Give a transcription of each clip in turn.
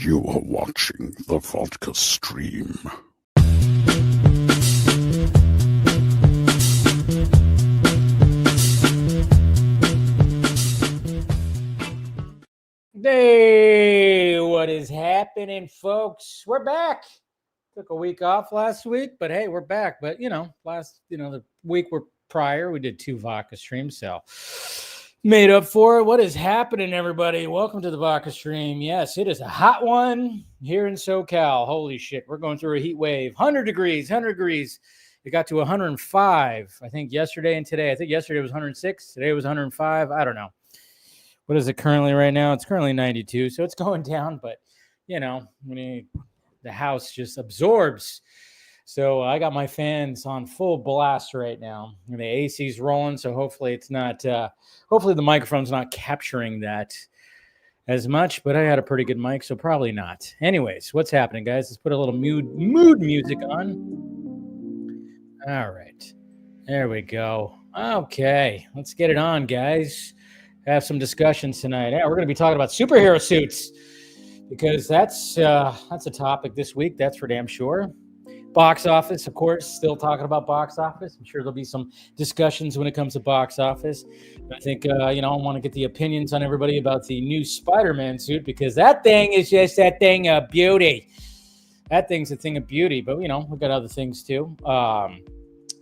You are watching the Vodka stream. Hey, what is happening, folks? We're back. Took a week off last week, but hey, we're back. But the week prior, we did 2 vodka streams, so made up for it. What is happening, everybody? Welcome to the vodka stream. Yes, it is a hot one here in SoCal. Holy shit, we're going through a heat wave. 100 degrees. It got to 105, I think, yesterday and today. I think yesterday was 106. Today was 105. I don't know. What is it currently right now? It's currently 92, so it's going down, but, the house just absorbs. So I got my fans on full blast right now, and the AC's rolling, so hopefully it's not, hopefully the microphone's not capturing that as much, but I had a pretty good mic, so probably not. Anyways, what's happening, guys? Let's put a little mood music on. All right. There we go. Okay, let's get it on, guys. Have some discussions tonight. Yeah, we're going to be talking about superhero suits because that's a topic this week. That's for damn sure. Box office, of course, still talking about box office. I'm sure there'll be some discussions when it comes to box office. I think, I want to get the opinions on everybody about the new Spider-Man suit because that thing is just that thing of beauty. That thing's a thing of beauty, but, we've got other things too. We got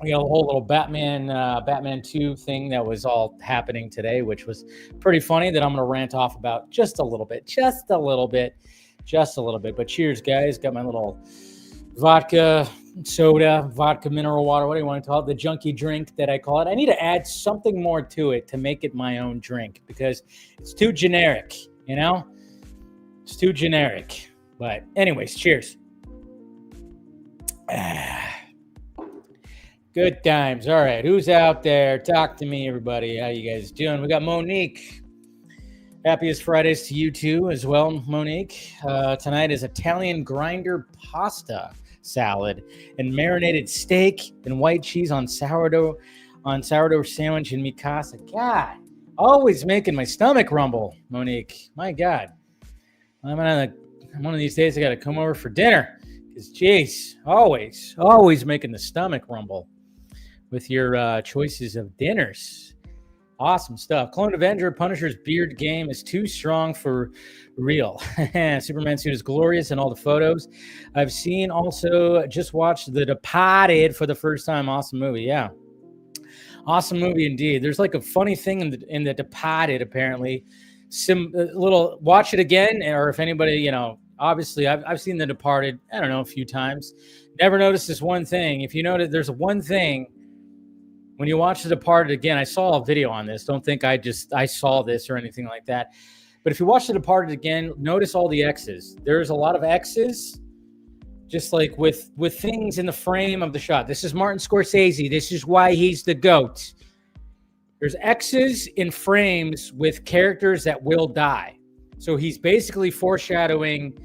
a whole little Batman 2 thing that was all happening today, which was pretty funny that I'm going to rant off about just a little bit. But cheers, guys. Got my little vodka soda, vodka mineral water, what do you want to call it? The junkie drink that I call it. I need to add something more to it to make it my own drink because it's too generic, It's too generic. But anyways, cheers. Good times. All right. Who's out there? Talk to me, everybody. How you guys doing? We got Monique. Happiest Fridays to you too as well, Monique. Tonight is Italian grinder pasta salad and marinated steak and white cheese on sourdough sandwich and mikasa. God, always making my stomach rumble, Monique. My God. One of these days I got to come over for dinner because, geez, always making the stomach rumble with your choices of dinners. Awesome stuff. Clone Avenger, Punisher's beard game is too strong for real. Superman suit is glorious in all the photos. I've seen also, just watched The Departed for the first time. Awesome movie, yeah. Awesome movie indeed. There's like a funny thing in the Departed, apparently. Watch it again, or if anybody, obviously I've seen The Departed, I don't know, a few times. Never noticed this one thing. If you notice, there's one thing. When you watch The Departed again, I saw a video on this. Don't think I saw this or anything like that. But if you watch The Departed again, notice all the X's. There's a lot of X's, just like with things in the frame of the shot. This is Martin Scorsese. This is why he's the GOAT. There's X's in frames with characters that will die. So he's basically foreshadowing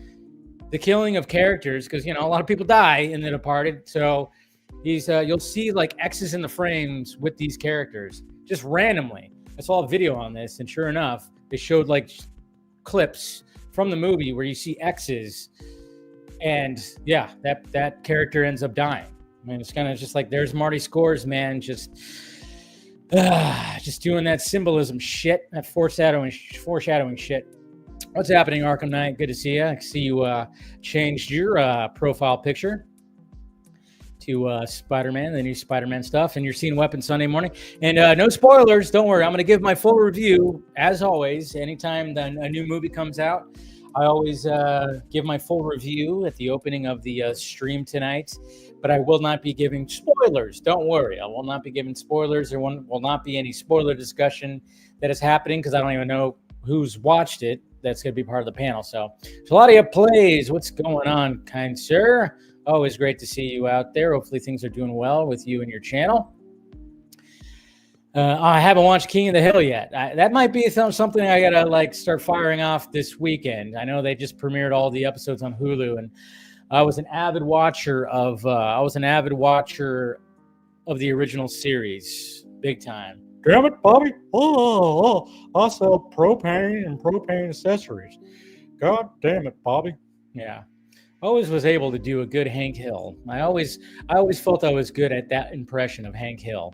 the killing of characters because, a lot of people die in The Departed. So you'll see like X's in the frames with these characters just randomly. I saw a video on this, and sure enough, they showed like clips from the movie where you see X's, and yeah, that character ends up dying. I mean, it's kind of just like there's Marty Scores, man, just doing that symbolism shit, that foreshadowing shit. What's happening, Arkham Knight? Good to see you. I see you changed your profile picture to Spider-Man, the new Spider-Man stuff, and you're seeing Weapon Sunday morning. And no spoilers, don't worry. I'm going to give my full review, as always. Anytime a new movie comes out, I always give my full review at the opening of the stream tonight. But I will not be giving spoilers. Don't worry. I will not be giving spoilers. There will not be any spoiler discussion that is happening because I don't even know who's watched it. That's going to be part of the panel. So a lot of you plays. What's going on, kind sir? Always great to see you out there. Hopefully things are doing well with you and your channel. I haven't watched King of the Hill yet. That might be something I gotta start firing off this weekend. I know they just premiered all the episodes on Hulu, and I was an avid watcher of the original series, big time. Damn it, Bobby! I sell propane and propane accessories. God damn it, Bobby! Yeah. Always was able to do a good Hank Hill. I always felt I was good at that impression of Hank Hill.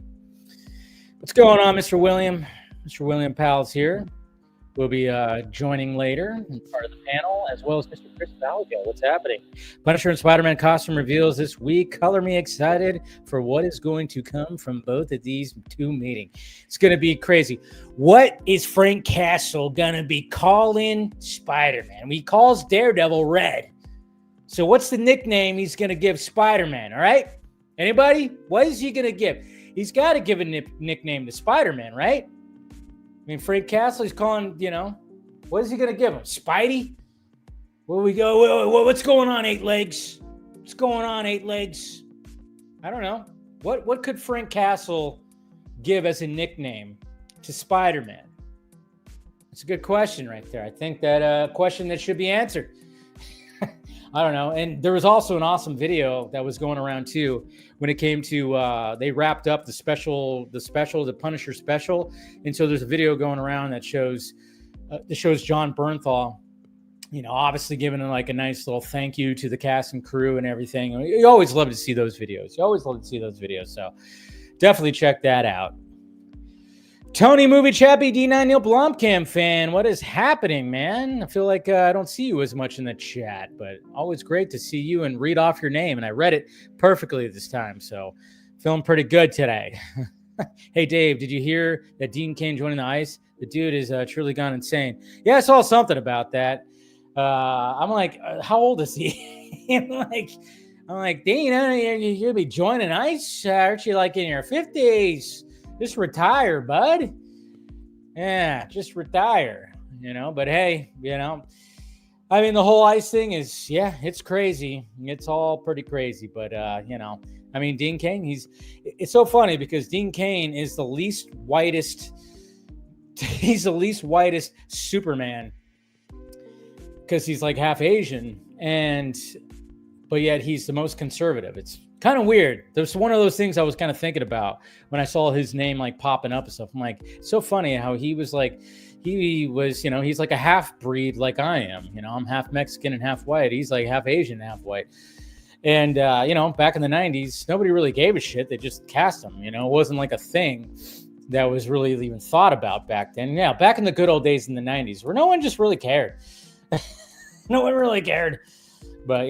What's going on, Mr. William? Mr. William Powell's here. We'll be joining later in part of the panel, as well as Mr. Chris Valgo. What's happening? Punisher and Spider-Man costume reveals this week. Color me excited for what is going to come from both of these two meetings. It's going to be crazy. What is Frank Castle going to be calling Spider-Man? He calls Daredevil Red. So what's the nickname he's going to give Spider-Man, all right? Anybody? What is he going to give? He's got to give a nickname to Spider-Man, right? I mean, Frank Castle, he's calling, what is he going to give him? Spidey? Where we go? What's going on, Eight Legs? What's going on, Eight Legs? I don't know. What could Frank Castle give as a nickname to Spider-Man? That's a good question right there. I think that question that should be answered. I don't know. And there was also an awesome video that was going around too when it came to they wrapped up the Punisher special. And so there's a video going around that shows John Bernthal, obviously giving like a nice little thank you to the cast and crew and everything. You always love to see those videos. So definitely check that out. Tony Movie Chappie, D9 Neil Blomkamp fan. What is happening, man? I feel like I don't see you as much in the chat, but always great to see you and read off your name. And I read it perfectly this time, so feeling pretty good today. Hey, Dave, did you hear that Dean Cain joining the ICE? The dude is truly gone insane. Yeah, I saw something about that. I'm like, how old is he? I'm like, Dean, you're going to be joining ICE? Aren't you like in your 50s? Just retire, bud. Yeah, just retire, But hey, I mean, the whole ICE thing is, it's crazy. It's all pretty crazy. But, I mean, Dean Cain, it's so funny because Dean Cain is the least whitest. He's the least whitest Superman because he's like half Asian. But yet he's the most conservative. It's kind of weird. There's one of those things I was kind of thinking about when I saw his name like popping up and stuff. I'm like, it's so funny how he's like a half breed like I am. I'm half Mexican and half white. He's like half Asian and half white. And, back in the 90s, nobody really gave a shit. They just cast him. It wasn't like a thing that was really even thought about back then. Yeah, back in the good old days in the 90s where no one just really cared. No one really cared. But,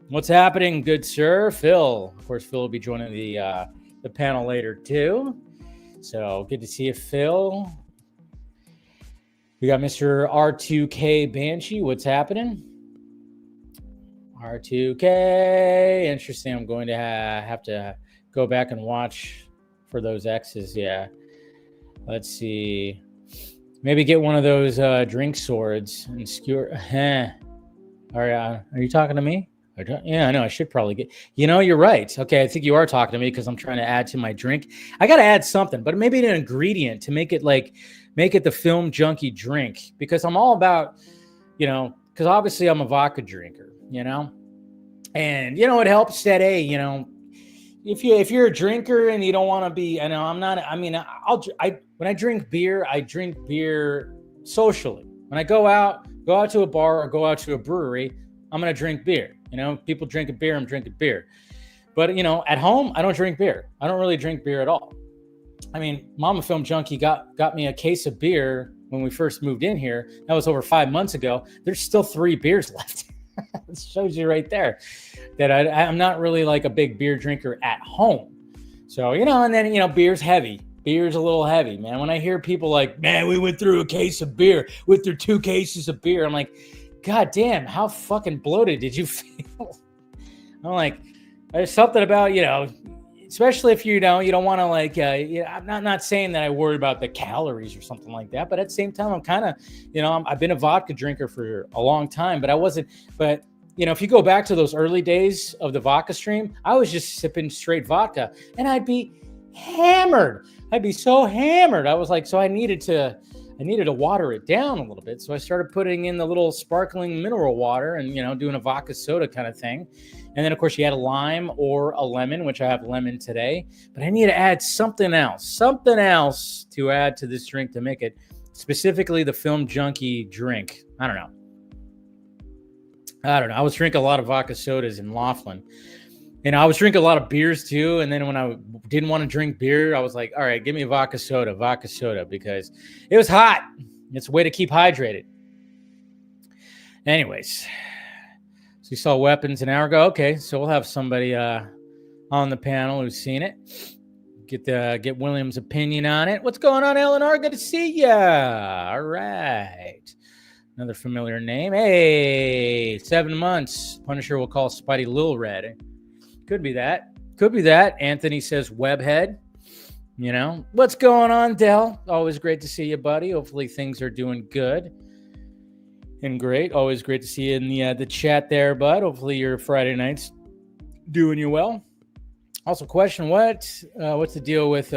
what's happening, good sir? Phil. Of course, Phil will be joining the panel later, too. So good to see you, Phil. We got Mr. R2K Banshee. What's happening? R2K. Interesting. I'm going to have to go back and watch for those X's. Yeah. Let's see. Maybe get one of those drink swords and skewer. Are you talking to me? Yeah, I know. I should probably get. You're right. Okay, I think you are talking to me because I'm trying to add to my drink. I got to add something, but maybe an ingredient to make it the film junkie drink because I'm all about, because obviously I'm a vodka drinker, and it helps that if you're a drinker and you don't want to be, I'm not. I mean, when I drink beer socially. When I go out to a bar or go out to a brewery, I'm going to drink beer. People drinking beer, I'm drinking beer. But, at home, I don't drink beer. I don't really drink beer at all. I mean, Mama Film Junkie got me a case of beer when we first moved in here. That was over 5 months ago. There's still 3 beers left. It shows you right there that I'm not really like a big beer drinker at home. So, and then, beer's heavy. Beer's a little heavy, man. When I hear people like, man, we went through a case of beer, went through 2 cases of beer. I'm like, God damn, how fucking bloated did you feel? I'm like, there's something about, especially if you don't want to I'm not saying that I worry about the calories or something like that, but at the same time, I'm kind of, I've been a vodka drinker for a long time, but I wasn't, but if you go back to those early days of the vodka stream, I was just sipping straight vodka and I'd be hammered. I'd be so hammered. I was like, so I needed to water it down a little bit. So I started putting in the little sparkling mineral water and, doing a vodka soda kind of thing. And then, of course, you had a lime or a lemon, which I have lemon today. But I need to add something else to add to this drink to make it specifically the Film Junkie drink. I don't know. I don't know. I was drinking a lot of vodka sodas in Laughlin. And I was drinking a lot of beers too. And then when I didn't want to drink beer, I was like, all right, give me a vodka soda, because it was hot. It's a way to keep hydrated. Anyways, so you saw Weapons an hour ago. Okay, so we'll have somebody on the panel who's seen it. Get William's opinion on it. What's going on, Eleanor? Good to see ya. All right. Another familiar name. Hey, 7 months. Punisher will call Spidey Lil Red. Could be that. Anthony says Webhead. You know, what's going on, Dell? Always great to see you, buddy. Hopefully things are doing good and great. Always great to see you in the chat there, bud. Hopefully your Friday night's doing you well. Also, question: what's the deal with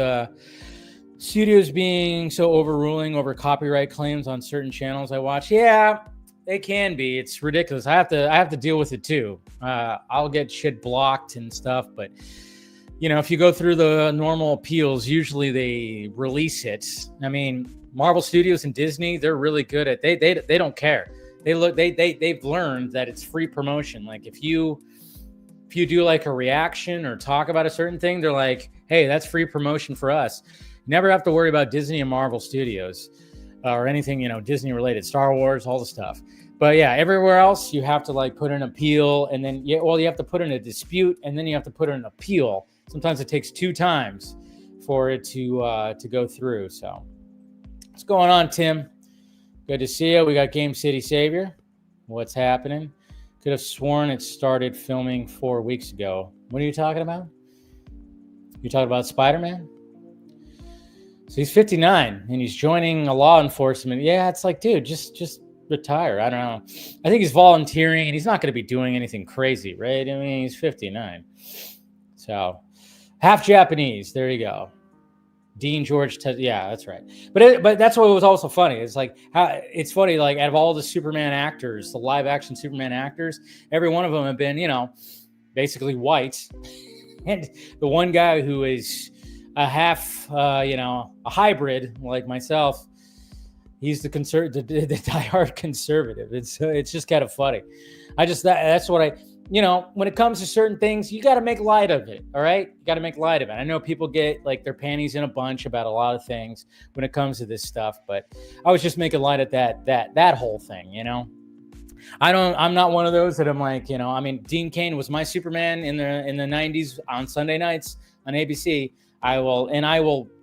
studios being so overruling over copyright claims on certain channels I watch? Yeah, they can be. It's ridiculous. I have to deal with it too. I'll get shit blocked and stuff, but you know, if you go through the normal appeals, usually they release it. I mean, Marvel Studios and Disney, they're really good at they don't care. They've learned that it's free promotion. Like if you do like a reaction or talk about a certain thing, they're like, hey, that's free promotion for us. Never have to worry about Disney and Marvel Studios or anything, you know, Disney related, Star Wars, all the stuff. But yeah, everywhere else you have to like put an appeal, and then you have to put in a dispute, and then you have to put in an appeal. Sometimes it takes 2 times for it to go through. So what's going on, Tim? Good to see you. We got Game City Savior. What's happening? Could have sworn it started filming 4 weeks ago. What are you talking about? You talking about Spider-Man? So he's 59 and he's joining a law enforcement. Yeah, it's like, dude, just retire. I don't know. I think he's volunteering and he's not going to be doing anything crazy, right? I mean, he's 59. So half Japanese. There you go. Dean George. Yeah, that's right. But that's what was also funny. It's like it's funny. Like out of all the Superman actors, the live action Superman actors, every one of them have been, you know, basically white. And the one guy who is a half, a hybrid like myself, he's the diehard conservative. It's just kind of funny. That's what I. You know, when it comes to certain things, you got to make light of it. All right. You got to make light of it. I know people get like their panties in a bunch about a lot of things when it comes to this stuff, but I was just making light of that whole thing. You know, I'm not one of those that I'm like, you know, I mean, Dean Cain was my Superman in the 90s on Sunday nights on ABC. I will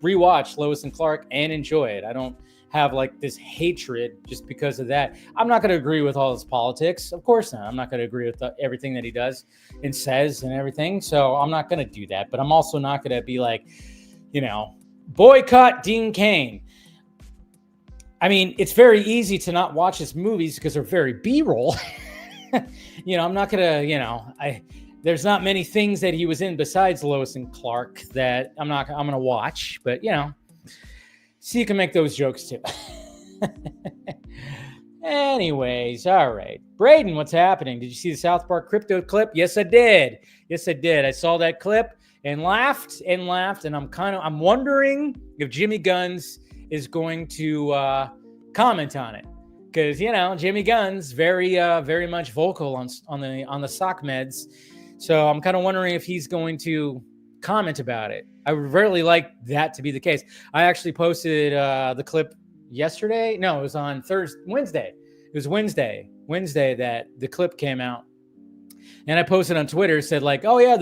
rewatch Lois and Clark and enjoy it. I don't have like this hatred just because of that. I'm not going to agree with all his politics. Of course not. I'm not going to agree with everything that he does and says and everything. So I'm not going to do that. But I'm also not going to be like, you know, boycott Dean Cain. I mean, it's very easy to not watch his movies because they're very B-roll. You know, I'm not going to, you know, there's not many things that he was in besides Lois and Clark that I'm going to watch. But, you know, so you can make those jokes too. Anyways, all right. Braden, what's happening? Did you see the South Park crypto clip? Yes, I did. I saw that clip and laughed. And I'm wondering if Jimmy Guns is going to comment on it. Because, you know, Jimmy Guns very much vocal on the sock meds. So I'm kind of wondering if he's going to comment about it. I would really like that to be the case. I actually posted the clip yesterday. No, it was on Wednesday. It was Wednesday that the clip came out. And I posted on Twitter, said like, oh yeah,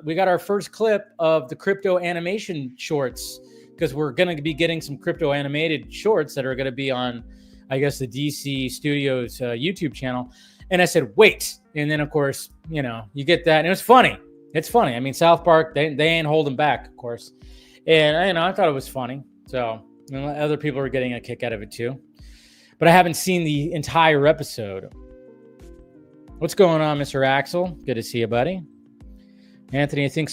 we got our first clip of the crypto animation shorts, because we're going to be getting some crypto animated shorts that are going to be on, I guess, the DC Studios YouTube channel. And I said, wait. And then, of course, you know, you get that. And it was funny. It's funny. I mean, South Park, they ain't holding back, of course. And, you know, I thought it was funny. So, you know, other people are getting a kick out of it too. But I haven't seen the entire episode. What's going on, Mr. Axel? Good to see you, buddy. Anthony, I think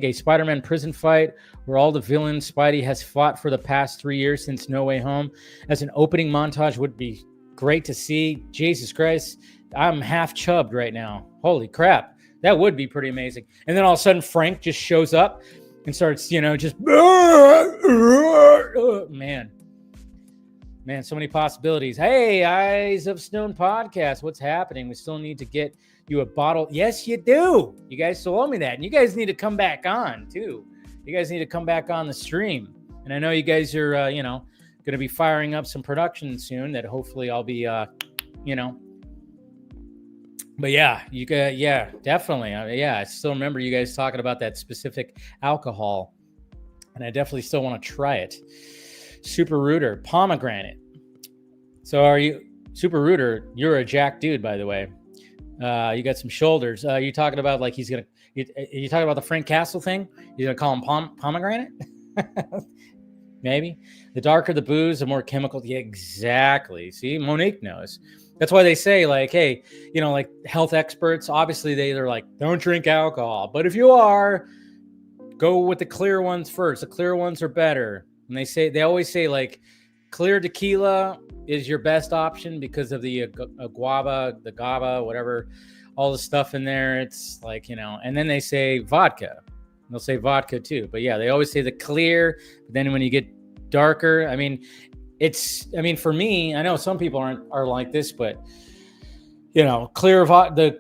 a Spider-Man prison fight where all the villains Spidey has fought for the past 3 years since No Way Home as an opening montage would be great to see. Jesus Christ, I'm half chubbed right now. Holy crap. That would be pretty amazing. And then all of a sudden Frank just shows up and starts, you know, just man. Man, so many possibilities. Hey, Eyes of Stone podcast. What's happening? We still need to get you a bottle. Yes, you do. You guys told me that. And you guys need to come back on, too. You guys need to come back on the stream. And I know you guys are, going to be firing up some production soon that hopefully I'll be, But yeah, definitely. I still remember you guys talking about that specific alcohol. And I definitely still want to try it. Super Rooter, pomegranate. So are you, Super Rooter, you're a jack dude, by the way. You got some shoulders. You talking about like you talking about the Frank Castle thing? You're going to call him pomegranate? Maybe. The darker the booze, the more chemical. Yeah, exactly. See, Monique knows. That's why they say like, hey, like health experts, obviously they're like, don't drink alcohol. But if you are, go with the clear ones first. The clear ones are better. And they always say like clear tequila is your best option because of the guava, the GABA, whatever, all the stuff in there. It's like, and then they say vodka. They'll say vodka too. But yeah, they always say the clear. But then when you get darker, for me, I know some people are like this, but clear the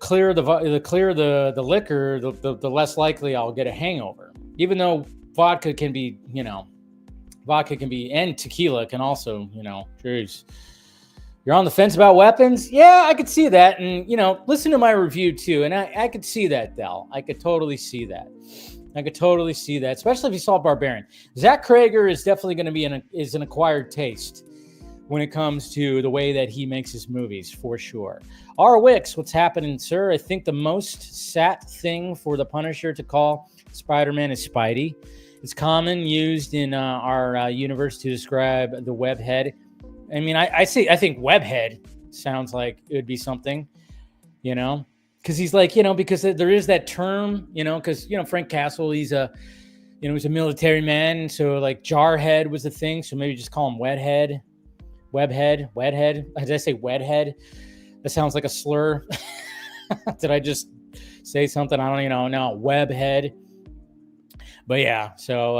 liquor, the less likely I'll get a hangover. Even though vodka can be, and tequila can also, geez. You're on the fence about weapons? Yeah, I could see that. And, listen to my review too. And I could see that, Del. I could totally see that. Especially if you saw Barbarian. Zach Cregger is definitely going to be an acquired taste when it comes to the way that he makes his movies, for sure. R. Wicks, what's happening, sir? I think the most sat thing for the Punisher to call Spider-Man is Spidey. It's common used in our universe to describe the webhead. I think webhead sounds like it would be something, because he's like, because there is that term, because, Frank Castle, he's a military man. So like jarhead was the thing. So maybe just call him webhead. Did I say wedhead? That sounds like a slur. Did I just say something? I don't even know. No, webhead. But yeah, so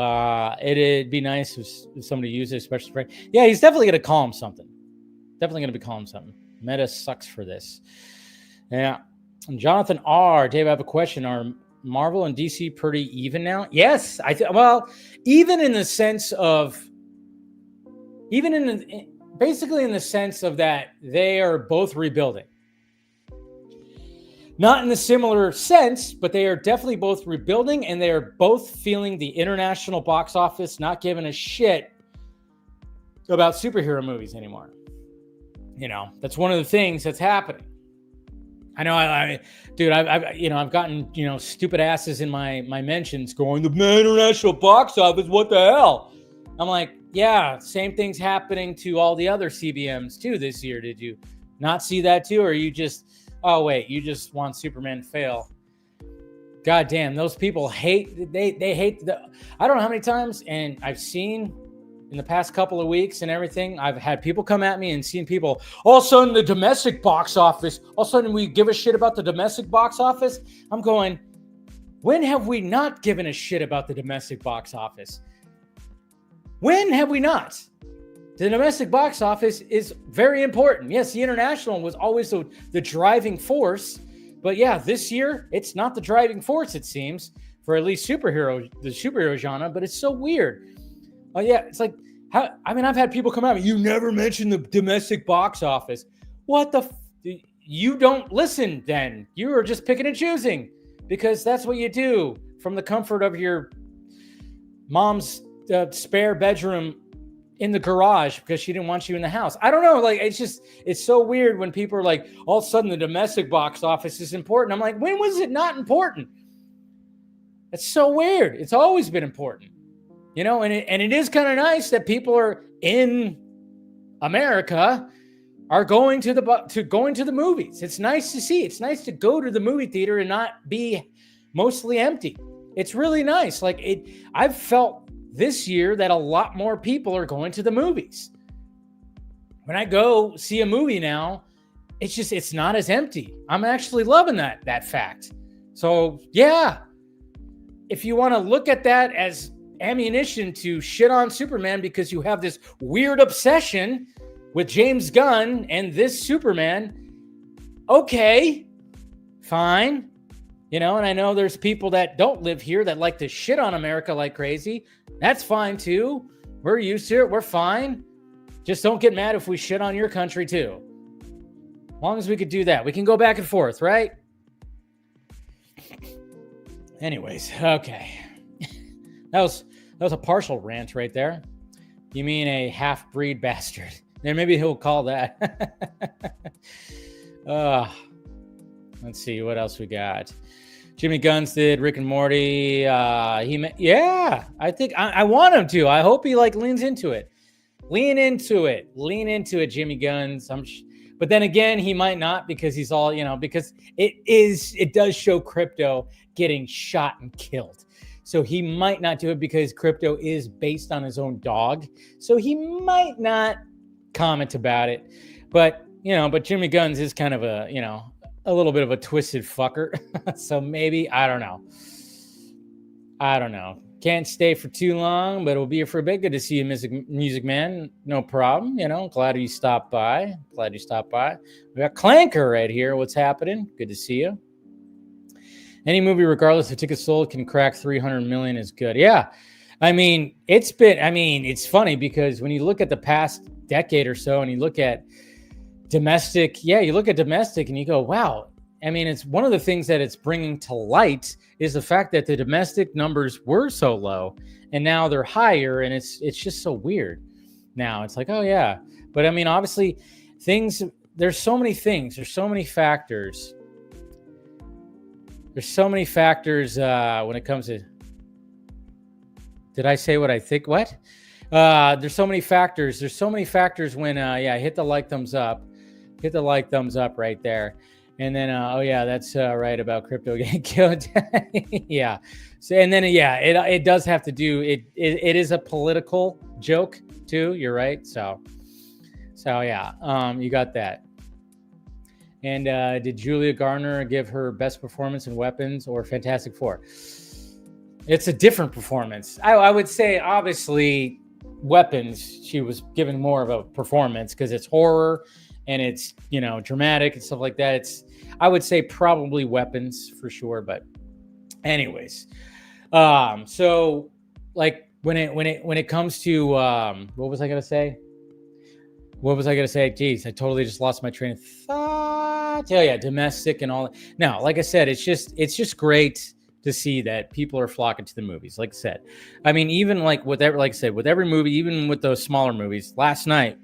it'd be nice if somebody used it, especially Frank. Yeah, he's definitely going to call him something. Meta sucks for this. Yeah. And Jonathan R. Dave, I have a question. Are Marvel and DC pretty even now? Yes. Even in the sense of, basically in the sense of that they are both rebuilding. Not in the similar sense, but they are definitely both rebuilding, and they are both feeling the international box office not giving a shit about superhero movies anymore. That's one of the things that's happening. I know, I've gotten, stupid asses in my mentions going, the international box office, what the hell? I'm like, yeah, same thing's happening to all the other CBMs too this year. Did you not see that too? Or are you just, oh wait, you just want Superman to fail? God damn, those people hate, they hate I don't know how many times, and I've seen in the past couple of weeks and everything, I've had people come at me and seen people, all of a sudden the domestic box office, all of a sudden we give a shit about the domestic box office. I'm going, when have we not given a shit about the domestic box office? When have we not? The domestic box office is very important. Yes, the international was always the driving force. But yeah, this year, it's not the driving force, it seems, for at least the superhero genre. But it's so weird. Oh yeah, it's like, I've had people come at me, you never mentioned the domestic box office. What the you don't listen then. You are just picking and choosing, because that's what you do from the comfort of your mom's spare bedroom in the garage because she didn't want you in the house. I don't know. Like, it's so weird when people are like, all of a sudden the domestic box office is important. I'm like, when was it not important? It's so weird. It's always been important, and it is kind of nice that people are in America are going to the movies. It's nice to see. It's nice to go to the movie theater and not be mostly empty. It's really nice. I've felt this year that a lot more people are going to the movies. When I go see a movie now, it's not as empty. I'm actually loving that fact. So yeah, if you want to look at that as ammunition to shit on Superman because you have this weird obsession, with James Gunn and this Superman, okay, fine. And I know there's people that don't live here that like to shit on America like crazy. That's fine too. We're used to it. We're fine. Just don't get mad if we shit on your country too. As long as we could do that. We can go back and forth, right? Anyways, okay. That was a partial rant right there. You mean a half-breed bastard. There, maybe he'll call that. Let's see what else we got. Jimmy Guns did Rick and Morty. I think I want him to. I hope he leans into it. Lean into it, Jimmy Guns. But then again, he might not, because he's all, because it does show Crypto getting shot and killed. So he might not do it because Crypto is based on his own dog. So he might not comment about it. But Jimmy Guns is kind of a little bit of a twisted fucker. So maybe, I don't know. Can't stay for too long, but it'll be for a bit. Good to see you, Music Man. No problem. Glad you stopped by. We got Clanker right here. What's happening? Good to see you. Any movie, regardless of tickets sold, can crack 300 million is good. Yeah. It's funny because when you look at the past decade or so and you look at domestic, and you go, wow. It's one of the things that it's bringing to light is the fact that the domestic numbers were so low and now they're higher, and it's just so weird. Now it's like, oh yeah. But obviously there's so many things, there's so many factors. When it comes to, did I say what I think? What? There's so many factors. When, hit the like thumbs up. Hit the like thumbs up right there. And then, that's right about Crypto getting killed. Yeah. So, and then, it does have to do, it is a political joke too. You're right. So yeah, you got that. And did Julia Garner give her best performance in Weapons or Fantastic Four? It's a different performance. I would say, obviously, Weapons, she was given more of a performance because it's horror and it's, dramatic and stuff like that. I would say probably Weapons for sure. But anyways, so when it comes to, what was I going to say? Geez, I totally just lost my train of thought. Yeah, domestic and all that. Now, like I said, it's just great to see that people are flocking to the movies. Like I said, even with every movie, even with those smaller movies. Last night,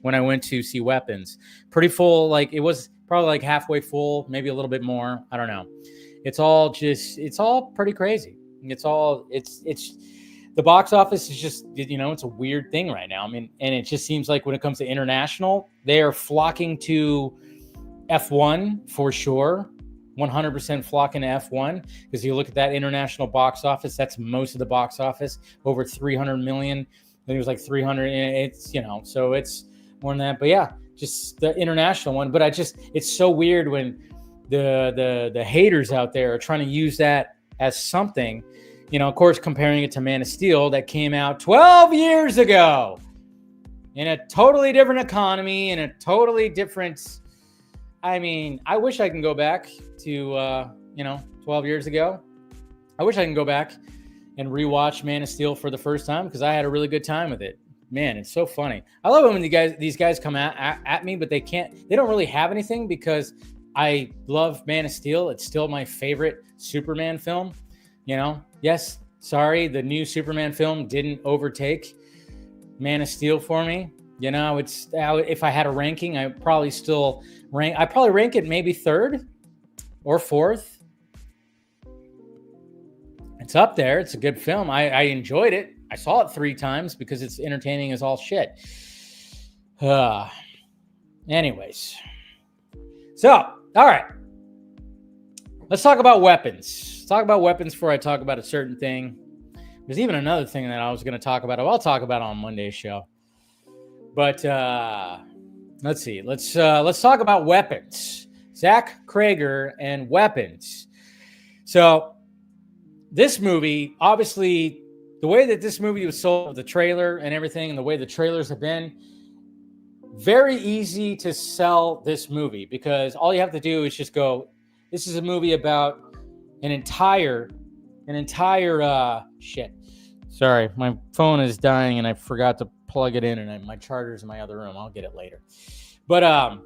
when I went to see Weapons, pretty full. It was probably halfway full, maybe a little bit more. I don't know. It's all pretty crazy. It's the box office is just, it's a weird thing right now. And it just seems like when it comes to international, they are flocking to F1 for sure. 100% flocking to F1 because you look at that international box office, that's most of the box office, over 300 million. I think it was 300. It's, so it's more than that. But yeah, just the international one. But it's so weird when the haters out there are trying to use that as something, of course, comparing it to Man of Steel that came out 12 years ago in a totally different economy, in a totally different, I wish I can go back to, 12 years ago. I wish I can go back and rewatch Man of Steel for the first time because I had a really good time with it. Man, it's so funny. I love it when these guys come at me, but they don't really have anything because I love Man of Steel. It's still my favorite Superman film. Yes, sorry, the new Superman film didn't overtake Man of Steel for me. If I had a ranking, I probably rank it maybe third or fourth. It's up there. It's a good film. I enjoyed it. I saw it 3 times because it's entertaining as all shit. Anyways. So, all right. Let's talk about weapons. Let's talk about weapons before I talk about a certain thing. There's even another thing that I was going to talk about. I'll talk about on Monday's show. But let's see. Let's talk about weapons. Zach Cregger and weapons. So this movie, obviously, the way that this movie was sold, the trailer and everything, and the way the trailers have been, very easy to sell this movie because all you have to do is just go, this is a movie about an entire shit. Sorry, my phone is dying and I forgot to plug it in, and my charger's in my other room. I'll get it later. But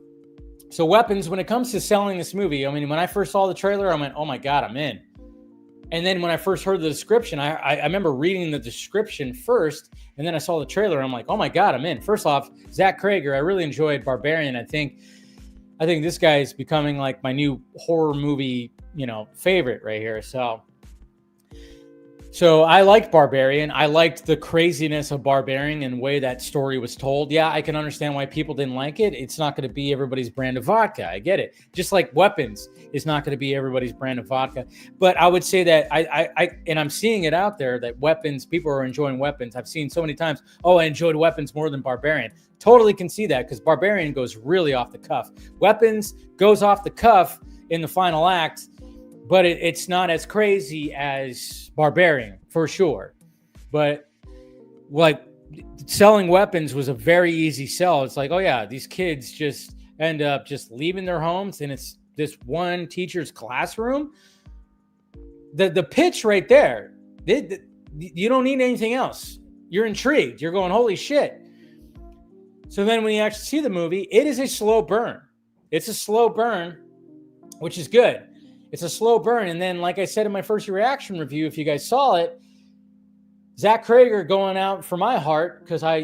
so weapons, when it comes to selling this movie, I mean, when I first saw the trailer, I went, oh my God, I'm in. And then when I first heard the description, I remember reading the description first, and then I saw the trailer, and I'm like, oh my God, I'm in. First off, Zach Cregger, I really enjoyed Barbarian. I think this guy is becoming like my new horror movie, favorite right here. So I liked Barbarian. I liked the craziness of Barbarian and the way that story was told. Yeah, I can understand why people didn't like it. It's not going to be everybody's brand of vodka. I get it. Just like Weapons is not going to be everybody's brand of vodka. But I would say that and I'm seeing it out there that Weapons, people are enjoying Weapons. I've seen so many times, oh, I enjoyed Weapons more than Barbarian. Totally can see that because Barbarian goes really off the cuff. Weapons goes off the cuff in the final act, but it's not as crazy as Barbarian, for sure. But like selling Weapons was a very easy sell. It's like, oh yeah, these kids just end up just leaving their homes, and it's this one teacher's classroom. The pitch right there, you don't need anything else. You're intrigued. You're going, holy shit. So then when you actually see the movie, it is a slow burn. It's a slow burn, which is good. It's a slow burn. And then, like I said in my first reaction review, if you guys saw it, Zach Cregger going out for my heart, because I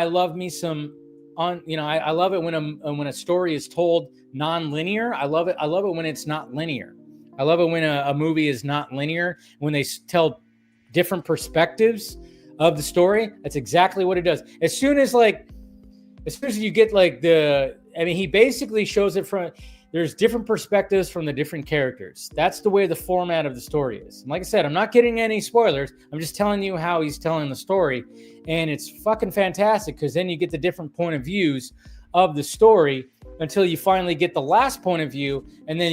love me some I love it when a story is told non-linear. I love it when it's not linear. I love it when a movie is not linear, when they tell different perspectives of the story. That's exactly what it does. As soon as you get he basically shows it from, there's different perspectives from the different characters. That's the way the format of the story is. And like I said, I'm not getting any spoilers. I'm just telling you how he's telling the story. And it's fucking fantastic because then you get the different point of views of the story until you finally get the last point of view. And then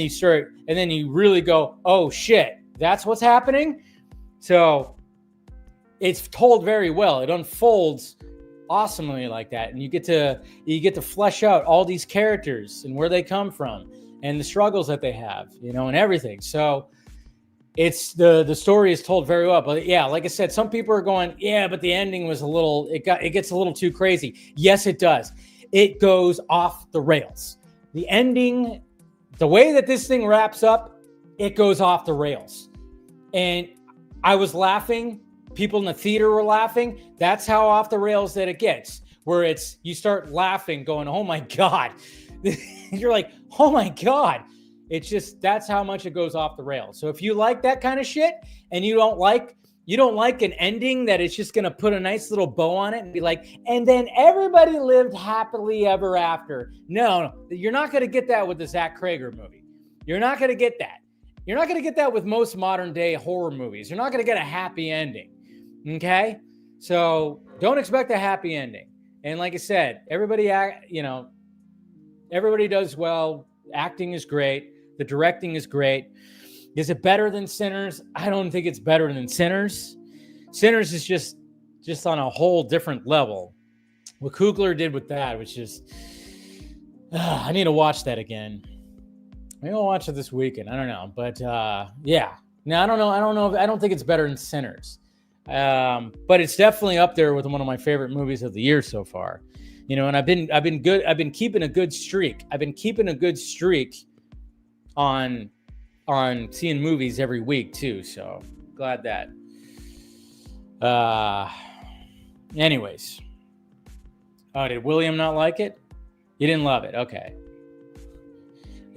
you really go, oh shit, that's what's happening. So it's told very well. It unfolds awesomely like that, and you get to flesh out all these characters and where they come from and the struggles that they have, and everything. So it's the story is told very well. But yeah, like I said, some people are going, yeah, but the ending was it gets a little too crazy. Yes, it does. It goes off the rails. The ending, the way that this thing wraps up, it goes off the rails. And I was laughing. People in the theater were laughing. That's how off the rails that it gets, where you start laughing going, oh my God. You're like, oh my God. It's just, that's how much it goes off the rails. So if you like that kind of shit and you don't like an ending that it's just going to put a nice little bow on it and be like, and then everybody lived happily ever after. No, you're not going to get that with the Zach Cregger movie. You're not going to get that. You're not going to get that with most modern day horror movies. You're not going to get a happy ending. Okay, so don't expect a happy ending. And like I said, everybody does well. Acting is great. The directing is great. Is it better than Sinners? I don't think it's better than Sinners. Sinners is just on a whole different level. What Coogler did with that was just, I need to watch that again. Maybe I'll watch it this weekend. I don't know, but yeah. Now I don't know. I don't think it's better than Sinners. But it's definitely up there with one of my favorite movies of the year so far, and I've been keeping a good streak. I've been keeping a good streak on seeing movies every week too. So glad that, anyways. Oh, did William not like it? You didn't love it. Okay.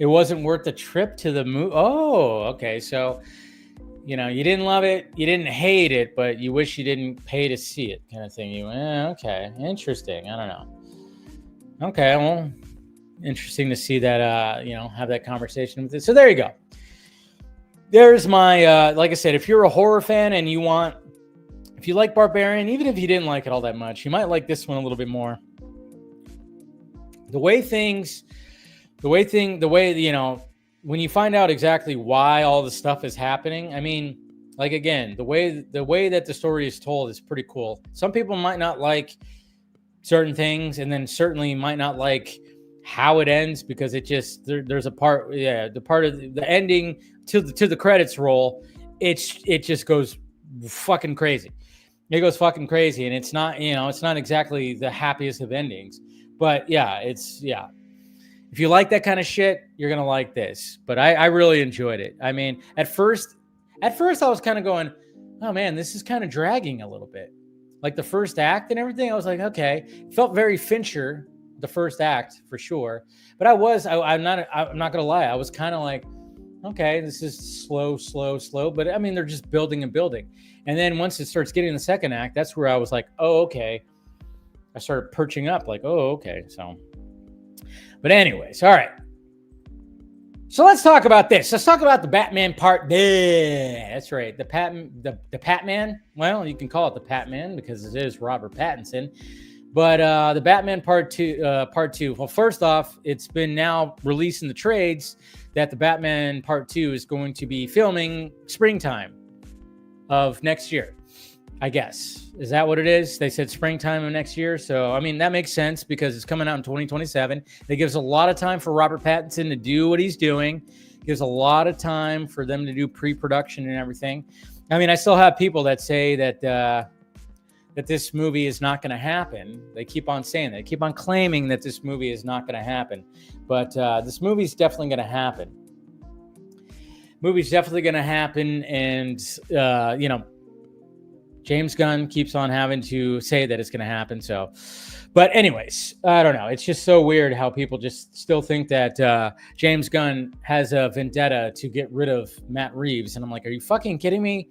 It wasn't worth the trip to the movie. Oh, okay. So, you didn't love it, you didn't hate it, but you wish you didn't pay to see it, kind of thing. Okay, interesting. I don't know. Okay, well, interesting to see that, have that conversation with it. So there you go. There's my, like I said, if you're a horror fan and if you like Barbarian, even if you didn't like it all that much, you might like this one a little bit more. The way when you find out exactly why all the stuff is happening, I mean, like, again, the way that the story is told is pretty cool. Some people might not like certain things, and then certainly might not like how it ends because it just there's a part, the part of the ending to the credits roll, it just goes fucking crazy. It goes fucking crazy, and it's not exactly the happiest of endings, but if you like that kind of shit, you're gonna like this. But I really enjoyed it. I mean, at first I was kind of going, oh man, this is kind of dragging a little bit. Like the first act and everything, I was like, okay. It felt very Fincher, the first act for sure. But I'm not gonna lie, I was kind of like, okay, this is slow. But I mean, they're just building and building. And then once it starts getting the second act, that's where I was like, oh, okay. I started perching up like, oh, okay. So, but anyways, all right. So let's talk about this. Let's talk about the Batman part. That's right. The Patman. Well, you can call it the Patman because it is Robert Pattinson. But the Batman part two. Well, first off, it's been now released in the trades that the Batman part 2 is going to be filming springtime of next year. I guess. Is that what it is? They said springtime of next year. So, I mean, that makes sense because it's coming out in 2027. That gives a lot of time for Robert Pattinson to do what he's doing. Gives a lot of time for them to do pre-production and everything. I mean, I still have people that say that that this movie is not going to happen. They keep on saying that. They keep on claiming that this movie is not going to happen. But this movie is definitely going to happen. Movie's definitely going to happen. And, James Gunn keeps on having to say that it's going to happen. So, but anyways, I don't know. It's just so weird how people just still think that James Gunn has a vendetta to get rid of Matt Reeves. And I'm like, are you fucking kidding me?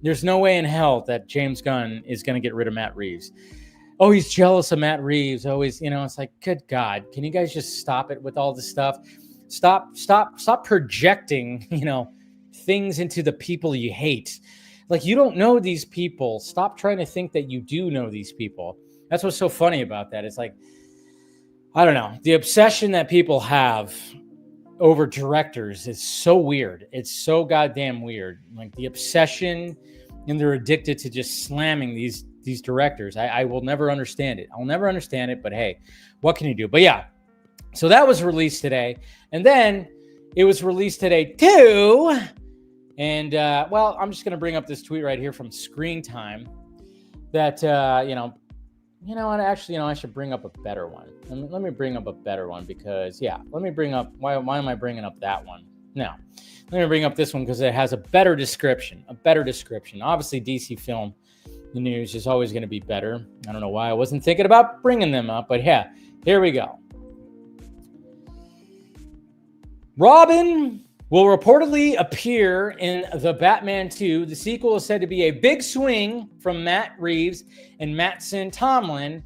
There's no way in hell that James Gunn is going to get rid of Matt Reeves. Oh, he's jealous of Matt Reeves. Always, it's like, good God, can you guys just stop it with all this stuff? Stop projecting, things into the people you hate. Like, you don't know these people. Stop trying to think that you do know these people. That's what's so funny about that. It's like, I don't know. The obsession that people have over directors is so weird. It's so goddamn weird. Like the obsession, and they're addicted to just slamming these directors. I will never understand it. I'll never understand it, but hey, what can you do? But yeah, so that was released today. And then it was released today too. And, well, I'm just going to bring up this tweet right here from Screen Time that, actually, I should bring up a better one. Let me bring up a better one because, let me bring up, why am I bringing up that one? No, let me bring up this one because it has a better description. Obviously, DC Film, the news is always going to be better. I don't know why I wasn't thinking about bringing them up, but yeah, here we go. Robin will reportedly appear in The Batman 2. The sequel is said to be a big swing from Matt Reeves and Mattson Tomlin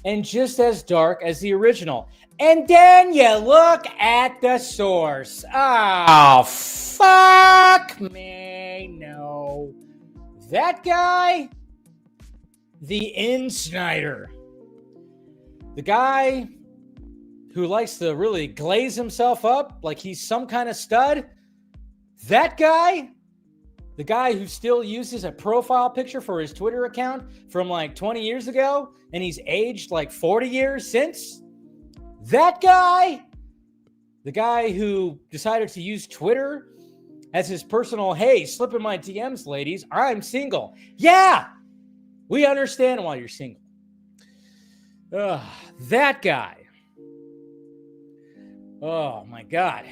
and just as dark as the original. And then you look at the source. Oh, fuck me. No. That guy, the N. Snyder, the guy who likes to really glaze himself up like he's some kind of stud, that guy, the guy who still uses a profile picture for his Twitter account from like 20 years ago, and he's aged like 40 years since, that guy, the guy who decided to use Twitter as his personal, hey, slip in my DMs, ladies, I'm single. Yeah, we understand why you're single. That guy. Oh my God.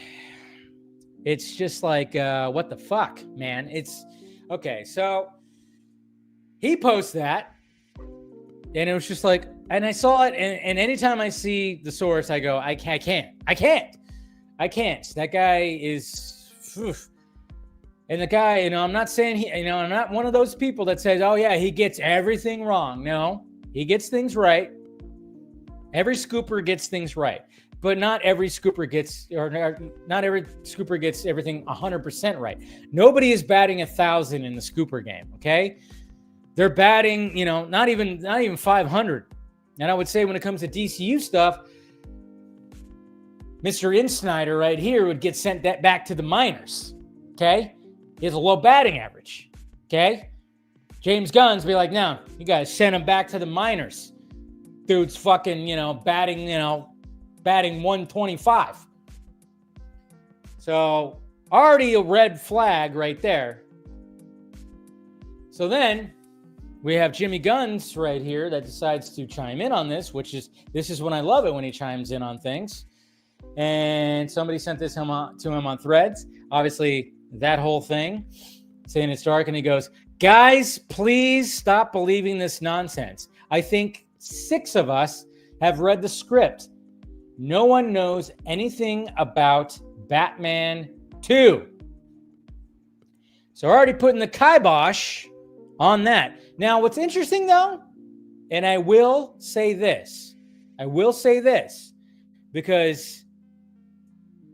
It's just like, what the fuck, man? It's okay. So he posts that and it was just like, and I saw it. And anytime I see the source, I go, I can't. That guy is, and the guy, I'm not saying I'm not one of those people that says, oh yeah, he gets everything wrong. No, he gets things right. Every scooper gets things right. But not every scooper gets everything 100% right. Nobody is batting 1,000 in the scooper game. Okay, they're batting, not even 500. And I would say when it comes to DCU stuff, Mr. N. Snyder right here would get sent that back to the minors. Okay, he has a low batting average. Okay, James Gunn's be like, no, you guys send him back to the minors. dude's fucking, batting 125. So already a red flag right there. So then we have Jimmy Guns right here that decides to chime in on this is when I love it, when he chimes in on things. And somebody sent this to him on Threads. Obviously, that whole thing, saying it's dark, and he goes, "Guys, please stop believing this nonsense. I think 6 of us have read the script. No one knows anything about Batman 2. So already putting the kibosh on that. Now, what's interesting, though, and I will say this, because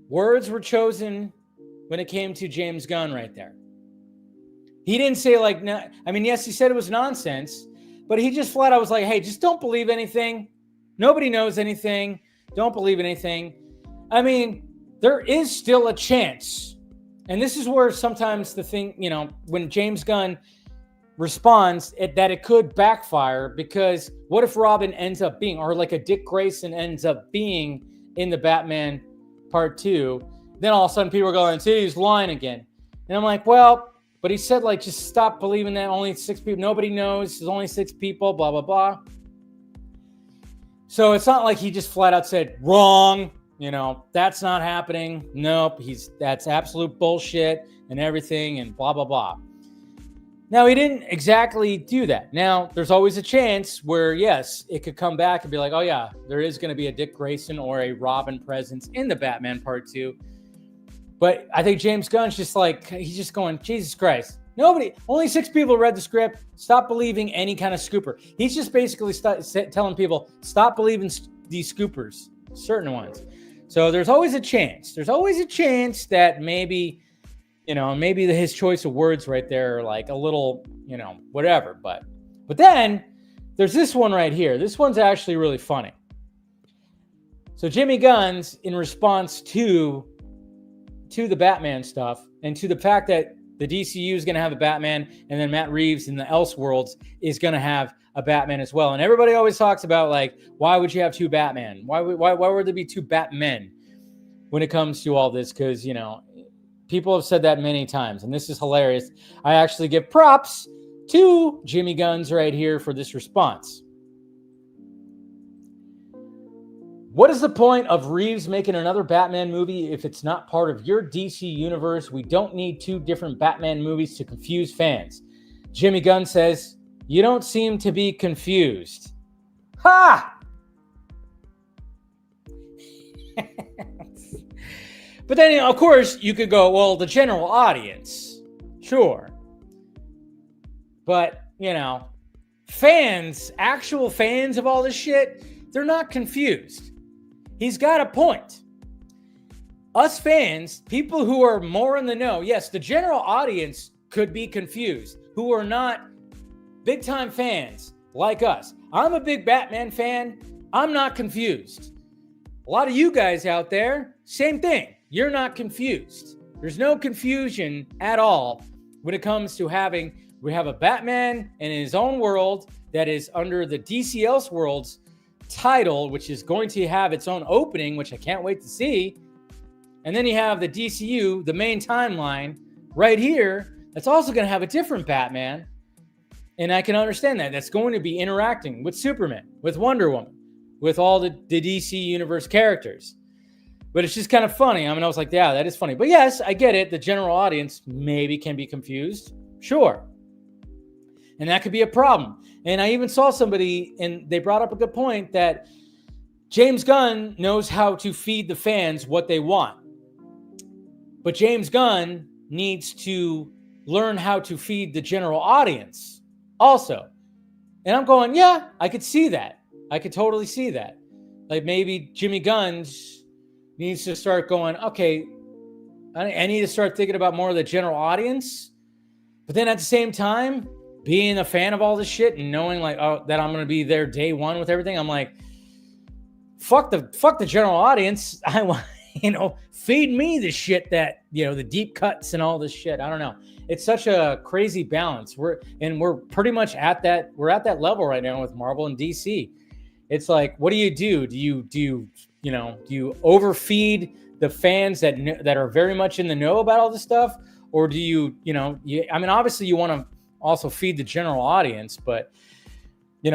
words were chosen when it came to James Gunn right there. He didn't say yes, he said it was nonsense, but he just flat out was like, hey, just don't believe anything. Nobody knows anything. Don't believe anything. I mean, there is still a chance. And this is where sometimes the thing, when James Gunn responds, that it could backfire, because what if Robin ends up being, or like a Dick Grayson ends up being in the Batman Part 2, then all of a sudden people are going, see, he's lying again. And I'm like, well, but he said, just stop believing that only 6 people, nobody knows, there's only 6 people, blah, blah, blah. So it's not like he just flat out said, wrong, that's not happening. Nope, that's absolute bullshit and everything and blah, blah, blah. Now, he didn't exactly do that. Now, there's always a chance where, yes, it could come back and be like, oh, yeah, there is going to be a Dick Grayson or a Robin presence in the Batman Part 2. But I think James Gunn's just he's just going, Jesus Christ. Only 6 people read the script. Stop believing any kind of scooper. He's just basically telling people, stop believing these scoopers, certain ones. So there's always a chance. There's always a chance that maybe his choice of words right there are a little, whatever. But then there's this one right here. This one's actually really funny. So Jimmy Gunn's in response to the Batman stuff and to the fact that the DCU is going to have a Batman, and then Matt Reeves in the Elseworlds is going to have a Batman as well. And everybody always talks about why would you have 2 Batman? Why would there be 2 Batmen when it comes to all this? Because, people have said that many times, and this is hilarious. I actually give props to Jimmy Guns right here for this response. What is the point of Reeves making another Batman movie if it's not part of your DC universe? We don't need 2 different Batman movies to confuse fans. Jimmy Gunn says, you don't seem to be confused. Ha! But then, of course, you could go, well, the general audience. Sure. But, fans, actual fans of all this shit, they're not confused. He's got a point. Us fans, people who are more in the know, yes, the general audience could be confused, who are not big-time fans like us. I'm a big Batman fan. I'm not confused. A lot of you guys out there, same thing. You're not confused. There's no confusion at all when it comes to we have a Batman in his own world that is under the DC Elseworlds title, which is going to have its own opening, which I can't wait to see. And then you have the DCU, the main timeline right here, that's also going to have a different Batman. And I can understand that. That's going to be interacting with Superman, with Wonder Woman, with all the DC Universe characters. But it's just kind of funny. I was like, yeah, that is funny. But yes, I get it. The general audience maybe can be confused. Sure. And that could be a problem. And I even saw somebody, and they brought up a good point, that James Gunn knows how to feed the fans what they want. But James Gunn needs to learn how to feed the general audience also. And I'm going, yeah, I could see that. I could totally see that. Maybe Jimmy Gunn needs to start going, okay, I need to start thinking about more of the general audience. But then at the same time, being a fan of all this shit and knowing that I'm going to be there day one with everything, I'm like, fuck the general audience. I want, feed me the shit that, the deep cuts and all this shit. I don't know. It's such a crazy balance. We're pretty much at that level right now with Marvel and DC. It's like, what do you do? Do you overfeed the fans that are very much in the know about all this stuff, or do I mean, obviously you want to also feed the general audience, but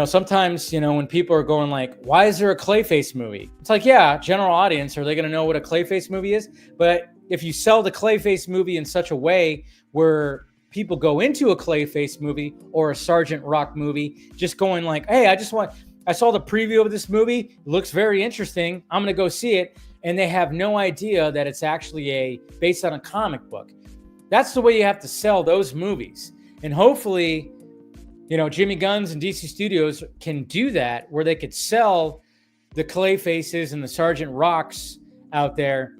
sometimes, when people are going like, why is there a Clayface movie? It's like, yeah, general audience, are they going to know what a Clayface movie is? But if you sell the Clayface movie in such a way where people go into a Clayface movie or a Sergeant Rock movie, just going like, hey, I saw the preview of this movie. It looks very interesting. I'm going to go see it. And they have no idea that it's actually based on a comic book. That's the way you have to sell those movies. And hopefully, Jimmy Guns and DC Studios can do that, where they could sell the Clayfaces and the Sergeant Rocks out there,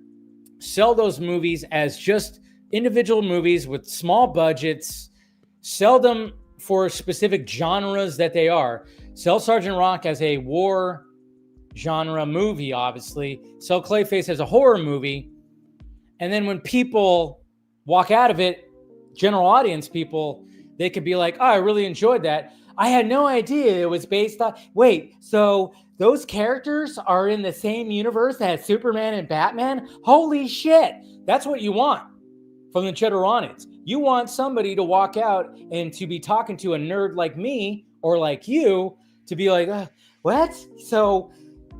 sell those movies as just individual movies with small budgets, sell them for specific genres that they are. Sell Sergeant Rock as a war genre movie, obviously. Sell Clayface as a horror movie. And then when people walk out of it, general audience people, they could be like, oh, I really enjoyed that. I had no idea it was based on... Wait, so those characters are in the same universe as Superman and Batman? Holy shit. That's what you want from the general audience. You want somebody to walk out and to be talking to a nerd like me or like you to be like, what? So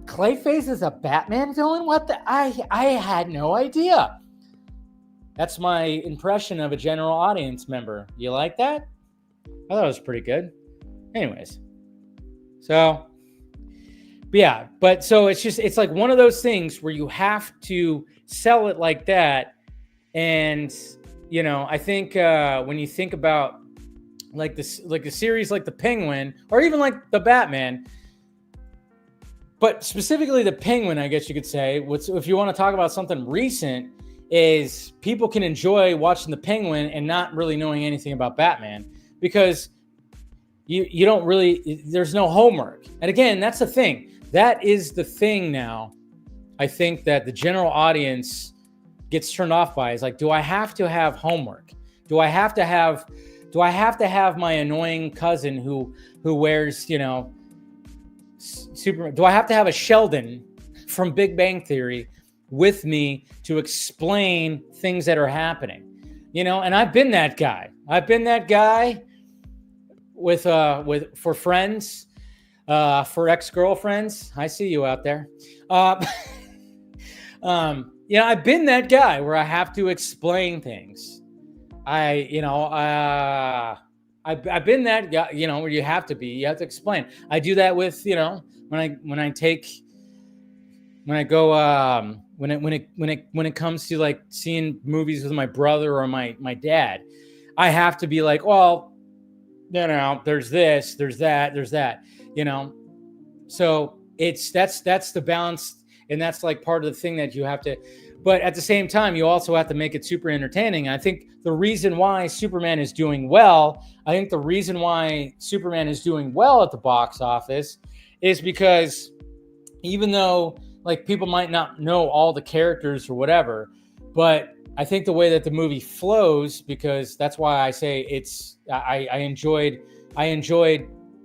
Clayface is a Batman villain? What the... I had no idea. That's my impression of a general audience member. You like that? I thought it was pretty good. Anyways. So, it's like one of those things where you have to sell it like that. And, I think when you think about like a series like The Penguin or even like The Batman, but specifically The Penguin, I guess you could say, if you want to talk about something recent, is people can enjoy watching The Penguin and not really knowing anything about Batman because you don't really, there's no homework. And again, that's the thing. That is the thing now, I think, that the general audience gets turned off by, is like, do I have to have homework? Do I have to have my annoying cousin who wears, Superman? Do I have to have a Sheldon from Big Bang Theory with me to explain things that are happening? And I've been that guy. For friends, for ex-girlfriends. I see you out there. I've been that guy where I have to explain things. I've been that guy, where you have to explain. I do that with, when it comes to like seeing movies with my brother or my dad, I have to be like, well, there's this, there's that, so that's the balance. And that's like part of the thing that you have to, but at the same time, you also have to make it super entertaining. I think the reason why Superman is doing well at the box office is because even though like people might not know all the characters or whatever, but I think the way that the movie flows, because that's why I say I enjoyed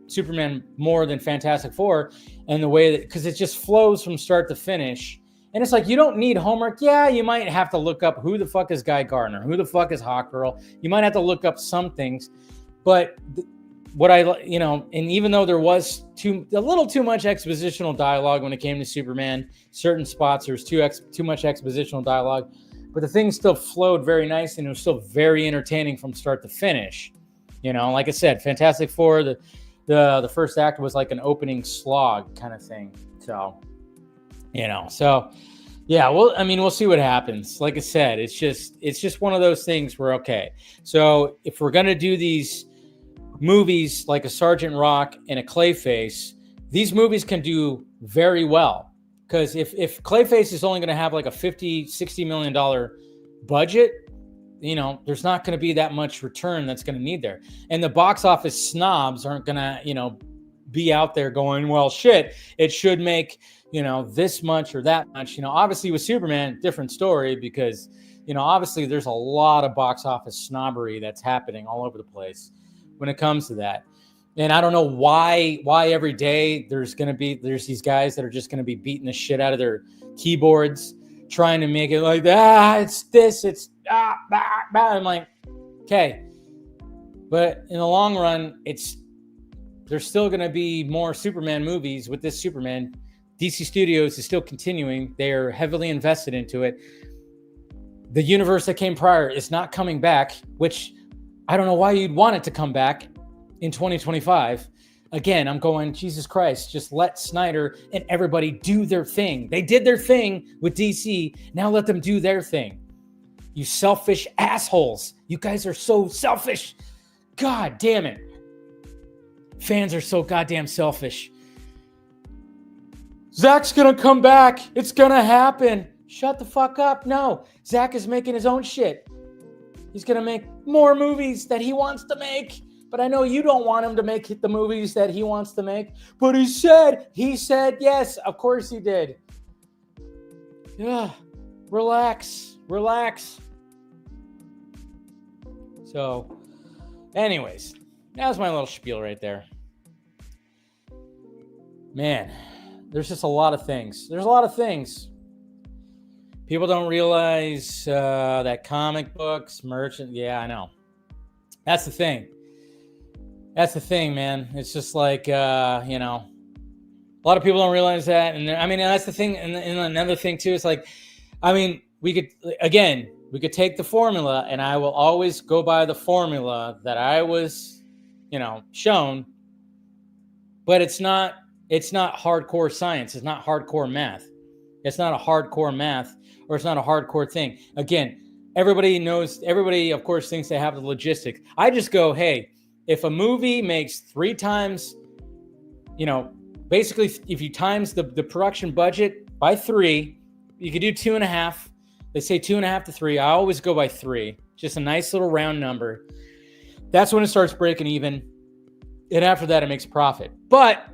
Superman more than Fantastic Four, and the way that, because it just flows from start to finish. And it's like, you don't need homework. Yeah, you might have to look up who the fuck is Guy Gardner, who the fuck is Hawkgirl. You might have to look up some things, but and even though there was a little too much expositional dialogue when it came to Superman, certain spots there was too much expositional dialogue, but the thing still flowed very nice and it was still very entertaining from start to finish. Like I said, Fantastic Four, the first act was like an opening slog kind of thing. So, we'll see what happens. Like I said, it's just one of those things where, okay, so if we're going to do these movies like a Sergeant Rock and a Clayface, these movies can do very well. Because if Clayface is only going to have like a $50-60 million budget, there's not going to be that much return that's going to need there. And the box office snobs aren't going to, be out there going, well, shit, it should make, this much or that much. Obviously with Superman, different story, because, obviously there's a lot of box office snobbery that's happening all over the place when it comes to that. And I don't know why every day there's these guys that are just going to be beating the shit out of their keyboards, trying to make it like, it's this, it's, I'm like, okay. But in the long run, there's still going to be more Superman movies with this Superman. DC Studios is still continuing. They're heavily invested into it. The universe that came prior is not coming back, which I don't know why you'd want it to come back in 2025. Again, I'm going, Jesus Christ, just let Snyder and everybody do their thing. They did their thing with DC. Now let them do their thing. You selfish assholes. You guys are so selfish. God damn it. Fans are so goddamn selfish. Zack's going to come back. It's going to happen. Shut the fuck up. No, Zack is making his own shit. He's going to make more movies that he wants to make. But I know you don't want him to make the movies that he wants to make. But he said yes. Of course he did. Yeah, relax. So, anyways, that was my little spiel right there. Man, there's just a lot of things. People don't realize that comic books, merchant. Yeah, I know. That's the thing. Man. It's just like, a lot of people don't realize that. And that's the thing. And another thing too, is like, we could take the formula, and I will always go by the formula that I was, shown, but it's not hardcore science. It's not hardcore math. It's not a hardcore math, or it's not a hardcore thing. Again, everybody of course thinks they have the logistics. I just go, hey, if a movie makes 3 times, basically if you times the production budget by 3, you could do 2.5. They say 2.5 to 3. I always go by 3. Just a nice little round number. That's when it starts breaking even. And after that, it makes profit. But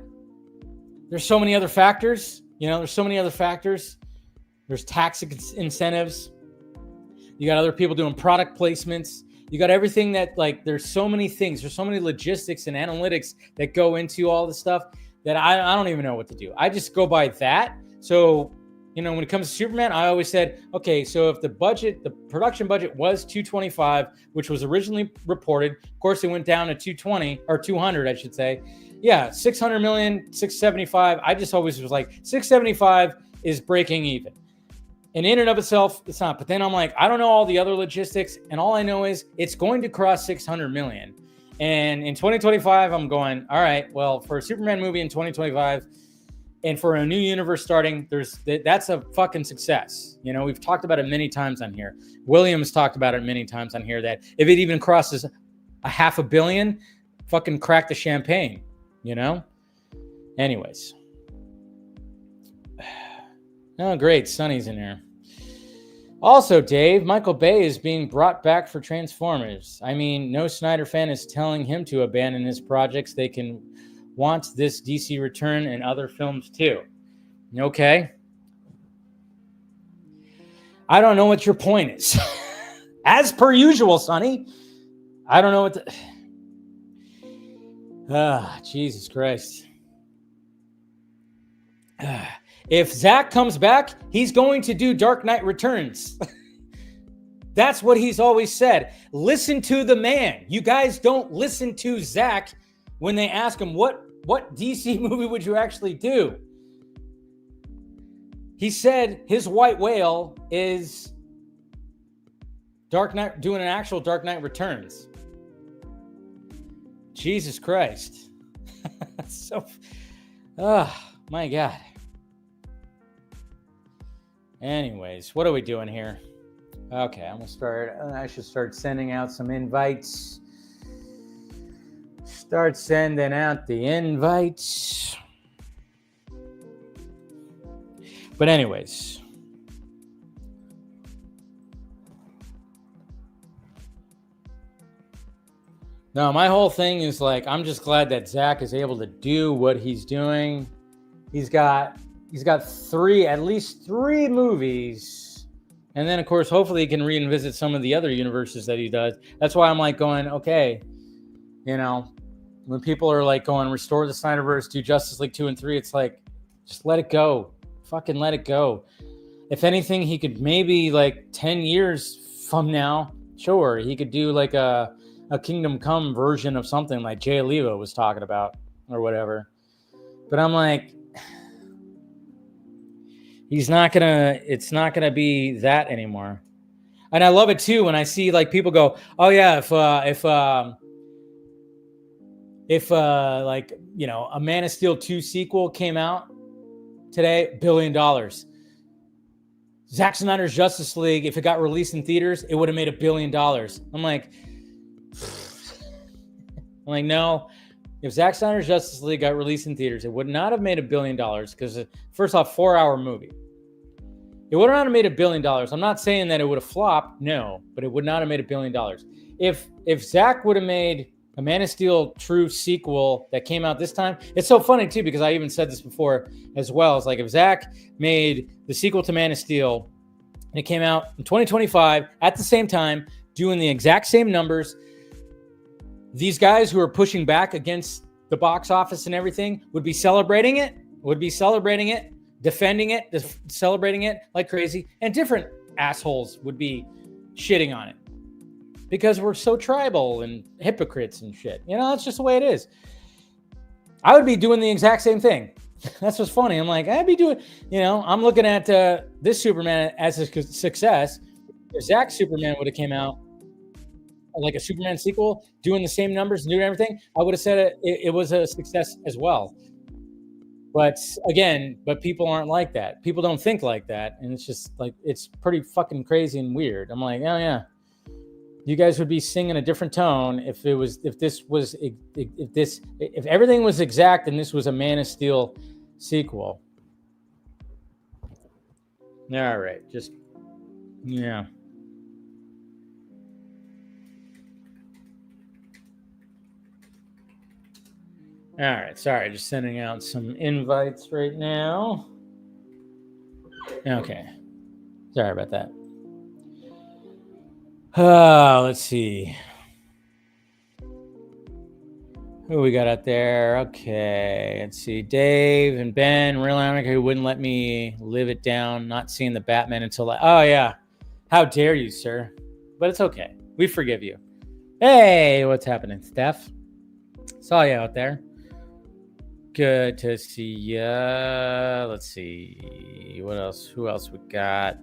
there's so many other factors. There's tax incentives. You got other people doing product placements. You got everything that, like, there's so many things. There's so many logistics and analytics that go into all this stuff that I don't even know what to do. I just go by that. So, when it comes to Superman, I always said, okay, so if the production budget was 225, which was originally reported, of course it went down to 220 or 200, I should say. Yeah, 600 million, 675. I just always was like, 675 is breaking even. And in and of itself, it's not. But then I'm like, I don't know all the other logistics. And all I know is it's going to cross 600 million. And in 2025, I'm going, all right, well, for a Superman movie in 2025 and for a new universe starting, that's a fucking success. We've talked about it many times on here. Williams talked about it many times on here, that if it even crosses a $500 million, fucking crack the champagne, Anyways. Oh, great. Sonny's in here. Also, Dave, Michael Bay is being brought back for Transformers. No Snyder fan is telling him to abandon his projects. They can want this DC return in other films too. Okay. I don't know what your point is. As per usual, Sonny. I don't know what Jesus Christ. If Zack comes back, he's going to do Dark Knight Returns. That's what he's always said. Listen to the man. You guys don't listen to Zack when they ask him, what DC movie would you actually do? He said his white whale is Dark Knight, doing an actual Dark Knight Returns. Jesus Christ. My God. Anyways, what are we doing here? Okay, I should start sending out some invites. Start sending out the invites. But anyways. No, my whole thing is like, I'm just glad that Zack is able to do what he's doing. He's got at least three movies. And then, of course, hopefully he can revisit some of the other universes that he does. That's why I'm like going, okay, when people are like going restore the Snyderverse, do Justice League 2 and 3, it's like, just let it go. Fucking let it go. If anything, he could maybe like 10 years from now, sure, he could do like a Kingdom Come version of something like Jay Oliva was talking about or whatever. But I'm like, it's not gonna be that anymore. And I love it too when I see like people go, oh yeah, if like, you know, a Man of Steel 2 sequel came out today, $1 billion. Zack Snyder's Justice League, if it got released in theaters, it would have made $1 billion. I'm like, no. If Zack Snyder's Justice League got released in theaters, it would not have made $1 billion because, first off, 4-hour movie. It would not have made $1 billion. I'm not saying that it would have flopped, no, but it would not have made $1 billion. If Zack would have made a Man of Steel true sequel that came out this time, it's so funny too because I even said this before as well. It's like if Zack made the sequel to Man of Steel and it came out in 2025 at the same time, doing the exact same numbers, these guys who are pushing back against the box office and everything would be celebrating it, defending it, celebrating it like crazy, and different assholes would be shitting on it because we're so tribal and hypocrites and shit. You know, that's just the way it is. I would be doing the exact same thing. That's what's funny. I'm like, I'd be doing, you know, I'm looking at this Superman as a success. If Zack's Superman would have came out like a Superman sequel, doing the same numbers and doing everything, I would have said it was a success as well. But again, people aren't like that. People don't think like that. And it's just like, it's pretty fucking crazy and weird. I'm like, oh yeah, you guys would be singing a different tone if everything was exact and this was a Man of Steel sequel. All right. Just, yeah. All right, sorry, just sending out some invites right now. Okay, sorry about that. Let's see. Who we got out there? Okay, let's see. Dave and Ben, real America, who wouldn't let me live it down, not seeing the Batman until oh yeah. How dare you, sir? But it's okay. We forgive you. Hey, what's happening, Steph? Saw you out there. Good to see ya. Let's see. What else? Who else we got?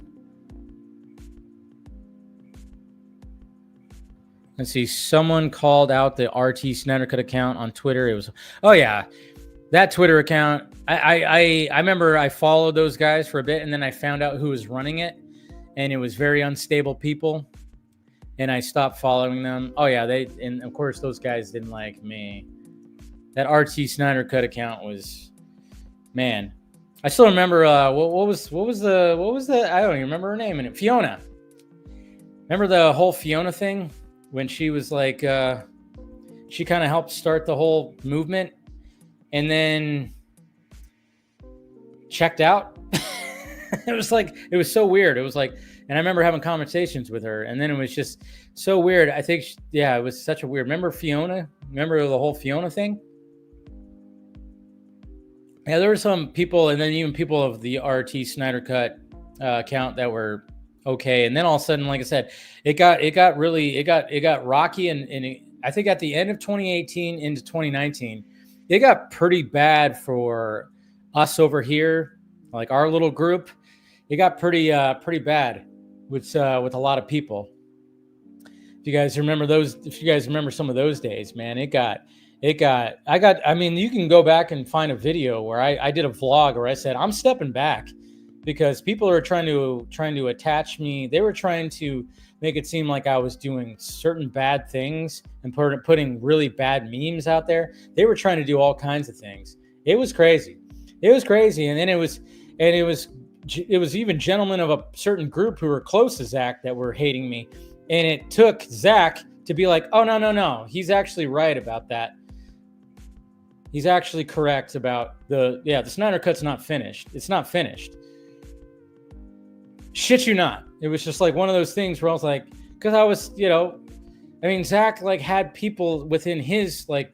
Let's see. Someone called out the RT Snyder Cut account on Twitter. It was, oh yeah, that Twitter account. I remember I followed those guys for a bit, and then I found out who was running it, and it was very unstable people, and I stopped following them. Oh yeah, and of course those guys didn't like me. That RT Snyder Cut account was, man. I still remember what was the I don't even remember her name in it. Fiona. Remember the whole Fiona thing when she was like she kind of helped start the whole movement and then checked out. It was like, it was so weird. It was like, and I remember having conversations with her, and then it was just so weird. I think it was such a weird. Remember Fiona? Remember the whole Fiona thing? Yeah, there were some people, and then even people of the RT Snyder Cut account that were okay, and then all of a sudden, like I said, it got rocky, and I think at the end of 2018 into 2019, it got pretty bad for us over here, like our little group. It got pretty bad with a lot of people. If you guys remember some of those days, man, I mean, you can go back and find a video where I did a vlog where I said, I'm stepping back because people are trying to attach me. They were trying to make it seem like I was doing certain bad things and putting really bad memes out there. They were trying to do all kinds of things. It was crazy. And then it was even gentlemen of a certain group who were close to Zach that were hating me. And it took Zach to be like, oh, no. He's actually right about that. He's actually correct about the Snyder Cut's not finished. It's not finished. Shit you not. It was just like one of those things where I was like, because I was, Zach like had people within his like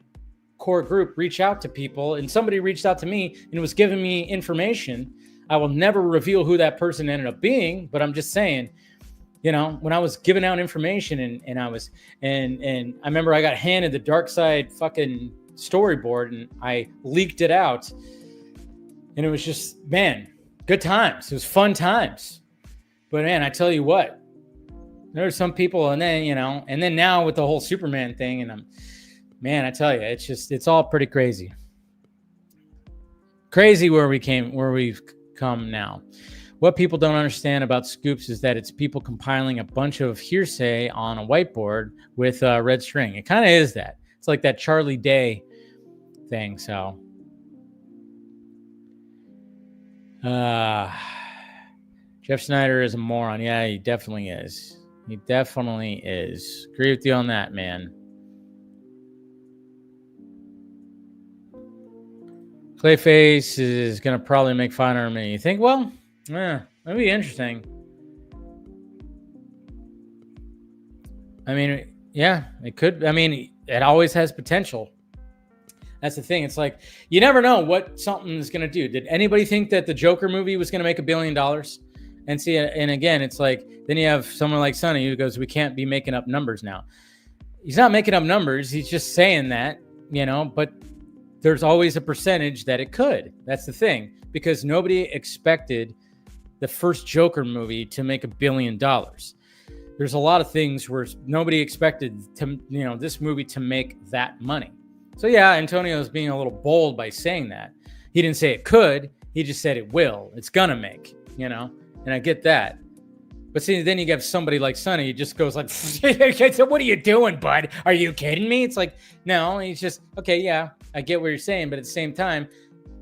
core group reach out to people, and somebody reached out to me and was giving me information. I will never reveal who that person ended up being, but I'm just saying, you know, when I was giving out information and I remember I got handed the Dark Side fucking storyboard and I leaked it out, and it was just, man, good times. It was fun times. But man, I tell you what, there's some people, and then, you know, and then now with the whole Superman thing, and man, I tell you, it's all pretty crazy. Crazy where we've come now. What people don't understand about Scoops is that it's people compiling a bunch of hearsay on a whiteboard with red string. It kind of is that. It's like that Charlie Day thing. So, Jeff Snyder is a moron. Yeah, he definitely is. He definitely is. Agree with you on that, man. Clayface is going to probably make $500 million. You think? Well, yeah, that'd be interesting. I mean, yeah, it could. I mean, it always has potential. That's the thing. It's like, you never know what something is going to do. Did anybody think that the Joker movie was going to make $1 billion? And see, and again, it's like, then you have someone like Sonny who goes, we can't be making up numbers now. He's not making up numbers. He's just saying that, you know, but there's always a percentage that it could. That's the thing, because nobody expected the first Joker movie to make $1 billion. There's a lot of things where nobody expected to, you know, this movie to make that money. So yeah, Antonio's being a little bold by saying that. He didn't say it could. He just said it will. It's gonna make, you know, and I get that. But see, then you get somebody like Sonny, he just goes like, so what are you doing, bud? Are you kidding me? It's like, no, he's just, okay, yeah, I get what you're saying, but at the same time,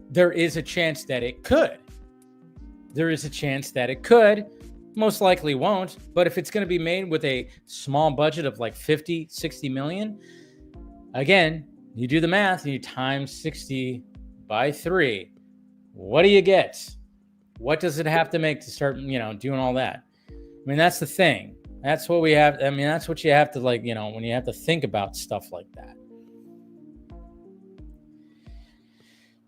there is a chance that it could. There is a chance that it could. Most likely won't, but if it's going to be made with a small budget of like 50, 60 million, again, you do the math and you times 60 by 3. What do you get? What does it have to make to start, you know, doing all that? I mean, that's the thing. That's what we have. I mean, that's what you have to, like, you know, when you have to think about stuff like that.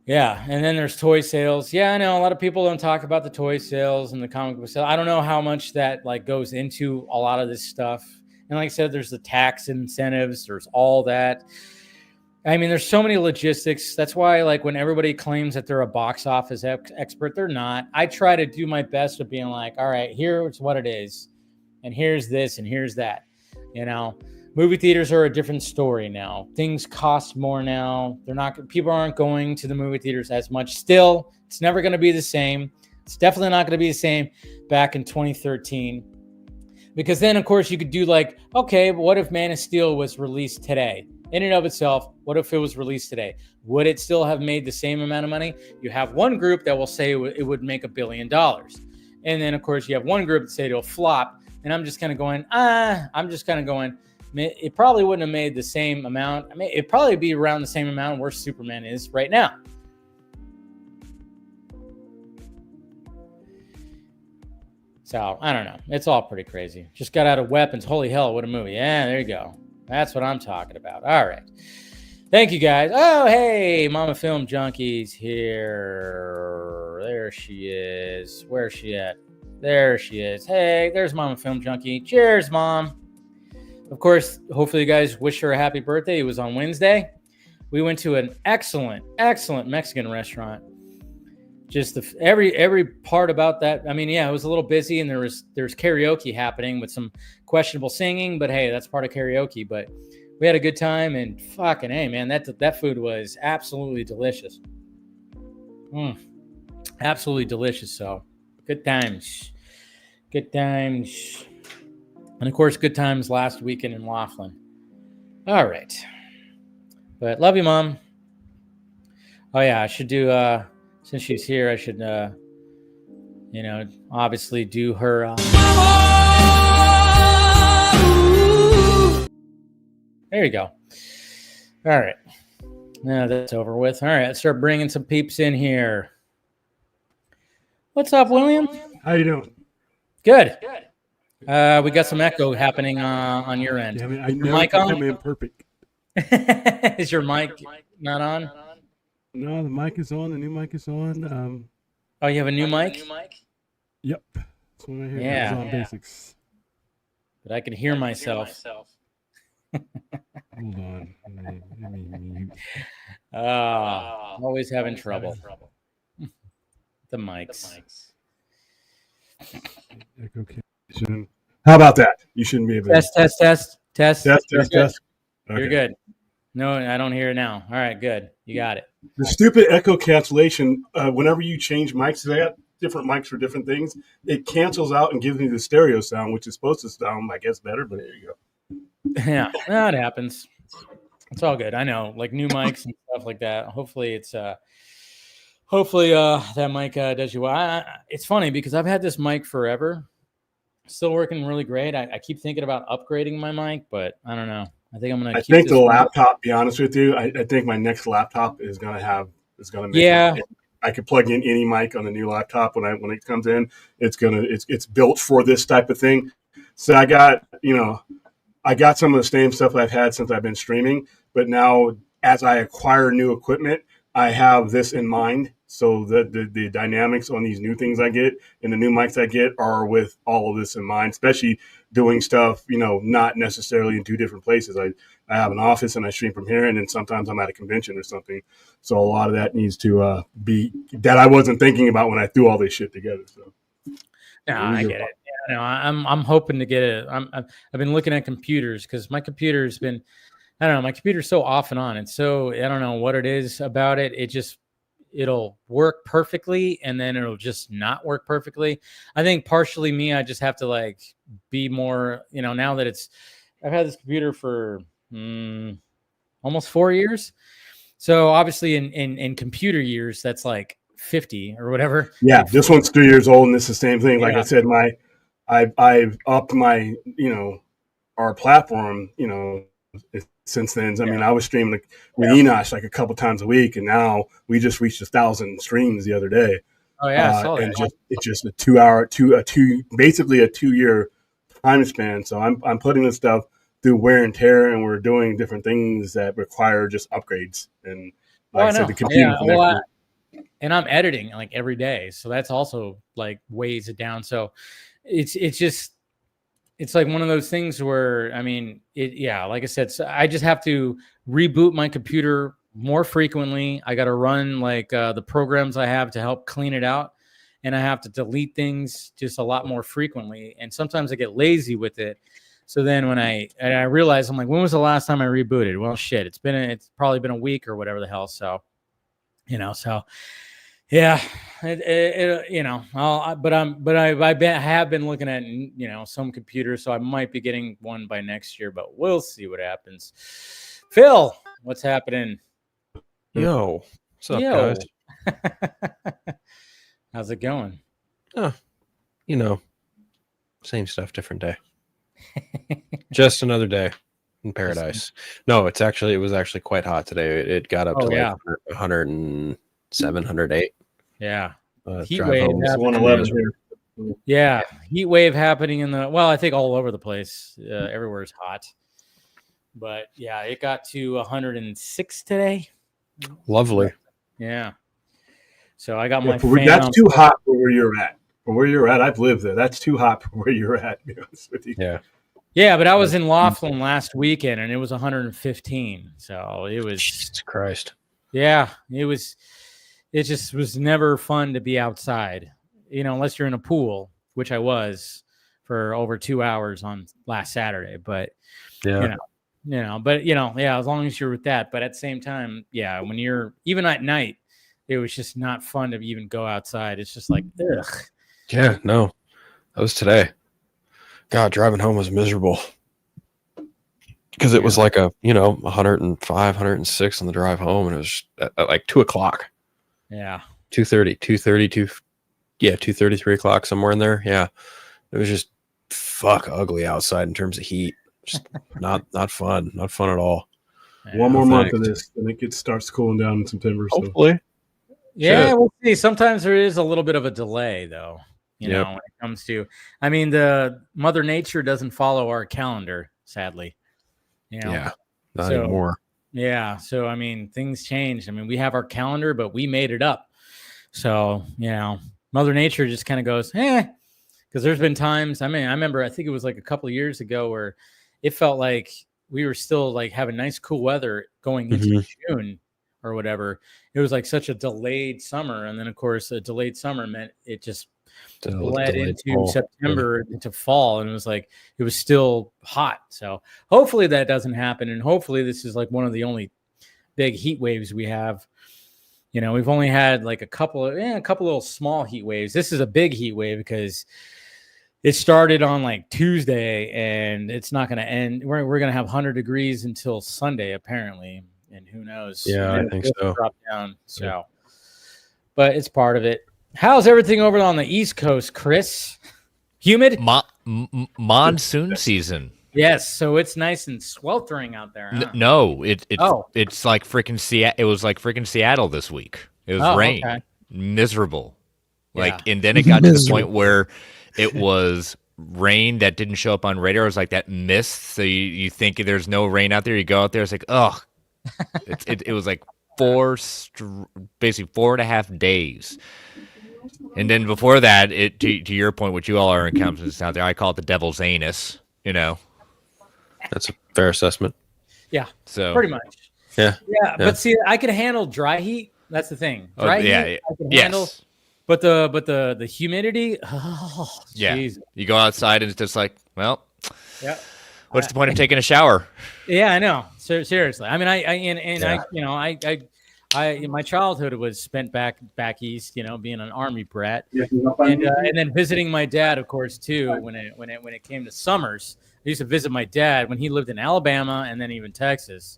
Yeah, and then there's toy sales. Yeah, I know a lot of people don't talk about the toy sales and the comic book sale. I don't know how much that like goes into a lot of this stuff. And like I said, there's the tax incentives. There's all that. I mean, there's so many logistics. That's why, like, when everybody claims that they're a box office expert, they're not. I try to do my best of being like, all right, here's what it is, and here's this, and here's that. You know, movie theaters are a different story now. Things cost more now. People aren't going to the movie theaters as much. Still, it's never going to be the same. It's definitely not going to be the same back in 2013. Because then, of course, you could do like, okay, but what if Man of Steel was released today? In and of itself, what if it was released today? Would it still have made the same amount of money? You have one group that will say it would make $1 billion. And then, of course, you have one group that say it'll flop. And I'm just kind of going, it probably wouldn't have made the same amount. I mean, it'd probably be around the same amount where Superman is right now. So, I don't know. It's all pretty crazy. Just got out of Weapons. Holy hell, what a movie. Yeah, there you go. That's what I'm talking about. All right. Thank you, guys. Oh, hey, Mama Film Junkie's here. There she is. Where's she at? There she is. Hey, there's Mama Film Junkie. Cheers, Mom. Of course, hopefully you guys wish her a happy birthday. It was on Wednesday. We went to an excellent, excellent Mexican restaurant. Just every part about that. I mean, yeah, it was a little busy, and there's karaoke happening with some questionable singing, but hey, that's part of karaoke. But we had a good time, and fucking hey, man, that food was absolutely delicious. Absolutely delicious. So good times, and of course, good times last weekend in Laughlin. All right, but love you, Mom. Oh yeah, I should do. Since she's here, I should, obviously do her. There you go. All right. Now that's over with. All right, let's start bringing some peeps in here. What's up, William? How you doing? Good. We got some echo happening on your end. Damn it, I know it's coming in perfect. Is your mic not on? No, the mic is on. The new mic is on. Oh, you have a new mic? Yep. That's one right here. Yeah. Amazon Basics. But I can hear myself. Hold on. Let me mute. Always having trouble. The mics. Echo cancellation. How about that? You shouldn't be able to Test. test. Okay. Okay. You're good. No, I don't hear it now. All right, good. You got it. The stupid echo cancellation, whenever you change mics, they got different mics for different things. It cancels out and gives me the stereo sound, which is supposed to sound, I guess, better, but there you go. Yeah, it happens. It's all good. I know, like new mics and stuff like that. Hopefully that mic does you well. It's funny because I've had this mic forever. Still working really great. I keep thinking about upgrading my mic, but I don't know. I think I'm gonna. I think the laptop. Be honest with you, I think my next laptop is gonna make. Yeah. I could plug in any mic on the new laptop when it comes in. It's built for this type of thing. So I got some of the same stuff I've had since I've been streaming, but now as I acquire new equipment, I have this in mind. So the dynamics on these new things I get and the new mics I get are with all of this in mind, especially doing stuff, not necessarily in two different places. I have an office and I stream from here, and then sometimes I'm at a convention or something. So a lot of that needs to be that I wasn't thinking about when I threw all this shit together. So no, I get it. Yeah, no, I'm hoping to get it. I've been looking at computers because my computer's been, I don't know, my computer's so off and on, and so I don't know what it is about it. It'll work perfectly and then it'll just not work perfectly. I think partially me, I just have to be more, now that I've had this computer for almost 4 years. So obviously in computer years, that's like 50 or whatever. Yeah. This one's 3 years old and it's the same thing. Like I said, I've upped my, our platform, since then. I mean, I was streaming with Enosh a couple times a week, and now we just reached 1,000 streams the other day. Oh yeah, I saw that. And it's just basically a 2-year time span. So I'm putting this stuff through wear and tear, and we're doing different things that require just upgrades. And I said, the computer. And I'm editing every day, so that's also weighs it down. So it's just. It's like one of those things where, I mean, like I said, so I just have to reboot my computer more frequently. I got to run the programs I have to help clean it out. And I have to delete things just a lot more frequently. And sometimes I get lazy with it. So then when I realize, I'm like, when was the last time I rebooted? Well, shit, it's probably been a week or whatever the hell. So, yeah, I have been looking at, some computers, so I might be getting one by next year, but we'll see what happens. Phil, what's happening? Yo, what's up, guys? How's it going? Oh, same stuff, different day. Just another day in paradise. No, it was actually quite hot today. It got up to 107, 108. Yeah. Heat wave. 111 here. Yeah. Heat wave happening I think all over the place. Everywhere's hot. But yeah, it got to 106 today. Lovely. Yeah. So I got my fan. That's too hot for where you're at. For where you're at, I've lived there. That's too hot for where you're at, to be honest with you. Yeah. Yeah, but I was in Laughlin last weekend and it was 115. So it was Jesus Christ. Yeah, it just was never fun to be outside, unless you're in a pool, which I was for over 2 hours on last Saturday. But, as long as you're with that. But at the same time, when you're even at night, it was just not fun to even go outside. It's just like, ugh. Yeah, no, that was today. God, driving home was miserable because it was 105, 106 on the drive home, and it was at 2 o'clock. Yeah. 2:30, 2:30, 3 o'clock, somewhere in there. Yeah. It was just ugly outside in terms of heat. Just not fun. Not fun at all. Yeah, one more month of this, and it starts cooling down in September. Hopefully. So. Yeah, we'll see. Sometimes there is a little bit of a delay, though, when it comes to, the Mother Nature doesn't follow our calendar, sadly. Yeah, not anymore. Yeah. So, I mean, things changed. I mean, we have our calendar, but we made it up. So, Mother Nature just kind of goes, because there's been times, I remember, I think it was like a couple of years ago where it felt like we were still like having nice, cool weather going into June or whatever. It was like such a delayed summer. And then, of course, a delayed summer meant it just bled into September, into fall. And it was like, it was still hot. So hopefully that doesn't happen. And hopefully this is like one of the only big heat waves we have. We've only had like a couple little small heat waves. This is a big heat wave because it started on like Tuesday and it's not going to end. We're going to have 100 degrees until Sunday, apparently. And who knows? Yeah, I think so. Drop down. So, but it's part of it. How's everything over on the East Coast, Chris? Humid? Monsoon season. Yes, so it's nice and sweltering out there. Huh? No, it's like freaking Seattle. It was like freaking Seattle this week. It was rain, miserable. And then it got to the point where it was rain that didn't show up on radar. It was like that mist. So you think there's no rain out there. You go out there, it's like, ugh. It was like basically 4.5 days. And then before that, to your point, what you all are encountering out there, I call it the devil's anus. That's a fair assessment. Yeah, so pretty much. Yeah. But see, I can handle dry heat. That's the thing. Dry heat, I can handle. But the humidity. Oh, yeah. Geez. You go outside and it's just like, well, what's the point of taking a shower? Yeah, I know. Seriously, I mean, my childhood was spent back east, being an army brat, and then visiting my dad, of course, too. When it came to summers, I used to visit my dad when he lived in Alabama and then even Texas,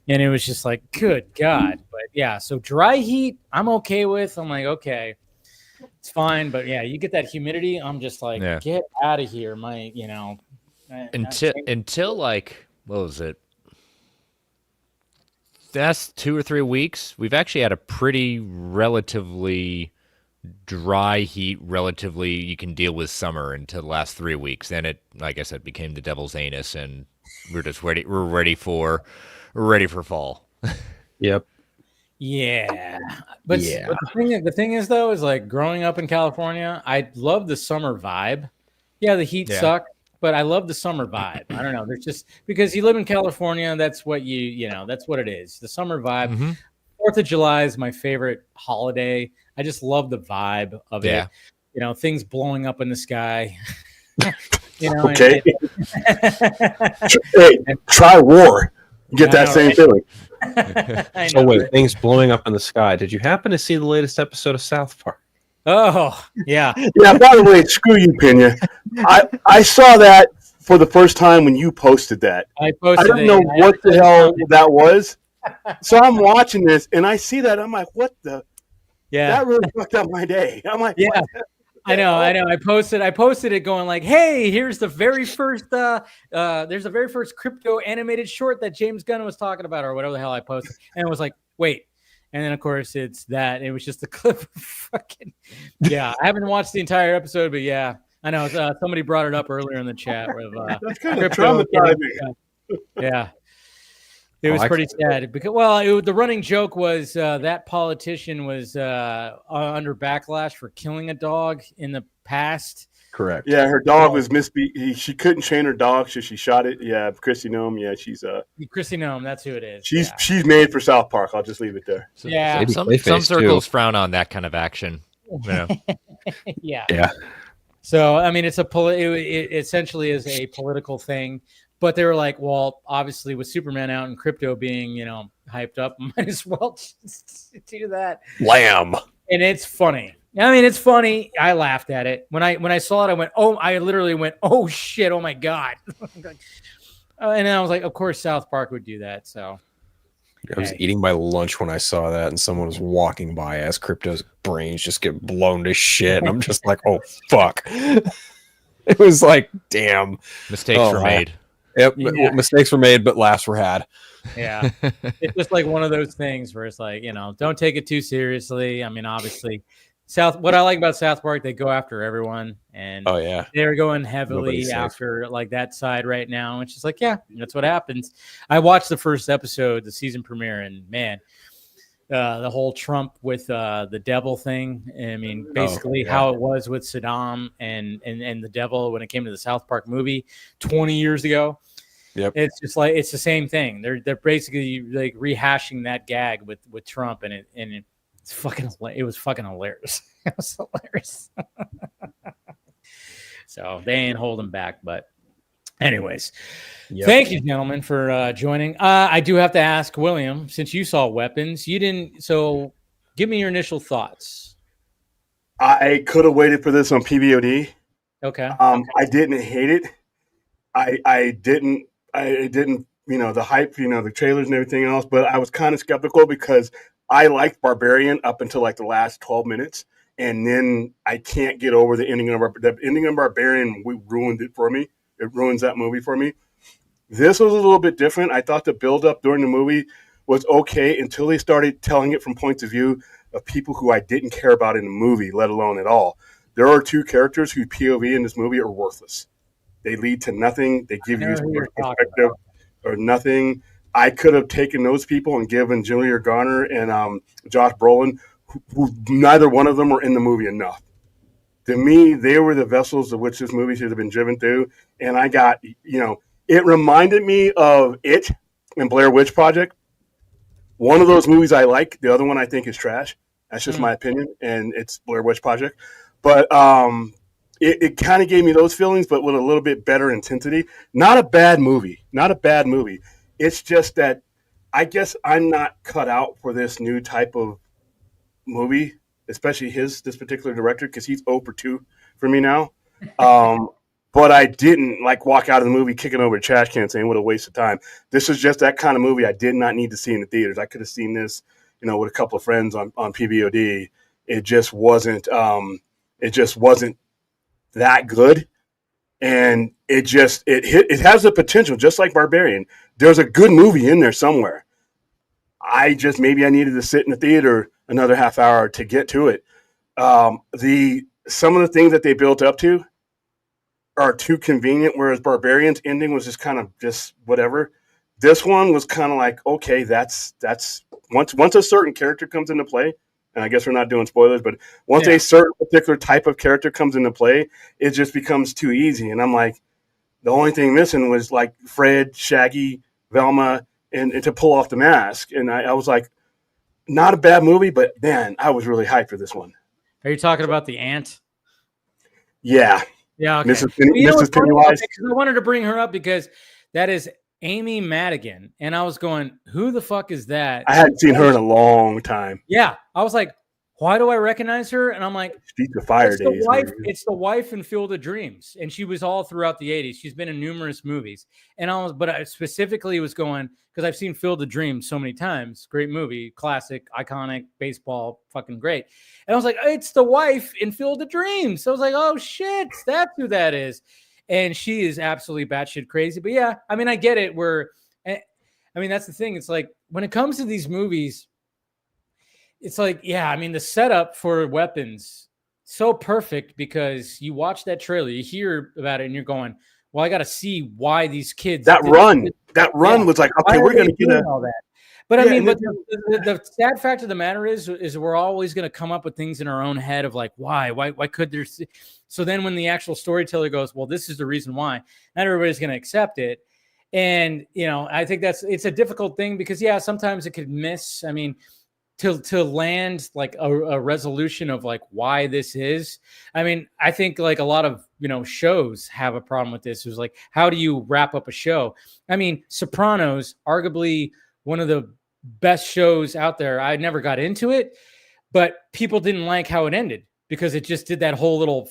and it was just like, good God. But yeah, so dry heat, I'm okay with. I'm like, okay, it's fine. But yeah, you get that humidity, I'm just like, get out of here, until like, what was it? That's 2 or 3 weeks. We've actually had a pretty relatively dry heat, relatively you can deal with summer until the last 3 weeks. Then it, like I said, became the devil's anus, and we're just ready. We're ready for fall. Yep. Yeah, but the thing is though, is like growing up in California, I love the summer vibe. Yeah, the heat sucked. But I love the summer vibe. I don't know. There's just because you live in California, that's what that's what it is. The summer vibe. 4th of July is my favorite holiday. I just love the vibe of it. Things blowing up in the sky. Okay. Hey, try war. Get that same feeling. So wait, things blowing up in the sky. Did you happen to see the latest episode of South Park? Oh, yeah. Yeah, by the way, screw you, Pena. I saw that for the first time when you posted that. I don't know what the hell that was. So I'm watching this, and I see that. I'm like, what the? Yeah. That really fucked up my day. I'm like, yeah. I know. I posted it going like, hey, here's the very first, there's the very first crypto animated short that James Gunn was talking about, or whatever the hell I posted. And it was like, wait. And then, of course, it's that. It was just a clip of fucking... Yeah, I haven't watched the entire episode, but yeah. I know. Somebody brought it up earlier in the chat. That's kind of traumatizing. Yeah. It was pretty sad. Because, the running joke was that politician was under backlash for killing a dog in the past. Correct. Yeah, her dog was she couldn't train her dog, so she shot it. Yeah, Christy Nome. Yeah, she's Christy Nome. That's who it is. She's made for South Park. I'll just leave it there. So, yeah, some circles frown on that kind of action. Yeah. Yeah. So I mean, it essentially is a political thing, but they were like, well, obviously with Superman out and crypto being hyped up, might as well just do that. Lamb. And it's funny. I mean, it's funny. I laughed at it when I saw it. I literally went, oh shit, oh my god. And then I was like, of course, South Park would do that. So I was eating my lunch when I saw that, and someone was walking by as Crypto's brains just get blown to shit, and I'm just like, oh fuck. It was like, damn, mistakes were made. Yep, mistakes were made, but laughs were had. Yeah, it's just like one of those things where it's like, don't take it too seriously. I mean, obviously, What I like about South Park, they go after everyone, and Oh yeah, they're going heavily Nobody's safe. after like that side right now. It's just like, yeah, that's what happens. I watched the first episode, the season premiere, and man, the whole Trump with the devil thing. I mean, basically how it was with Saddam and the devil when it came to the South Park movie 20 years ago. Yep. It's just like it's the same thing. They're basically like rehashing that gag with Trump, and it was fucking hilarious. It was hilarious. So they ain't holding back. But anyways, Thank you, gentlemen, for joining. I do have to ask William, since you saw Weapons, you didn't. So give me your initial thoughts. I could have waited for this on PVOD. Okay. I didn't hate it. I didn't. The hype, the trailers and everything else. But I was kind of skeptical because I liked Barbarian up until like the last 12 minutes. And then I can't get over the ending of Barbarian. Ruined it for me. It ruins that movie for me. This was a little bit different. I thought the build-up during the movie was okay until they started telling it from points of view of people who I didn't care about in the movie, let alone at all. There are two characters whose POV in this movie are worthless. They lead to nothing. They give you a perspective or nothing. I could have taken those people and given Julia Garner and Josh Brolin, who neither one of them were in the movie enough. To me, they were the vessels of which this movie should have been driven through. And I got, it reminded me of It and Blair Witch Project. One of those movies I like. The other one I think is trash. That's just my opinion. And it's Blair Witch Project. But it kind of gave me those feelings, but with a little bit better intensity. Not a bad movie. It's just that I guess I'm not cut out for this new type of movie, especially this particular director, because he's 0 for 2 for me now. But I didn't walk out of the movie kicking over a trash can saying what a waste of time. This is just that kind of movie I did not need to see in the theaters. I could have seen this, with a couple of friends on PVOD. It just wasn't that good. And it has the potential, just like Barbarian. There's a good movie in there somewhere. Maybe I needed to sit in the theater another half hour to get to it. Some of the things that they built up to are too convenient, whereas Barbarian's ending was just kind of just whatever. This one was kind of like, okay, that's once a certain character comes into play, and I guess we're not doing spoilers, but once a certain particular type of character comes into play, it just becomes too easy. And I'm like, the only thing missing was like Fred, Shaggy, Velma, and to pull off the mask. And I was like, not a bad movie, but man, I was really hyped for this one. Are you talking about the ant? Yeah. Yeah. Okay. Mrs. Pennywise. I wanted to bring her up because that is Amy Madigan. And I was going, who the fuck is that? I hadn't seen her in a long time. Yeah. I was like, why do I recognize her? And I'm like, Streets of Fire days. It's the wife in Field of Dreams. And she was all throughout the 80s. She's been in numerous movies. And I specifically was going, because I've seen Field of Dreams so many times. Great movie, classic, iconic, baseball, fucking great. And I was like, it's the wife in Field of Dreams. So I was like, oh shit, that's who that is. And she is absolutely batshit crazy. But yeah, I mean, I get it. That's the thing. It's like, when it comes to these movies, it's like, yeah, I mean, the setup for Weapons, so perfect because you watch that trailer, you hear about it, and you're going, well, I got to see why these kids. That run was like, okay, we're going to get all that. But I mean, the sad fact of the matter is we're always going to come up with things in our own head of like, why could there? So then when the actual storyteller goes, well, this is the reason why, not everybody's going to accept it. And, I think it's a difficult thing because, yeah, sometimes it could miss. I mean, to land like a resolution of like why this is. I mean, I think like a lot of, shows have a problem with this. It was like, how do you wrap up a show? I mean, Sopranos, arguably one of the best shows out there. I never got into it, but people didn't like how it ended because it just did that whole little,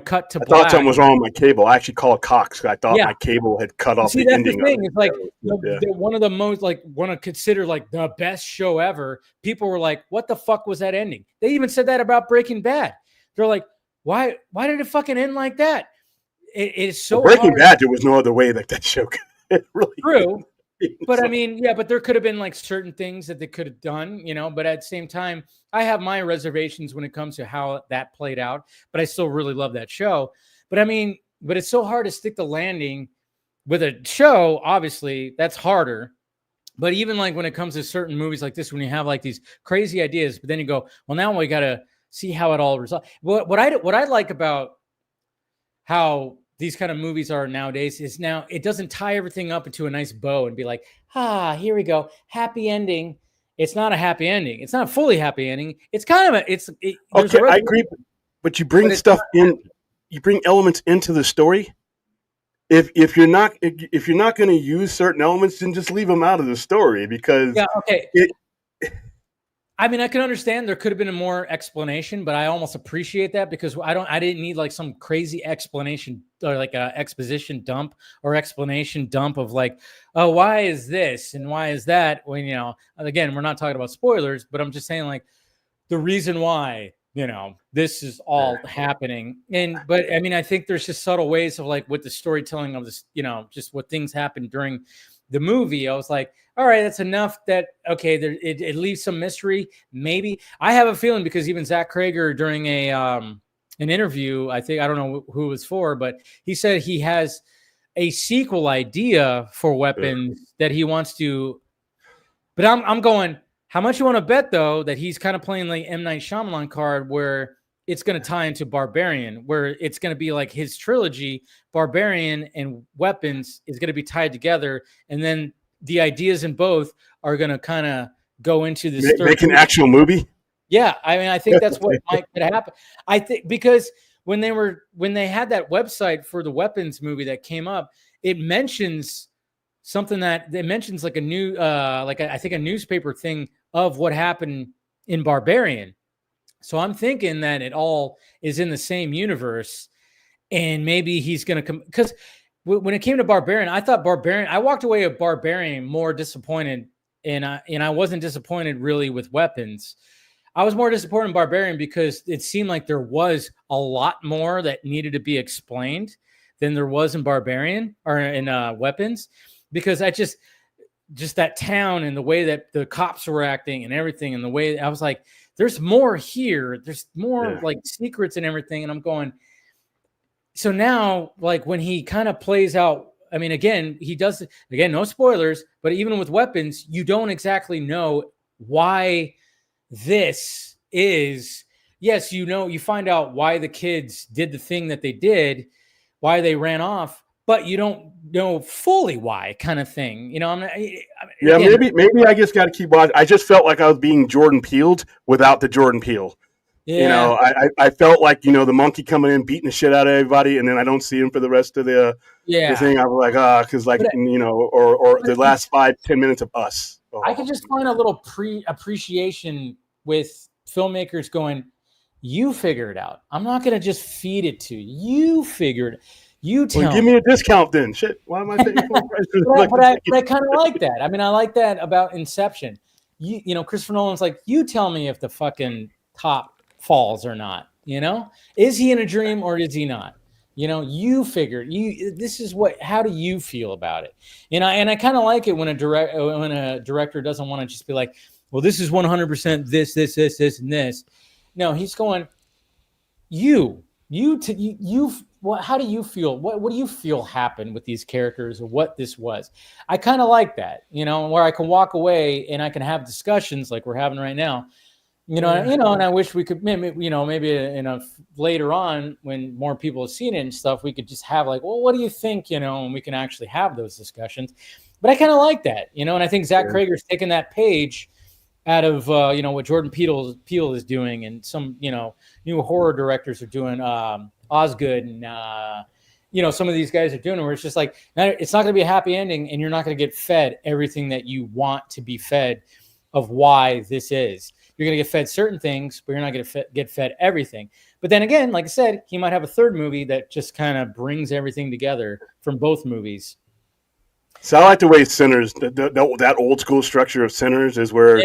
cut to black. I thought something was wrong with my cable. I actually called Cox. I thought my cable had cut off the ending. The thing. It's like one of the most want to consider like the best show ever. People were like, "What the fuck was that ending?" They even said that about Breaking Bad. They're like, "Why did it fucking end like that?" It is so Breaking Bad. There was no other way that show could really true. But I mean, yeah, but there could have been like certain things that they could have done, but at the same time, I have my reservations when it comes to how that played out, but I still really love that show. But I mean, but it's so hard to stick the landing with a show. Obviously, that's harder. But even like when it comes to certain movies like this, when you have like these crazy ideas, but then you go, well, now we got to see how it all resolves. What I like about how these kind of movies are nowadays is now it doesn't tie everything up into a nice bow and be like, here we go, happy ending. It's not a happy ending. It's not a fully happy ending. It's kind of okay. I agree, but you bring stuff in. You bring elements into the story. If you're not going to use certain elements, then just leave them out of the story because I mean, I can understand there could have been a more explanation, but I almost appreciate that because I didn't need like some crazy explanation or like a exposition dump or explanation dump of like, oh, why is this and why is that? When, again, we're not talking about spoilers, but I'm just saying like the reason why, this is all happening. But I mean, I think there's just subtle ways of like with the storytelling of this, just what things happen during the movie. I was like, all right, that's enough that, okay, it leaves some mystery. Maybe I have a feeling because even Zach Cregger during an interview, I don't know who it was for, but he said he has a sequel idea for Weapons that he wants to, but I'm going, how much you want to bet though, that he's kind of playing like M. Night Shyamalan card where it's going to tie into Barbarian, where it's going to be like his trilogy, Barbarian and Weapons is going to be tied together. And then the ideas in both are going to kind of go into this. Make an actual movie. Yeah. I mean, I think that's what might happen. I think because when they had that website for the Weapons movie that came up, it mentions something that it mentions like a new, I think a newspaper thing of what happened in Barbarian. So I'm thinking that it all is in the same universe and maybe he's going to come because when it came to Barbarian, I walked away with Barbarian more disappointed and I wasn't disappointed really with Weapons. I was more disappointed in Barbarian because it seemed like there was a lot more that needed to be explained than there was in Barbarian or in Weapons because I just that town and the way that the cops were acting and everything and the way I was like, there's more here. There's more like secrets and everything. And I'm going, so now like when he kind of plays out, I mean, again, no spoilers, but even with Weapons, you don't exactly know why this is. Yes, you find out why the kids did the thing that they did, why they ran off, but you don't know fully why kind of thing. Maybe I just got to keep watching. I just felt like I was being Jordan Peeled without the Jordan Peele. Yeah. I felt like, the monkey coming in, beating the shit out of everybody. And then I don't see him for the rest of the thing. I was like, cause like, or the last 5-10 minutes of Us. Oh. I could just find a little appreciation with filmmakers going, you figure it out. I'm not going to just feed it to you. You figure it. You tell give me a discount then. Shit. Why am I paying full price? but I kind of like that. I mean, I like that about Inception. Christopher Nolan's like, you tell me if the fucking top falls or not. Is he in a dream or is he not? You figure. This is how do you feel about it? And I kind of like it when a director doesn't want to just be like, well, this is 100% this, and this. No, he's going. How do you feel? What do you feel happened with these characters or what this was? I kind of like that, where I can walk away and I can have discussions like we're having right now, and I wish we could, maybe later on when more people have seen it and stuff, we could just have like, well, what do you think, and we can actually have those discussions. But I kind of like that, and I think Zach Cregger's taken that page out of, what Jordan Peele is doing and some, new horror directors are doing, Osgood and some of these guys are doing it where it's just like it's not going to be a happy ending and you're not going to get fed everything that you want to be fed of why this is. You're going to get fed certain things, but you're not going to get fed everything. But then again, like I said, he might have a third movie that just kind of brings everything together from both movies. So I like the way Sinners, that old school structure of Sinners is where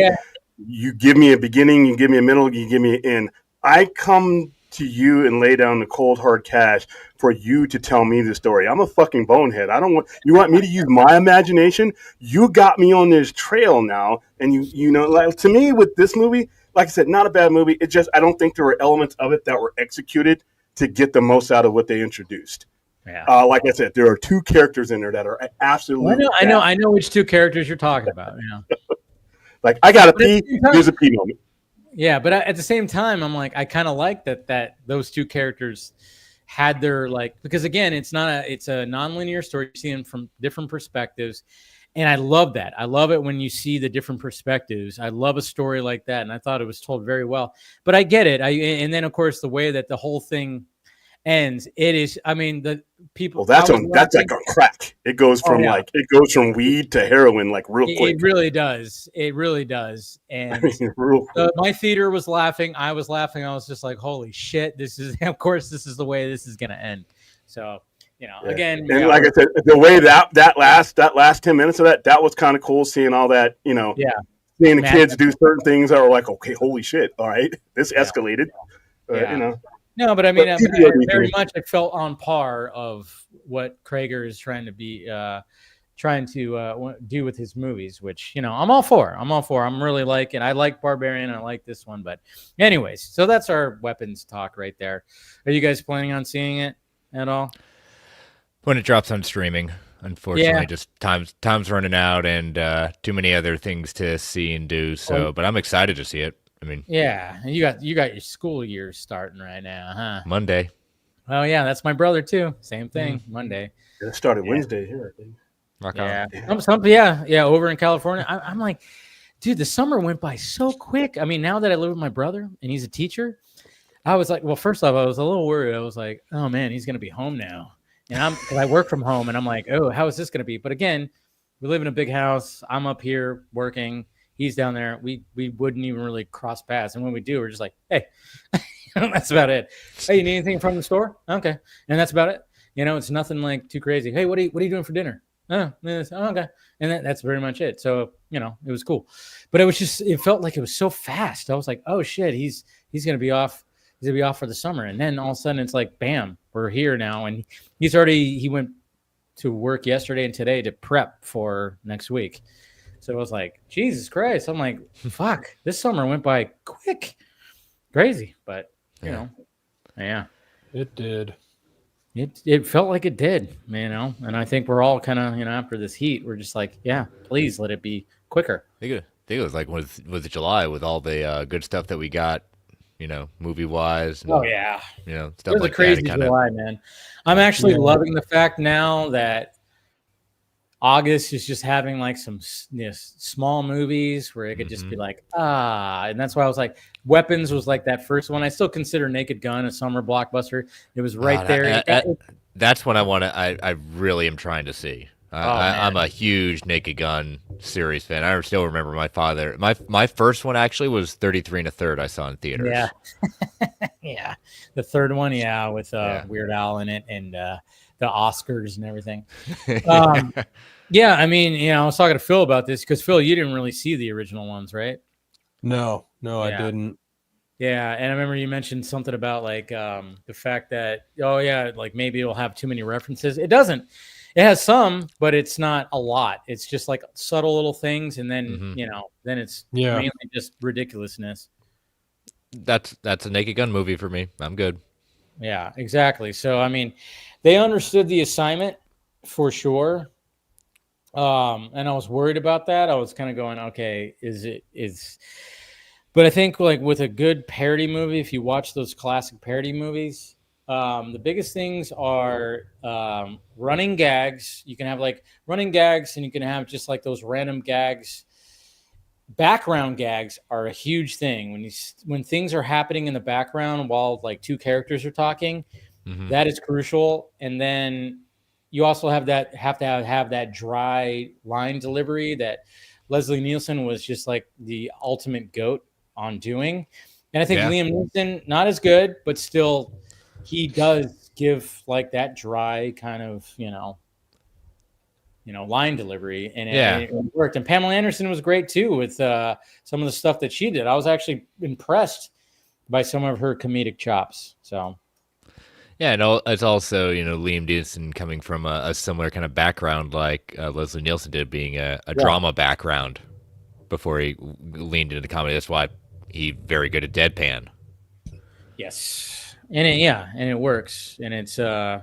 you give me a beginning, you give me a middle, you give me an end. I come to you and lay down the cold hard cash for you to tell me the story. I'm a fucking bonehead. I don't want you want me to use my imagination. You got me on this trail now, and you know, like, to me with this movie, like I said, not a bad movie. It just I don't think there were elements of it that were executed to get the most out of what they introduced. Yeah. Like I said, there are 2 characters in there that are absolutely. I know which 2 characters you're talking about. Yeah. Like I got a pee. There's a pee moment. Yeah, but at the same time, I'm like, I kind of like that those 2 characters had their because again, it's a non-linear story. You're seeing from different perspectives, and I love that. I love it when you see the different perspectives. I love a story like that, and I thought it was told very well. But I get it. And then of course the way that the whole thing ends, it is. I mean, the people. Well, that's like on crack. It goes from weed to heroin like real quick. It really does. It really does. And my theater was laughing. I was laughing. I was just like, "Holy shit! This is of course this is the way this is going to end." So again, and like I said, the way that last 10 minutes of that was kind of cool. Seeing all that, seeing the kids do certain things that were like, okay, holy shit! All right, this escalated. No, but I mean, very much it felt on par of what Cregger is trying to do with his movies, which, I'm all for. I'm really liking. I like Barbarian. I like this one. But anyways, so that's our weapons talk right there. Are you guys planning on seeing it at all? When it drops on streaming, unfortunately, just time's running out and too many other things to see and do. So, but I'm excited to see it. I mean, yeah, and you got your school year starting right now, huh? Monday. Oh yeah, that's my brother too. Same thing, Monday. It started Wednesday here, I think. Yeah. Over in California, I'm like, dude, the summer went by so quick. I mean, now that I live with my brother and he's a teacher, I was like, well, first off, I was a little worried. I was like, oh man, he's gonna be home now, and because I work from home, and I'm like, oh, how is this gonna be? But again, we live in a big house. I'm up here working. He's down there. We wouldn't even really cross paths. And when we do, we're just like, hey, that's about it. Hey, you need anything from the store? Okay. And that's about it. It's nothing like too crazy. Hey, what are you doing for dinner? Oh, okay. And that's very much it. So, it was cool. But it felt like it was so fast. I was like, oh shit, he's going to be off. He's going to be off for the summer. And then all of a sudden it's like, bam, we're here now. And he went to work yesterday and today to prep for next week. So I was like, Jesus Christ. I'm like, fuck, this summer went by quick. Crazy. But, yeah. It did. It felt like it did, and I think we're all kind of, after this heat, we're just like, yeah, please let it be quicker. I think it was like with July with all the good stuff that we got, movie wise. Oh, yeah. Stuff like that. It was a crazy July, man. I'm actually loving the fact now that August is just having like some small movies where it could just be like, and that's why I was like, Weapons was like that first one. I still consider Naked Gun a summer blockbuster. It was right there. That's what I really am trying to see. I'm a huge Naked Gun series fan. I still remember my father. My first one actually was 33 1/3 I saw in theaters. Yeah. Yeah. The third one, with Weird Al in it and the Oscars and everything. Yeah, I mean, I was talking to Phil about this because Phil, you didn't really see the original ones, right? No, I didn't. Yeah, and I remember you mentioned something about like the fact that like maybe it'll have too many references. It doesn't. It has some, but it's not a lot. It's just like subtle little things, and then then it's mainly just ridiculousness. That's a Naked Gun movie for me. I'm good. Yeah, exactly. So I mean, they understood the assignment for sure. And I was worried about that. I was kind of going, okay, but I think like with a good parody movie, if you watch those classic parody movies, the biggest things are running gags. You can have like running gags, and you can have just like those random gags. Background gags are a huge thing when things are happening in the background while like 2 characters are talking. That is crucial. And then you also have to have that dry line delivery that Leslie Nielsen was just like the ultimate GOAT on doing. And I think Liam Neeson, not as good, but still he does give like that dry kind of, line delivery. And it worked. And Pamela Anderson was great too with some of the stuff that she did. I was actually impressed by some of her comedic chops. So. Yeah, and it's also, Liam Neeson coming from a similar kind of background like Leslie Nielsen did, being a drama background before he leaned into comedy. That's why he's very good at deadpan. Yes, and it works, and it's so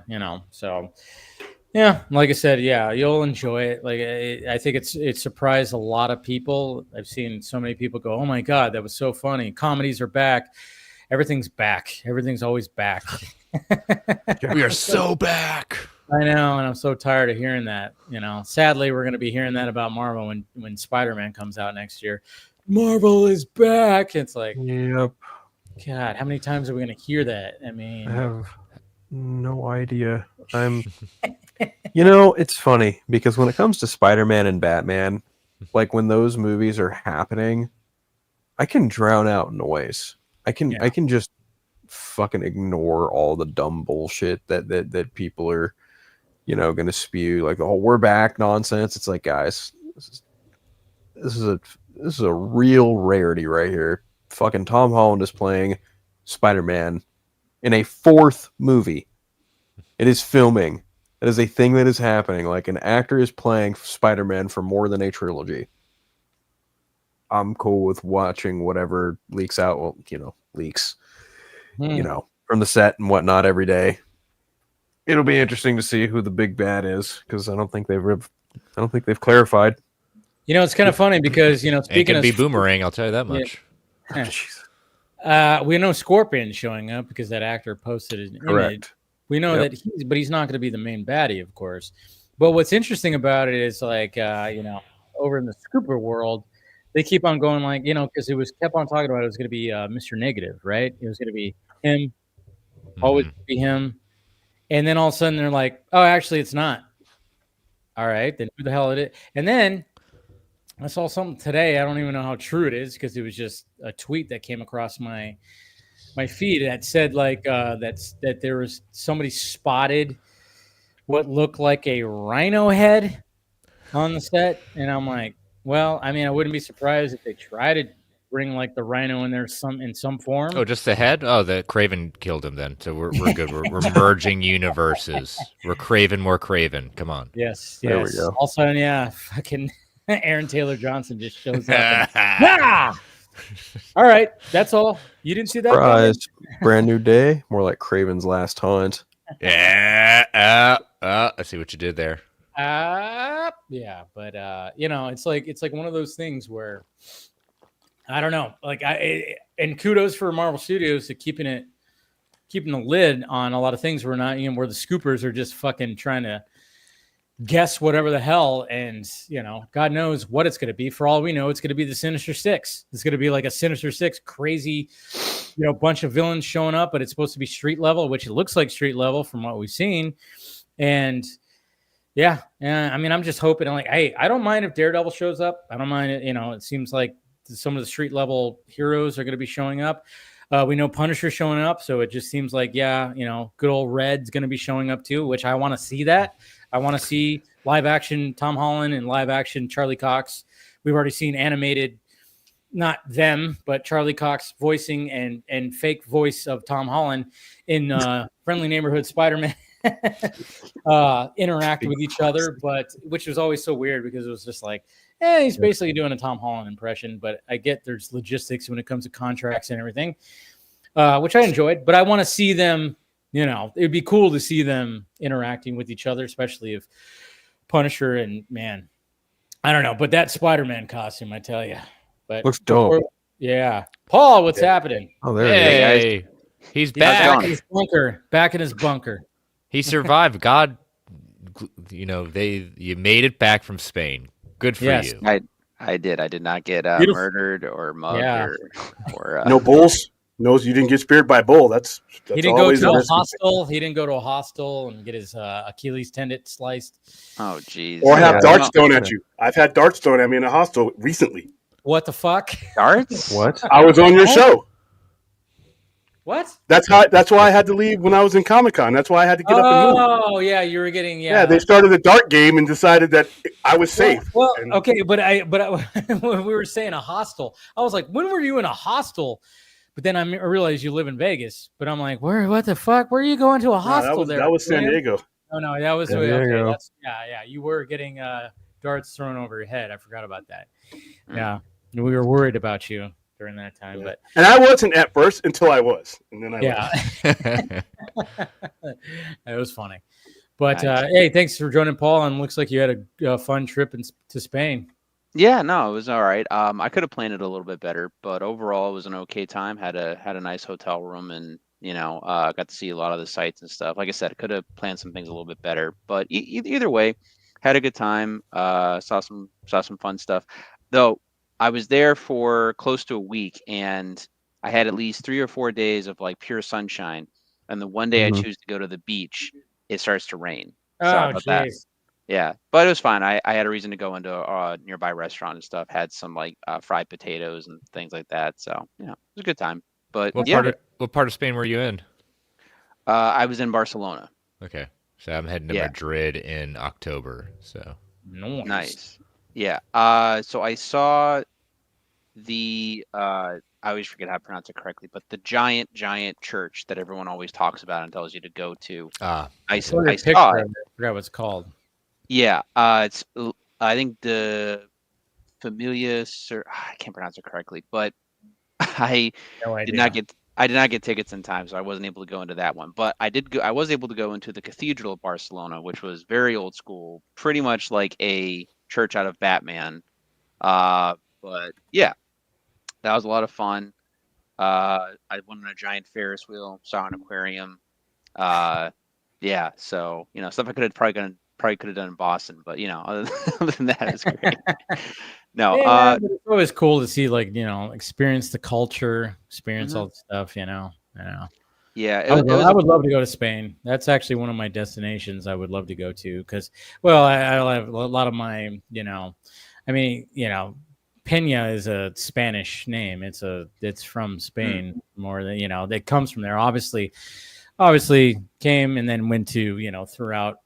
yeah, like I said, yeah, you'll enjoy it. Like I think it surprised a lot of people. I've seen so many people go, "Oh my god, that was so funny! Comedies are back. Everything's back. Everything's always back." We are so back. I know, and I'm so tired of hearing that. Sadly, we're going to be hearing that about Marvel when Spider-Man comes out next year. Marvel is back. It's like, yep. God, how many times are we going to hear that? I mean, I have no idea. It's funny because when it comes to Spider-Man and Batman, like when those movies are happening, I can drown out noise. I can just fucking ignore all the dumb bullshit that people are, going to spew, like the whole "we're back" nonsense. It's like, guys, this is a real rarity right here. Fucking Tom Holland is playing Spider-Man in a 4th movie. It is filming. It is a thing that is happening. Like, an actor is playing Spider-Man for more than a trilogy. I'm cool with watching whatever leaks out. Well, leaks. From the set and whatnot every day. It'll be interesting to see who the big bad is, because I don't think they've clarified. It's kind of funny because speaking it can of be Boomerang, I'll tell you that much. We know Scorpion showing up because that actor posted an image. We know that he's not going to be the main baddie, of course. But what's interesting about it is, like, over in the Scooper world, they keep on going, like, because it was kept on talking about it was going to be Mr. Negative, right? It was going to be him, always be him. And then all of a sudden they're like, oh, actually it's not. All right, then who the hell it is? And then I saw something today. I don't even know how true it is because it was just a tweet that came across my feed that said, like, that there was somebody spotted what looked like a rhino head on the set. And I'm like, well, I mean, I wouldn't be surprised if they try to bring, like, the rhino in there in some form. Oh, just the head? Oh, the Craven killed him then. So we're good. We're merging universes. We're Craven more Craven. Come on. Yes. There we go. All of a sudden, fucking Aaron Taylor Johnson just shows up. All right, that's all. You didn't see that? Surprise. Brand new day. More like Craven's Last Hunt. Yeah. I see what you did there. Yeah, but it's like one of those things where I don't know. Like, and kudos for Marvel Studios to keeping the lid on a lot of things. We're not, where the scoopers are just fucking trying to guess whatever the hell, and God knows what it's going to be. For all we know, it's going to be the Sinister Six. It's going to be like a Sinister Six crazy, bunch of villains showing up, but it's supposed to be street level, which it looks like street level from what we've seen. And yeah, I mean, I'm just hoping. I'm like, hey, I don't mind if Daredevil shows up. I don't mind it. It seems like some of the street level heroes are going to be showing up. We know Punisher showing up, so it just seems like, good old Red's going to be showing up too, which I want to see that. I want to see live action Tom Holland and live action Charlie Cox. We've already seen animated, not them, but Charlie Cox voicing and fake voice of Tom Holland in Friendly Neighborhood Spider-Man interact with each other, but which was always so weird because it was just like, he's basically doing a Tom Holland impression, but I get there's logistics when it comes to contracts and everything, which I enjoyed, but I want to see them, it'd be cool to see them interacting with each other, especially if Punisher and, man, I don't know, but that Spider-Man costume, I tell you. But looks dope. Yeah. Paul, what's happening? Oh, there he is. He's back. Back in his bunker. He survived. God, you made it back from Spain. Good for you. I did. I did not get murdered or mugged or no bulls. No, you didn't get speared by a bull. That's he didn't go to a hostel. He didn't go to a hostel and get his Achilles tendon sliced. Oh, geez. Or have darts thrown at you. I've had darts thrown at me in a hostel recently. What the fuck? Darts? What? I was on your show. What? That's why I had to leave when I was in Comic-Con. That's why I had to get up and move. Oh, yeah, you were getting Yeah, they started a dart game and decided that I was safe. Well, okay, but when we were saying a hostel, I was like, when were you in a hostel? But then I realized you live in Vegas. But I'm like, what the fuck? Where are you going to a hostel there? That was San Diego. Oh no, that was San Diego. That's yeah. You were getting darts thrown over your head. I forgot about that. Yeah, we were worried about you during that time, but I wasn't at first until I was, and then I was. It was funny. But hey, thanks for joining, Paul. And looks like you had a fun trip to Spain. Yeah, no, it was all right. I could have planned it a little bit better, but overall, it was an okay time. Had a nice hotel room, and got to see a lot of the sights and stuff. Like I said, I could have planned some things a little bit better, but either way, had a good time. Saw some fun stuff. Though I was there for close to a week, and I had at least 3 or 4 days of like pure sunshine. And the one day I choose to go to the beach, it starts to rain. Sorry about that. Yeah, but it was fine. I had a reason to go into a nearby restaurant and stuff. Had some like fried potatoes and things like that. So it was a good time. But what part of Spain were you in? I was in Barcelona. Okay, so I'm heading to Madrid in October. So nice. Yeah. So I saw the I always forget how to pronounce it correctly, but the giant church that everyone always talks about and tells you to go to. I saw it. I forgot what it's called. Yeah, it's I think the Familia, I can't pronounce it correctly, but I did not get tickets in time, so I wasn't able to go into that one. But I was able to go into the Cathedral of Barcelona, which was very old school, pretty much like a church out of Batman. But yeah, that was a lot of fun. I went on a giant Ferris wheel, saw an aquarium. Yeah, so stuff I probably could have done in Boston, but other than that, it's great. No, it's always cool to see experience the culture, experience all the stuff. Yeah, I would love to go to Spain. That's actually one of my destinations I would love to go to because, I have a lot of my, Peña is a Spanish name. It's from Spain more than it comes from there. Obviously came and then went to throughout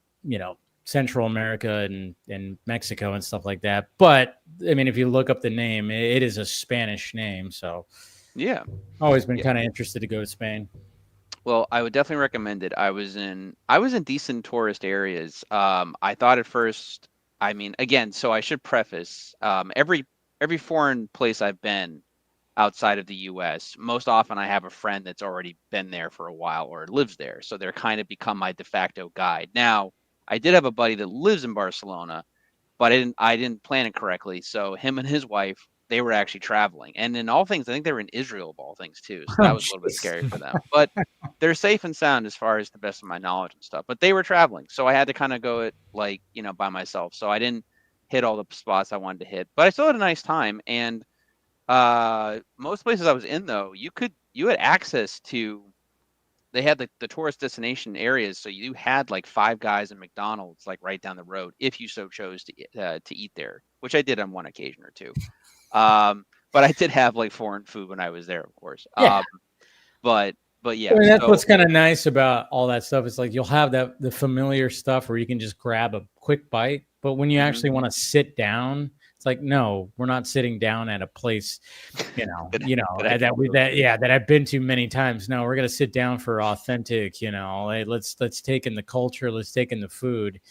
Central America and Mexico and stuff like that. But if you look up the name, it is a Spanish name. So yeah, always been kind of interested to go to Spain. Well, I would definitely recommend it. I was in decent tourist areas. I thought at first, again, so I should preface, every foreign place I've been outside of the US, most often I have a friend that's already been there for a while or lives there. So they're kind of become my de facto guide. Now, I did have a buddy that lives in Barcelona, but I didn't plan it correctly. So him and his wife, they were actually traveling. And in all things, I think they were in Israel of all things too. So that was a little bit scary for them. But they're safe and sound as far as the best of my knowledge and stuff. But they were traveling. So I had to kind of go it by myself. So I didn't hit all the spots I wanted to hit. But I still had a nice time. And most places I was in though, you had access to. They had the tourist destination areas, so you had like Five Guys and McDonald's like right down the road if you so chose to eat there, which I did on one occasion or two. But I did have like foreign food when I was there, of course. Yeah. But yeah, that's what's kind of nice about all that stuff. It's like you'll have the familiar stuff where you can just grab a quick bite, but when you actually want to sit down. It's like, no, we're not sitting down at a place, that I've been to many times. No, we're going to sit down for authentic, let's take in the culture. Let's take in the food.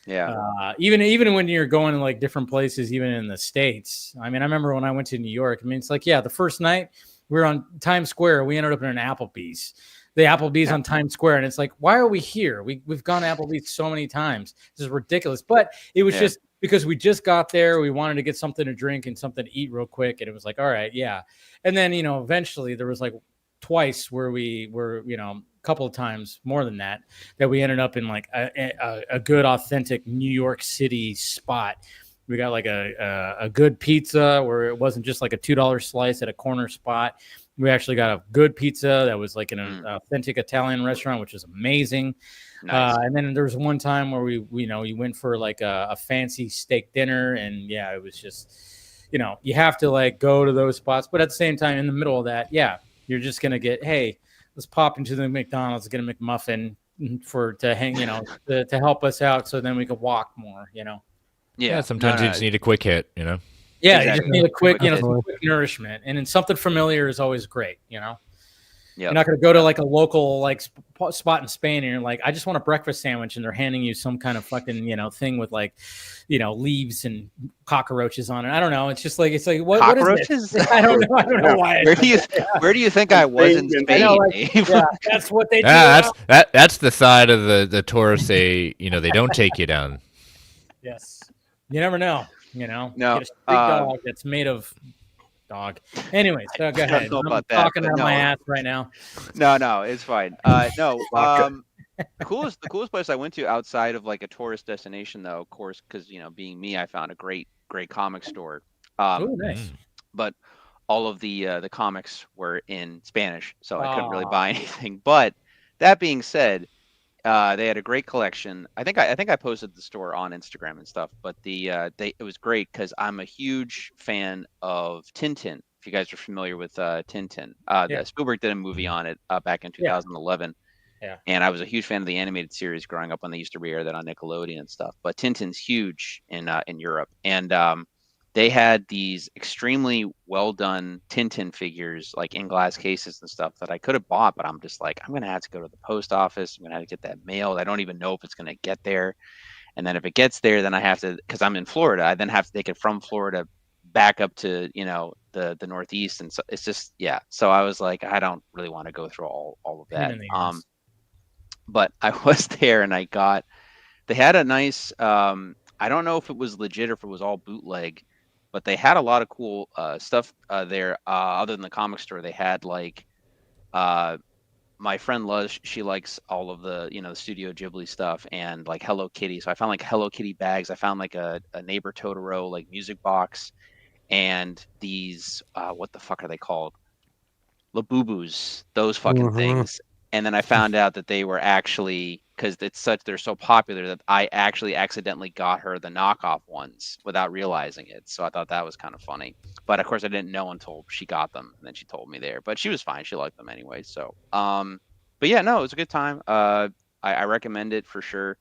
Yeah. Even when you're going to like different places, even in the States. I remember when I went to New York, it's like, the first night we were on Times Square. We ended up in an Applebee's. The Applebee's on Times Square. And it's like, why are we here? We've gone to Applebee's so many times. This is ridiculous. But it was just because we just got there. We wanted to get something to drink and something to eat real quick. And it was like, all right, yeah. And then, eventually there was like twice where we were, a couple of times more than that we ended up in like a good, authentic New York City spot. We got like a good pizza where it wasn't just like a $2 slice at a corner spot. We actually got a good pizza that was like in an authentic Italian restaurant, which was amazing. Nice. And then there was one time where we went for like a fancy steak dinner, and it was just, you have to like go to those spots, but at the same time, in the middle of that, you're just gonna get, hey, let's pop into the McDonald's, get a McMuffin to hang, to help us out, so then we could walk more, Yeah, sometimes you just need a quick hit, Yeah, Exactly. you just need a quick, Pretty much some quick nourishment, and then something familiar is always great. Yep. You're not going to go to like a local like spot in Spain and you're like, I just want a breakfast sandwich, and they're handing you some kind of fucking thing with like, leaves and cockroaches on it. I don't know. It's just like what is this? I don't know. I don't know why. Where do you think I was in Spain? Yeah, that's what they do. That's the side of the tourists they don't take you down. Yes, you never know. No, get a street dog that's made of dog. Anyways, go ahead. I don't know about I'm talking out of my ass right now. No, it's fine. The coolest place I went to outside of like a tourist destination, though, of course, because being me, I found a great comic store. Nice. But all of the comics were in Spanish, so I couldn't really buy anything. But that being said, they had a great collection. I think I posted the store on Instagram and stuff. But it was great because I'm a huge fan of Tintin. If you guys are familiar with Tintin, Spielberg did a movie on it back in 2011. Yeah. And I was a huge fan of the animated series growing up when they used to re-air that on Nickelodeon and stuff. But Tintin's huge in Europe, and they had these extremely well done Tintin figures, like in glass cases and stuff, that I could have bought, but I'm just like, I'm gonna have to go to the post office. I'm gonna have to get that mailed. I don't even know if it's gonna get there. And then if it gets there, then I have to, because I'm in Florida, I then have to take it from Florida back up to the Northeast, and so it's just So I was like, I don't really want to go through all of that. But I was there, and they had a nice. I don't know if it was legit or if it was all bootleg, but they had a lot of cool stuff there. Other than the comic store, they had like my friend Luz, she likes all of the the Studio Ghibli stuff and like Hello Kitty. So I found like Hello Kitty bags. I found like a Neighbor Totoro like music box, and these what the fuck are they called? Labubu's, those fucking things. And then I found out that they were actually, because they're so popular, that I actually accidentally got her the knockoff ones without realizing it. So I thought that was kind of funny. But of course I didn't know until she got them, and then she told me there. But she was fine. She liked them anyway. So but yeah, no, it was a good time. I recommend it for sure.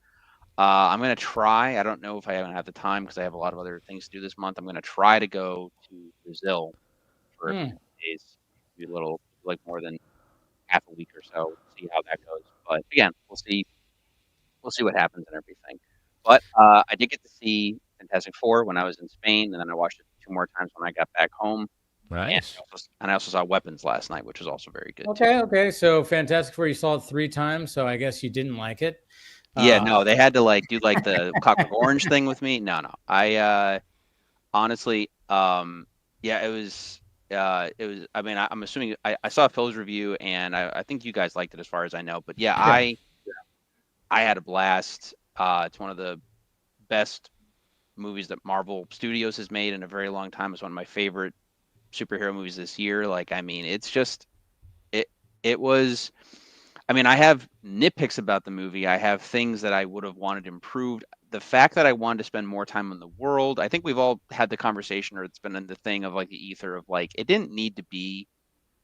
I'm gonna try. I don't know if I have the time because I have a lot of other things to do this month. I'm gonna try to go to Brazil for a few days, do a little, like more than half a week or so, see how that goes. But again, we'll see what happens and everything. But I did get to see Fantastic Four when I was in Spain, and then I watched it 2 more times when I got back home. Nice. And I also saw Weapons last night, which was also very good. Okay. So Fantastic Four, you saw it 3 times, so I guess you didn't like it. Yeah, no, they had to like do like the Clockwork Orange thing with me. No, I honestly, it was. I mean, I'm assuming I saw Phil's review, and I think you guys liked it as far as I know. But I had a blast. It's one of the best movies that Marvel Studios has made in a very long time. It's one of my favorite superhero movies this year. Like, I mean, it's just it was. I mean, I have nitpicks about the movie. I have things that I would have wanted improved. The fact that I wanted to spend more time in the world, I think we've all had the conversation, or it's been in the thing of like the ether of like, it didn't need to be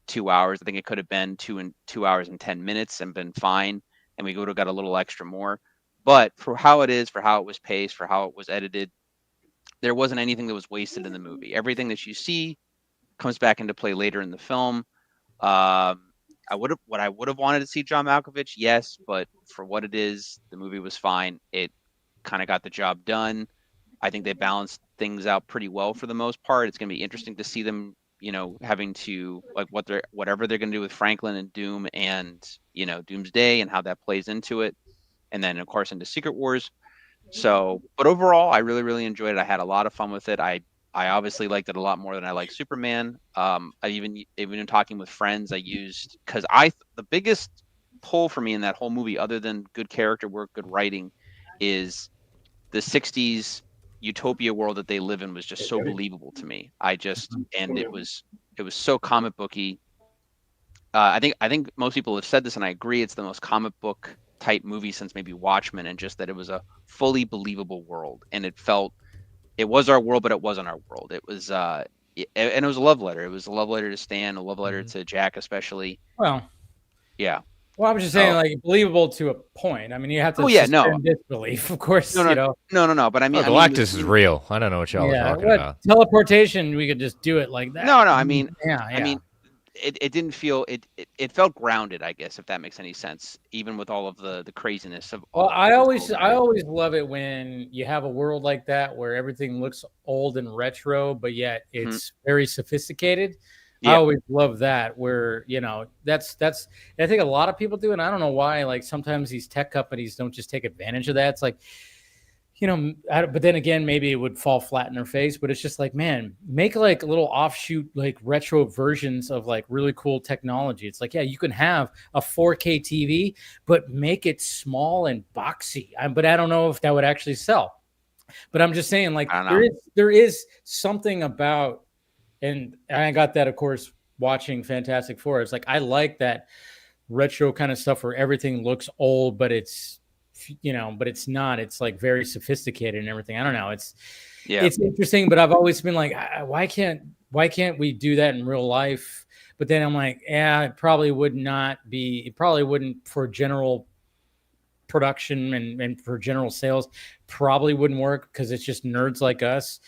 2 hours. I think it could have been 2 hours and 10 minutes and been fine. And we would have got a little extra more. But for how it is, for how it was paced, for how it was edited, there wasn't anything that was wasted in the movie. Everything that you see comes back into play later in the film. I would have wanted to see John Malkovich, yes, but for what it is, the movie was fine. It kind of got the job done. I think they balanced things out pretty well for the most part. It's going to be interesting to see them, having to like whatever they're going to do with Franklin and Doom and Doomsday and how that plays into it, and then of course into Secret Wars. So, but overall, I really, really enjoyed it. I had a lot of fun with it. I obviously liked it a lot more than I like Superman. I even in talking with friends, I used, because the biggest pull for me in that whole movie, other than good character work, good writing, is the 60s utopia world that they live in was just so believable to me. And it was so comic booky. I think most people have said this, and I agree. It's the most comic book type movie since maybe Watchmen, and just that it was a fully believable world, and it was our world, but it wasn't our world. It was, and it was a love letter. It was a love letter to Stan, a love letter to Jack, especially. Well, yeah. Well, I'm just saying, like, believable to a point. I mean, you have to suspend disbelief, of course. No. But I mean, Galactus is real. I don't know what y'all are talking about. Teleportation, we could just do it like that. No. I mean, I mean, it didn't feel it felt grounded, I guess, if that makes any sense, even with all of the craziness of. Well, I always love it when you have a world like that where everything looks old and retro, but yet it's very sophisticated. Yeah. I always love that, where, you know, that's I think a lot of people do, and I don't know why. Like, sometimes these tech companies don't just take advantage of that. It's like, you know, but then again, maybe it would fall flat in their face. But it's just like, man, make like little offshoot, like retro versions of like really cool technology. It's like, yeah, you can have a 4K TV, but make it small and boxy. But I don't know if that would actually sell. But I'm just saying, like, there is something about. And I got that, of course, watching Fantastic Four. It's like, I like that retro kind of stuff where everything looks old, but it's, you know, but it's not. It's like very sophisticated and everything. I don't know. It's interesting, but I've always been like, why can't we do that in real life? But then I'm like, it probably wouldn't for general production and for general sales, probably wouldn't work, because it's just nerds like us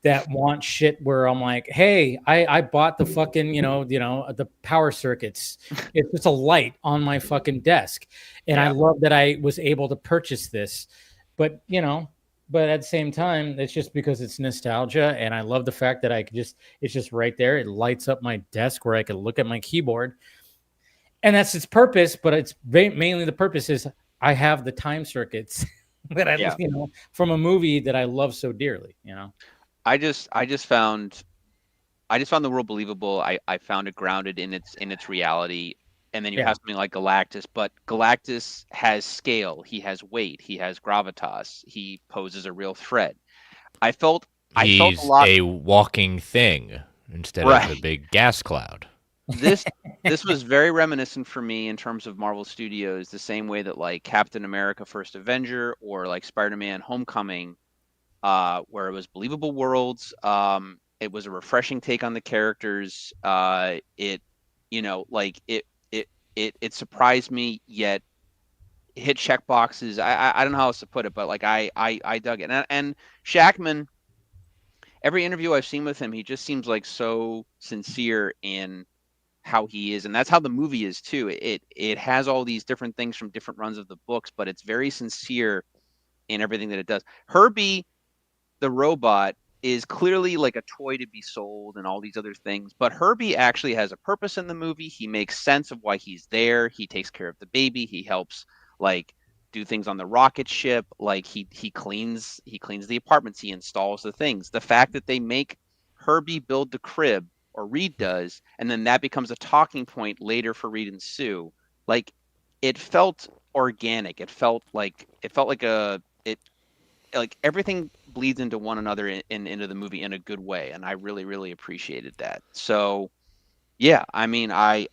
that want shit where I'm like, hey, I bought the fucking, you know, the power circuits. It's just a light on my fucking desk. And I love that I was able to purchase this. But, you know, but at the same time, it's just because it's nostalgia. And I love the fact that it's just right there. It lights up my desk where I can look at my keyboard. And that's its purpose. But it's mainly the purpose is I have the time circuits that I, you know, from a movie that I love so dearly, you know. I just found the world believable. I found it grounded in its reality. And then you have something like Galactus, but Galactus has scale, he has weight, he has gravitas, he poses a real threat. I felt a walking thing instead of a big gas cloud. This was very reminiscent for me in terms of Marvel Studios, the same way that like Captain America First Avenger or like Spider-Man Homecoming, where it was believable worlds. It was a refreshing take on the characters. It surprised me, yet hit check boxes. I don't know how else to put it, but like I dug it. And Shackman, every interview I've seen with him, he just seems like so sincere in how he is, and that's how the movie is too. It has all these different things from different runs of the books, but it's very sincere in everything that it does. Herbie the robot is clearly like a toy to be sold and all these other things, but Herbie actually has a purpose in the movie. He makes sense of why he's there. He takes care of the baby. He helps like do things on the rocket ship. Like he cleans the apartments. He installs the things. The fact that they make Herbie build the crib, or Reed does, and then that becomes a talking point later for Reed and Sue. Like, it felt organic. It felt like everything bleeds into one another into the movie in a good way, and I really, really appreciated that. So, yeah, I mean, I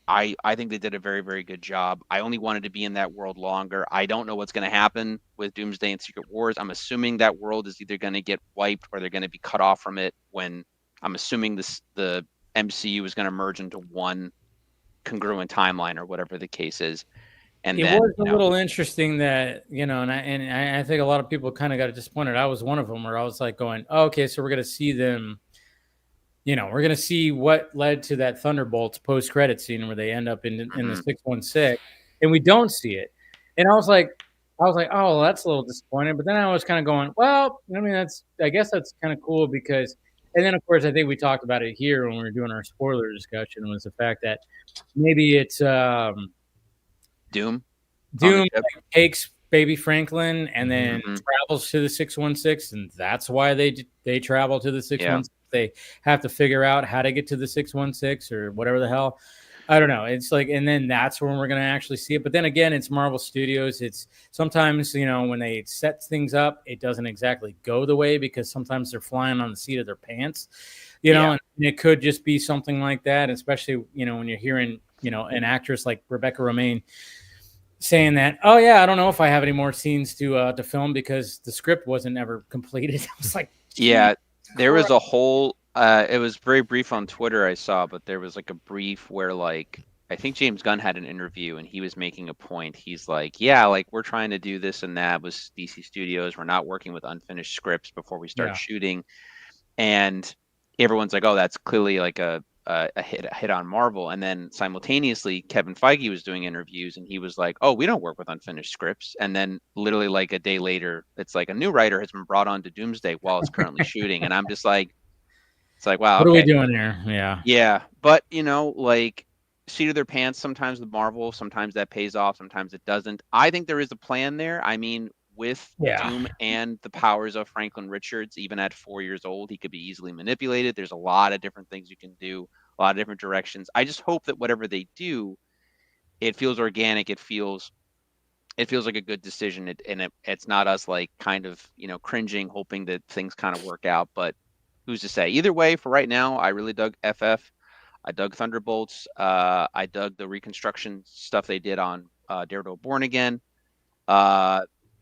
think they did a very, very good job. I only wanted to be in that world longer. I don't know what's going to happen with Doomsday and Secret Wars. I'm assuming that world is either going to get wiped or they're going to be cut off from it. When I'm assuming the MCU is going to merge into one congruent timeline or whatever the case is. And it was a little interesting that, you know, and I think a lot of people kind of got disappointed. I was one of them, where I was like going, oh, okay, so we're going to see them, you know, we're going to see what led to that Thunderbolts post-credit scene where they end up in the 616, and we don't see it. And I was like, oh, well, that's a little disappointing. But then I was kind of going, well, I mean, I guess that's kind of cool, because, and then of course I think we talked about it here when we were doing our spoiler discussion, was the fact that maybe it's Doom like, takes baby Franklin and then travels to the 616, and that's why they travel to the 616. They have to figure out how to get to the 616 or whatever the hell. I don't know. It's like, and then that's when we're going to actually see it. But then again, it's Marvel Studios. It's sometimes, you know, when they set things up, it doesn't exactly go the way, because sometimes they're flying on the seat of their pants, you know, and it could just be something like that. Especially, you know, when you're hearing, you know, an actress like Rebecca Romijn saying that, oh yeah, I don't know if I have any more scenes to film because the script wasn't ever completed. I was like, yeah, there was a whole, it was very brief on Twitter I saw, but there was like a brief where like, I think James Gunn had an interview and he was making a point. He's like, yeah, like we're trying to do this and that with DC Studios. We're not working with unfinished scripts before we start shooting. And everyone's like, oh, that's clearly like a hit on Marvel. And then simultaneously, Kevin Feige was doing interviews and he was like, oh, we don't work with unfinished scripts. And then literally like a day later, it's like a new writer has been brought on to Doomsday while it's currently shooting. And I'm just like, it's like, wow, what okay. are we doing here? Yeah. Yeah. But, you know, like seat of their pants sometimes with Marvel, sometimes that pays off, sometimes it doesn't. I think there is a plan there. I mean, with Doom and the powers of Franklin Richards, even at 4 years old, he could be easily manipulated. There's a lot of different things you can do, a lot of different directions. I just hope that whatever they do, it feels organic. It feels like a good decision. It's not us like kind of, you know, cringing, hoping that things kind of work out. But who's to say? Either way, for right now, I really dug FF. I dug Thunderbolts. I dug the reconstruction stuff they did on Daredevil Born Again.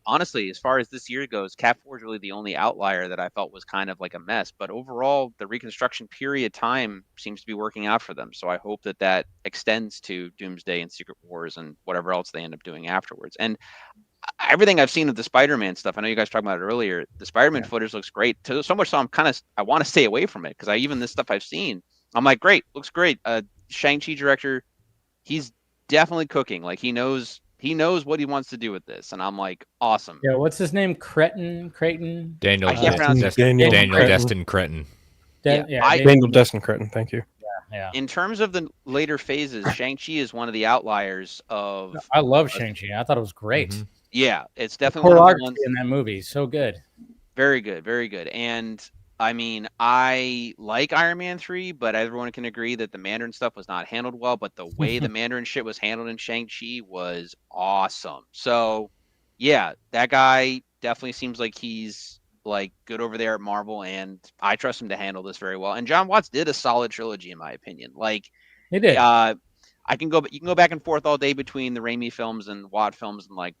Honestly, as far as this year goes, Cat 4 is really the only outlier that I felt was kind of like a mess. But overall, the reconstruction period time seems to be working out for them. So I hope that that extends to Doomsday and Secret Wars and whatever else they end up doing afterwards. And everything I've seen of the Spider-Man stuff, I know you guys talked about it earlier, the Spider-Man footage looks great. So much so I want to stay away from it because even this stuff I've seen, I'm like, great, looks great. Shang-Chi director, he's definitely cooking. Like he knows what he wants to do with this, and I'm like, awesome. Yeah, what's his name? Creighton? Daniel Daniel Destin Cretton. Daniel Destin Cretton. Thank you. Yeah. In terms of the later phases, Shang-Chi is one of the outliers of. I love Shang-Chi. I thought it was great. Mm-hmm. Yeah, it's definitely one of the ones in that movie. So good. Very good, very good. And I mean, I like Iron Man 3, but everyone can agree that the Mandarin stuff was not handled well. But the way the Mandarin shit was handled in Shang-Chi was awesome. So, yeah, that guy definitely seems like he's like good over there at Marvel, and I trust him to handle this very well. And John Watts did a solid trilogy, in my opinion. Like, he did. You can go back and forth all day between the Raimi films and Watt films, and like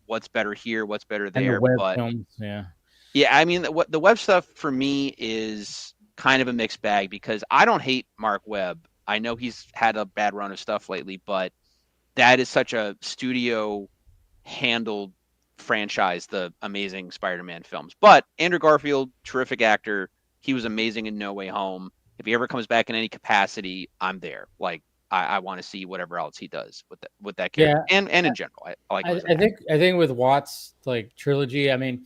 what's better here, what's better there. And the Webb films, yeah. Yeah, I mean, the Webb stuff for me is kind of a mixed bag because I don't hate Mark Webb. I know he's had a bad run of stuff lately, but that is such a studio handled franchise, the Amazing Spider-Man films. But Andrew Garfield, terrific actor. He was amazing in No Way Home. If he ever comes back in any capacity, I'm there. Like, I want to see whatever else he does with that character, and in general. I think with Watts like trilogy, I mean,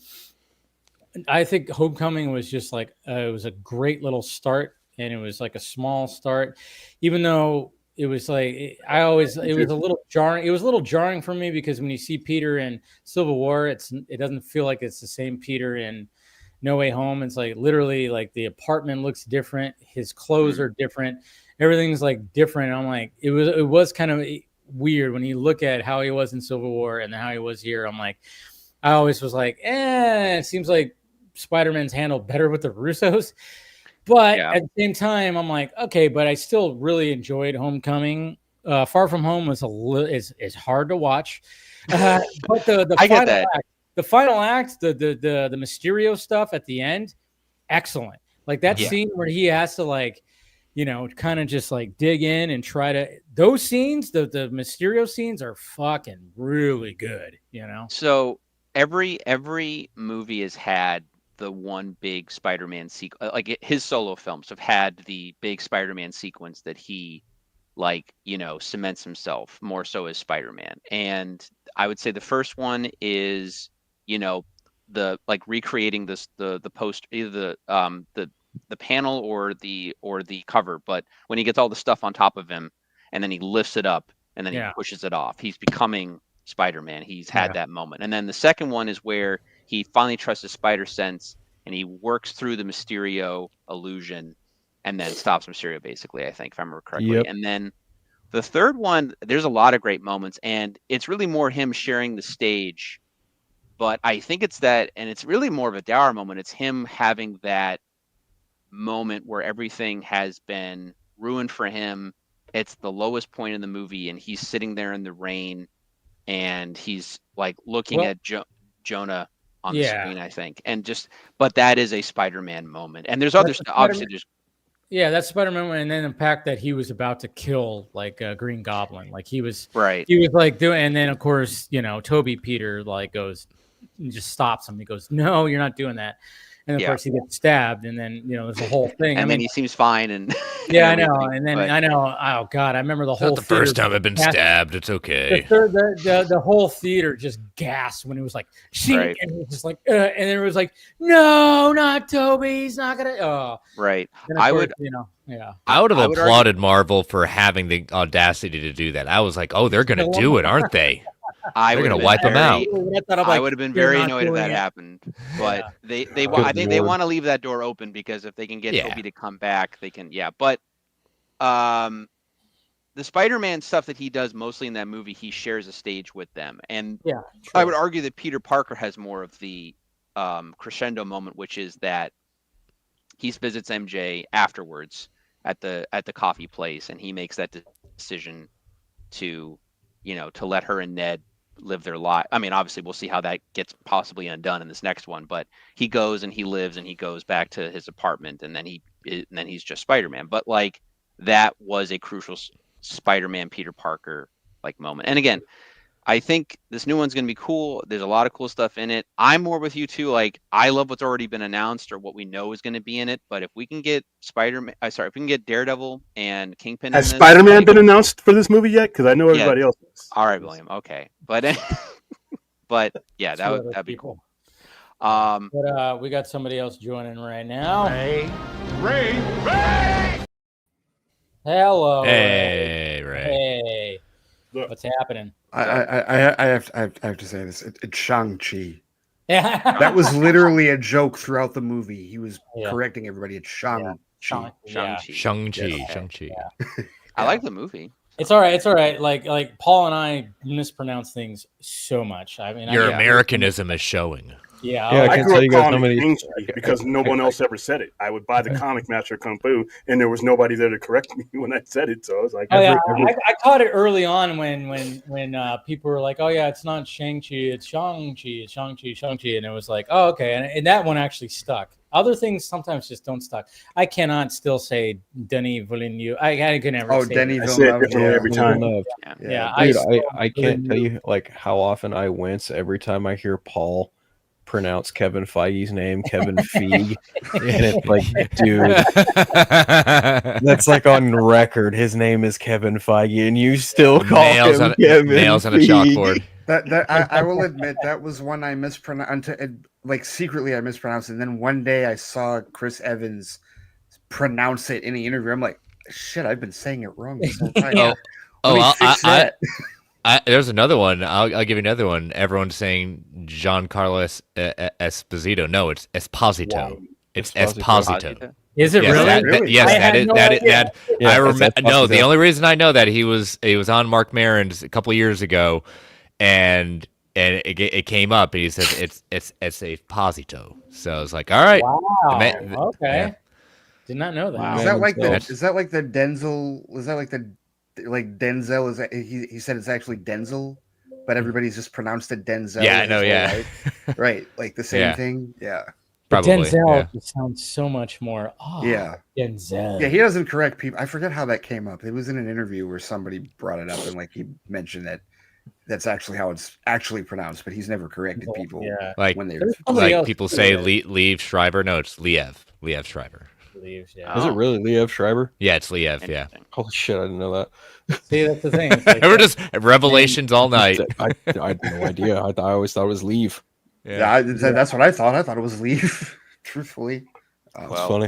I think Homecoming was just like it was a great little start, and it was like a small start, even though it was like it was a little jarring. It was a little jarring for me because when you see Peter in Civil War, it doesn't feel like it's the same Peter in No Way Home. It's like literally like the apartment looks different, his clothes are different, everything's like different. I'm like, it was kind of weird when you look at how he was in Civil War and how he was here. I'm like, I always was like, it seems like Spider-Man's handled better with the Russos. But at the same time, I'm like, okay, but I still really enjoyed Homecoming. Far From Home was is hard to watch. But the final act, the Mysterio stuff at the end, excellent. Like that scene where he has to like, kind of just like dig in and try to. Those scenes, the Mysterio scenes, are fucking really good. So every movie has had the one big Spider-Man sequence, like his solo films have had the big Spider-Man sequence that he cements himself more so as Spider-Man. And I would say the first one is, the like recreating the post, either the panel or the cover, but when he gets all the stuff on top of him and then he lifts it up and then he pushes it off, he's becoming Spider-Man. He's had that moment. And then the second one is where he finally trusts his spider sense and he works through the Mysterio illusion and then stops Mysterio, basically, I think, if I remember correctly. Yep. And then the third one, there's a lot of great moments, and it's really more him sharing the stage. But I think it's that, and it's really more of a dour moment. It's him having that moment where everything has been ruined for him. It's the lowest point in the movie, and he's sitting there in the rain, and he's like looking at Jonah on the screen, I think. And but that is a Spider-Man moment. And there's other stuff. Obviously, Yeah, that's Spider-Man, and then the fact that he was about to kill like Green Goblin, like he was Right. like doing, and then of course Toby Peter like goes, and just stops him. He goes, "No, you're not doing that." And of course he gets stabbed, and then there's a whole thing. And then he seems fine, and yeah, I know. And then I know. Oh God, I remember the It's whole. not the first time I've been stabbed. It's okay. The whole theater just gasped when it was like, Right. and it was just like, and then it was like, no, not Toby. He's not gonna. Oh, right. I would, I would have applauded Marvel for having the audacity to do that. I was like, oh, they're gonna do it, aren't they? They're gonna wipe them out. I would have been very annoyed if that happened, but I think they want to leave that door open because if they can get Toby to come back, they can. Yeah, but the Spider-Man stuff that he does mostly in that movie, he shares a stage with them, and I would argue that Peter Parker has more of the crescendo moment, which is that he visits MJ afterwards at the coffee place, and he makes that decision to let her and Ned live their life. I mean, obviously we'll see how that gets possibly undone in this next one, but he goes and he lives and he goes back to his apartment, and then he's just Spider-Man. But like that was a crucial Spider-Man Peter Parker like moment. And again, I think this new one's going to be cool. There's a lot of cool stuff in it. I'm more with you too. Like I love what's already been announced or what we know is going to be in it. But if we can get if we can get Daredevil and Kingpin. Has Spider-Man been announced for this movie yet? Because I know everybody else is. All right, William. Okay, but yeah, that'd be cool. But we got somebody else joining right now. Ray. Hello. Hey, Ray. Hey. What's happening? I have to say this. It's Shang-Chi. Yeah. That was literally a joke throughout the movie. He was correcting everybody. It's Shang-Chi. Shang-Chi. I like the movie. It's all right. It's all right. Like Paul and I mispronounce things so much. I mean, your Americanism is showing. Yeah, I grew up calling it King Street because no one else ever said it. I would buy the comic Master Kung Fu, and there was nobody there to correct me when I said it. So I was like, I caught it early on when people were like, "Oh yeah, it's not Shang-Chi, it's Shang-Chi, it's Shang-Chi," and it was like, "Oh okay," and that one actually stuck. Other things sometimes just don't stuck. I cannot still say Denis Villeneuve. I can never. Oh, Denis Villeneuve every time. Yeah. Dude, I can't tell you like how often I wince every time I hear Paul pronounce Kevin Feige's name, Kevin Feige, and it's like, dude, that's like on record. His name is Kevin Feige, and you still call him Kevin nails on a chalkboard. I will admit that was one I mispronounced. Like secretly, I mispronounced it. And then one day I saw Chris Evans pronounce it in the interview. I'm like, shit, I've been saying it wrong this whole time. There's another one. I'll give you another one. Everyone's saying Giancarlo Esposito. No, it's Esposito. Wow. It's Esposito. Is it really? Yes, I remember. No, the only reason I know that he was on Mark Maron's a couple years ago, and it came up, and he said it's Esposito. So I was like, all right. Wow. Okay. Yeah. Did not know that. Wow. Is that like the Denzel? Was that like the Denzel? Is that he said it's actually Denzel, but everybody's just pronounced it Denzel. Yeah, I know. Yeah. Right. Like the same thing. Yeah. Probably, Denzel sounds so much more. Denzel. Yeah, he doesn't correct people. I forget how that came up. It was in an interview where somebody brought it up and like he mentioned that that's actually how it's actually pronounced, but he's never corrected people. Yeah. Like when they people say Liev Schreiber. No, it's Liev Schreiber. Yeah. Is it really Liev Schreiber? Yeah, it's Liev. Yeah. Holy shit, I didn't know that. See, that's the thing. Like, we're just revelations all night. I had no idea. I always thought it was Liev. Yeah, that's what I thought. I thought it was Liev. Truthfully, well, funny.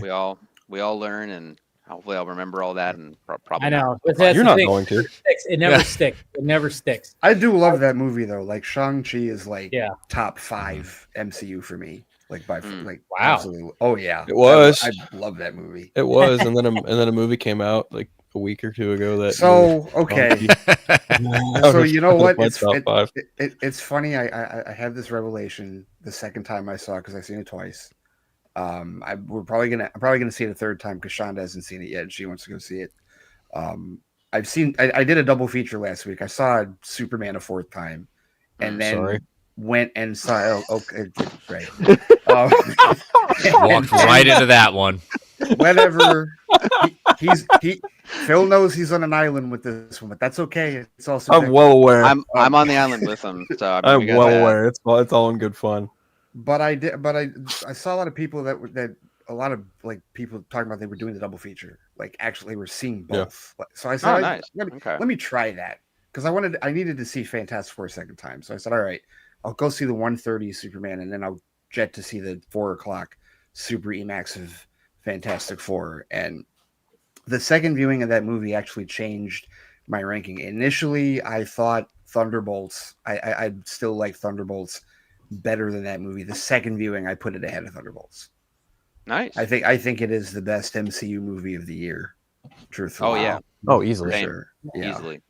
we all learn, and hopefully I'll remember all that. And probably I know, but that's you're not going to. It never sticks. It never sticks. I do love that movie though. Like Shang-Chi is like top 5 MCU for me. Like by like wow. Absolutely. Oh yeah, it was. I love that movie. It was, and then a movie came out like a week or two ago. That okay. So you know what? It's funny. I had this revelation the second time I saw it because I've seen it twice. I'm probably gonna see it a third time because Shonda hasn't seen it yet. And she wants to go see it. I did a double feature last week. I saw Superman a 4th time, and then went and saw. Okay, right. Walked right into that one. whatever. Phil knows he's on an island with this one, but that's okay. It's also I'm well aware. I'm on the island with him, so I'm well aware. It's all in good fun. But I saw a lot of people that a lot of like people talking about they were doing the double feature, like actually were seeing both. Yeah. So I said, nice. Let me try that because I needed to see Fantastic Four a second time. So I said, all right, I'll go see the 1:30 Superman, and then I'll jet to see the 4:00 Super EMAX of Fantastic Four. And the second viewing of that movie actually changed my ranking. Initially, I thought Thunderbolts. I still like Thunderbolts better than that movie. The second viewing, I put it ahead of Thunderbolts. Nice. I think it is the best MCU movie of the year. Truthfully. Oh yeah. Oh, easily. For sure. Yeah. Easily.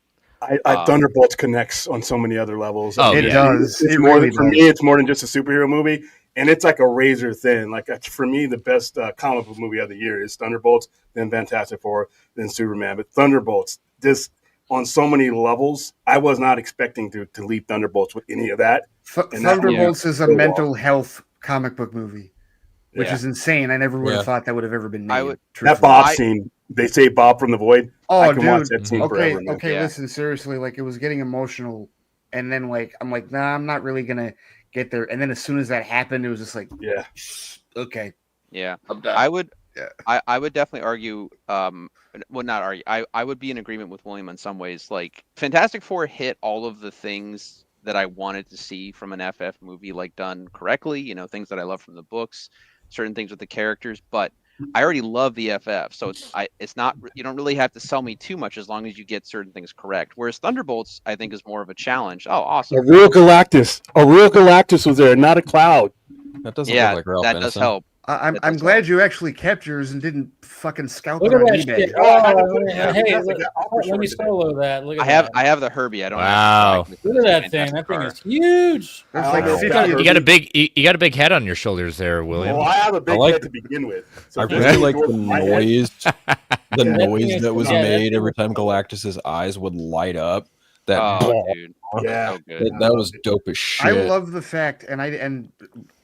Thunderbolts connects on so many other levels. Oh, it does. It's more than, for me, it's more than just a superhero movie, and it's like a razor thin. Like for me, the best comic book movie of the year is Thunderbolts, then Fantastic Four, then Superman. But Thunderbolts, just on so many levels, I was not expecting to leave Thunderbolts with any of that. Thunderbolts is a mental health comic book movie, which is insane. I never would have thought that would have ever been made. That Bob scene, they say Bob from the Void. Oh, I can dude. watch that scene forever, okay. Listen, seriously, like it was getting emotional, and then like I'm like, nah, I'm not really gonna get there. And then as soon as that happened, it was just like, okay, yeah. I'm done. I would definitely argue. Well, not argue. I would be in agreement with William in some ways. Like Fantastic Four hit all of the things that I wanted to see from an FF movie, like done correctly. You know, things that I love from the books, certain things with the characters. But I already love the FF, so it's not. You don't really have to sell me too much as long as you get certain things correct. Whereas Thunderbolts, I think, is more of a challenge. Oh, awesome! A real Galactus was there, not a cloud. That doesn't look like Ralph that Ineson. does help. I'm glad you actually kept yours and didn't fucking scalp Look it on at that eBay. shit. Let me solo that. Look at I have the Herbie. I don't. Wow. Look at that thing. That thing is huge. You got a big head on your shoulders there, William. Well, I have a big head to begin with. So I really like the noise. The noise that was made every time Galactus's eyes would light up. Dude. Yeah, that was dope as shit. I love the fact, and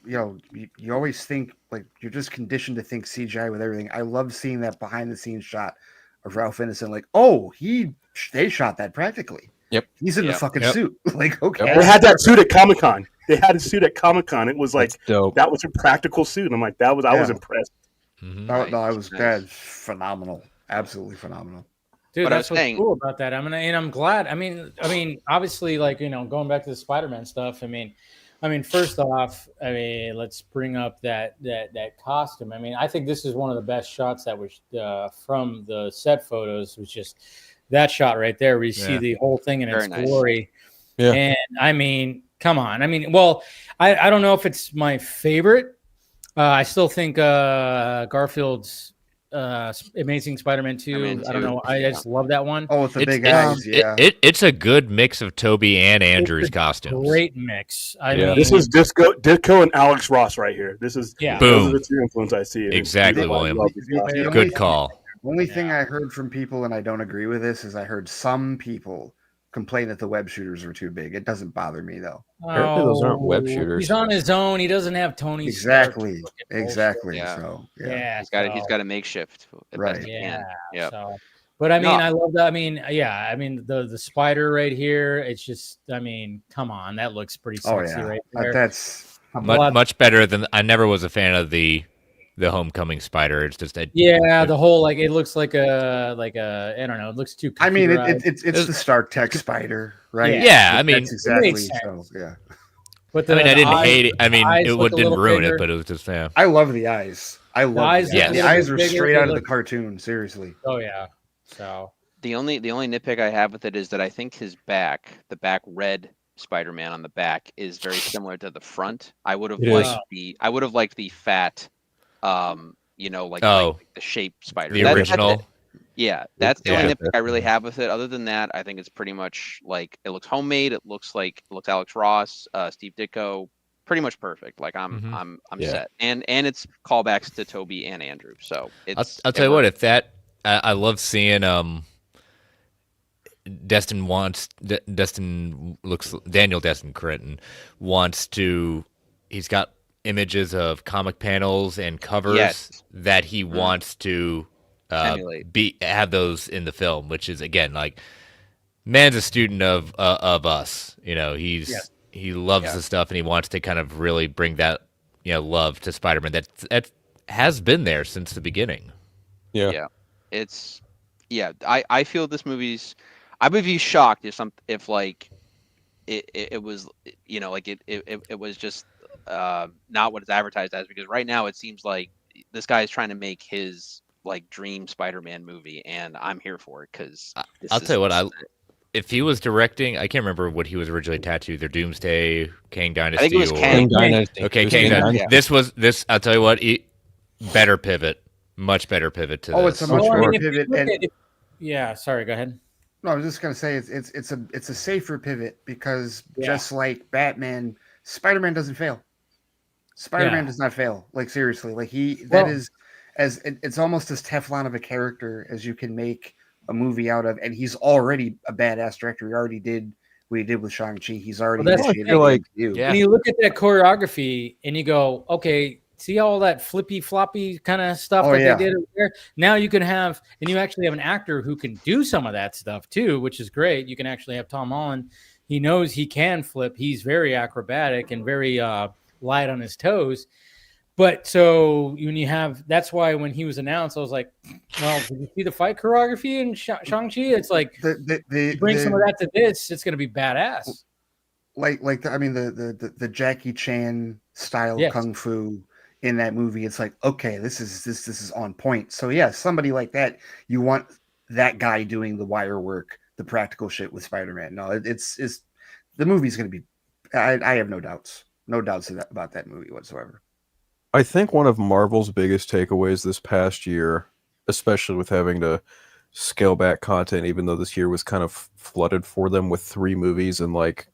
you know, you always think like you're just conditioned to think CGI with everything. I love seeing that behind the scenes shot of Ralph Ineson. Like, they shot that practically. Yep, he's in the fucking suit. Like, okay, they had that suit at Comic-Con. They had a suit at Comic-Con. It was like dope. That was a practical suit. I'm like, I was impressed. Mm-hmm. No, I was phenomenal, absolutely phenomenal. Dude, that's what's cool about that. I'm glad. I mean, obviously, like, you know, going back to the Spider-Man stuff. I mean, first off, let's bring up that costume. I mean, I think this is one of the best shots that was from the set photos. Was just that shot right there, where you see the whole thing in its glory. Yeah. And I mean, come on. I mean, well, I don't know if it's my favorite. I still think Garfield's Amazing Spider-Man 2. I don't know. I just love that one. Oh, with the big eyes. Yeah. It's a good mix of Toby and Andrew's costumes. Great mix. I mean, this is Ditko and Alex Ross right here. This is boom. Those are the two influence I see. Exactly, William. Good call. Only thing I heard from people, and I don't agree with this, is I heard some people complain that the web shooters were too big. It doesn't bother me though. Apparently those aren't web shooters. He's on his own. He doesn't have Tony. Exactly. Yeah. So he's got a makeshift. Right. Yeah. So, but I mean, I love that. I mean, the spider right here. It's just, come on, that looks pretty sexy right there. That's much better than. I never was a fan of the Homecoming spider. It's just the whole, like, it looks like a I don't know, it looks too. I mean, it's the Stark Tech spider, right? Yeah, I mean, that's exactly so. Yeah. But I didn't hate it. I mean, it didn't ruin it, but it was just I love the eyes. I love the eyes. The eyes are straight out of the cartoon. Seriously. Oh yeah. So the only nitpick I have with it is that I think his back, the back red Spider-Man on the back, is very similar to the front. I would have liked the fat. Like the shape spider. The original. That's the only nitpick I really have with it. Other than that, I think it's pretty much like it looks homemade. It looks Alex Ross, Steve Ditko, pretty much perfect. Like I'm set. And it's callbacks to Toby and Andrew. So I'll tell you what, if that I love seeing Daniel Destin Cretton wants to. He's got images of comic panels and covers that he wants to have those in the film, which is again like man's a student of us. You know, he loves the stuff and he wants to kind of really bring that love to Spider-Man that has been there since the beginning. Yeah. It's I feel this movie's. I would be shocked if like it was like it was just not what it's advertised as, because right now it seems like this guy is trying to make his like dream Spider-Man movie, and I'm here for it because I'll tell you what, if he was directing, I can't remember what he was originally attached to, either Doomsday, Kang Dynasty, I think it was Kang Dynasty. Okay, Kang Dynasty. This. I'll tell you what, better pivot, much better pivot to this. It's a much better pivot. Sorry, go ahead. No, I was just gonna say it's a safer pivot because just like Batman, Spider-Man doesn't fail. Spider-Man does not fail. Like seriously, like it's almost as Teflon of a character as you can make a movie out of, and he's already a badass director. He already did what he did with Shang-Chi. He's already initiated when you look at that choreography and you go, okay, see all that flippy floppy kind of stuff they did over there? Now you can have, and you actually have an actor who can do some of that stuff too, which is great. You can actually have Tom Holland. He knows he can flip. He's very acrobatic and very light on his toes. But so when you have, that's why when he was announced, I was like, well, did you see the fight choreography in Shang-Chi? It's like, bring some of that to this, it's going to be badass. The Jackie Chan style kung fu in that movie, it's like, okay, this is on point. So yeah, somebody like that, you want that guy doing the wire work, the practical shit with Spider-Man. No, it's the movie's going to be, I have no doubts about that movie whatsoever. I think one of Marvel's biggest takeaways this past year, especially with having to scale back content, even though this year was kind of flooded for them with 3 movies and like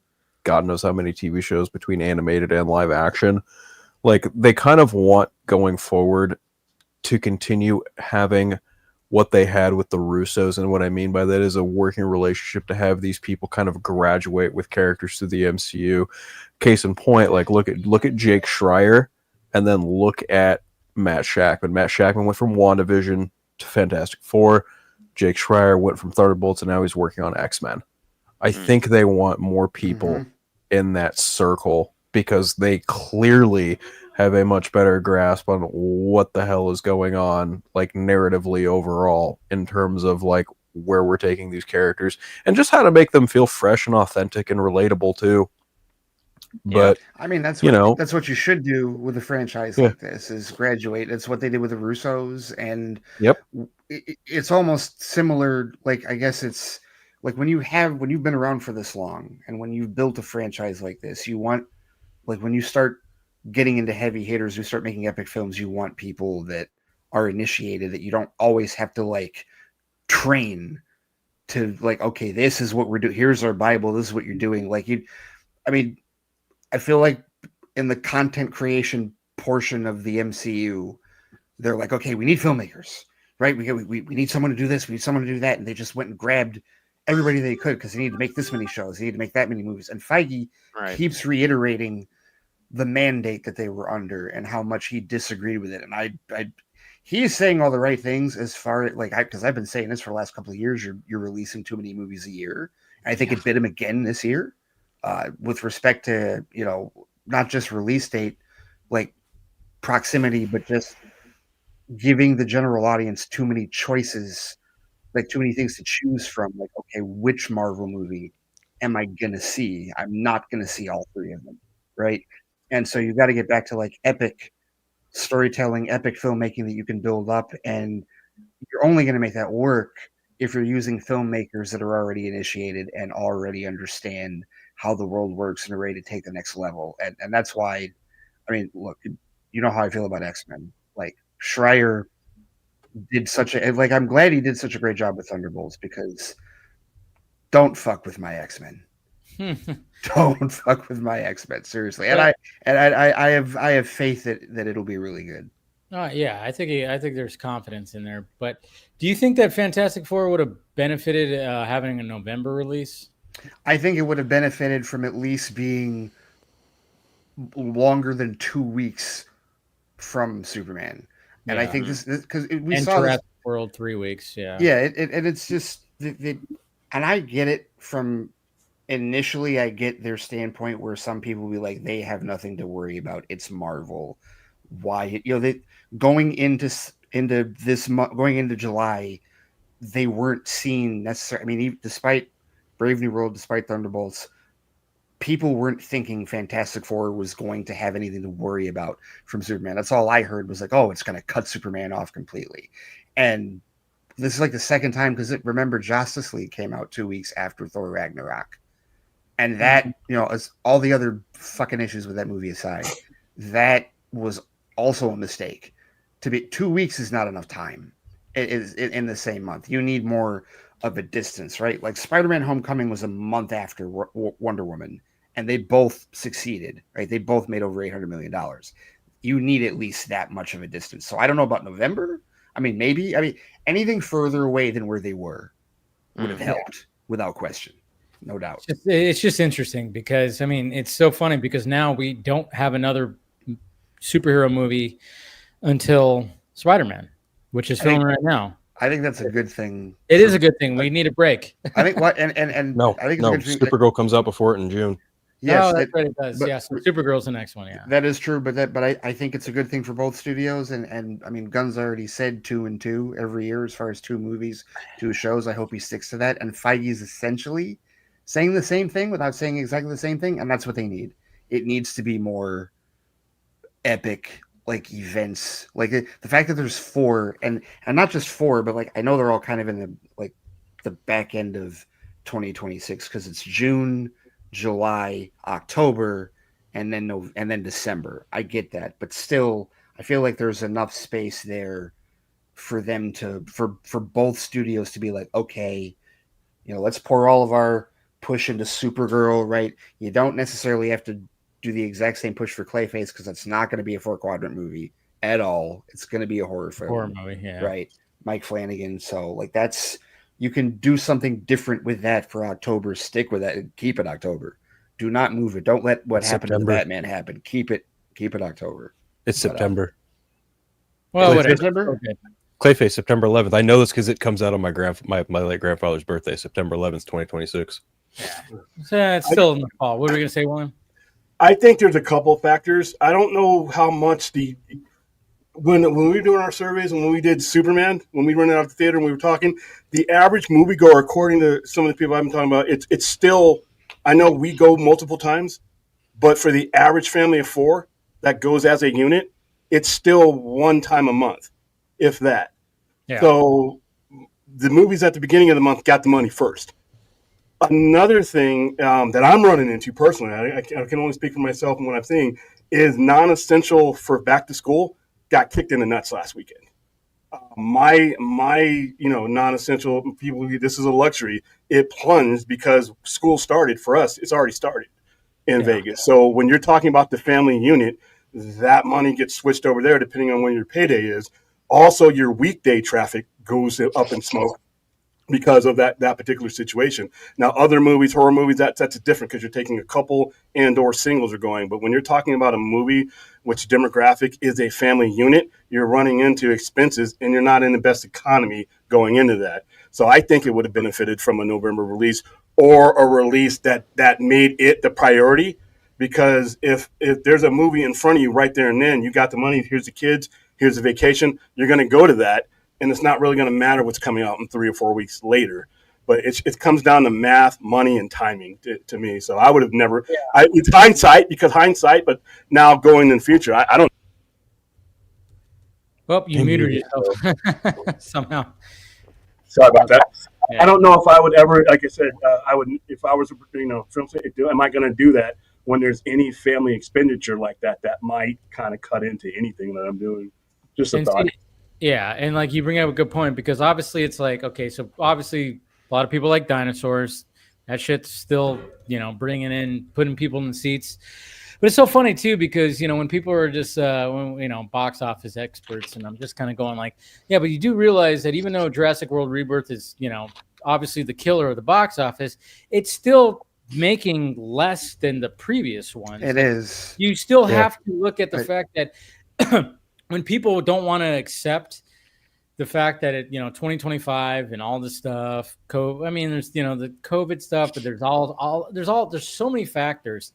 God knows how many TV shows between animated and live action, like they kind of want going forward to continue having what they had with the Russos. And what I mean by that is a working relationship to have these people kind of graduate with characters through the MCU. Case in point, like look at Jake Schreier. And then look at Matt Shakman. Matt Shakman went from WandaVision to Fantastic Four. Jake Schreier went from Thunderbolts, and now he's working on X-Men. I think they want more people in that circle because they clearly have a much better grasp on what the hell is going on, like narratively overall, in terms of like where we're taking these characters and just how to make them feel fresh and authentic and relatable too. But I mean, that's what you should do with a franchise like this is graduate. It's what they did with the Russos, and it's almost similar. Like I guess it's like when you've been around for this long, and when you've built a franchise like this, you want, like when you start getting into heavy hitters who start making epic films, you want people that are initiated, that you don't always have to like train to like, okay, this is what we're doing. Here's our Bible. This is what you're doing. Like I feel like in the content creation portion of the MCU, they're like, okay, we need filmmakers, right? We need someone to do this. We need someone to do that. And they just went and grabbed everybody they could because they need to make this many shows. They need to make that many movies. And Feige keeps reiterating the mandate that they were under and how much he disagreed with it. And he's saying all the right things as far as because I've been saying this for the last couple of years. You're releasing too many movies a year. And I think it bit him again this year. With respect to, not just release date, like proximity, but just giving the general audience too many choices, like too many things to choose from. Like, okay, which Marvel movie am I going to see? I'm not going to see all 3 of them, right? And so you've got to get back to like epic storytelling, epic filmmaking that you can build up. And you're only going to make that work if you're using filmmakers that are already initiated and already understand how the world works and are ready to take the next level. And that's why, I mean, look, you know how I feel about X-Men. Like Schreier did I'm glad he did such a great job with Thunderbolts, because don't fuck with my X-Men. Don't fuck with my X-Men, seriously. And I have faith that it'll be really good. I think there's confidence in there. But do you think that Fantastic Four would have benefited having a November release? I think it would have benefited from at least being longer than 2 weeks from Superman. And I think this because we and saw Jurassic World 3 weeks. and it's just and I get it from initially. I get their standpoint where some people will be like, they have nothing to worry about. It's Marvel. Why they going into this month, going into July, they weren't seen necessarily. I mean, despite Brave New World, despite Thunderbolts, people weren't thinking Fantastic Four was going to have anything to worry about from Superman. That's all I heard was like, oh, it's going to cut Superman off completely. And this is like the second time, because remember, Justice League came out 2 weeks after Thor Ragnarok. And that, as all the other fucking issues with that movie aside, that was also a mistake. To be 2 weeks is not enough time. It is in the same month. You need more of a distance, right? Like Spider-Man Homecoming was a month after Wonder Woman, and they both succeeded, right? They both made over $800 million. You need at least that much of a distance. So I don't know about November. I mean, maybe. I mean, anything further away than where they were would have helped, without question. No doubt. It's just interesting because, I mean, it's so funny because now we don't have another superhero movie until Spider-Man, which is filming right now. I think that's a good thing. It is a good thing. We need a break. I think what and no, I think no. Supergirl comes out before it in June. Yes, that's right. It does. But, so Supergirl's the next one. Yeah, that is true. But I think it's a good thing for both studios. And I mean, Gunn's already said 2 and 2 every year as far as 2 movies, 2 shows. I hope he sticks to that. And Feige's essentially saying the same thing without saying exactly the same thing, and that's what they need. It needs to be more epic, like events, like the fact that there's 4 and not just 4, but like I know they're all kind of in the back end of 2026 because it's June, July, October, and then December. I get that, but still, I feel like there's enough space there for them to for both studios to be like, okay, let's pour all of our push into Supergirl, right? You don't necessarily have to do the exact same push for Clayface because it's not going to be a 4-quadrant movie at all. It's going to be a horror film. Horror movie, yeah. Right. Mike Flanagan. So like you can do something different with that for October. Stick with that and keep it October. Do not move it. Don't let what happened to Batman happen. Keep it October. It's September. Well, Clayface, September? Okay. Clayface, September 11th. I know this because it comes out on my late grandfather's birthday, September 11th, 2026. Yeah. So it's still in the fall. What are we going to say, William? I think there's a couple factors. I don't know how much when we were doing our surveys and when we did Superman, when we went out of the theater and we were talking, the average moviegoer, according to some of the people I've been talking about, it's still, I know we go multiple times, but for the average family of 4 that goes as a unit, it's still 1 time a month, if that. Yeah. So the movies at the beginning of the month got the money first. Another thing that I'm running into personally, I can only speak for myself and what I'm seeing, is non-essential for back to school got kicked in the nuts last weekend. My non-essential people, this is a luxury. It plunged because school started for us. It's already started in Vegas. So when you're talking about the family unit, that money gets switched over there depending on when your payday is. Also, your weekday traffic goes up in smoke because of that particular situation. Now, other movies, horror movies, that's different because you're taking a couple and/or singles are going. But when you're talking about a movie which demographic is a family unit, you're running into expenses and you're not in the best economy going into that. So I think it would have benefited from a November release or a release that made it the priority. Because if there's a movie in front of you right there and then, you got the money, here's the kids, here's the vacation, you're going to go to that. And it's not really going to matter what's coming out in 3 or 4 weeks later. But it comes down to math, money, and timing to me. So I would have never it's hindsight, but now going in the future, I don't. Well, you muted yourself somehow. Sorry about that. Yeah. I don't know if I would ever, like I said, I would, if I was a film, am I going to do that when there's any family expenditure like that might kind of cut into anything that I'm doing? Just a thought. Yeah, and like you bring up a good point because obviously it's like, okay, so obviously a lot of people like dinosaurs. That shit's still, bringing in, putting people in the seats. But it's so funny too because, when people are just, box office experts, and I'm just kind of going like, yeah, but you do realize that even though Jurassic World Rebirth is, obviously the killer of the box office, it's still making less than the previous ones. It is. You still have to look at the fact that when people don't want to accept the fact that 2025 and all this stuff, I mean, there's the COVID stuff, but there's so many factors,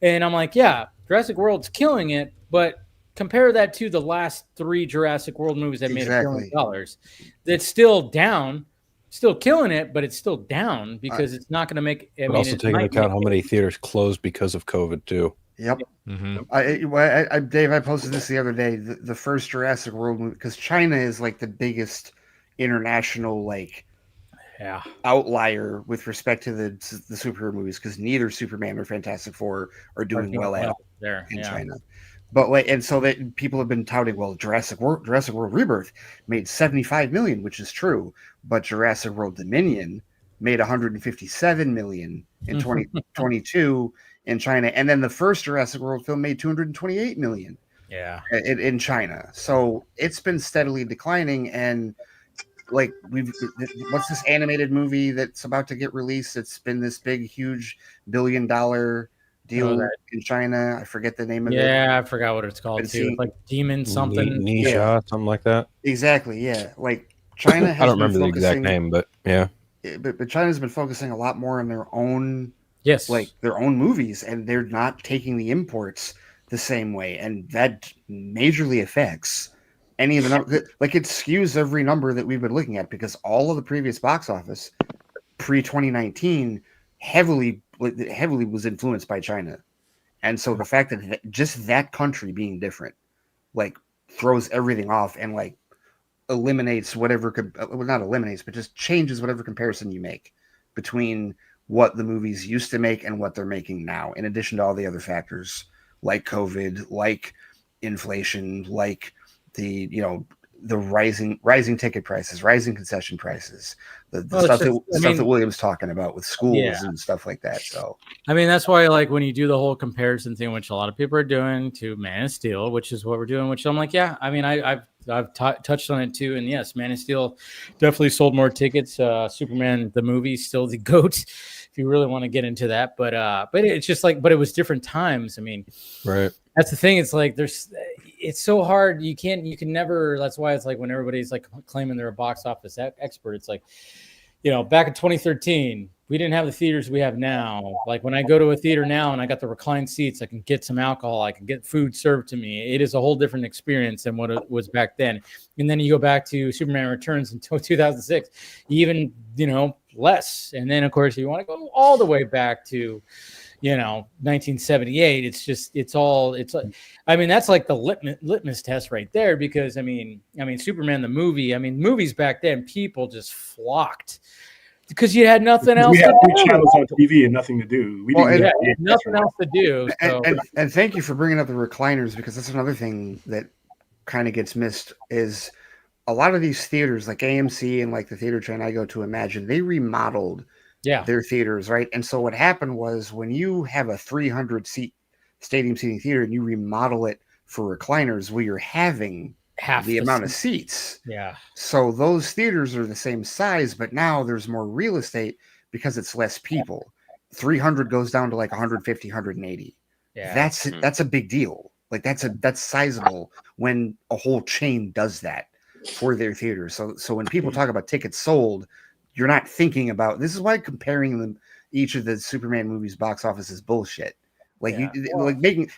and I'm like, yeah, Jurassic World's killing it, but compare that to the last 3 Jurassic World movies that made $1 billion. That's still down, still killing it, but it's still down because it's not going to make. But also take into account how many theaters closed because of COVID too. Yep. Mm-hmm. Dave, I posted this the other day. The first Jurassic World movie, because China is like the biggest international outlier with respect to the superhero movies, because neither Superman or Fantastic Four are doing well at all there in China. But and so that people have been touting, well, Jurassic World Rebirth made $75 million, which is true, but Jurassic World Dominion made $157 million in 2022 in China, and then the first Jurassic World film made $228 million. In China. So it's been steadily declining, and like what's this animated movie that's about to get released? It's been this big, huge $1 billion deal in China. I forget the name of it. Yeah, I forgot what it's called too. It's like Demon something. Nisha, something like that. Exactly. Yeah, like China has I don't remember the exact name, but yeah. But China's been focusing a lot more on their own. Yes, like their own movies, and they're not taking the imports the same way, and that majorly affects any of the number. Like it skews every number that we've been looking at, because all of the previous box office pre-2019 heavily was influenced by China, and so the fact that just that country being different, like, throws everything off and like eliminates whatever not eliminates, but just changes whatever comparison you make between what the movies used to make and what they're making now, in addition to all the other factors like COVID, like inflation, like the rising ticket prices, rising concession prices, the stuff that William's talking about with schools and stuff like that. So I mean, that's why, like, when you do the whole comparison thing, which a lot of people are doing, to Man of Steel, which is what we're doing, which I'm like, yeah, I mean, I've touched on it too, and yes, Man of Steel definitely sold more tickets. Superman the movie still the GOAT, if you really want to get into that, but it's just like, but it was different times. I mean, right. That's the thing. It's like it's so hard. You can never. That's why it's like when everybody's like claiming they're a box office expert. It's like, back in 2013, we didn't have the theaters we have now. Like when I go to a theater now and I got the reclined seats, I can get some alcohol, I can get food served to me. It is a whole different experience than what it was back then. And then you go back to Superman Returns until 2006, even less. And then of course you want to go all the way back to 1978. I mean, that's like the litmus test right there, because I mean Superman the movie, movies back then, people just flocked because you had nothing else. We had 3 channels on TV and nothing to do. We didn't nothing else to do. So. And thank you for bringing up the recliners, because that's another thing that kind of gets missed. Is a lot of these theaters like AMC and like the theater chain I go to, Imagine, they remodeled their theaters, right? And so what happened was, when you have a 300 seat stadium seating theater and you remodel it for recliners, well, you're having half the amount of seats. Yeah. So those theaters are the same size, but now there's more real estate because it's less people. 300 goes down to like 150, 180. Yeah. That's a big deal. Like that's sizable when a whole chain does that for their theaters. So when people talk about tickets sold, you're not thinking about, this is why comparing them, each of the Superman movies box office, is bullshit. Like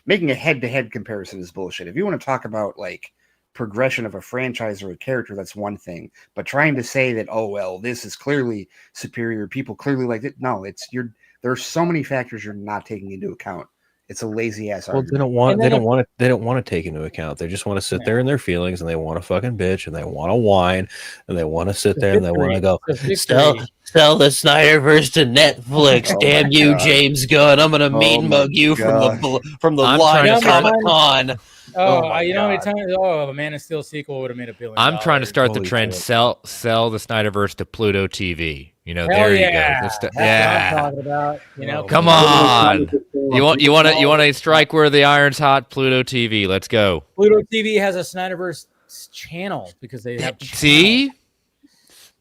making a head-to-head comparison is bullshit. If you want to talk about like progression of a franchise or a character, that's one thing. But trying to say that, oh well, this is clearly superior, people clearly like it. No, there are so many factors you're not taking into account. It's a lazy ass argument. They don't want to take into account. They just want to sit there in their feelings, and they want to fucking bitch, and they want to whine, and they want to sit there and they want to go sell the Snyderverse to Netflix. Damn you, James Gunn! I'm gonna mean mug you from the line of Comic-Con. How many times? A Man of Steel sequel would have made $1 billion. I'm trying to start the trend. Sell the Snyderverse to Pluto TV. There you go. That's what I'm talking about. Come on. You want to strike where the iron's hot? Pluto TV. Let's go. Pluto TV has a Snyderverse channel because they have. See.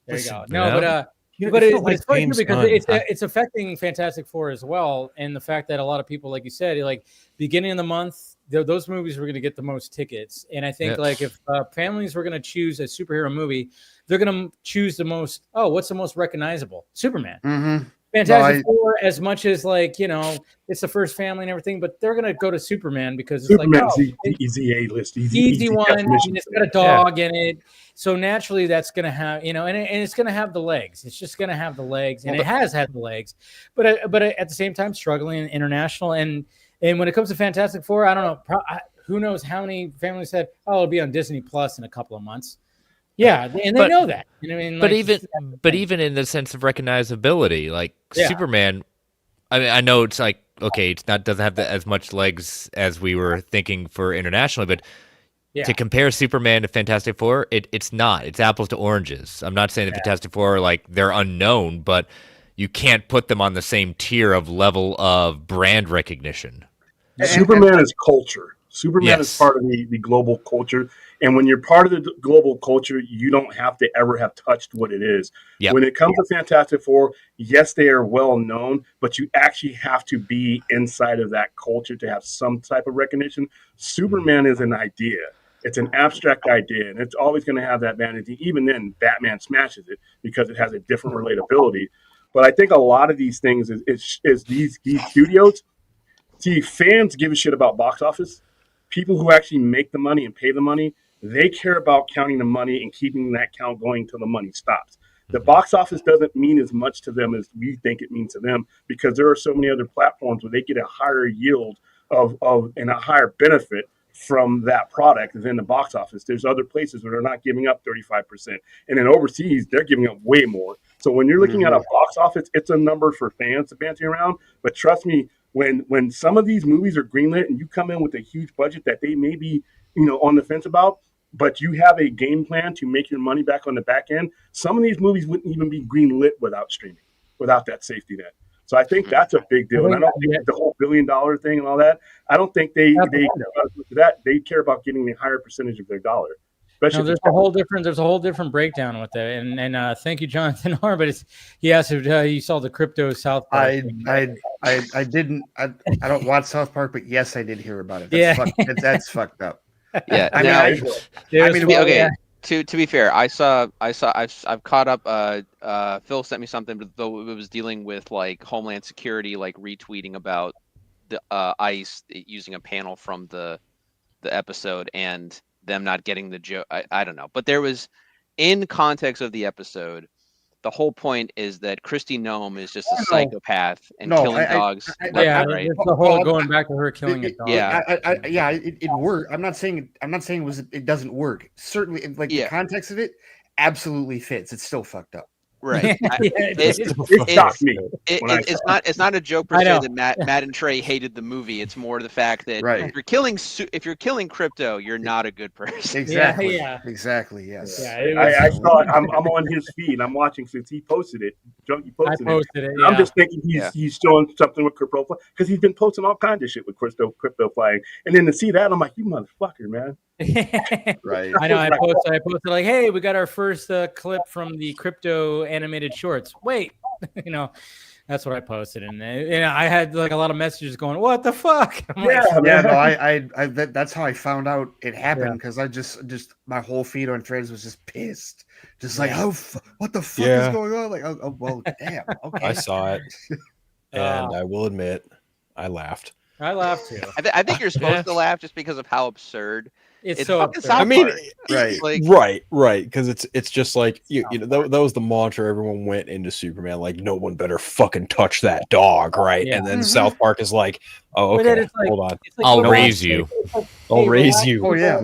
There you go. No, but it's funny too, because it's affecting Fantastic Four as well, and the fact that a lot of people, like you said, like beginning of the month, those movies were going to get the most tickets, and I think like if families were going to choose a superhero movie, they're going to choose the most. Oh, what's the most recognizable? Superman. Mm-hmm. Fantastic Four, as much as like, you know, it's the first family and everything, but they're gonna go to Superman because it's Superman's like easy A-list, easy one, and it's got a dog in it, so naturally that's gonna have, you know, and it's gonna have the legs. It's just gonna have the legs, and it has had the legs, but at the same time struggling international. And when it comes to Fantastic Four, I don't know, who knows how many families said, oh, it'll be on Disney Plus in a couple of months. Yeah, and they know that. You know what I mean? But even in the sense of recognizability, like Superman, I mean, I know it's like, okay, it's not doesn't have as much legs as we were thinking for internationally, but to compare Superman to Fantastic Four, it's not. It's apples to oranges. I'm not saying that Fantastic Four are like they're unknown, but you can't put them on the same tier of level of brand recognition. Superman is culture. Superman is part of the global culture. And when you're part of the global culture, you don't have to ever have touched what it is. Yep. When it comes to Fantastic Four, yes, they are well known, but you actually have to be inside of that culture to have some type of recognition. Superman is an idea. It's an abstract idea, and it's always going to have that vanity. Even then, Batman smashes it because it has a different relatability. But I think a lot of these things is these studios. See, fans give a shit about box office. People who actually make the money and pay the money, they care about counting the money and keeping that count going till the money stops. The box office doesn't mean as much to them as we think it means to them, because there are so many other platforms where they get a higher yield of and a higher benefit from that product than the box office. There's other places where they're not giving up 35%. And then overseas, they're giving up way more. So when you're looking at a box office, it's a number for fans to banter around. But trust me, when some of these movies are greenlit and you come in with a huge budget that they may be, you know, on the fence about, but you have a game plan to make your money back on the back end, some of these movies wouldn't even be greenlit without streaming, without that safety net. So I think that's a big deal. And I don't think the whole $1 billion thing and all that, I don't think they care about getting a higher percentage of their dollar. No, there's a whole different breakdown with it. And thank you, Jonathan R. But he asked if you saw the crypto South Park. I didn't. I don't watch South Park, but yes, I did hear about it. That's fucked up. Yeah, okay. To be fair, I've caught up. Phil sent me something, but though it was dealing with like Homeland Security, like retweeting about the ICE using a panel from the episode and them not getting the joke. I don't know, but there was, in context of the episode, the whole point is that Kristi Noem is just a psychopath and killing dogs. Right? The whole going back to her killing a dog. It worked. I'm not saying it doesn't work. Certainly, like the context of it absolutely fits. It's still fucked up. Right. It's not a joke per se that Matt and Trey hated the movie. It's more the fact that if you're killing crypto, you're not a good person. Exactly. Exactly. Yes. I saw it. I'm on his feed. I'm watching since he posted it. Junkie posted it. I'm just thinking he's showing something with crypto because he's been posting all kinds of shit with crypto flying. And then to see that, I'm like, you motherfucker, man. Right. I know. I posted like, hey, we got our first clip from the crypto animated shorts. Wait, that's what I posted, and I had like a lot of messages going, "What the fuck?" That's how I found out it happened, because I just my whole feed on Threads was just pissed, just like, what the fuck is going on? Like, oh well, damn. Okay, I saw it, and I will admit, I laughed. I laughed too. I think you're supposed to laugh just because of how absurd. It's so absurd. I mean, right, because it's just like you know that was the mantra. Everyone went into Superman like, no one better fucking touch that dog, right? And then South Park is like, oh, okay, hold on, I'll raise you. I'll raise you. Oh yeah,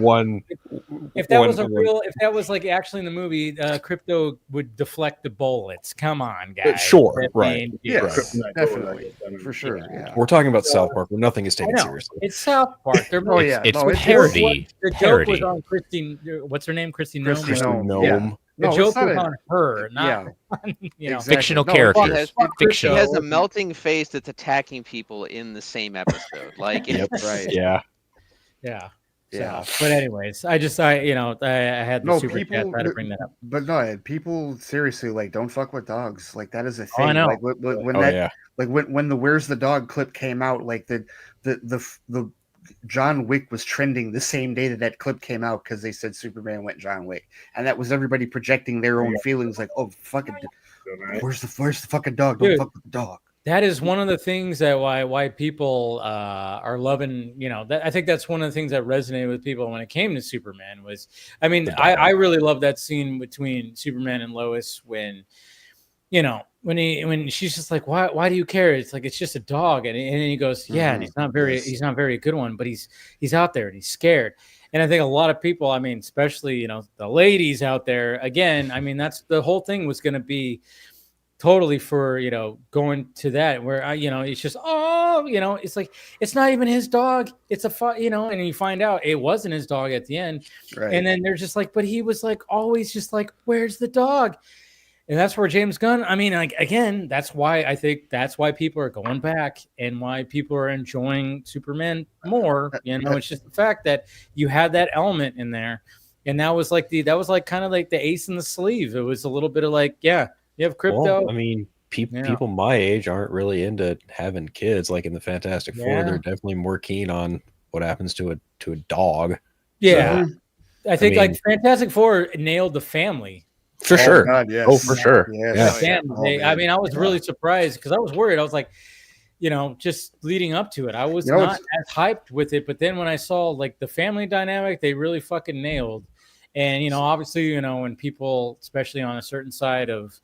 If that was like actually in the movie, crypto would deflect the bullets. Come on, guys. Sure, right? Definitely, for sure. Yeah. We're talking about South Park, where nothing is taken seriously. It's South Park. It's parody. The joke was on Christine. What's her name? Kristi Noem. Yeah. The joke was on her, not fictional characters. She has a melting face that's attacking people in the same episode. Like, Yeah. Yeah. So, but anyways, I had the super chat. I had to bring that up. But no, people seriously like don't fuck with dogs. Like that is a thing. I know. Like when the "Where's the Dog" clip came out, like the John Wick was trending the same day that clip came out because they said Superman went John Wick, and that was everybody projecting their own feelings. Like, oh fucking, where's the fucking dog? Don't fuck with the dog. That is one of the things that why people are loving, I think that's one of the things that resonated with people when it came to Superman was, I mean, I really love that scene between Superman and Lois when she's just like, why do you care? It's like, it's just a dog. And then he goes, yeah, and he's not very a good one, but he's out there and he's scared. And I think a lot of people, I mean, especially, the ladies out there, again, I mean, that's the whole thing was going to be totally for going to that where it's just it's like it's not even his dog, it's and you find out it wasn't his dog at the end, right? And then they're just like, but he was like always just like, where's the dog? And that's where James Gunn, I mean, like, again, that's why people are going back and why people are enjoying Superman more. It's just the fact that you had that element in there, and that was kind of like the ace in the sleeve. It was a little bit of like, yeah. You have crypto. Well, I mean, people my age aren't really into having kids. Like in the Fantastic Four, they're definitely more keen on what happens to a dog. Yeah, so, I think like Fantastic Four nailed the family for sure. God, yes. Oh, for sure. Yes. Yeah. I mean, I was really surprised because I was worried. I was like, just leading up to it, I was not as hyped with it. But then when I saw like the family dynamic, they really fucking nailed. And obviously, when people, especially on a certain side of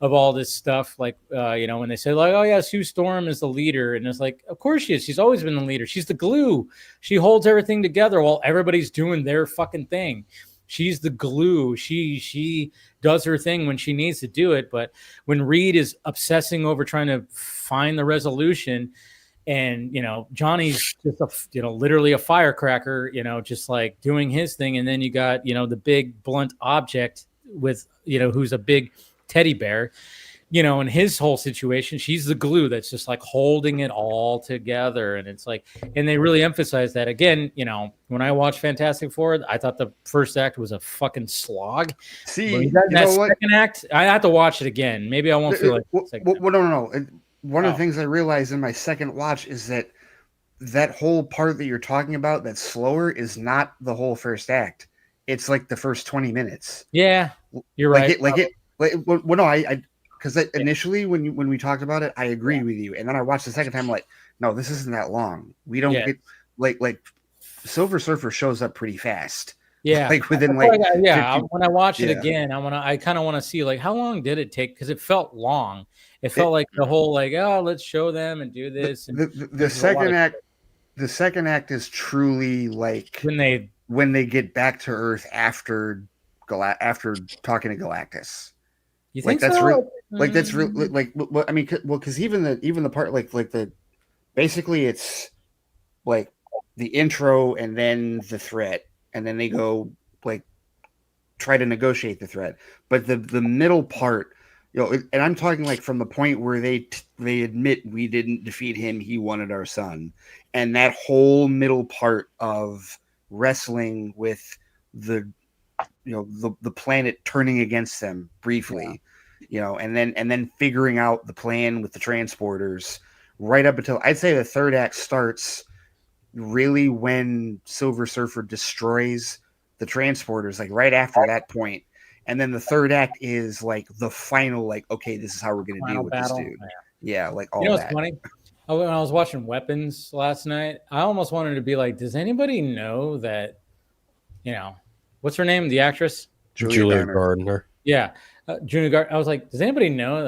all this stuff, like when they say like, oh yeah, Sue Storm is the leader, and it's like, of course she is. She's always been the leader. She's the glue. She holds everything together while everybody's doing their fucking thing. She's the glue. She does her thing when she needs to do it. But when Reed is obsessing over trying to find the resolution, and Johnny's just literally a firecracker, just like doing his thing, and then you got the big blunt object with who's a big teddy bear, in his whole situation, she's the glue that's just like holding it all together. And it's like, and they really emphasize that again, when I watched Fantastic Four, I thought the first act was a fucking slog. See, that second act, I have to watch it again. Maybe I won't feel like no. One of the things I realized in my second watch is that whole part that you're talking about that's slower is not the whole first act. It's like the first 20 minutes. Yeah, you're right. Because initially when we talked about it, I agreed with you, and then I watched the second time, like, no, this isn't that long. We don't get like Silver Surfer shows up pretty fast. Yeah, like within when I watch it again, I kind of want to see like how long did it take, because it felt long. It felt like the whole like, oh, let's show them and do this. The second act is truly like when they get back to Earth after talking to Galactus. You think that's so? real? Like that's real? Like, I mean, because even the part like the basically it's like the intro and then the threat, and then they go like try to negotiate the threat. But the middle part, and I'm talking like from the point where they admit we didn't defeat him, he wanted our son, and that whole middle part of wrestling with the planet turning against them briefly, and then figuring out the plan with the transporters right up until I'd say the third act starts really when Silver Surfer destroys the transporters, like right after that point. And then the third act is like the final, like, okay, this is how we're going to deal with battle. this dude. Yeah, like all what's that. Funny? When I was watching Weapons last night, I almost wanted to be like, does anybody know that, what's her name? The actress? Julia Gardner. Yeah. Julia Gardner. I was like, does anybody know?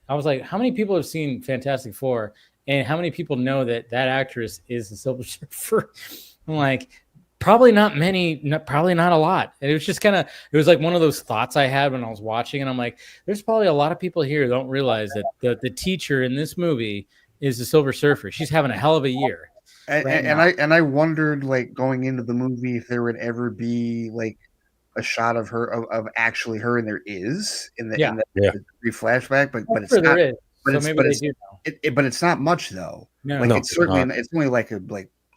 I was like, how many people have seen Fantastic Four, and how many people know that actress is the Silver Surfer? I'm like, probably not many, probably not a lot. And it was just it was like one of those thoughts I had when I was watching, and I'm like, there's probably a lot of people here who don't realize that the teacher in this movie is the Silver Surfer. She's having a hell of a year. And I wondered, like, going into the movie, if there would ever be like a shot of her of actually her, and there is in the flashback, but it's sure not. There is. But it's not much though. No, it's certainly it's only like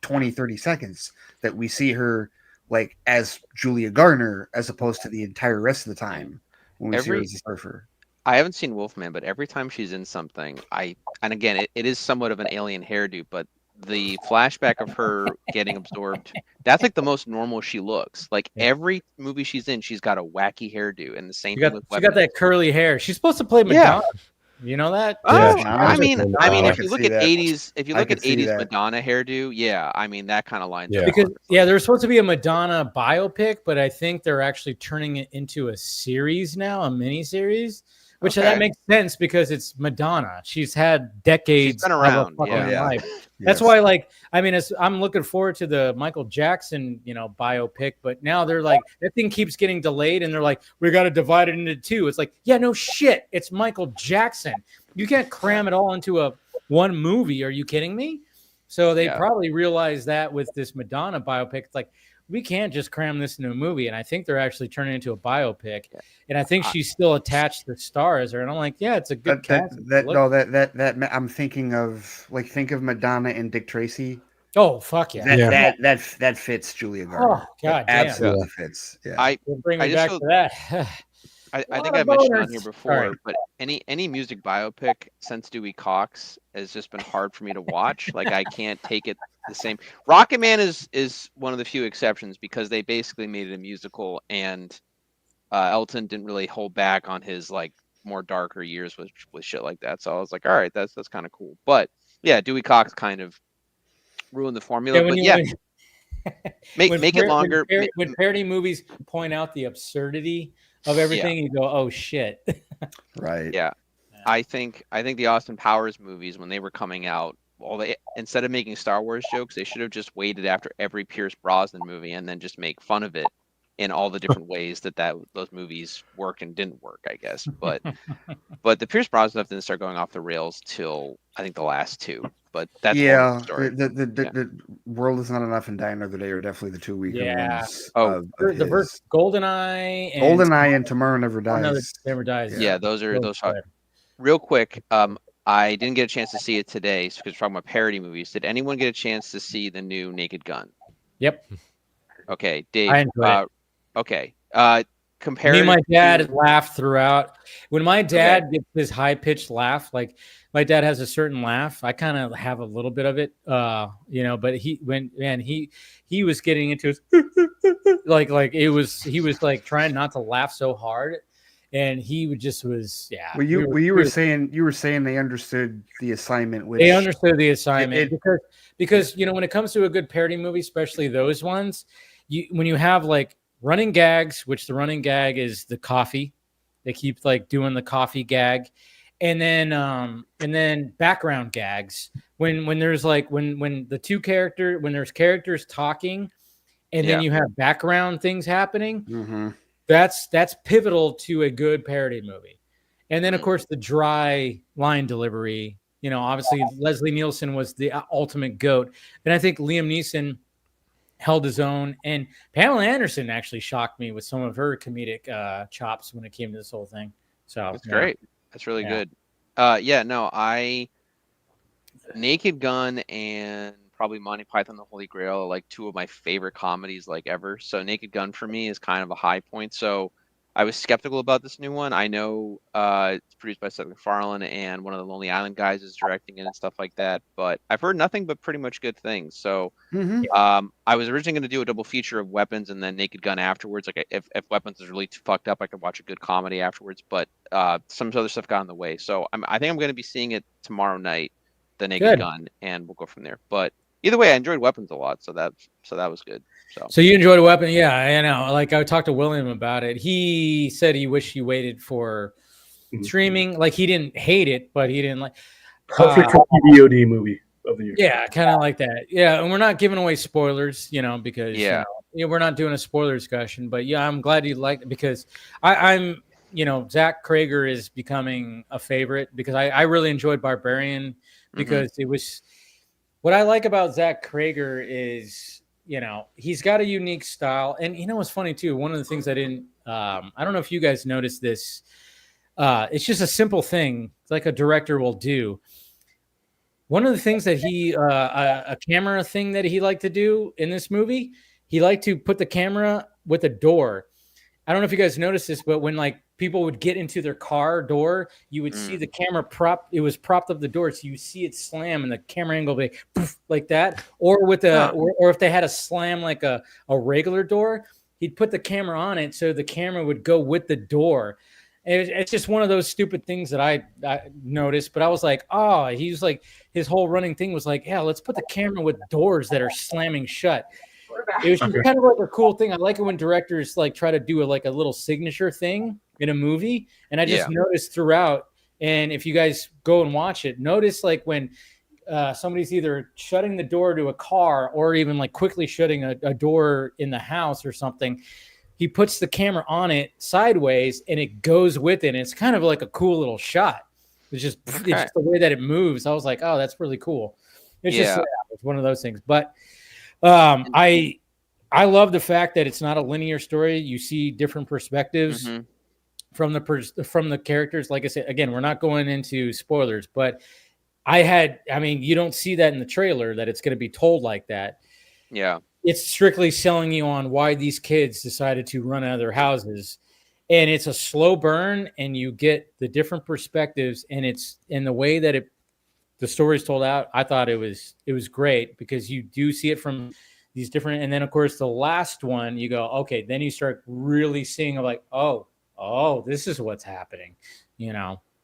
20, 30 seconds that we see her like as Julia Garner, as opposed to the entire rest of the time when we see her as a surfer. I haven't seen Wolfman, but every time she's in something, and again, it is somewhat of an alien hairdo, but the flashback of her getting absorbed, that's like the most normal she looks. Like every movie she's in, she's got a wacky hairdo, and the same thing with she got that curly hair. She's supposed to play Madonna. You know that? Oh, I mean, if you look at 80s Madonna hairdo, I mean that kind of lines up. Because there's supposed to be a Madonna biopic, but I think they're actually turning it into a series now, a mini series, which that makes sense because it's Madonna. She's had decades. She's been around. Life. That's why, like, I mean, I'm looking forward to the Michael Jackson, biopic, but now they're like, that thing keeps getting delayed, and they're like, we got to divide it into two. It's like, no shit, it's Michael Jackson. You can't cram it all into one movie. Are you kidding me? So they probably realized that with this Madonna biopic, it's like, we can't just cram this into a movie. And I think they're actually turning it into a biopic. And I think she's still attached to stars. And I'm like, it's a good cast. I'm thinking of think of Madonna and Dick Tracy. Oh, fuck yeah. That fits Julia Garner. Oh, God, absolutely fits. Yeah. I bring me back to that. I think I mentioned on here before, but any music biopic since Dewey Cox has just been hard for me to watch. Like, I can't take it the same. Rocket Man is one of the few exceptions because they basically made it a musical, and Elton didn't really hold back on his like more darker years with shit like that. So I was like, all right, that's kind of cool. But Dewey Cox kind of ruined the formula. Make it longer. When parody movies point out the absurdity of everything, you go, oh shit. Right. Yeah. I think the Austin Powers movies, when they were coming out, instead of making Star Wars jokes, they should have just waited after every Pierce Brosnan movie and then just make fun of it in all the different ways that those movies worked and didn't work, I guess. But the Pierce Brosnan stuff didn't start going off the rails till I think the last two. But that's the story. The World Is Not Enough and Die Another Day are definitely the two weaker ones. The first GoldenEye and Tomorrow Never Dies. Never Dies. Yeah, those are real quick. I didn't get a chance to see it today because we're talking about parody movies. Did anyone get a chance to see the new Naked Gun? Yep. Okay, Dave. I enjoyed it. Okay. Compare. Me and my dad laughed throughout. When my dad gets his high-pitched laugh, like my dad has a certain laugh, I kind of have a little bit of it, but he was getting into his he was like trying not to laugh so hard, and he was. Well, you were saying they understood the assignment. They understood the assignment because when it comes to a good parody movie, especially those ones, when you have like running gags, which the running gag is the coffee. They keep like doing the coffee gag. And then background gags. When there's like when there's characters talking and then you have background things happening, that's pivotal to a good parody movie. And then of course the dry line delivery, obviously Leslie Nielsen was the ultimate GOAT. And I think Liam Neeson held his own, and Pamela Anderson actually shocked me with some of her comedic chops when it came to this whole thing. So that's great. That's really good. Naked Gun and probably Monty Python the Holy Grail are like two of my favorite comedies like ever. So Naked Gun for me is kind of a high point. So I was skeptical about this new one. I know it's produced by Seth MacFarlane and one of the Lonely Island guys is directing it and stuff like that. But I've heard nothing but pretty much good things. So I was originally going to do a double feature of Weapons and then Naked Gun afterwards. Like if Weapons is really too fucked up, I could watch a good comedy afterwards. But some other stuff got in the way. So I think I'm going to be seeing it tomorrow night, the Naked Gun, and we'll go from there. But either way, I enjoyed Weapons a lot. So that was good. So you enjoyed a Weapon? Yeah, I know. Like I talked to William about it. He said he wished he waited for streaming. Like he didn't hate it, but he didn't like. Perfect VOD movie of the year. Yeah, kind of like that. Yeah, and we're not giving away spoilers, because we're not doing a spoiler discussion. But I'm glad you liked it because I'm Zach Cregger is becoming a favorite because I really enjoyed Barbarian because it was. What I like about Zach Cregger is. He's got a unique style. And what's funny too, one of the things I don't know if you guys noticed this. It's just a simple thing. It's like a director will do. One of the things that a camera thing that he liked to do in this movie, he liked to put the camera with a door. I don't know if you guys noticed this, but when like people would get into their car door, you would see the camera it was propped up the door, so you see it slam and the camera angle be poof, like that. Or with or if they had a slam like a regular door, he'd put the camera on it so the camera would go with the door. It's just one of those stupid things that I noticed, but I was like, oh, he's like, his whole running thing was like, yeah, let's put the camera with doors that are slamming shut. It was just kind of like a cool thing. I like it when directors like try to do a little signature thing in a movie. And I just noticed throughout, and if you guys go and watch it, notice like when somebody's either shutting the door to a car or even like quickly shutting a door in the house or something, he puts the camera on it sideways and it goes with it. And it's kind of like a cool little shot. It's just the way that it moves. I was like, oh, that's really cool. It's just it's one of those things. But I love the fact that it's not a linear story. You see different perspectives from the characters. Like I said, again, we're not going into spoilers, but you don't see that in the trailer that it's going to be told like that. Yeah. It's strictly selling you on why these kids decided to run out of their houses. And it's a slow burn and you get the different perspectives, and it's in the way that the story's told out. I thought it was great because you do see it from these different, and then of course the last one you go, okay, then you start really seeing like, oh, this is what's happening,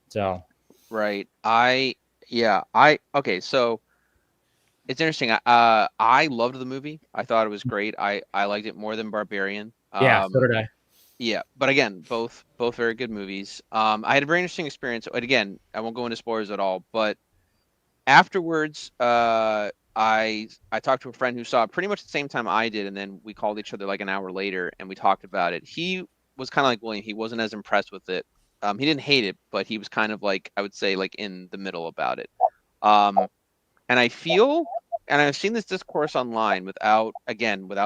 so. Right. Okay. So it's interesting. I loved the movie. I thought it was great. I liked it more than Barbarian. Yeah, so did I. Yeah, but again, both very good movies. I had a very interesting experience. And again, I won't go into spoilers at all, but afterwards, I talked to a friend who saw it pretty much the same time I did, and then we called each other like an hour later and we talked about it. He was kind of like William. He wasn't as impressed with it. He didn't hate it, but he was kind of like, I would say, like in the middle about it. And I feel, and I've seen this discourse online without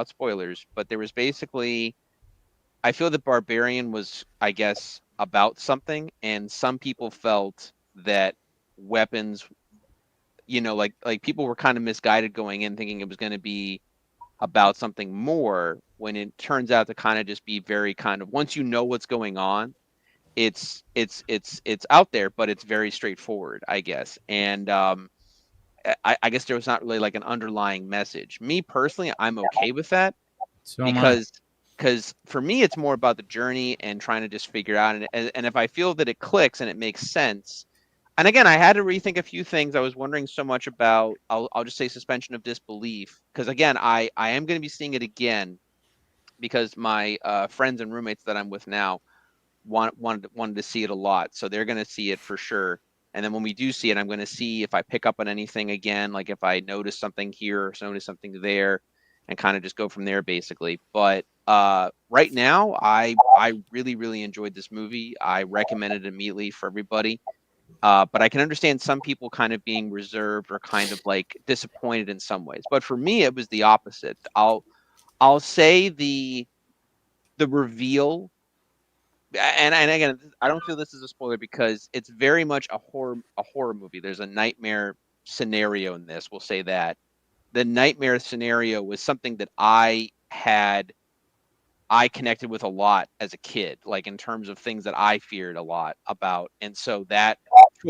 spoilers, but there was basically, I feel that Barbarian was, I guess, about something, and some people felt that weapons, like people were kind of misguided going in thinking it was going to be about something more, when it turns out to kind of just be very kind of, once you know what's going on, it's out there, but it's very straightforward, I guess. And I guess there was not really like an underlying message. Me personally, I'm okay with that, because for me, it's more about the journey and trying to just figure out. And if I feel that it clicks and it makes sense, and again, I had to rethink a few things. I was wondering so much about, I'll just say suspension of disbelief, because again, I am going to be seeing it again because my friends and roommates that I'm with now wanted to see it a lot, so they're going to see it for sure. And then when we do see it, I'm going to see if I pick up on anything again, like if I notice something here or notice something there, and kind of just go from there, basically. But right now, I really, really enjoyed this movie. I recommend it immediately for everybody. But I can understand some people kind of being reserved or kind of like disappointed in some ways. But for me, it was the opposite. I'll say the reveal. And again, I don't feel this is a spoiler because it's very much a horror movie. There's a nightmare scenario in this. We'll say that the nightmare scenario was something that I connected with a lot as a kid, like in terms of things that I feared a lot about. And so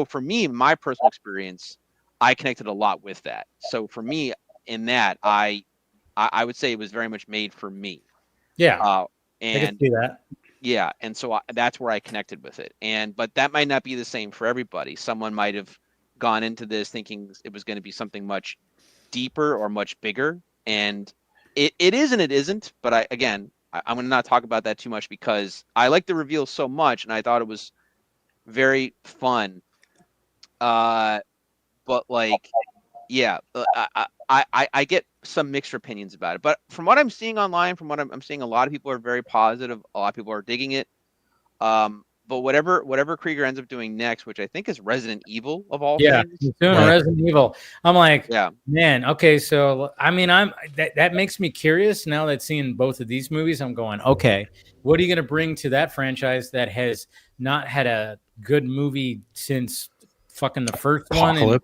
for me, my personal experience, I connected a lot with that. So for me, in that, I would say it was very much made for me. Yeah. And I can see that. Yeah, and so that's where I connected with it. But that might not be the same for everybody. Someone might have gone into this thinking it was going to be something much deeper or much bigger, and it is and it isn't. But I'm going to not talk about that too much because I like the reveal so much, and I thought it was very fun. But like, yeah, I get some mixed opinions about it, but from what I'm seeing online, from what I'm seeing, a lot of people are very positive. A lot of people are digging it. But whatever Cregger ends up doing next, which I think is Resident Evil of all things. He's doing Resident Evil. I'm like, man, okay, so I mean, that makes me curious now that seeing both of these movies. I'm going, okay, what are you going to bring to that franchise that has not had a good movie since fucking the first one?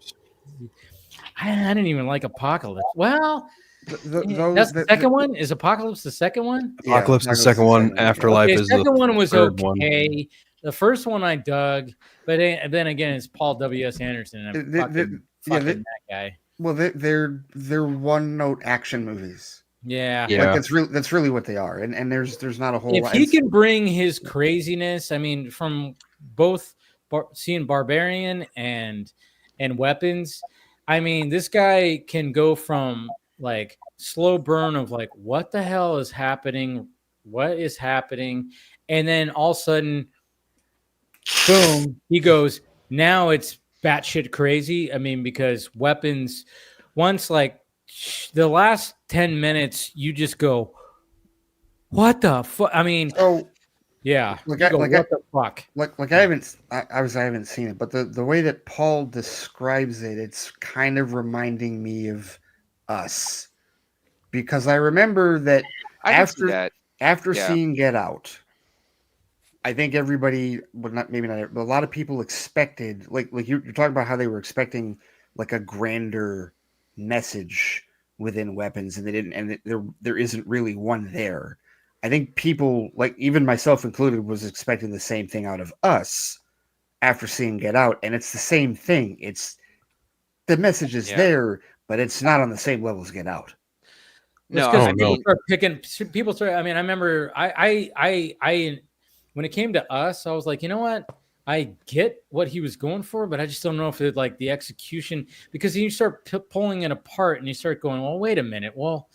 I didn't even like Apocalypse. Well, Those, that's the second one. Is Apocalypse the second one? Apocalypse Yeah, the second one. yeah. Afterlife Okay, is the second one was third okay. one. The first one I dug, but then again, it's Paul W.S. Anderson. And fucking that guy. Well, they're one note action movies. Yeah. Like that's really what they are, and there's not a whole. If he can bring his craziness, I mean, from both seeing Barbarian and Weapons, I mean, this guy can go from like slow burn of like what the hell is happening, and then all of a sudden, boom, he goes. Now it's batshit crazy. I mean, because Weapons, once like the last 10 minutes, you just go, what the fuck? I mean, yeah. What the fuck? Like I haven't seen it, but the way that Paul describes it, it's kind of reminding me of Us, because I remember that after seeing Get Out, I think everybody, but maybe not, but a lot of people expected, like you're talking about how they were expecting like a grander message within Weapons, and they didn't, and there isn't really one there. I think people, like even myself included, was expecting the same thing out of Us after seeing Get Out, and it's the same thing. It's the message is there, but it's not on the same level as Get Out. No, people start. I mean, I remember I when it came to Us, I was like, you know what? I get what he was going for, but I just don't know if it like the execution, because you start pulling it apart and you start going, well, wait a minute. Well,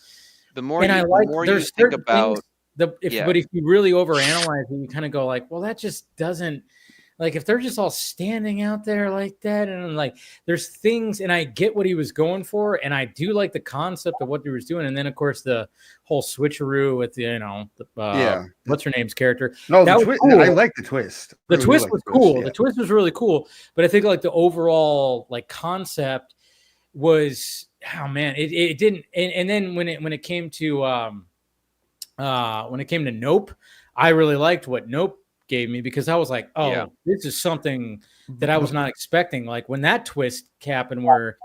the more you think about but if you really overanalyze it, you kind of go like, well, that just doesn't, like, if they're just all standing out there like that, and like there's things, and I get what he was going for, and I do like the concept of what he was doing, and then of course the whole switcheroo with what's her name's character. No, that was cool. I like the twist. The twist was cool. The twist was really cool, but I think like the overall like concept was, oh man, it didn't. And then when it came to Nope, I really liked what Nope gave me, because I was like, this is something that I was not expecting. Like when that twist happened, where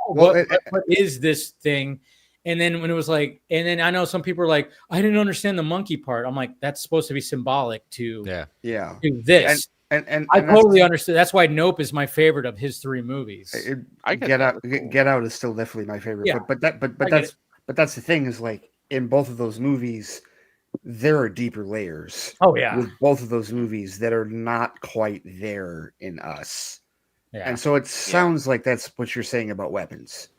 what is this thing? And then when it was like, and then I know some people are like, I didn't understand the monkey part. I'm like, that's supposed to be symbolic to to this. And I totally understood. That's why Nope is my favorite of his three movies. Get Out is still definitely my favorite. Yeah. But that's the thing, is like in both of those movies, there are deeper layers. Oh yeah, with both of those movies that are not quite there in Us. Yeah. And so it sounds like that's what you're saying about Weapons.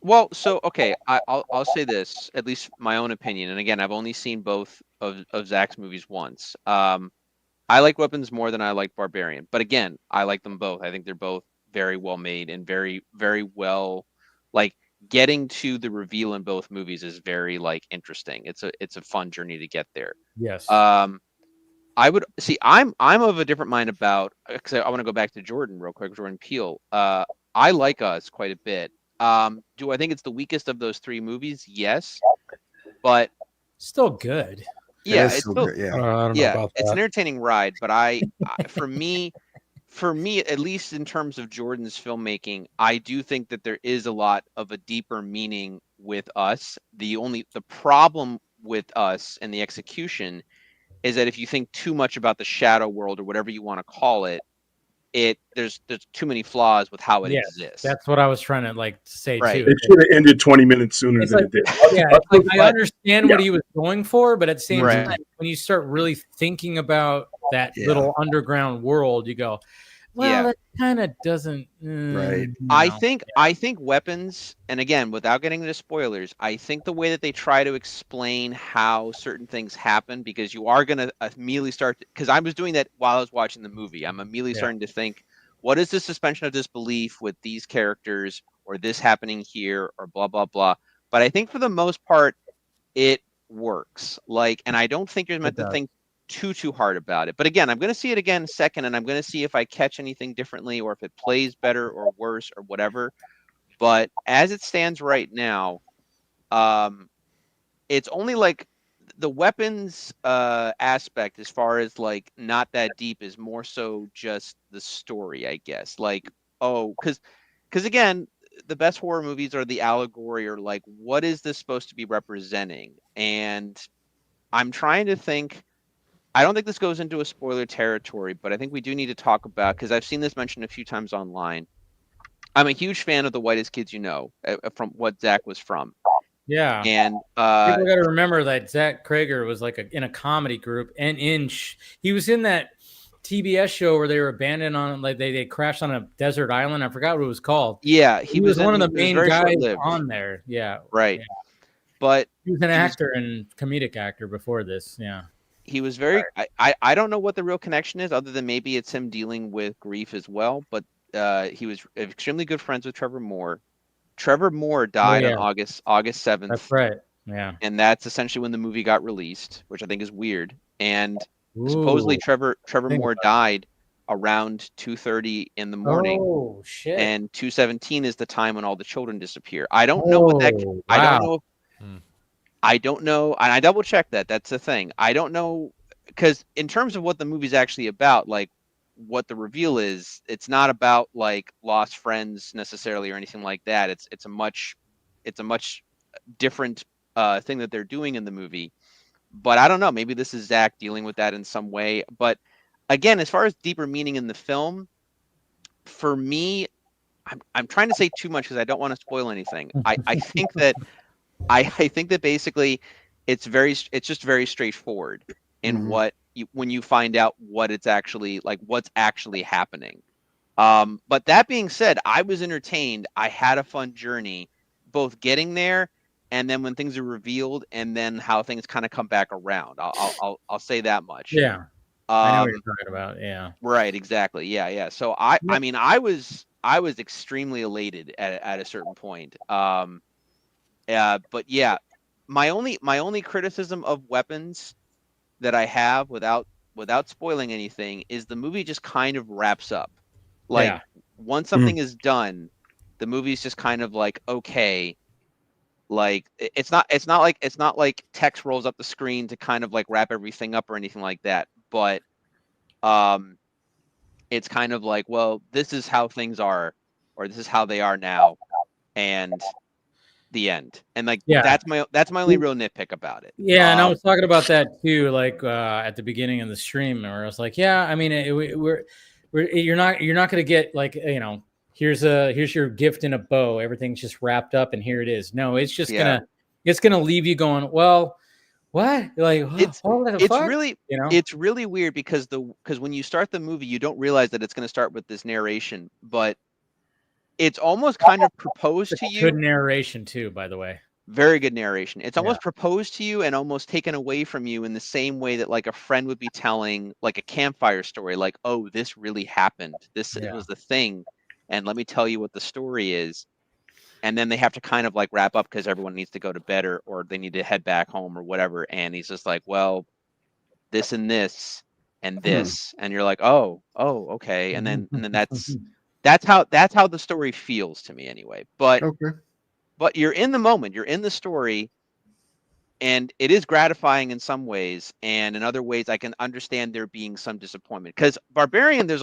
Well, so okay, I'll say this, at least my own opinion, and again, I've only seen both of Zach's movies once. I like Weapons more than I like Barbarian, but again, I like them both. I think they're both very well made and very, very well, like, getting to the reveal in both movies is very like interesting. It's a fun journey to get there. Yes. I would see. I'm of a different mind about, because I want to go back to Jordan real quick. Jordan Peele. I like Us quite a bit. Do I think it's the weakest of those three movies? Yes, but still good. Yeah, it's still good. Yeah, I don't know about that. It's an entertaining ride. But for me, at least in terms of Jordan's filmmaking, I do think that there is a lot of a deeper meaning with Us. The problem with Us and the execution is that if you think too much about the shadow world or whatever you want to call it, there's too many flaws with how it exists. That's what I was trying to like say too. It should have ended 20 minutes sooner than it did. Yeah, I understand what he was going for, but at the same time, when you start really thinking about that little underground world, you go, well, that kind of doesn't. Right. I think Weapons, and again, without getting into spoilers, I think the way that they try to explain how certain things happen, because you are going to immediately start, because I was doing that while I was watching the movie. I'm immediately starting to think, what is the suspension of disbelief with these characters, or this happening here, or blah, blah, blah. But I think for the most part, it works. Like, and I don't think you're meant to think too hard about it. But again, I'm going to see it again second, and I'm going to see if I catch anything differently, or if it plays better or worse or whatever. But as it stands right now, it's only like the Weapons aspect, as far as like not that deep, is more so just the story, I guess. Like, because because again, the best horror movies are the allegory, or like, what is this supposed to be representing? And I'm trying to think. I don't think this goes into a spoiler territory, but I think we do need to talk about, because I've seen this mentioned a few times online. I'm a huge fan of The Whitest Kids You Know, from what Zach was from. Yeah. And people got to remember that Zach Cregger was like in a comedy group, and he was in that TBS show where they were abandoned on, like they crashed on a desert island. I forgot what it was called. Yeah, he was one of the main guys on there. Yeah, right. Yeah. But he was an actor and comedic actor before this. Yeah, he was very. I don't know what the real connection is, other than maybe it's him dealing with grief as well. But he was extremely good friends with Trevor Moore. Trevor Moore died on August 7th. That's right. Yeah. And that's essentially when the movie got released, which I think is weird. And supposedly Trevor Moore died around 2:30 in the morning. Oh shit. And 2:17 is the time when all the children disappear. I don't know what that wow. I don't know. I don't know, and I double checked that. That's the thing. I don't know, because in terms of what the movie's actually about, like what the reveal is, it's not about like lost friends necessarily or anything like that. It's a much different thing that they're doing in the movie. But I don't know. Maybe this is Zach dealing with that in some way. But again, as far as deeper meaning in the film, for me, I'm trying to say too much because I don't want to spoil anything. I think that basically it's just very straightforward in when you find out what it's actually like, what's actually happening. But that being said, I was entertained. I had a fun journey, both getting there and then when things are revealed, and then how things kind of come back around. I'll say that much. Yeah, I know what you're talking about. Yeah, right, exactly. Yeah. So I mean, I was extremely elated at a certain point. But yeah, my only criticism of weapons that I have, without spoiling anything, is the movie just kind of wraps up. Like once something is done, the movie's just kind of like, okay, like it's not like text rolls up the screen to kind of like wrap everything up or anything like that. But it's kind of like, well, this is how things are, or this is how they are now, and the end. And like that's my only real nitpick about it. Yeah, and I was talking about that too, like at the beginning of the stream, where I was like, yeah, I mean, you're not going to get like, you know, here's your gift in a bow, everything's just wrapped up and here it is. No, it's just gonna leave you going, well, what? Like, it's really, you know, it's really weird because when you start the movie, you don't realize that it's going to start with this narration, but it's almost kind of proposed to you. Good narration too, by the way. Very good narration. It's almost proposed to you and almost taken away from you in the same way that like a friend would be telling like a campfire story, like, oh, this really happened. This was the thing. And let me tell you what the story is. And then they have to kind of like wrap up because everyone needs to go to bed or they need to head back home or whatever. And he's just like, well, this and this and this. And you're like, oh, okay. And then that's how the story feels to me anyway. But you're in the moment, you're in the story, and it is gratifying in some ways, and in other ways I can understand there being some disappointment. Because Barbarian, there's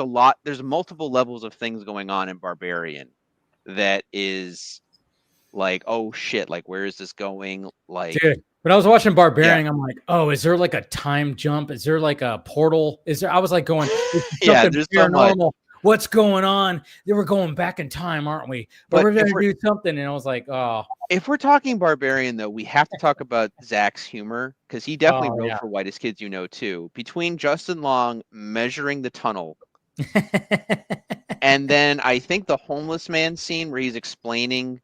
multiple levels of things going on in Barbarian that is like, oh shit, like where is this going? Like, dude, when I was watching Barbarian, I'm like, oh, is there like a time jump? Is there like a portal? I was like going, there's paranormal. What's going on? They were going back in time, aren't we? But we're going to do something. And I was like, oh. If we're talking Barbarian, though, we have to talk about Zach's humor, because he definitely wrote for Whitest Kids You Know, too. Between Justin Long measuring the tunnel and then I think the homeless man scene where he's explaining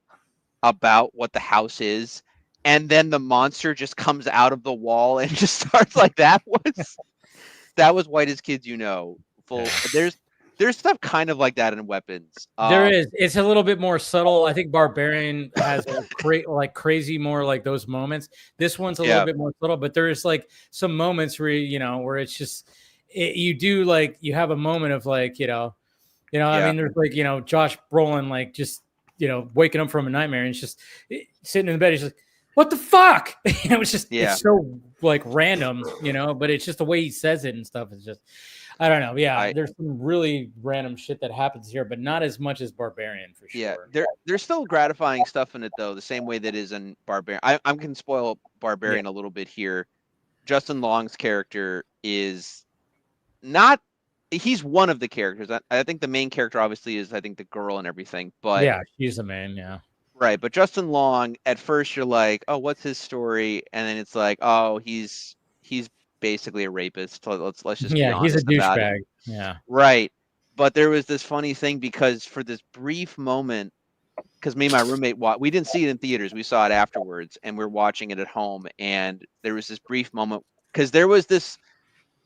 about what the house is, and then the monster just comes out of the wall and just starts like that was Whitest Kids You Know. There's stuff kind of like that in Weapons. There is. It's a little bit more subtle. I think Barbarian has crazy more like those moments. This one's a little bit more subtle, but there's like some moments where where it's just you do like you have a moment of like I mean, there's like Josh Brolin like just waking up from a nightmare and it's just sitting in the bed. He's like, what the fuck? It was just it's so like random, but it's just the way he says it and stuff is just. I don't know. Yeah, there's some really random shit that happens here, but not as much as Barbarian for sure. Yeah, there's still gratifying stuff in it though, the same way that is in Barbarian. I'm going to spoil Barbarian a little bit here. Justin Long's character is not. He's one of the characters. I think the main character obviously is, I think, the girl and everything. But yeah, she's the main. Yeah. Right, but Justin Long, at first you're like, oh, what's his story? And then it's like, oh, he's basically a rapist. Let's just be honest. He's a about douchebag. it. Yeah. Right. But there was this funny thing because for this brief moment, because me and my roommate, we didn't see it in theaters. We saw it afterwards, and we're watching it at home. And there was this brief moment because there was this,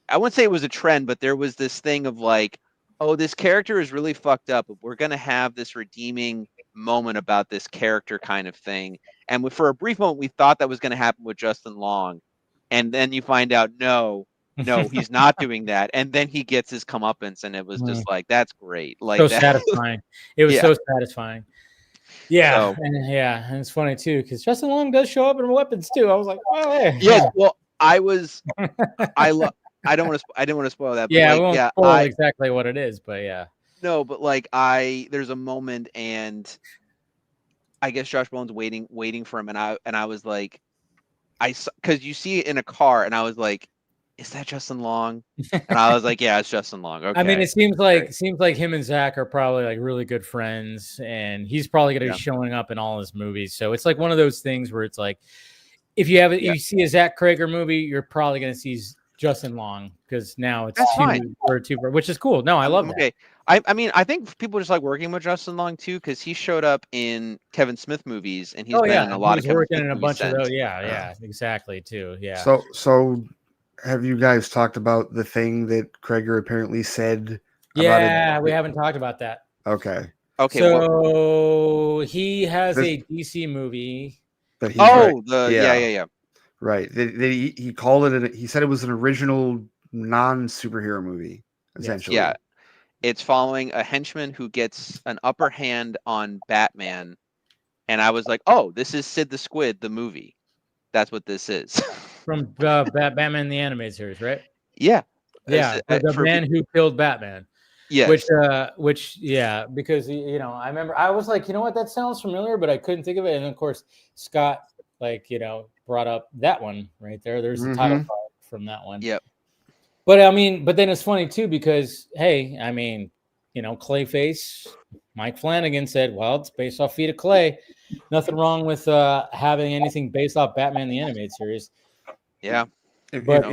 I wouldn't say it was a trend, but there was this thing of like, oh, this character is really fucked up, but we're going to have this redeeming moment about this character kind of thing. And for a brief moment, we thought that was going to happen with Justin Long. And then you find out, no, he's not doing that. And then he gets his comeuppance, and it was just like, that's great. Like so satisfying. It was so satisfying. Yeah, so, and it's funny too because Justin Long does show up in weapons too. I was like, oh, hey. Yes, well, I didn't want to spoil that. But yeah, I won't spoil exactly what it is, but yeah. No, but like there's a moment, and I guess Josh Bone's waiting for him, and I was like, because you see it in a car, and I was like, is that Justin Long? And I was like, yeah, it's Justin Long. Okay. I mean, it seems like him and Zach are probably like really good friends, and he's probably going to be showing up in all his movies. So it's like one of those things where it's like, if you see a Zach Cregger movie, you're probably going to see Justin Long because now it's two, which is cool. No, I love that. I mean, I think people just like working with Justin Long too because he showed up in Kevin Smith movies and he's been in a lot of Kevin Smith movies bunch of those. Yeah, exactly too. Yeah. So have you guys talked about the thing that Cregger apparently said? Yeah, we haven't talked about that. Okay. So he has a DC movie. Yeah. Right. He called it. He said it was an original non-superhero movie. Essentially. Yeah. It's following a henchman who gets an upper hand on Batman, and I was like, "Oh, this is Sid the Squid, the movie. That's what this is." From Batman the Animated Series, right? Yeah. Yeah. The man who killed Batman. Yeah. Which, because I remember I was like, you know what, that sounds familiar, but I couldn't think of it. And of course, Scott, brought up that one right there. There's the title card from that one. Yep. But I mean, then it's funny too because hey, I mean, Clayface, Mike Flanagan said, well, it's based off Feet of Clay. Nothing wrong with having anything based off Batman the Animated Series. Yeah. But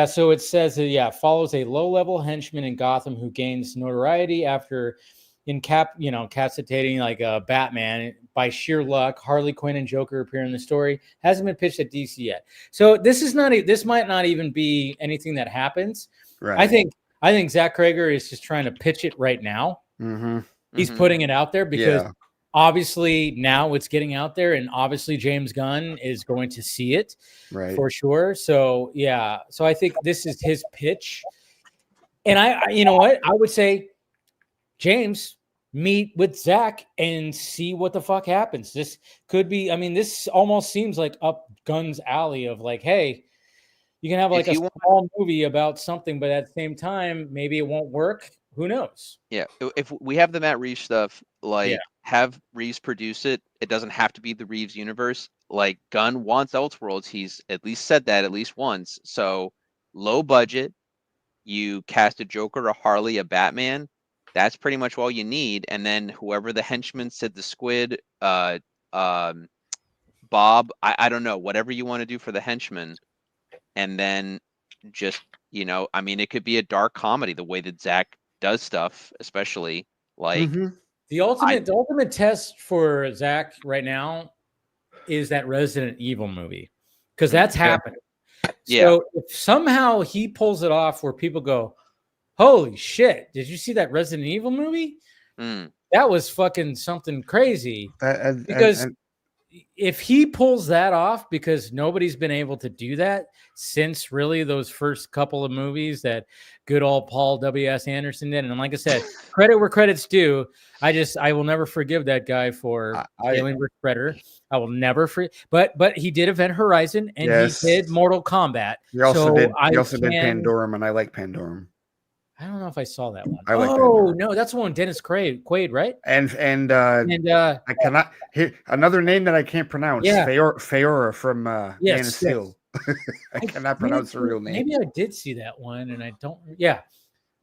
so it says follows a low-level henchman in Gotham who gains notoriety after incapacitating Batman. By sheer luck, Harley Quinn and Joker appear in the story. Hasn't been pitched at DC yet. So this might not even be anything that happens. Right. I think Zach Cregger is just trying to pitch it right now. Mm-hmm. He's putting it out there because obviously now it's getting out there, and obviously James Gunn is going to see it for sure. So so I think this is his pitch. And you know what? I would say, James, meet with Zach and see what the fuck happens. This could be, this almost seems like up Gunn's alley of like, hey, you can have a small movie about something, but at the same time, maybe it won't work. Who knows? Yeah. If we have the Matt Reeves stuff, have Reeves produce it. It doesn't have to be the Reeves universe. Like Gunn wants Elseworlds. He's at least said that at least once. So low budget, you cast a Joker, a Harley, a Batman. That's pretty much all you need. And then whoever the henchman said, the Squid, Bob, I don't know, whatever you want to do for the henchman. And then just, it could be a dark comedy, the way that Zach does stuff, especially like the ultimate test for Zach right now is that Resident Evil movie. Because that's happening. Yeah. So if somehow he pulls it off where people go, holy shit, did you see that Resident Evil movie? That was fucking something crazy. Because if he pulls that off, because nobody's been able to do that since really those first couple of movies that good old Paul W.S. Anderson did. And like I said, credit where credit's due. I will never forgive that guy for Alien vs. Predator. I will never but he did Event Horizon and he did Mortal Kombat. He also did Pandorum, and I like Pandorum. I don't know if I saw that one. I like that. No, that's the one Dennis Quaid, right? And I cannot hit another name that I can't pronounce. Yeah. Feora from Man of Steel. I cannot pronounce her real name. Maybe I did see that one, and I don't. Yeah.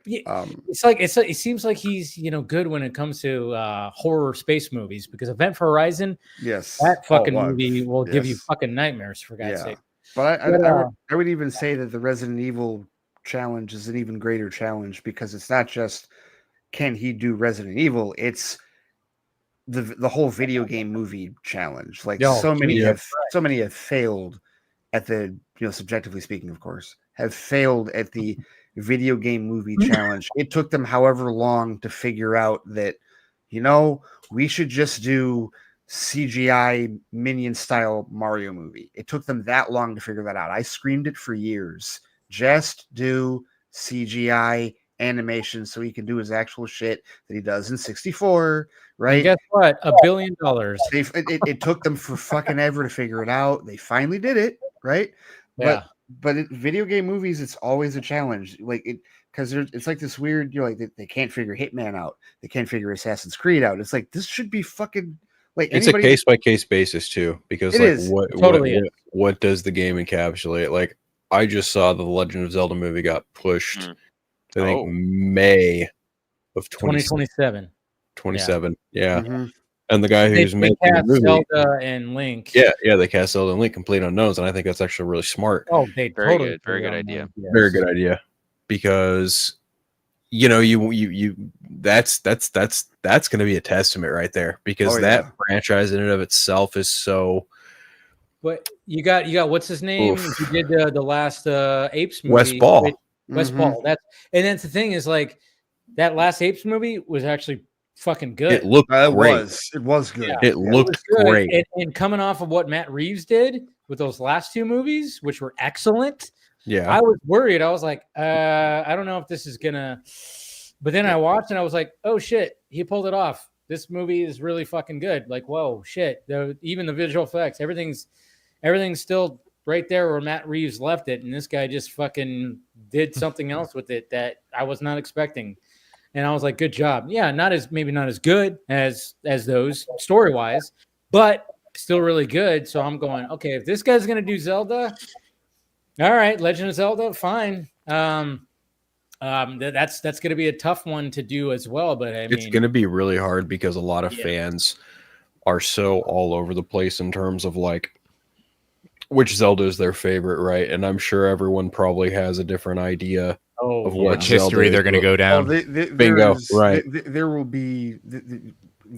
It seems like he's good when it comes to horror space movies, because Event Horizon, that fucking movie will give you fucking nightmares, for God's sake. But I would even say that the Resident Evil challenge is an even greater challenge, because it's not just can he do Resident Evil, it's the whole video game movie challenge. Like so many have failed at the, subjectively speaking, of course, have failed at the video game movie challenge. It took them however long to figure out that, we should just do CGI minion style Mario movie. It took them that long to figure that out. I screamed it for years. Just do CGI animation so he can do his actual shit that he does in 64, right? And guess what? $1 billion. It took them for fucking ever to figure it out. They finally did it, right? Yeah. But video game movies, it's always a challenge. Like because it's like this weird, they can't figure Hitman out. They can't figure Assassin's Creed out. It's like, this should be fucking like it's a case by case basis too, because what does the game encapsulate? Like, I just saw the Legend of Zelda movie got pushed. I think May of 2027. 27. Yeah. Mm-hmm. And the guy who's making the movie, Zelda and Link. Yeah, they cast Zelda and Link, complete unknowns, and I think that's actually really smart. Oh, they very good idea. Yes. Very good idea, because that's going to be a testament right there, because that franchise in and of itself is so. But you got what's his name? He did the last Apes movie. West Ball. That's the thing is, like, that last Apes movie was actually fucking good. It looked great. It was good. It looked great. And coming off of what Matt Reeves did with those last two movies, which were excellent. Yeah. I was worried. I was like, I don't know if this is gonna. But then I watched and I was like, oh shit, he pulled it off. This movie is really fucking good. Like, whoa, shit. Even the visual effects, everything's still right there where Matt Reeves left it, and this guy just fucking did something else with it that I was not expecting. And I was like, good job. Yeah, maybe not as good as those story-wise, but still really good. So I'm going, okay, if this guy's gonna do Zelda, all right, Legend of Zelda, fine. That's gonna be a tough one to do as well. But it's gonna be really hard, because a lot of fans are so all over the place in terms of like which Zelda is their favorite, right? And I'm sure everyone probably has a different idea of what history they're going to go down. Bingo, right? There will be.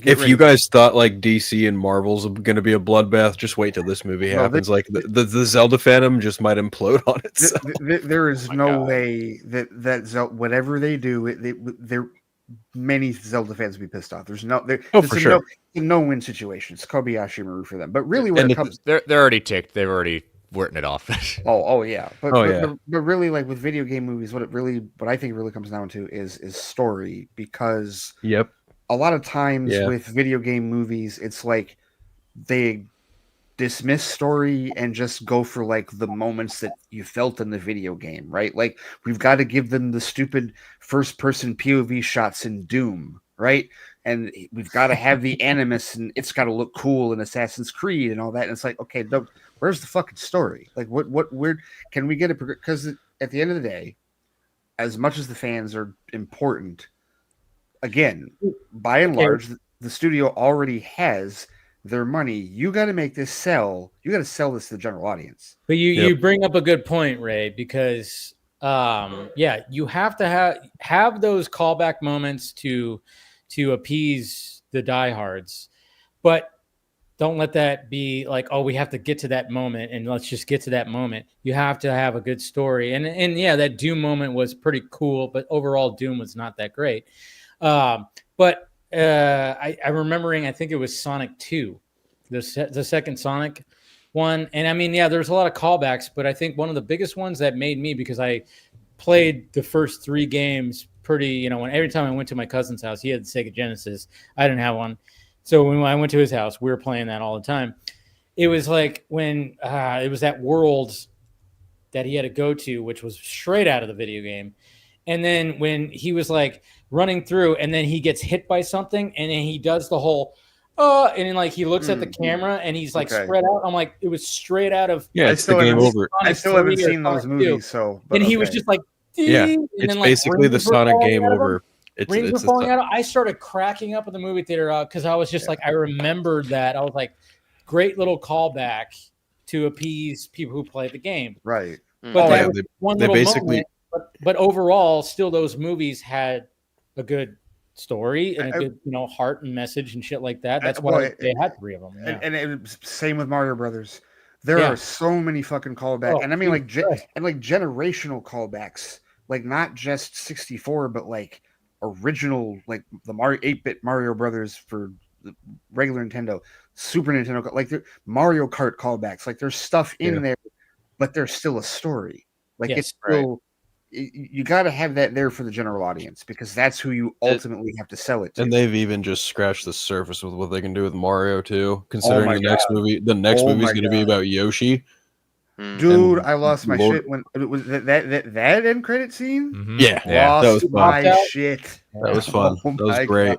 If you guys thought like DC and Marvel's going to be a bloodbath, just wait till this movie happens. Like the Zelda fandom just might implode on itself. There is no way that Zelda, whatever they do, they're many Zelda fans will be pissed off. There's no win situation. It's Kobayashi Maru for them. But really, when it comes, they're already ticked. They've already written it off. But really, like with video game movies, what I think it really comes down to is story, because a lot of times with video game movies, it's like they dismiss story and just go for like the moments that you felt in the video game, right? Like, we've got to give them the stupid first person POV shots in Doom, right? And we've got to have the animus, and it's got to look cool in Assassin's Creed and all that. And it's like, okay, where's the fucking story? Like, where can we get it? Because at the end of the day, as much as the fans are important, again, by and large, the studio already has their money. You got to make this sell. You got to sell this to the general audience. But you bring up a good point, Ray, because you have to have those callback moments to appease the diehards, but don't let that be like, oh, we have to get to that moment and let's just get to that moment. You have to have a good story, and that Doom moment was pretty cool, but overall Doom was not that great. But I'm remembering, I think it was Sonic 2, the second Sonic one. And there's a lot of callbacks, but I think one of the biggest ones that made me, because I played the first 3 games pretty, every time I went to my cousin's house, he had the Sega Genesis. I didn't have one. So when I went to his house, we were playing that all the time. It was like when it was that world that he had to go to, which was straight out of the video game. And then when he was like running through, and then he gets hit by something, and then he does the whole, and then like he looks at the camera and he's like spread out. I'm like, it was straight out of it's the game over. I still haven't seen those movies, so. And he was just like, and then, like, basically the Sonic game over. Rings were falling out. I started cracking up in the movie theater because I was just like, I remembered that. I was like, great little callback to appease people who play the game. Right. But that was one little moment. But overall, still those movies had a good story and a good, heart and message and shit like that. That's why they had 3 of them. Yeah. And it was same with Mario Brothers. There are so many fucking callbacks, and I mean like generational callbacks, like not just 64, but like original, like the 8-bit Mario Brothers for the regular Nintendo, Super Nintendo, like Mario Kart callbacks. Like there's stuff in there, but there's still a story. Like it's still. You got to have that there for the general audience because that's who you ultimately have to sell it to. And they've even just scratched the surface with what they can do with Mario too. Considering the next movie is going to be about Yoshi. Dude, I lost my shit when it was that end credit scene. Mm-hmm. Yeah, lost that was my shit. That was fun. That was great.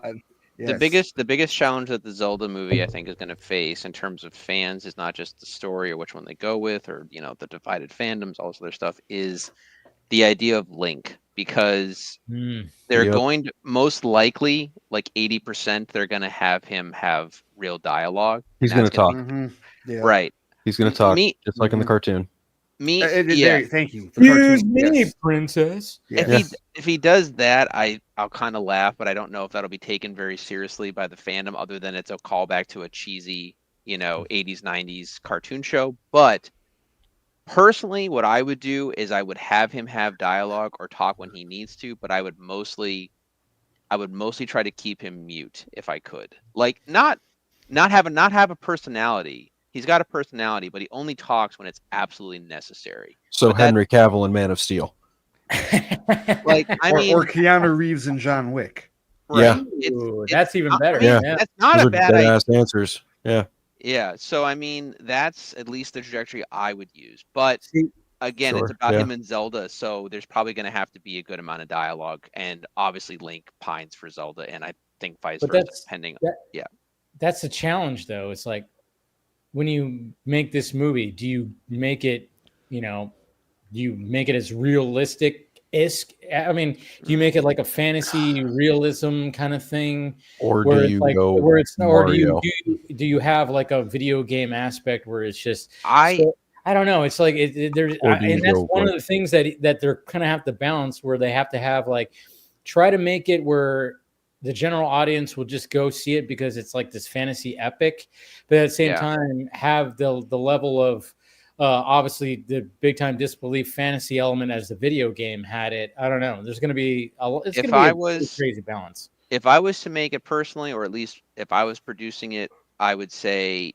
Yes. The biggest challenge that the Zelda movie I think is going to face in terms of fans is not just the story or which one they go with or the divided fandoms, all this other stuff is the idea of Link, because they're going to most likely, like 80%, they're going to have him have real dialogue. He's going to talk. Right. He's going to talk, just like in the cartoon. Thank you. Excuse me, princess. If he does that, I'll kind of laugh, but I don't know if that'll be taken very seriously by the fandom, other than it's a callback to a cheesy, 80s, 90s cartoon show. But personally, what I would do is I would have him have dialogue or talk when he needs to, but I would mostly try to keep him mute if I could. Like not have a personality. He's got a personality, but he only talks when it's absolutely necessary. So Henry Cavill in Man of Steel. Like or Keanu Reeves and John Wick. Right? Yeah, that's even better. That's not a bad idea. Answers. Yeah. Yeah, so I mean that's at least the trajectory I would use. But again, it's about him and Zelda, so there's probably going to have to be a good amount of dialogue, and obviously Link pines for Zelda, and I think vice versa, depending. That's the challenge, though. It's like when you make this movie, do you make it, do you make it as realistic? I mean, do you make it like a fantasy realism kind of thing, or do you go where it's or do you have like a video game aspect where it's just I don't know. It's like there's and that's one of the things that they're gonna have to balance, where they have to have like try to make it where the general audience will just go see it because it's like this fantasy epic, but at the same time have the level of obviously the big time disbelief fantasy element as the video game had it. I don't know. There's going to be a crazy balance. If I was to make it personally, or at least if I was producing it, I would say,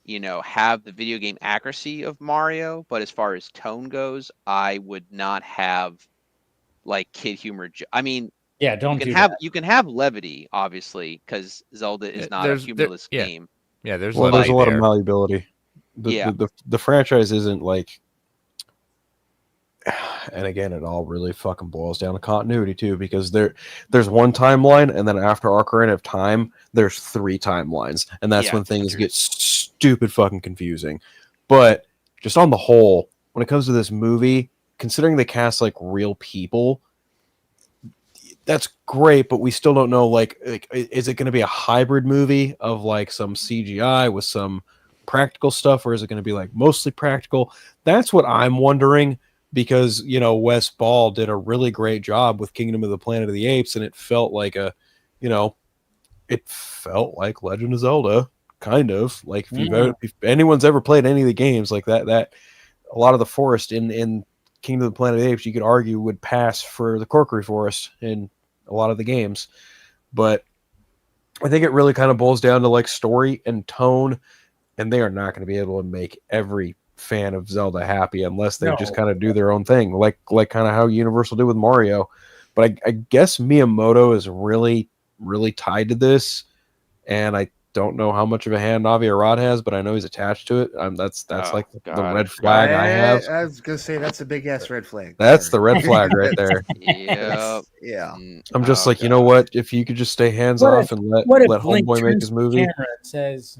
have the video game accuracy of Mario, but as far as tone goes, I would not have like kid humor. I mean, you can have levity, obviously, because Zelda is not a humorless game. Yeah, there's a lot of malleability. The franchise isn't like, and again, it all really fucking boils down to continuity too, because there's one timeline, and then after Ocarina of Time, there's 3 timelines, and that's when things get stupid fucking confusing. But just on the whole, when it comes to this movie, considering they cast like real people, that's great, but we still don't know like is it going to be a hybrid movie of like some CGI with some practical stuff, or is it going to be like mostly practical? That's what I'm wondering, because Wes Ball did a really great job with Kingdom of the Planet of the Apes, and it felt like it felt like Legend of Zelda, kind of like if anyone's ever played any of the games like that a lot of the forest in Kingdom of the Planet of the Apes, you could argue would pass for the Corkery Forest in a lot of the games. But I think it really kind of boils down to like story and tone, and they are not going to be able to make every fan of Zelda happy unless they just kind of do their own thing, like kind of how Universal did with Mario. But I guess Miyamoto is really, really tied to this, and I don't know how much of a hand Navi Arad has, but I know he's attached to it. That's like the red flag I have. I was gonna say that's a big ass red flag. That's the red flag right there. Yeah. I'm just like, you know what? If you could just stay hands off and let Homeboy make his movie. Says,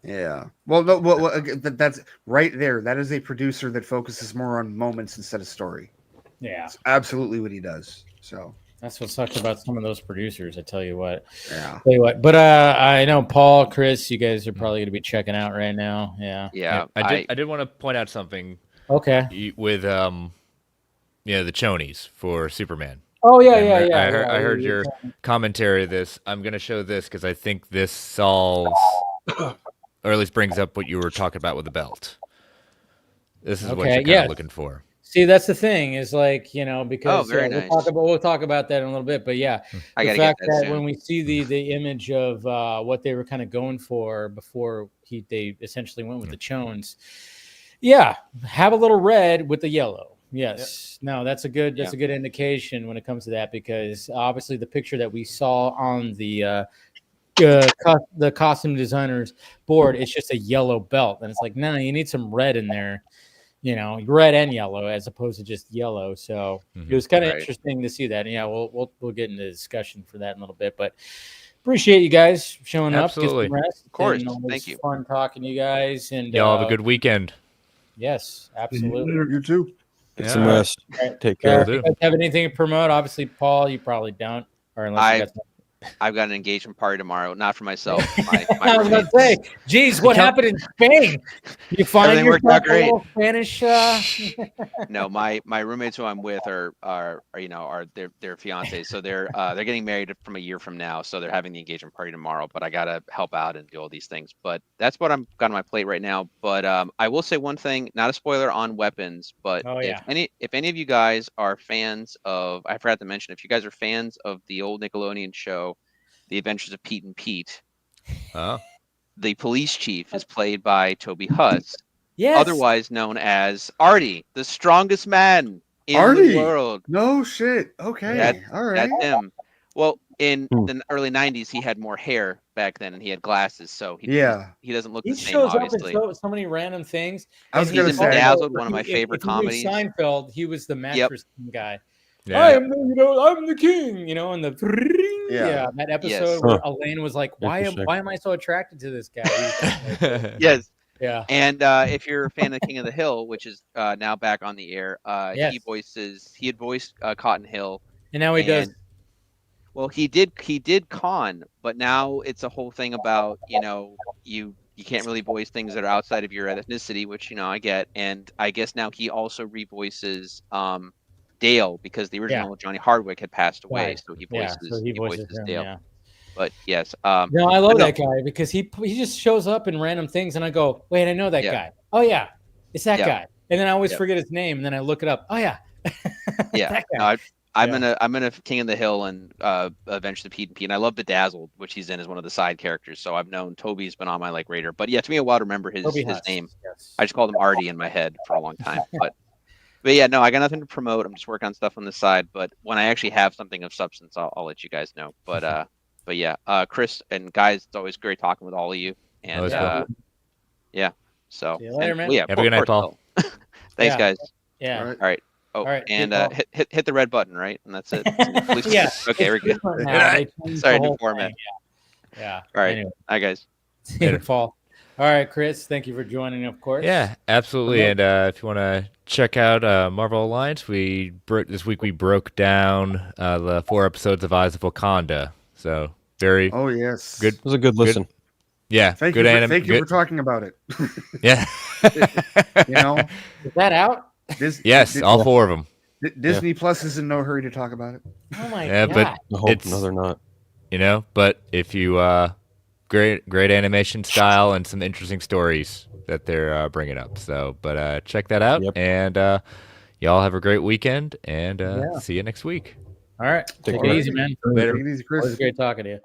yeah. Well, no, that's right there. That is a producer that focuses more on moments instead of story. Yeah, that's absolutely what he does. So that's what sucks about some of those producers. I tell you what. Yeah. But I know Paul, Chris, you guys are probably going to be checking out right now. Yeah. I did want to point out something. Okay. With the chonies for Superman. Oh yeah, I heard your commentary of this. I'm going to show this because I think this solves, or at least brings up what you were talking about with the belt. This is what you're kind of looking for. See, that's the thing is like, because nice. we'll talk about that in a little bit. But yeah, the fact that when we see the image of what they were kind of going for before they essentially went with the chones. Yeah, have a little red with the yellow. Yes. No, that's a good indication when it comes to that, because obviously the picture that we saw on the costume designer's board, it's just a yellow belt, and it's like, no, you need some red in there. Red and yellow as opposed to just yellow. So it was kind of interesting to see that. And yeah, we'll get into the discussion for that in a little bit. But appreciate you guys showing up. Get some rest. Of course. Thank you. Fun talking to you guys. And y'all have a good weekend. Yes, absolutely. You too. Get some rest. Right. Take care. Do you guys have anything to promote? Obviously, Paul, you probably don't. Or unless you got something. I've got an engagement party tomorrow, not for myself. I was going to say, geez, what happened in Spain? You find your little Spanish? No, my roommates who I'm with are their fiancés, so they're getting married from a year from now, so they're having the engagement party tomorrow. But I gotta help out and do all these things. But that's what I'm got on my plate right now. But I will say one thing, not a spoiler on weapons, but if any of you guys are fans of, I forgot to mention, if you guys are fans of the old Nickelodeon show, The Adventures of Pete and Pete. The police chief is played by Toby Huss, otherwise known as Artie, the strongest man in the world. No shit. Okay. All right. That's him. Well, in the early 90s, he had more hair back then, and he had glasses, so he doesn't look the same, obviously. He shows up in so many random things. He's in Bedazzled, one of my favorite comedies. Seinfeld, he was the mattress guy. Yeah. I'm the king, and that episode where Elaine was like, why am I so attracted to this guy? Yes. Yeah. And if you're a fan of King of the Hill, which is now back on the air, he had voiced Cotton Hill. And now he does. Well, he did Khan, but now it's a whole thing about, you can't really voice things that are outside of your ethnicity, which, I get. And I guess now he also revoices Dale, because the original Johnny Hardwick had passed away, so he voices him, Dale. Yeah. But yes, no, I love that guy because he just shows up in random things, and I go, wait, I know that guy. Oh yeah, it's that guy, and then I always forget his name, and then I look it up. Oh yeah, that guy. No, I'm gonna King of the Hill and eventually Pete and Pete, and I love Bedazzled, which he's in as one of the side characters. So I've known Toby's been on my radar, but yeah, to me a while to remember his name. Yes. I just called him Artie in my head for a long time, But yeah, no, I got nothing to promote. I'm just working on stuff on the side. But when I actually have something of substance, I'll let you guys know. But yeah, Chris and guys, it's always great talking with all of you. And yeah, so see you later, man. Yeah, have a good night, Paul. Thanks, guys. Yeah. All right. Oh, all right. And hit the red button, right? And that's it. Yeah. Okay, we're good. Sorry, new format. Yeah. All right. Anyway. Hi, guys. See you, Paul. All right, Chris, thank you for joining, of course. Yeah, absolutely. And if you want to check out Marvel Alliance, this week we broke down the 4 episodes of Eyes of Wakanda. So very good. It was a good listen. Yeah, thank you for talking about it. Yeah. Is that out? Yes, all 4 of them. Disney Plus is in no hurry to talk about it. Oh my god! But no, they're not. But if you great animation style and some interesting stories that they're bringing up. So, but check that out, and y'all have a great weekend, and see you next week. All right, take it easy, man. Later. Take it easy, Chris. It was great talking to you.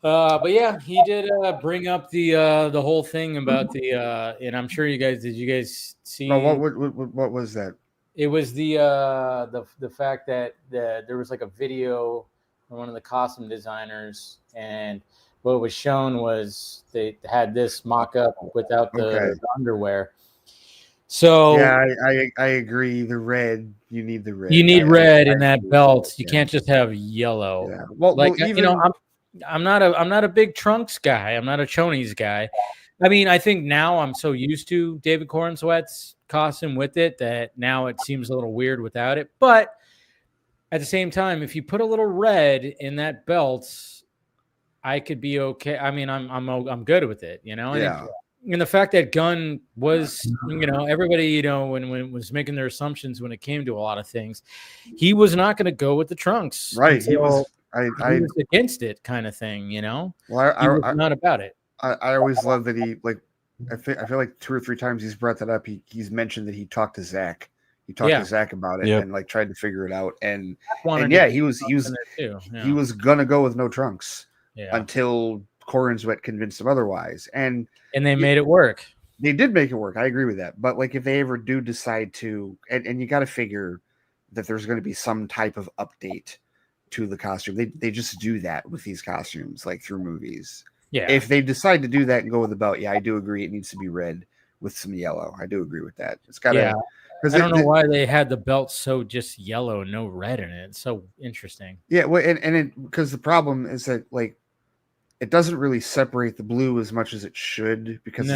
But yeah, he did bring up the whole thing about the and I'm sure you guys did. You guys see? No, what was that? It was the fact that there was like a video from one of the costume designers, and what was shown was they had this mock-up without the underwear. So yeah, I agree. The red, you need the red. You need red in that belt. You can't just have yellow. Yeah. Well, like even, you know, I'm not a big trunks guy. I'm not a chonies guy. I mean, I think now I'm so used to David Corenswet's costume with it that now it seems a little weird without it. But at the same time, if you put a little red in that belt, I could be okay. I mean, I'm good with it, you know. Yeah. And the fact that Gunn was, you know, everybody, you know, when was making their assumptions when it came to a lot of things, he was not going to go with the trunks, right? He was against it, kind of thing, you know. Well, he was not about it. I always love that he I feel like 2 or 3 times he's brought that up. He's mentioned that he talked to Zach. He talked to Zach about it and like tried to figure it out. And yeah, he was gonna go with no trunks until Corenswet convinced him otherwise. And they made it work. They did make it work. I agree with that. But like if they ever do decide to, and you got to figure that there's going to be some type of update to the costume. They just do that with these costumes, like through movies. Yeah. If they decide to do that and go with the belt, yeah, I do agree. It needs to be red with some yellow. I do agree with that. It's got to. Yeah. I don't know why they had the belt so just yellow, no red in it. It's so interesting. Yeah, well, because the problem is that like it doesn't really separate the blue as much as it should because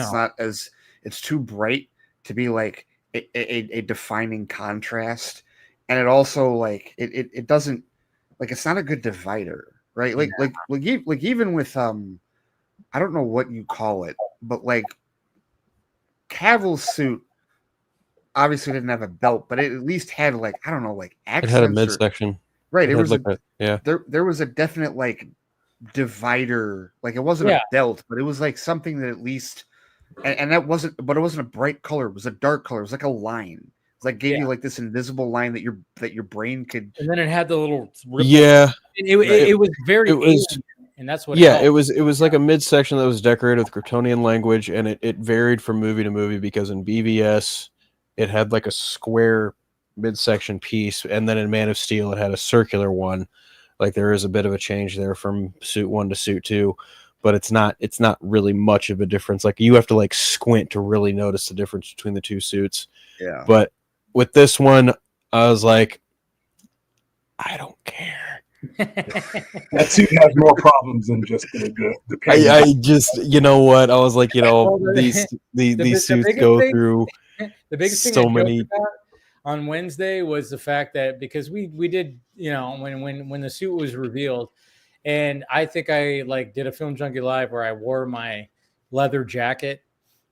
it's too bright to be like a defining contrast, and it also like it doesn't like it's not a good divider, right? Like even with I don't know what you call it, but like Cavill's suit obviously didn't have a belt, but it at least had like I don't know, like accents. It had a midsection, right? It was like there was a definite like divider, like it wasn't a belt, but it was like something that at least, and that wasn't, but it wasn't a bright color. It was a dark color. It was like a line. It's like gave you like this invisible line that your brain could. And then it had the little ripple. It was very. And that's what. Yeah, it was like a midsection that was decorated with Kryptonian language, and it varied from movie to movie because in BVS it had like a square midsection piece, and then in Man of Steel it had a circular one. Like there is a bit of a change there from suit 1 to suit 2, but it's not really much of a difference. Like you have to like squint to really notice the difference between the two suits. Yeah. But with this one, I was like, I don't care. That suit has more problems than just the I just, you know what? I was like, you know, these suits go through the biggest thing so many. On Wednesday was the fact that because we did, you know, when the suit was revealed, and I think I like did a Film Junkie Live where I wore my leather jacket.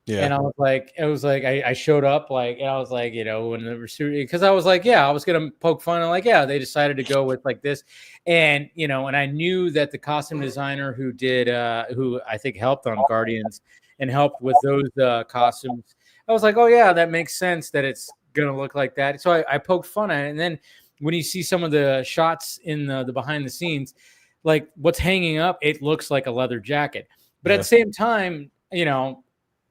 Yeah. And I was like, I showed up like, and I was like, you know, when the because I was like, yeah, I was gonna poke fun and like, yeah, they decided to go with like this, and you know, and I knew that the costume designer who did, who I think helped on Guardians and helped with those costumes, I was like, oh yeah, that makes sense that it's gonna look like that. So I poked fun at it, and then when you see some of the shots in the behind the scenes, like what's hanging up, it looks like a leather jacket, but at the same time, you know.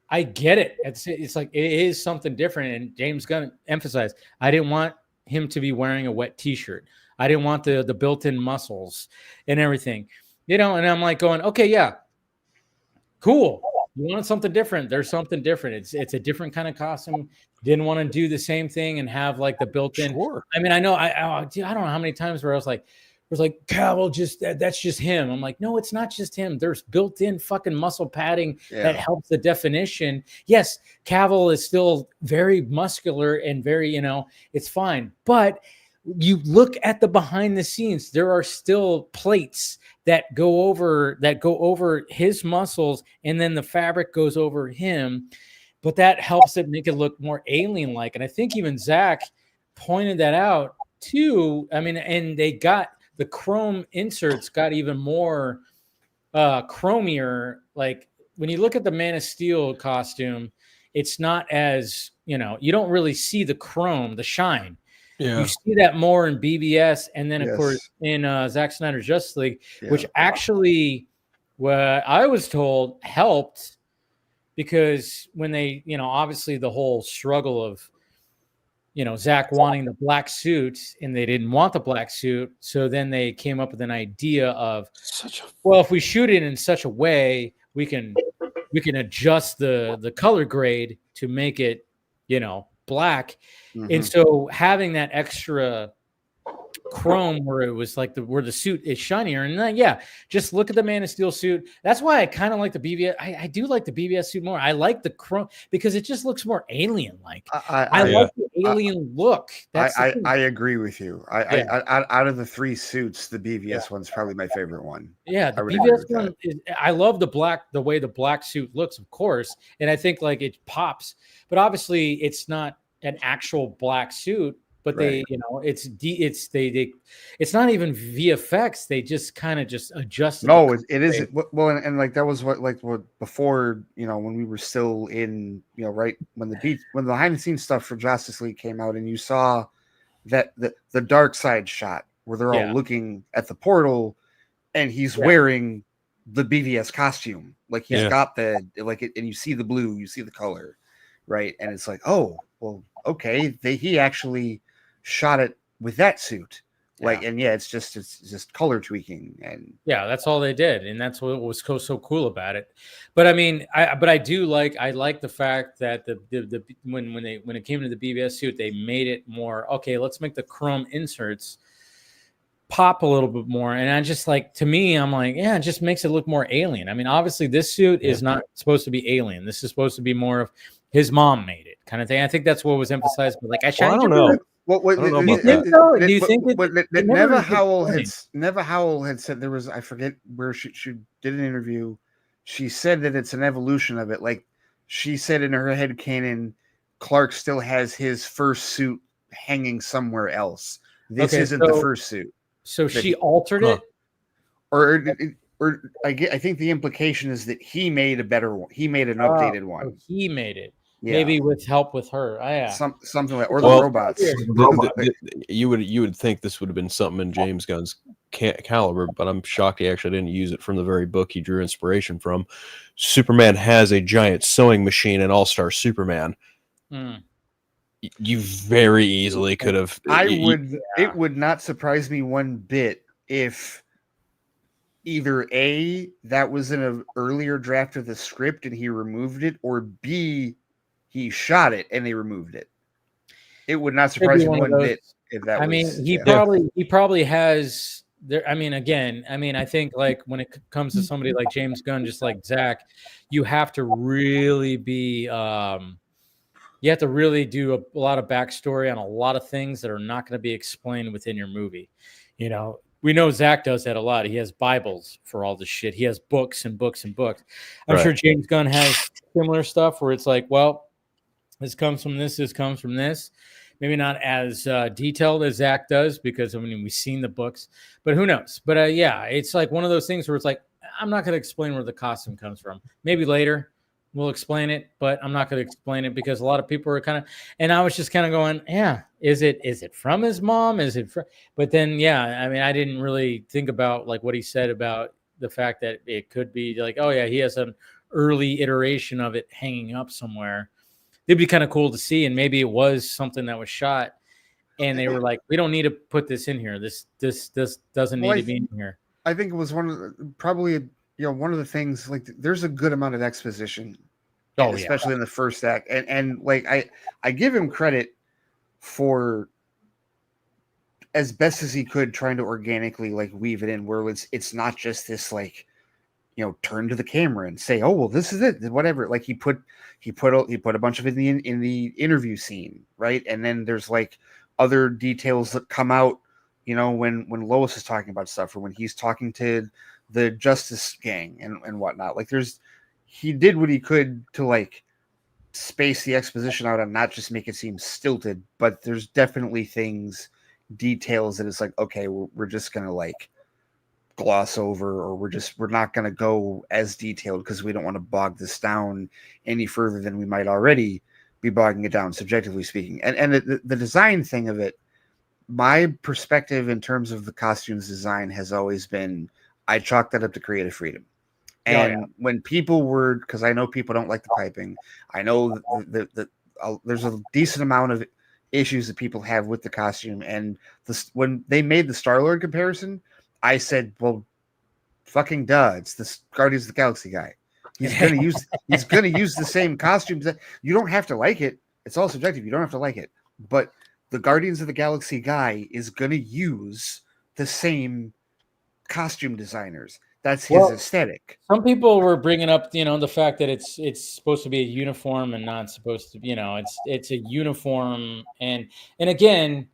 I get it. It's like it is something different. And James Gunn emphasized, I didn't want him to be wearing a wet T-shirt. I didn't want the built-in muscles and everything, you know. And I'm like going, okay, yeah, cool. You wanted something different. There's something different. It's a different kind of costume. Didn't want to do the same thing and have like the built-in. Sure. I mean, I know I don't know how many times where I was like Cavill, that's just him. I'm like, no, it's not just him. There's built-in fucking muscle padding that helps the definition. Yes, Cavill is still very muscular and very, you know, it's fine. But you look at the behind the scenes, there are still plates that go over his muscles, and then the fabric goes over him. But that helps it make it look more alien-like. And I think even Zach pointed that out too. I mean, and they got the chrome inserts got even more chromier. Like when you look at the Man of Steel costume, it's not as, you know, you don't really see the chrome, the shine. Yeah. You see that more in BBS, and then of course in Zack Snyder's Justice League, which actually, what I was told, helped because when they, you know, obviously the whole struggle of, Zach wanting the black suit, and they didn't want the black suit. So then they came up with an idea of, well, if we shoot it in such a way, we can adjust the color grade to make it, black. Mhm. And so having that extra chrome where it was like where the suit is shinier, and then, just look at the Man of Steel suit. That's why I kind of like the BVS. I do like the BVS suit more. I like the chrome because it just looks more alien like. I like the alien look. I agree with you. Out of the 3 suits, the BVS one's probably my favorite one. Yeah, the BVS one I love the way the black suit looks, of course, and I think like it pops, but obviously it's not an actual black suit. But they, it's not even VFX. They just kind of just adjusted. No, it is. Well, and like that was what before, when we were still in, right when the behind the scenes stuff for Justice League came out, and you saw that the dark side shot where they're all looking at the portal, and he's wearing the BVS costume, like he's got and you see the blue, you see the color, right, and it's like, oh, well, okay, he actually shot it with that suit, it's just color tweaking, and that's all they did, and that's what was so cool about it. But I mean, I like the fact that the when it came to the BVS suit, they made it more okay. Let's make the chrome inserts pop a little bit more, and I just like, to me, I'm like, it just makes it look more alien. I mean, obviously this suit is not supposed to be alien. This is supposed to be more of his mom made it kind of thing. I think that's what was emphasized, but like I don't know. Do you think Neva Howell had said, there was, I forget where she did an interview. She said that it's an evolution of it. Like she said in her head canon, Clark still has his first suit hanging somewhere else. This isn't the first suit. So she altered it, or I think the implication is that he made a better one. He made an updated one. He made it. Maybe with help with her. Something like, or the robots. You would think this would have been something in James Gunn's caliber, but I'm shocked he actually didn't use it from the very book he drew inspiration from. Superman has a giant sewing machine in All-Star Superman. You very easily could have. It would not surprise me one bit if either A, that was in an earlier draft of the script and he removed it, or B, he shot it and they removed it. It would not surprise me one bit if that was. I mean, he probably has there. I mean, again, I think like when it comes to somebody like James Gunn, just like Zach, you have to really be, you have to really do a lot of backstory on a lot of things that are not going to be explained within your movie. We know Zach does that a lot. He has Bibles for all this shit. He has books and books and books. I'm sure James Gunn has similar stuff where it's like, well, this comes from this comes from this. Maybe not as detailed as Zach does, because we've seen the books, but who knows? But it's like one of those things where it's like, I'm not going to explain where the costume comes from. Maybe later we'll explain it, but I'm not going to explain it because a lot of people are kind of, and I was just kind of going, is it from his mom? But then, I didn't really think about like what he said about the fact that it could be like, he has an early iteration of it hanging up somewhere. It'd be kind of cool to see. And maybe it was something that was shot and they were like, we don't need to put this in here. This doesn't need to be in here. I think it was one of the things, like there's a good amount of exposition, especially in the first act. And like, I give him credit for as best as he could trying to organically like weave it in where it's not just this like, turn to the camera and say, oh, well, this is it, whatever. Like he put a bunch of it in the interview scene. Right. And then there's like other details that come out, when Lois is talking about stuff, or when he's talking to the Justice Gang and whatnot. Like he did what he could to like space the exposition out and not just make it seem stilted, but there's definitely details that it's like, okay, we're just going to like gloss over, or we're not going to go as detailed because we don't want to bog this down any further than we might already be bogging it down, subjectively speaking. And the design thing of it, my perspective in terms of the costumes design has always been, I chalk that up to creative freedom. And when people were, because I know people don't like the piping, I know that there's a decent amount of issues that people have with the costume. And when they made the Star-Lord comparison, I said, well, fucking duh, it's the Guardians of the Galaxy guy. He's gonna use the same costumes. You don't have to like it. It's all subjective. You don't have to like it. But the Guardians of the Galaxy guy is gonna use the same costume designers. That's his aesthetic. Some people were bringing up, the fact that it's supposed to be a uniform and not supposed to, it's a uniform. And again,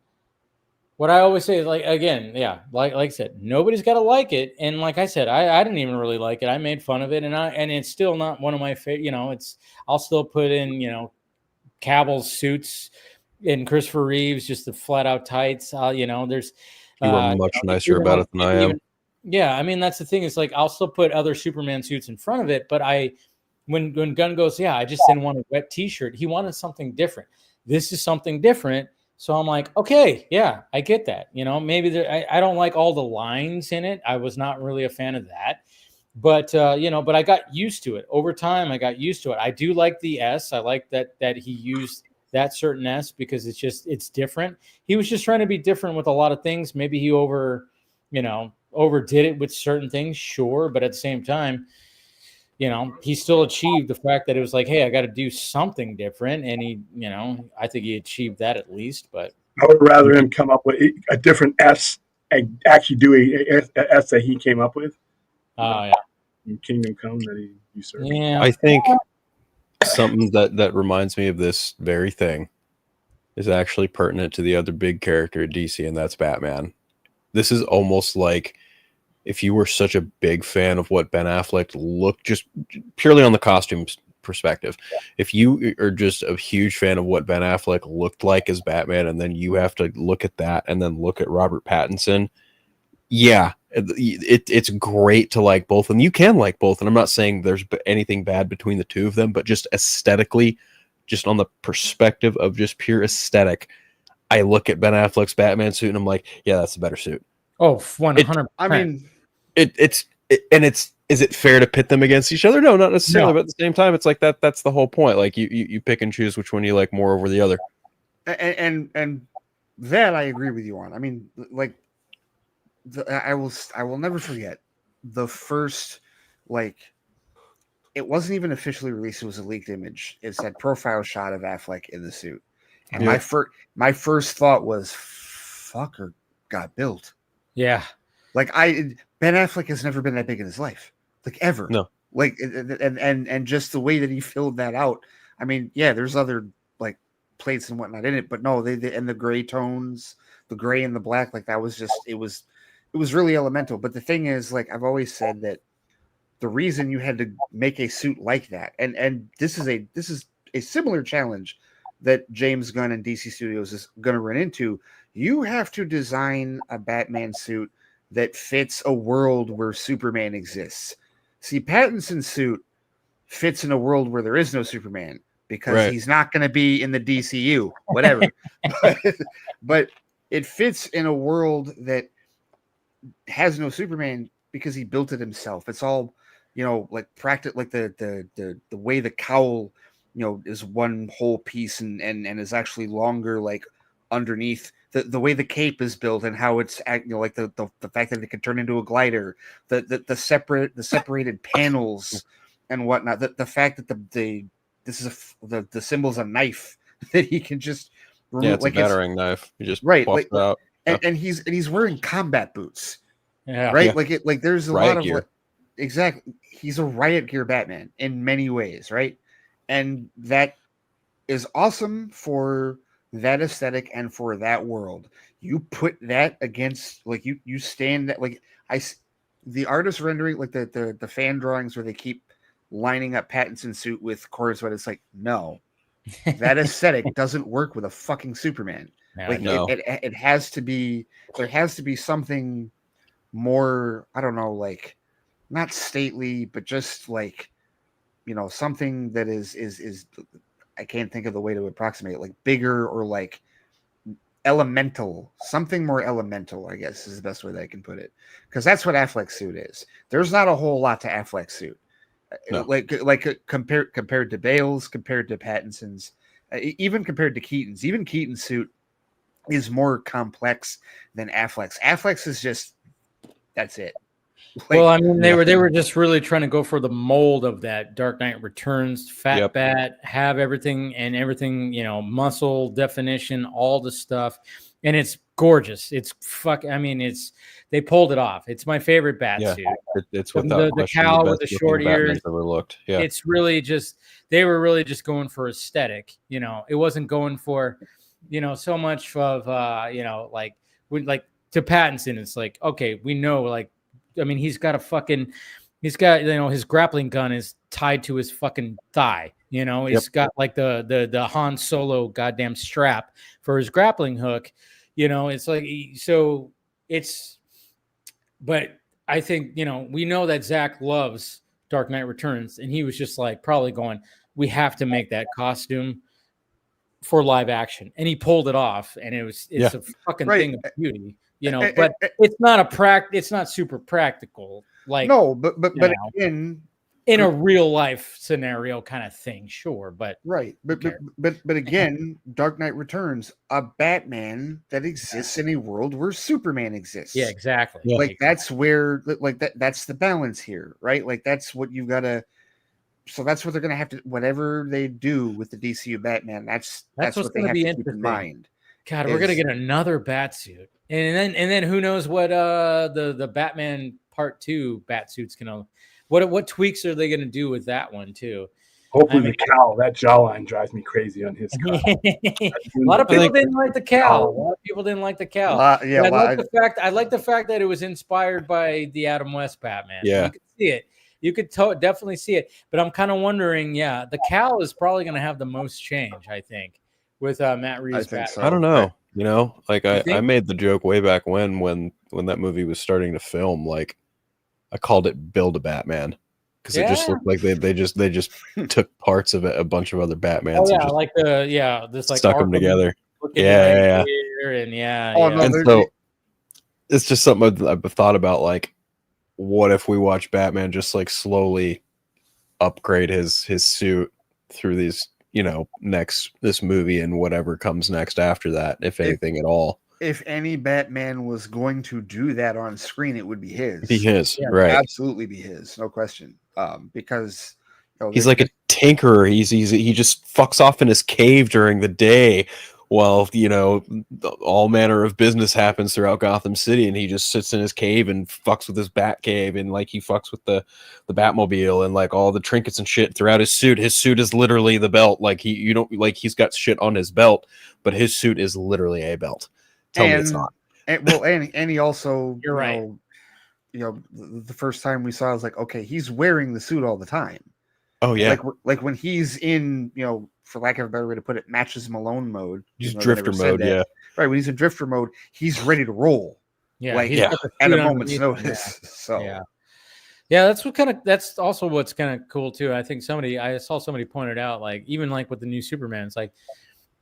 what I always say is like I said, nobody's got to like it. And like I said, I didn't even really like it. I made fun of it, and it's still not one of my favorite. I'll still put in, Cavill's suits and Christopher Reeves, just the flat out tights. There's you were much nicer about it than I am. Yeah, I mean, that's the thing. Is like I'll still put other Superman suits in front of it, but when Gunn goes, I just didn't want a wet T-shirt. He wanted something different. This is something different. So I'm like, okay, yeah, I get that. Maybe I don't like all the lines in it. I was not really a fan of that, but but I got used to it over time. I got used to it. I do like the S. I like that he used that certain S because it's different. He was just trying to be different with a lot of things. Maybe he overdid it with certain things, sure, but at the same time, he still achieved the fact that it was like, hey, I got to do something different, and he, I think he achieved that at least. But I would rather him come up with a different S and actually do a S that he came up with. Yeah, Kingdom Come that he usurped. Yeah, I think something that reminds me of this very thing is actually pertinent to the other big character at DC, and that's Batman. This is almost like if you were such a big fan of what Ben Affleck looked, just purely on the costumes perspective, if you are just a huge fan of what Ben Affleck looked like as Batman, and then you have to look at that and then look at Robert Pattinson, it's great to like both, and you can like both. And I'm not saying there's anything bad between the two of them, but just aesthetically, just on the perspective of just pure aesthetic, I look at Ben Affleck's Batman suit and I'm like, yeah, that's a better suit. Oh, 100%. I mean, is it fair to pit them against each other? No, not necessarily. No. But at the same time, it's like that's the whole point. Like you pick and choose which one you like more over the other. And that I agree with you on. I mean, like I will never forget the first, like, it wasn't even officially released. It was a leaked image. It's that profile shot of Affleck in the suit. And my first thought was, fucker got built. Yeah. Like Ben Affleck has never been that big in his life, like ever. No. Like, and just the way that he filled that out. I mean, yeah, there's other like plates and whatnot in it, but no, they and the gray tones, the gray and the black, like that was just, it was really elemental. But the thing is, like I've always said, that the reason you had to make a suit like that, and this is a similar challenge that James Gunn and DC Studios is going to run into. You have to design a Batman suit that fits a world where Superman exists. See, Pattinson's suit fits in a world where there is no Superman because he's not going to be in the DCU, whatever. but it fits in a world that has no Superman because he built it himself. It's all, like like the way the cowl, is one whole piece and is actually longer, like underneath the way the cape is built and how it's like the fact that it can turn into a glider, the separated panels and whatnot, the fact that the symbol's a knife that he can just remove. Yeah, it's like a battering knife. You just right, like, it out. And he's wearing combat boots. Yeah. Right. Yeah. Like there's a riot lot gear. of exactly. He's a riot gear Batman in many ways. Right. And that is awesome for that aesthetic and for that world. You put that against, like, you stand that, like, the artist rendering, like the fan drawings where they keep lining up Pattinson's suit with Corey Sweat. It's like, no, that aesthetic doesn't work with a fucking Superman. No, it has to be, there has to be something more, I don't know, like not stately, but just like, something that is I can't think of the way to approximate it, like bigger or like elemental, something more elemental, I guess is the best way that I can put it. Because that's what Affleck's suit is. There's not a whole lot to Affleck's suit. No. Like compared to Bale's, compared to Pattinson's. even compared to Keaton's. Even Keaton's suit is more complex than Affleck's. Affleck's is just that's it. Like, well, I mean, they were just really trying to go for the mold of that Dark Knight Returns fat bat, have everything, muscle definition, all the stuff, and it's gorgeous. It's they pulled it off. It's my favorite bat suit. It's without the cowl with the short ears. Ever looked. Yeah, it's really just they were really just going for aesthetic. It wasn't going for so much of like to Pattinson. It's like, okay, we know, like, I mean, he's got his grappling gun is tied to his fucking thigh. He's got like the Han Solo goddamn strap for his grappling hook. It's like, so it's, but I think, we know that Zach loves Dark Knight Returns, and he was just like probably going, we have to make that costume for live action, and he pulled it off, and it's a fucking thing of beauty. But it's not super practical. Like, no, but again, in a real life scenario kind of thing, sure. But but again, Dark Knight Returns, a Batman that exists in a world where Superman exists. Yeah, exactly. Like that's where that's the balance here, right? Like that's what you've got to. So that's what they're going to have to. Whatever they do with the DCU Batman, that's what they have to keep in mind. God, we're gonna get another Batsuit, and then who knows what the Batman Part 2 Batsuit's gonna. What tweaks are they gonna do with that one too? Hopefully the cowl. That jawline drives me crazy on his cowl. A lot of people didn't like the cowl. I like the fact that it was inspired by the Adam West Batman. Yeah, you could see it. You could definitely see it. But I'm kind of wondering. Yeah, the cowl is probably gonna have the most change, I think, with Matt Reeves. I don't know. Like I made the joke way back when that movie was starting to film. Like, I called it "Build a Batman" because it just looked like they just took parts of a bunch of other Batmans. And just stuck them together. So it's just something I've thought about. Like, what if we watch Batman just like slowly upgrade his suit through these, this movie and whatever comes next after that, if anything at all. If any Batman was going to do that on screen, it would be his. Right? Absolutely be his, no question. Because he's like a tinkerer. He just fucks off in his cave during the day, while all manner of business happens throughout Gotham City, and he just sits in his cave and fucks with his bat cave, and like he fucks with the Batmobile and like all the trinkets and shit throughout his suit. His suit is literally the belt. Like he's got shit on his belt, but his suit is literally a belt. Tell me it's not. And he also, you're right. The first time we saw, I was like, okay, he's wearing the suit all the time. Oh yeah, like when he's in, for lack of a better way to put it, matches Malone mode. He's drifter mode, right? When he's in drifter mode, he's ready to roll. Yeah, at a moment's notice. So that's also what's kind of cool too. I think I saw somebody pointed out, like, even like with the new Superman, it's like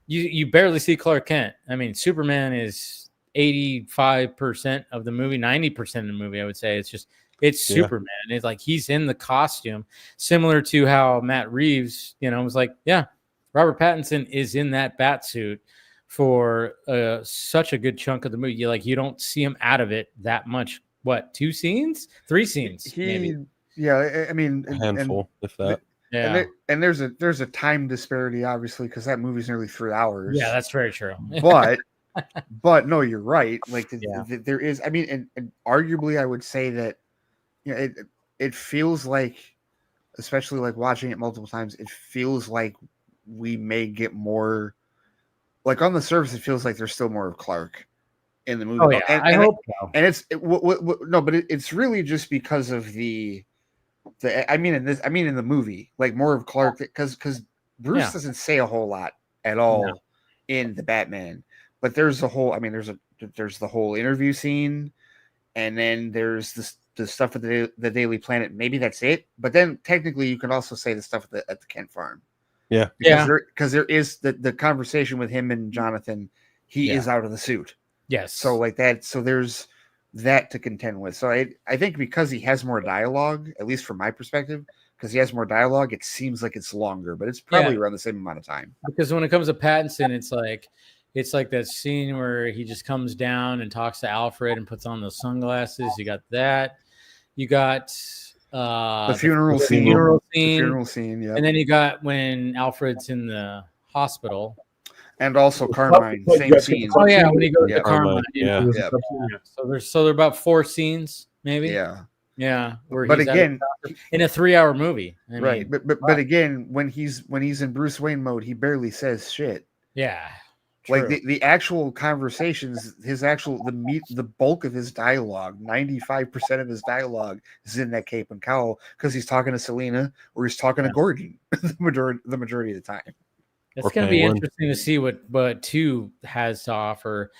you barely see Clark Kent. I mean, Superman is 85% of the movie, 90% of the movie, I would say. It's Superman. It's like he's in the costume, similar to how Matt Reeves, was like, Robert Pattinson is in that bat suit for such a good chunk of the movie. You don't see him out of it that much. What, 2 scenes? 3 scenes? Maybe. Yeah, I mean, a handful, if that. Yeah, and there's a time disparity, obviously, because that movie's nearly 3 hours. Yeah, that's very true. But no, you're right. Like there is. I mean, and arguably, I would say that it feels like, especially like watching it multiple times, it feels like we may get more. Like on the surface, it feels like there's still more of Clark in the movie. Oh yeah, I hope so. And it's really just because of the in the movie, like more of Clark, because Bruce doesn't say a whole lot at all in the Batman, but there's the whole interview scene, and then there's the stuff at the Daily Planet. Maybe that's it, but then technically you can also say the stuff at the Kent farm. Yeah, because there is the conversation with him and Jonathan. He is out of the suit. Yes, so like that. So there's that to contend with. So I think because he has more dialogue, at least from my perspective, because he has more dialogue, it seems like it's longer, but it's probably around the same amount of time. Because when it comes to Pattinson, it's like that scene where he just comes down and talks to Alfred and puts on those sunglasses. You got that. You got the funeral scene. The funeral scene, yeah. And then you got when Alfred's in the hospital. And also Carmine, same scene. Oh yeah, when he goes to Carmine. Yeah. So there are about 4 scenes, maybe. Yeah. Yeah. But again, in a 3-hour movie. Right. But again, when he's in Bruce Wayne mode, he barely says shit. Yeah. True. Like the actual conversations, the bulk of his dialogue, 95% of his dialogue is in that cape and cowl because he's talking to Selena or he's talking to Gordon the majority of the time. It's going to be interesting to see what 2 has to offer.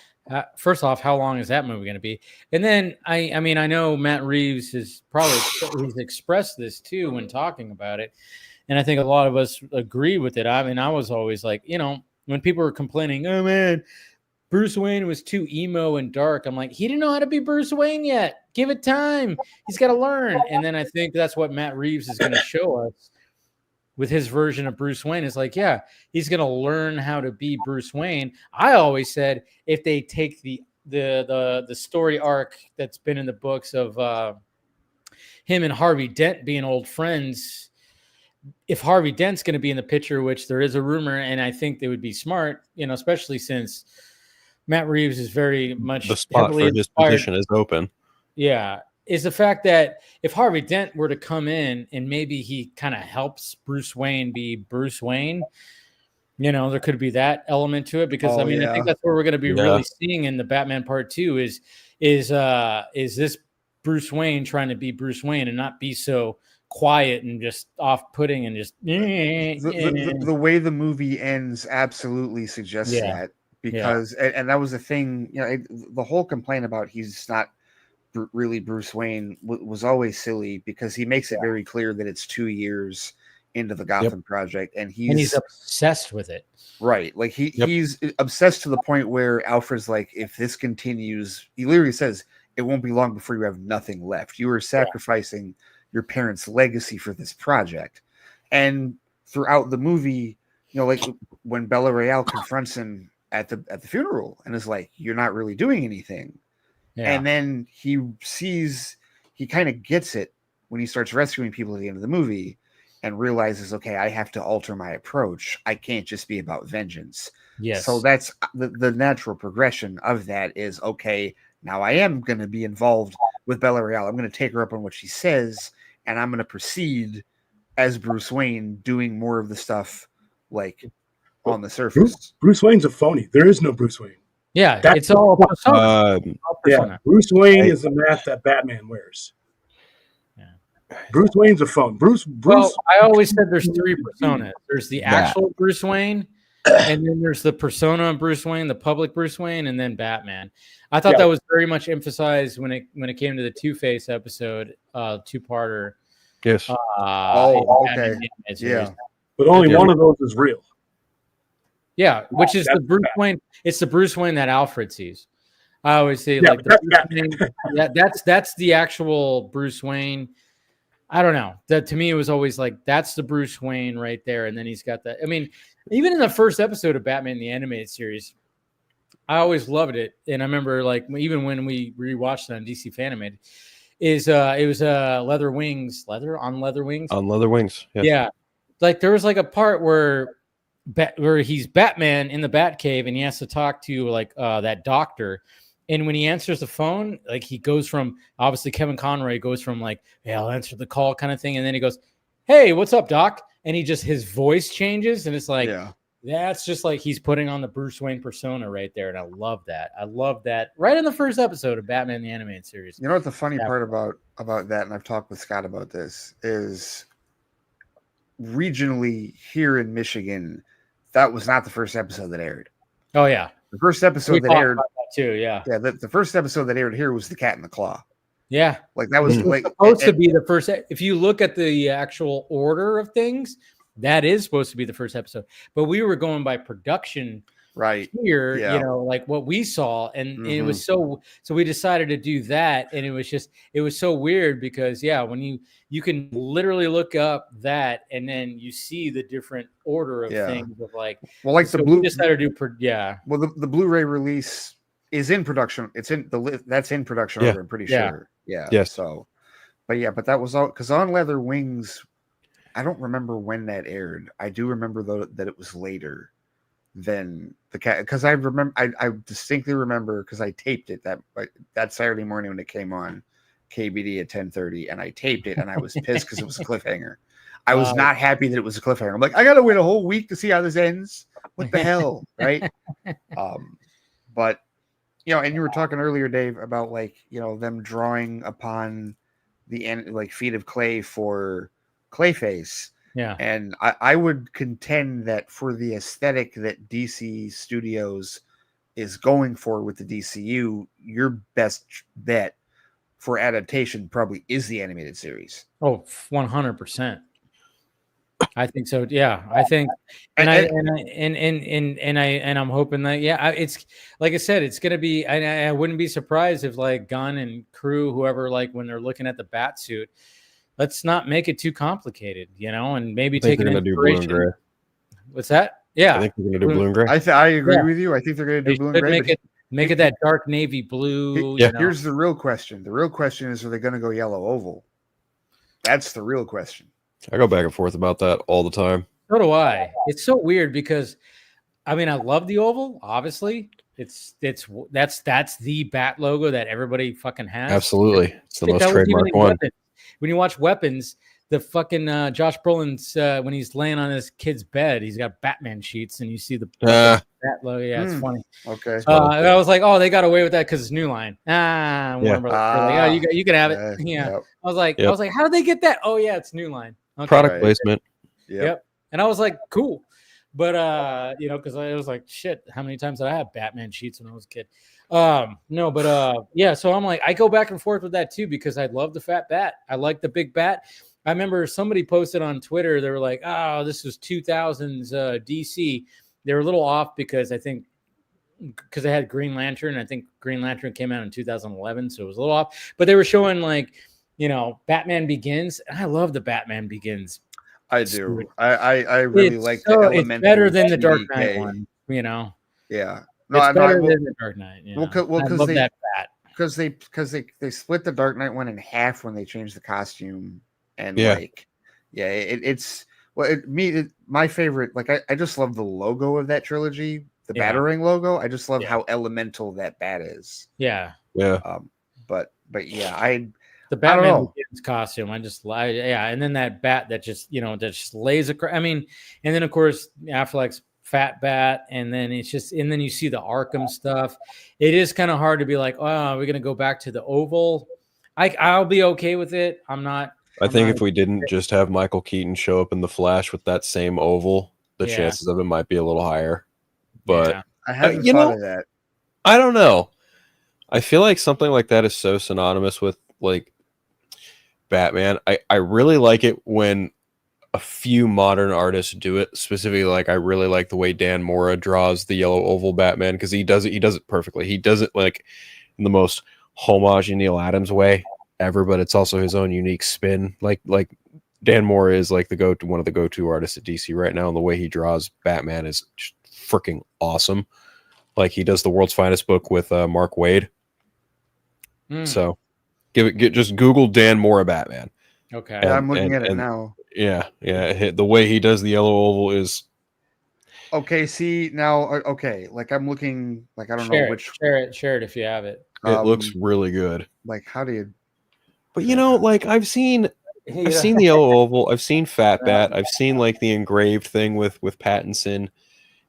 First off, how long is that movie going to be? And then I mean, I know Matt Reeves has he's expressed this too when talking about it, and I think a lot of us agree with it. I mean, I was always like, when people were complaining, oh man, Bruce Wayne was too emo and dark. I'm like, he didn't know how to be Bruce Wayne yet. Give it time. He's got to learn. And then I think that's what Matt Reeves is going to show us with his version of Bruce Wayne. Is like, yeah, he's going to learn how to be Bruce Wayne. I always said if they take the story arc that's been in the books of him and Harvey Dent being old friends, if Harvey Dent's going to be in the picture, which there is a rumor, and I think they would be smart, especially since Matt Reeves is very much the spot for his position is open. Yeah. Is the fact that if Harvey Dent were to come in and maybe he kind of helps Bruce Wayne be Bruce Wayne, there could be that element to it because I think that's where we're going to be really seeing in the Batman Part 2 is this Bruce Wayne trying to be Bruce Wayne and not be so quiet and just off-putting and just the way the movie ends absolutely suggests that because and that was the thing, the whole complaint about he's not really Bruce Wayne was always silly because he makes it very clear that it's 2 years into the Gotham project and he's obsessed with it. Right. Like he's obsessed to the point where Alfred's like, if this continues, he literally says it won't be long before you have nothing left. You are sacrificing your parents' legacy for this project. And throughout the movie, like when Bella Real confronts him at the funeral and is like, you're not really doing anything. Yeah. And then he kind of gets it when he starts rescuing people at the end of the movie and realizes, okay, I have to alter my approach. I can't just be about vengeance. Yes. So that's the natural progression of that is, okay, now I am going to be involved with Bella Real. I'm going to take her up on what she says, and I'm going to proceed as Bruce Wayne doing more of the stuff like on the surface. Bruce Wayne's a phony. There is no Bruce Wayne. Yeah, it's all persona. Bruce Wayne is the mask that Batman wears. Yeah. Bruce Wayne's a phone. Bruce. Well, I always said there's 3 personas. There's the actual Bruce Wayne, and then there's the persona of Bruce Wayne, the public Bruce Wayne, and then Batman. I thought that was very much emphasized when it came to the Two-Face episode, 2-parter. Yes. Okay. Yeah. But only one of those is real. Yeah, which is the Bruce Wayne. It's the Bruce Wayne that Alfred sees. I always say like the Bruce Wayne, that's the actual Bruce Wayne. I don't know. That to me it was always like that's the Bruce Wayne right there, and then he's got that. I mean, even in the first episode of Batman the Animated Series, I always loved it, and I remember like even when we rewatched it on DC Fanimated, it was leather wings. Yeah, like there was like a part where he's Batman in the Batcave and he has to talk to like that doctor, and when he answers the phone, like he goes from obviously Kevin Conroy goes from like, hey, I'll answer the call kind of thing, and then he goes, hey, what's up, doc? And his voice changes, and it's like that's just like he's putting on the Bruce Wayne persona right there, and I love that right in the first episode of Batman the Animated Series. You know what the funny part about that, and I've talked with Scott about this, is regionally here in Michigan, that was not the first episode that aired. Oh yeah, the first episode that aired too. Yeah, the first episode that aired here was The Cat in the Claw. Yeah, like that was like supposed to be the first. If you look at the actual order of things, that is supposed to be the first episode. But we were going by production right here, like what we saw, and it was so we decided to do that, and it was so weird because when you can literally look up that and then you see the different order of things of like, we decided to do the Blu-ray release is in production. That's in production order, I'm pretty sure. So but that was all because On Leather Wings, I don't remember when that aired. I do remember though that it was later than the cat, because I distinctly remember because I taped it that Saturday morning when it came on KBD at 10:30, and I taped it, and I was pissed because it was a cliffhanger. I was not happy that it was a cliffhanger. I'm like, I gotta wait a whole week to see how this ends. What the hell, right? But and you were talking earlier, Dave, about like them drawing upon the end, like Feet of Clay for Clayface. Yeah. And I would contend that for the aesthetic that DC Studios is going for with the DCU, your best bet for adaptation probably is the animated series. Oh, 100%. I think so. Yeah, I think, and I'm hoping that it's like I said, it's gonna be. I wouldn't be surprised if like Gunn and crew, whoever, like when they're looking at the bat suit, let's not make it too complicated, and maybe take an inspiration. Do blue and gray. What's that? Yeah, I think they're gonna do blue and gray. I agree with you. I think they're gonna do blue and gray. Make it that dark navy blue. Here's the real question. The real question is, are they gonna go yellow oval? That's the real question. I go back and forth about that all the time. So do I. It's so weird because, I mean, I love the oval. Obviously, that's the bat logo that everybody fucking has. Absolutely, it's the most trademark one. Weapons. When you watch Weapons, the fucking Josh Brolin's when he's laying on his kid's bed, he's got Batman sheets, and you see the bat logo. Yeah, it's funny. Okay. I was like, oh, they got away with that because it's New Line. Warner Brothers. You can have it. Yeah. Yep. I was like, how did they get that? Oh yeah, it's New Line. Okay. Product placement. Yep. And I was like, cool. But because I was like, shit, how many times did I have Batman sheets when I was a kid? So I'm like, I go back and forth with that too, because I love the fat bat. I like the big bat. I remember somebody posted on Twitter, they were like, oh, this was 2000s DC. They were a little off because they had Green Lantern. I think Green Lantern came out in 2011, so it was a little off. But they were showing like, Batman Begins. And I love the Batman Begins. I do. I really like the elemental. It's better than the Dark Knight one, Yeah. No, it's better than the Dark Knight. Because they split the Dark Knight one in half when they changed the costume, and my favorite. Like I just love the logo of that trilogy, the Batarang logo. I just love how elemental that bat is. Yeah. But yeah, the Batman Begins costume, and then that bat that just that just lays across. I mean, and then of course Affleck's fat bat, and then you see the Arkham stuff. It is kind of hard to be like, oh, we're gonna go back to the oval. I'll be okay with it. I think if we didn't just have Michael Keaton show up in the Flash with that same oval, the chances of it might be a little higher. But I haven't thought of that. I don't know. I feel like something like that is so synonymous with like Batman. I really like it when a few modern artists do it. Specifically, like I really like the way Dan Mora draws the yellow oval Batman, because he does it perfectly. He does it like in the most homage Neil Adams way ever, but it's also his own unique spin. Like Dan Mora is like one of the go-to artists at DC right now, and the way he draws Batman is just freaking awesome. Like he does the World's Finest book with Mark Waid. So just Google Dan Mora Batman. Okay. I'm looking at it now. Yeah. The way he does the yellow oval is okay. See now, okay. Like I'm looking, like I don't know which. Share it if you have it. It looks really good. Like how do you? But like I've seen the yellow oval. I've seen Fat Bat. I've seen like the engraved thing with Pattinson.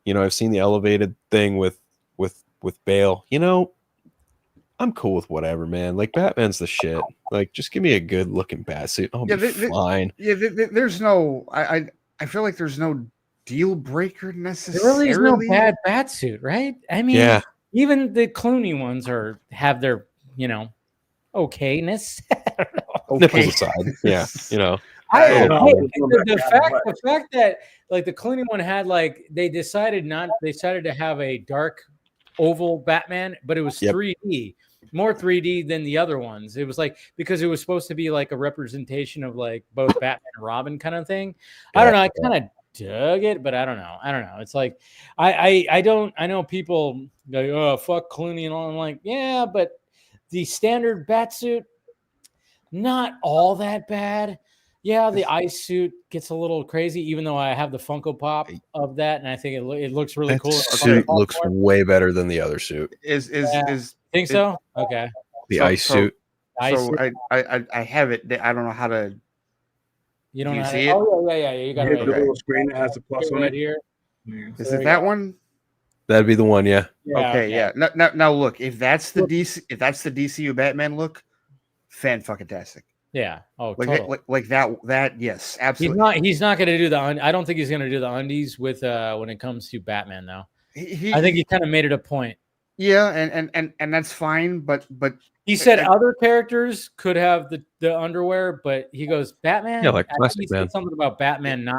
I've seen the elevated thing with Bale. I'm cool with whatever, man. Like Batman's the shit. Like just give me a good looking bat suit. I'll be fine. There's no. I feel like there's no deal breaker necessarily. There really is no bad bat suit, right? I mean, even the Clooney ones have their okayness. Nipples aside, yeah. The fact that like the Clooney one had like they decided to have a dark oval Batman, but it was 3D, more 3D than the other ones. It was like because it was supposed to be like a representation of like both Batman and Robin kind of thing. I don't know. I kind of dug it, but I don't know. It's like I know people go, oh fuck Clooney and all. I'm like, yeah, but the standard Batsuit, not all that bad. Yeah, the ice suit gets a little crazy, even though I have the Funko Pop of that, and I think it looks really cool. Suit looks way better than the other suit. Think so? Okay. The ice suit. So I have it. I don't know how to. You don't know see it? Oh yeah. You got it. The little screen that has the plus on it here. Is it that one? That'd be the one. Yeah. Okay. Now look, if that's the DCU Batman look, fan-fucking-tastic. Yeah. Oh, totally. like that. Yes, absolutely. He's not going to do the. I don't think he's going to do the undies with when it comes to Batman though. I think he kind of made it a point. Yeah, and that's fine, but he said other characters could have the underwear, but he goes Batman. Yeah, like Plastic Man. Something about Batman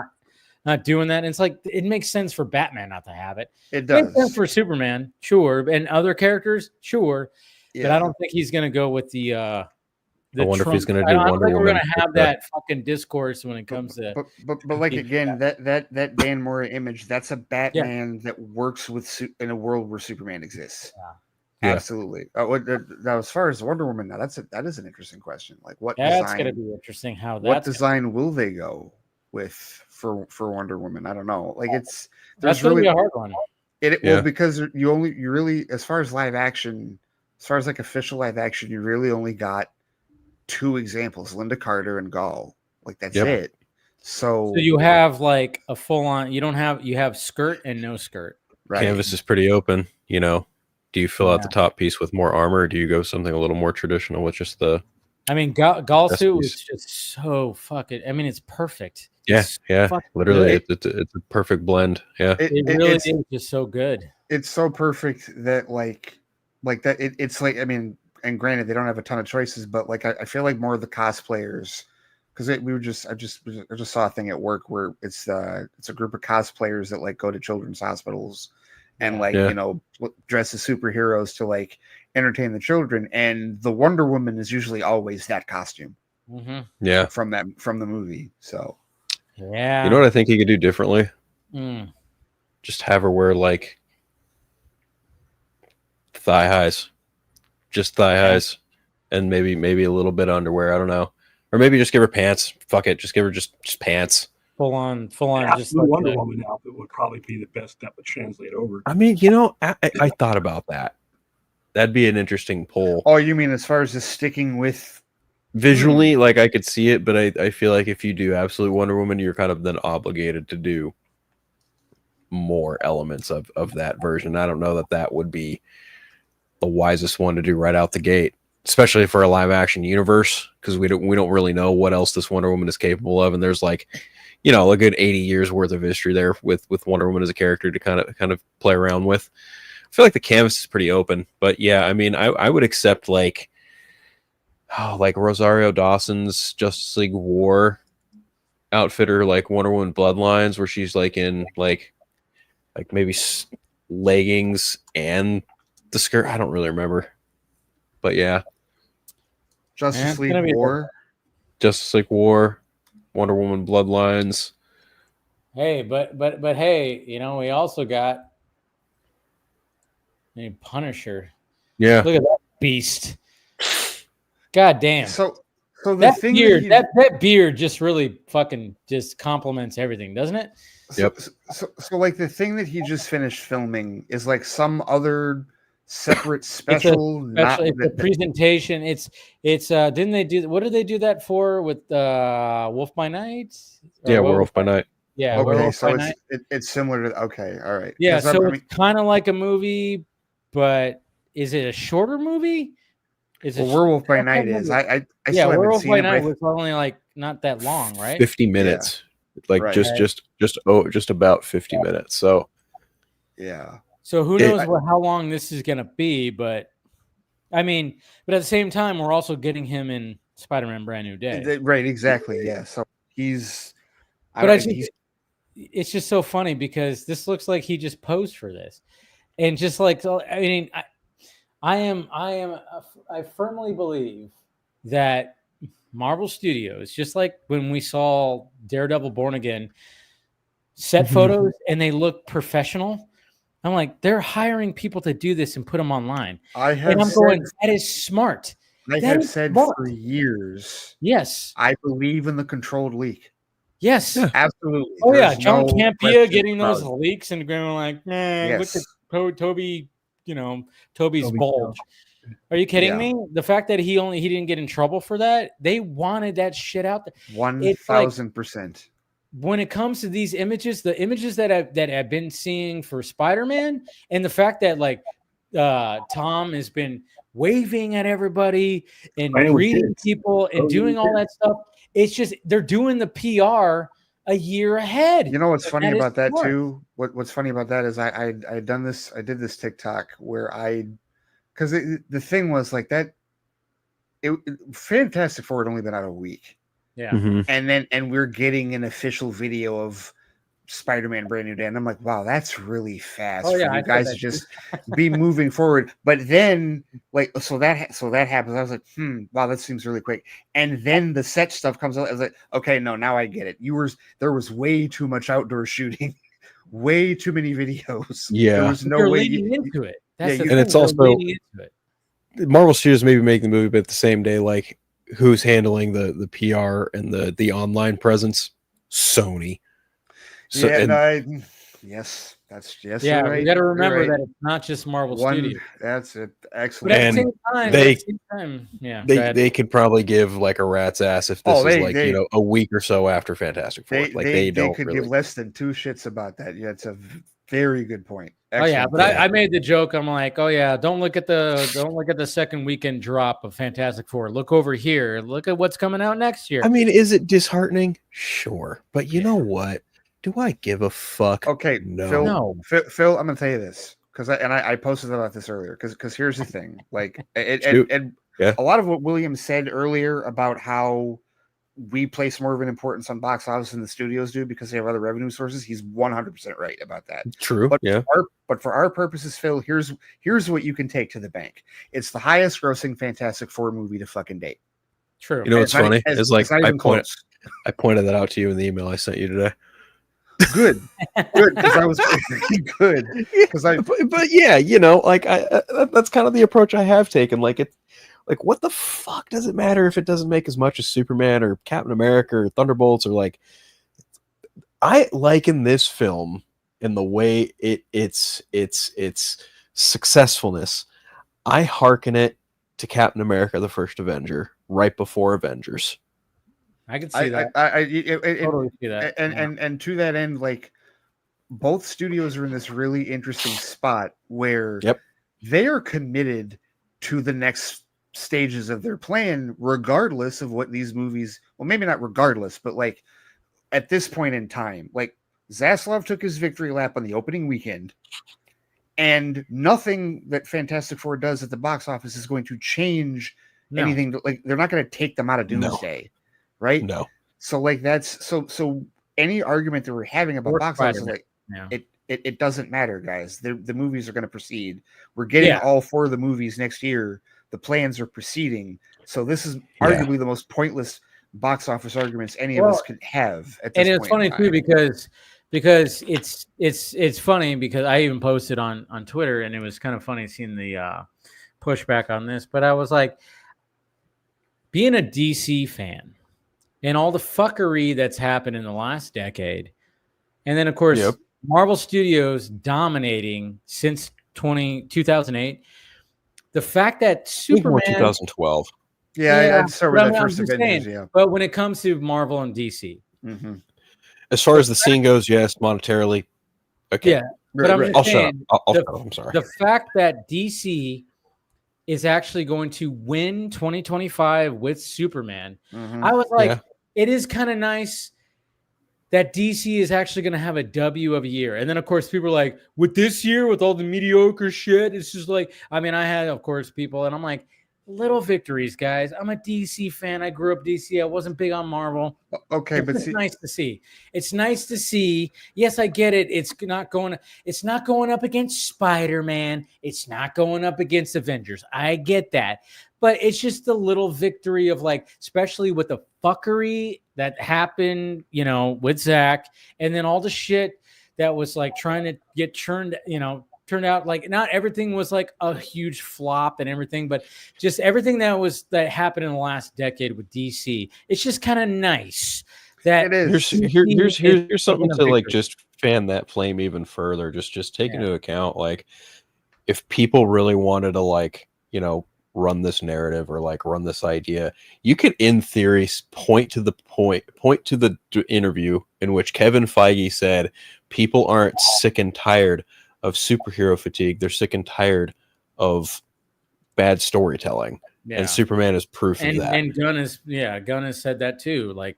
not doing that. And it's like it makes sense for Batman not to have it. It does. Makes sense for Superman, sure, and other characters, sure. Yeah. But I don't think he's going to go with the. I wonder if he's going to do Wonder Woman. We're going to have that fucking discourse when it comes to. But like again, that Dan Mora image, that's a Batman that works in a world where Superman exists. Yeah. Absolutely. Now, as far as Wonder Woman, now that is an interesting question. Like, what? That's going to be interesting. What design will they go with for Wonder Woman? I don't know. Like, that's really a hard one. Well, because you really, as far as live action, as far as like official live action, you really only got 2 examples, Linda Carter and Gall. Like that's it. So you have like a full on. You have skirt and no skirt. Right. Canvas is pretty open. Do you fill out the top piece with more armor? Or do you go something a little more traditional with just the? I mean, Gall suit was just so fucking. I mean, it's perfect. Yeah. Literally, it's a perfect blend. Yeah, it really is just so good. It's so perfect that like that. It's like, I mean. And granted, they don't have a ton of choices, but like I feel like more of the cosplayers, because I just saw a thing at work where it's a group of cosplayers that like go to children's hospitals and dress as superheroes to like entertain the children, and the Wonder Woman is usually always that costume. Mm-hmm. Yeah, from the movie. So yeah, you know what I think he could do differently? Just have her wear like thigh highs. Just thigh highs, and maybe a little bit of underwear. I don't know, or maybe just give her pants. Fuck it, just give her just pants. Full on. Just like Wonder Woman outfit would probably be the best that would translate over. I mean, I thought about that. That'd be an interesting poll. Oh, you mean as far as just sticking with visually? Like I could see it, but I feel like if you do Absolute Wonder Woman, you're kind of then obligated to do more elements of that version. I don't know that would be the wisest one to do right out the gate, especially for a live action universe, because we don't really know what else this Wonder Woman is capable of, and there's like a good 80 years worth of history there with Wonder Woman as a character to kind of play around with. I feel like the canvas is pretty open, but yeah, I mean, I would accept like Rosario Dawson's Justice League War outfit, or like Wonder Woman Bloodlines, where she's like in like maybe leggings and the skirt. I don't really remember, but yeah. Justice League War, Wonder Woman Bloodlines. Hey, but hey, we also got a Punisher. Yeah, look at that beast. God damn. So the that thing beard, that beard just really fucking just complements everything, doesn't it? Yep. So like the thing that he just finished filming is like some other separate special, it's a presentation. It's didn't they do, what did they do that for with Wolf by Night? Werewolf by Night. Yeah, okay, so it's similar to, okay, all right. Yeah, so it's kind of like a movie, but is it a shorter movie? Werewolf by Night is. I still haven't Werewolf seen by it. Night was only like not that long, right? 50 minutes. Yeah. Like just about 50 minutes. So yeah. So who knows how long this is going to be, but I mean, but at the same time, we're also getting him in Spider-Man Brand New Day. Right, exactly, yeah. So He's, it's just so funny because this looks like he just posed for this, and just like, I mean, I firmly believe that Marvel Studios, just like when we saw Daredevil Born Again, set photos and they look professional. I'm like, they're hiring people to do this and put them online. That is smart. I have said for years. Yes. I believe in the controlled leak. Yes. Yeah. Absolutely. Oh, yeah. John Campea getting those leaks and going like, look at Toby, Toby's bulge. Are you kidding me? The fact that he didn't get in trouble for that, they wanted that shit out there. 1,000%. When it comes to these images, the images that I've been seeing for Spider-Man, and the fact that like Tom has been waving at everybody and greeting people and doing all that stuff, it's just they're doing the PR a year ahead. You know what's funny about that too? What's funny about that is I did this TikTok where because the thing was like that. Fantastic Four had only been out a week. Yeah. And we're getting an official video of Spider-Man Brand New Day. And I'm like, wow, that's really fast for you guys to just be moving forward. But then so that happens. I was like, wow, that seems really quick. And then the set stuff comes out. I was like, okay, no, now I get it. There was way too much outdoor shooting, way too many videos. Yeah. There was no way into it. And it's also Marvel Studios maybe making the movie, but at the same day, like, who's handling the PR and the online presence? Sony. So, yes, yeah. Right. We got to remember that it's not just Marvel Studios. That's it. Excellent. But at the same time, they could probably give like a rat's ass if this is a week or so after Fantastic Four. They could give less than two shits about that. Yeah, it's a very good point. Excellent. Oh yeah, but I made the joke. I'm like, oh yeah, don't look at the second weekend drop of Fantastic Four. Look over here. Look at what's coming out next year. I mean, is it disheartening? Sure, but you know what? Do I give a fuck? Okay, no. Phil, I'm gonna tell you this because I posted about this earlier because here's the thing, like a lot of what William said earlier about how we place more of an importance on box office than the studios do because they have other revenue sources. He's 100% right about that. True. But for our purposes, Phil, here's what you can take to the bank. It's the highest grossing Fantastic Four movie to fucking date. True. You know what's funny? It's like I pointed that out to you in the email I sent you today. Good, because I was good. But yeah, like that's kind of the approach I have taken. Like it's like, what the fuck does it matter if it doesn't make as much as Superman or Captain America or Thunderbolts or like? I liken this film in the way its successfulness. I hearken it to Captain America: The First Avenger, right before Avengers. I can see that. I totally see that. And to that end, like both studios are in this really interesting spot where they are committed to the next stages of their plan, regardless of what these movies. Well, maybe not regardless, but like at this point in time, like Zaslav took his victory lap on the opening weekend, and nothing that Fantastic Four does at the box office is going to change anything. Like they're not going to take them out of Doomsday. Right? No. So like that's so any argument that we're having about box office, like it doesn't matter, guys. The movies are going to proceed. We're getting all four of the movies next year. The plans are proceeding. So this is arguably the most pointless box office arguments any of us could have at this point. And it's funny too because it's funny because I even posted on Twitter and it was kind of funny seeing the pushback on this, but I was like, being a DC fan and all the fuckery that's happened in the last decade. And then, of course, Marvel Studios dominating since 2008. The fact that Superman... 2012. I'd start with that first Avengers, But when it comes to Marvel and DC. Mm-hmm. As far as the scene goes, yes, monetarily. Okay. Yeah, but I'm just saying, I'll shut up. I'm sorry. The fact that DC is actually going to win 2025 with Superman. I was like, it is kind of nice that DC is actually going to have a W of a year. And then, of course, people are like, with this year, with all the mediocre shit, it's just like, I mean, I had, of course, people, and I'm like, little victories, guys. I'm a DC fan. I grew up DC. I wasn't big on Marvel. Okay, but it's nice to see. It's nice to see. Yes, I get it. It's not going up against Spider-Man. It's not going up against Avengers. I get that. But it's just a little victory of like, especially with the fuckery that happened, with Zach, and then all the shit that was like trying to get turned out like not everything was like a huge flop and everything, but just everything that happened in the last decade with DC. It's just kind of nice that it is. Here's something to like just fan that flame even further. Just take into account like if people really wanted to like run this narrative or like run this idea, you could in theory point to the interview in which Kevin Feige said people aren't sick and tired of superhero fatigue, they're sick and tired of bad storytelling. And Superman is proof of that. And Gunn has said that too. Like,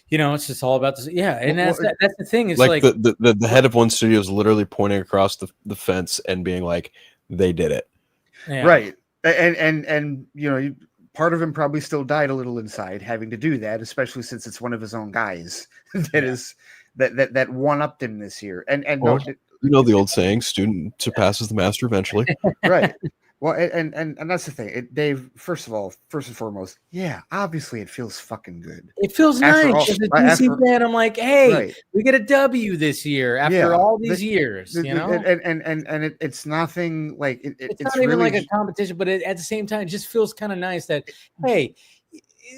it's just all about this. Yeah, and that's the thing. Is like the head of one studio is literally pointing across the fence and being like, they did it. Yeah. Right. And part of him probably still died a little inside having to do that, especially since it's one of his own guys that one-upped him this year. And the old saying, student surpasses the master eventually. Right. Well, and that's the thing. Dave, first and foremost, obviously it feels fucking good. It feels nice. As a DC fan, I'm like, hey, we get a W this year after all these years, And it's nothing like it's not even really like a competition, but at the same time, it just feels kind of nice that hey,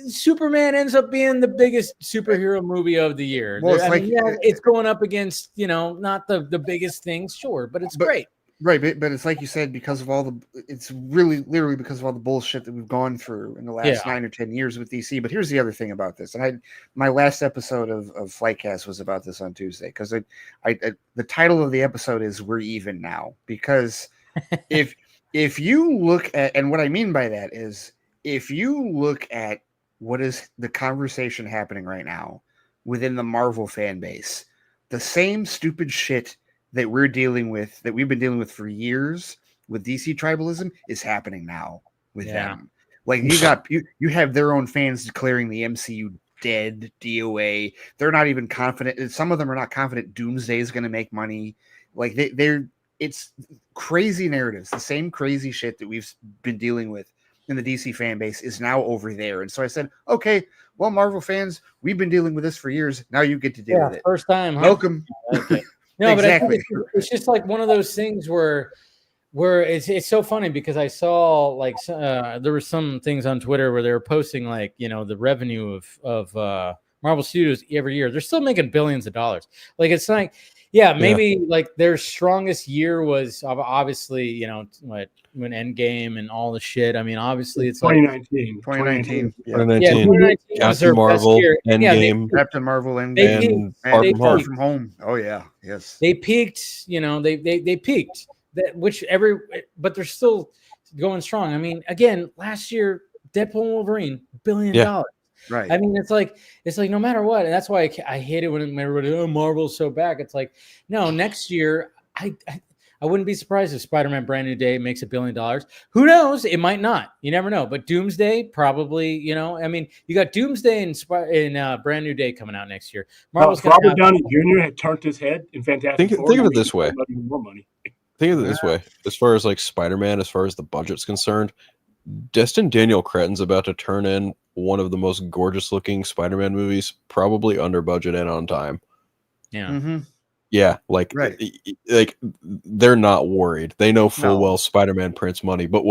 Superman ends up being the biggest superhero movie of the year. Well, it's going up against not the biggest things, sure, but it's great. Right, but it's like you said, because of it's really literally because of all the bullshit that we've gone through in the last 9 or 10 years with DC. But here's the other thing about this, and my last episode of Flightcast was about this on Tuesday, because the title of the episode is "We're Even Now," because if you look at, and what I mean by that is if you look at what is the conversation happening right now within the Marvel fan base, the same stupid shit that we've been dealing with for years with DC tribalism is happening now with them. Like you have their own fans declaring the MCU dead, DOA. They're not even confident. Some of them are not confident Doomsday is going to make money. Like it's crazy narratives. The same crazy shit that we've been dealing with in the DC fan base is now over there. And so I said, okay, well, Marvel fans, we've been dealing with this for years. Now you get to deal with it. First time. Huh? Welcome. Okay. No, exactly. But it's just like one of those things where it's so funny because I saw like there were some things on Twitter where they were posting like the revenue of Marvel Studios every year. They're still making billions of dollars. Like it's like maybe like their strongest year was obviously when Endgame and all the shit. I mean, obviously it's 2019. 2019. Captain Marvel, Endgame, Captain Marvel, Endgame, and Far From Home. Oh yeah, yes. They peaked. They peaked. But they're still going strong. I mean, again, last year, Deadpool and Wolverine, $1 billion. Right. I mean, it's like no matter what. And that's why I hate it when everybody, Marvel's so back. It's like, no, next year, I wouldn't be surprised if Spider-Man Brand New Day makes $1 billion. Who knows? It might not. You never know. But Doomsday, probably, I mean, you got Doomsday and Brand New Day coming out next year. Robert Downey Jr. had turned his head in Fantastic Four. Think of it this way. More money. Think of it this way. As far as like Spider-Man, as far as the budget's concerned, Destin Daniel Cretton's about to turn in one of the most gorgeous looking Spider-Man movies, probably under budget and on time. Yeah. Mm-hmm. Yeah, like they're not worried. They know full well Spider-Man prints money. But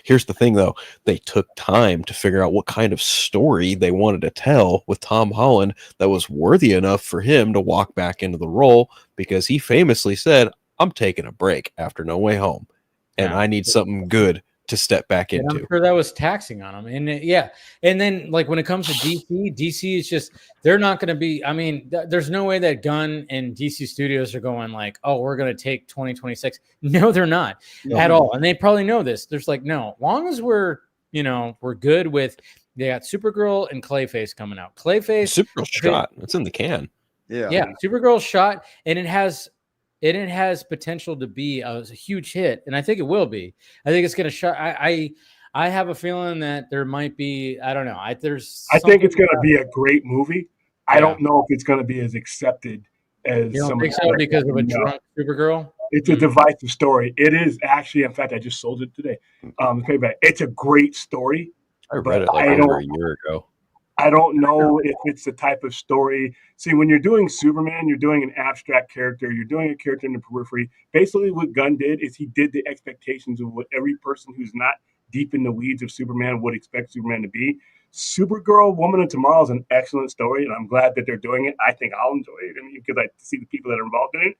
here's the thing though, they took time to figure out what kind of story they wanted to tell with Tom Holland that was worthy enough for him to walk back into the role, because he famously said, I'm taking a break after No Way Home, and I need something good to step back into. I'm sure that was taxing on him. And and then like when it comes to DC is just, they're not going to be, I mean, there's no way that Gunn and DC Studios are going like, oh, we're going to take 2026. No, they're not at all. And they probably know this. There's like, no, long as we're good with, they got Supergirl and Clayface coming out. Supergirl shot. It's in the can. Yeah. Supergirl shot, and it has potential to be a huge hit, and I think it will be. I think it's going to shot. I have a feeling that there might be. I don't know. I think it's going to be a great movie. I don't know if it's going to be as accepted as you don't some think of so because of a drunk Supergirl. It's a divisive story. It is actually, in fact, I just sold it today. It's a great story. I read it like over a year ago. I don't know if it's the type of story. See, when you're doing Superman, you're doing an abstract character. You're doing a character in the periphery. Basically, what Gunn did is he did the expectations of what every person who's not deep in the weeds of Superman would expect Superman to be. Supergirl, Woman of Tomorrow is an excellent story, and I'm glad that they're doing it. I think I'll enjoy it because I see the people that are involved in it.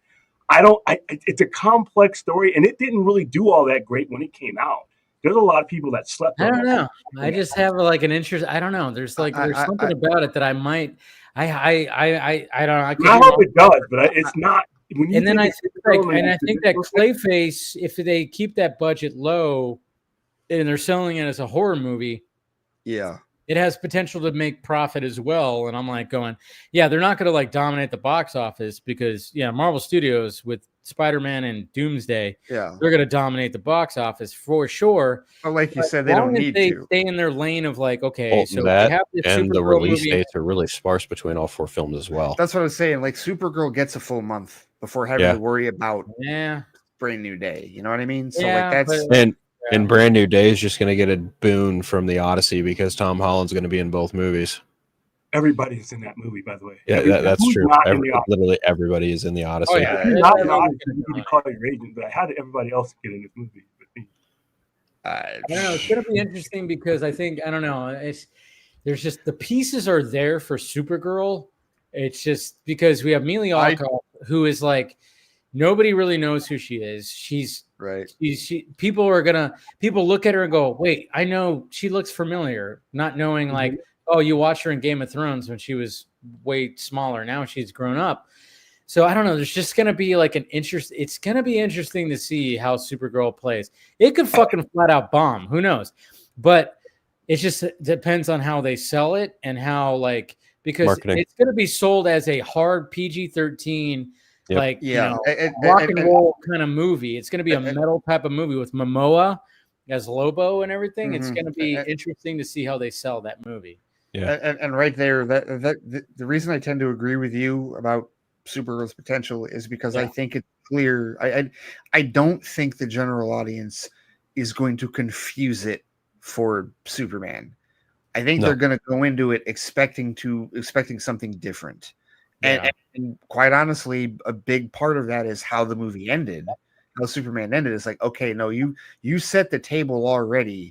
It's a complex story, and it didn't really do all that great when it came out. There's a lot of people that slept on it. I don't know. I just have like an interest. I don't know. There's something about it that I might. I don't know. I hope it does, but it's not. And then I think that Clayface, if they keep that budget low, and they're selling it as a horror movie, it has potential to make profit as well. And I'm like going, yeah, they're not going to like dominate the box office because Marvel Studios with Spider-Man and Doomsday, they're going to dominate the box office for sure. But like you said, they don't need to stay in their lane of like, okay, so that we have this and the Supergirl release movie. dates are really sparse between all 4 films as well. That's what I was saying. Like Supergirl gets a full month before having to worry about Brand New Day. You know what I mean? So like that's and Brand New Day is just going to get a boon from the Odyssey because Tom Holland's going to be in both movies. Everybody's in that movie, by the way. Yeah, that's true. Literally everybody is in the Odyssey. Oh, yeah. Not in the Odyssey, you need to call your agent, but how did everybody else get in this movie? I don't know. It's going to be interesting because I think, I don't know, there's just the pieces are there for Supergirl. It's just because we have Mila Jokovic, who is like, nobody really knows who she is. She's right. People look at her and go, wait, I know she looks familiar, not knowing like, oh, you watched her in Game of Thrones when she was way smaller. Now she's grown up. So I don't know. There's just going to be like an interest. It's going to be interesting to see how Supergirl plays. It could fucking flat out bomb. Who knows? But it just depends on how they sell it and how because marketing. It's going to be sold as a hard PG-13 rock and roll kind of movie. It's going to be a metal type of movie with Momoa as Lobo and everything. It's going to be interesting to see how they sell that movie. Yeah, and right there, that the reason I tend to agree with you about Supergirl's potential is because I think it's clear. I don't think the general audience is going to confuse it for Superman. I think they're going to go into it expecting something different. And quite honestly, a big part of that is how the movie ended, how Superman ended. It's like, okay, no, you set the table already.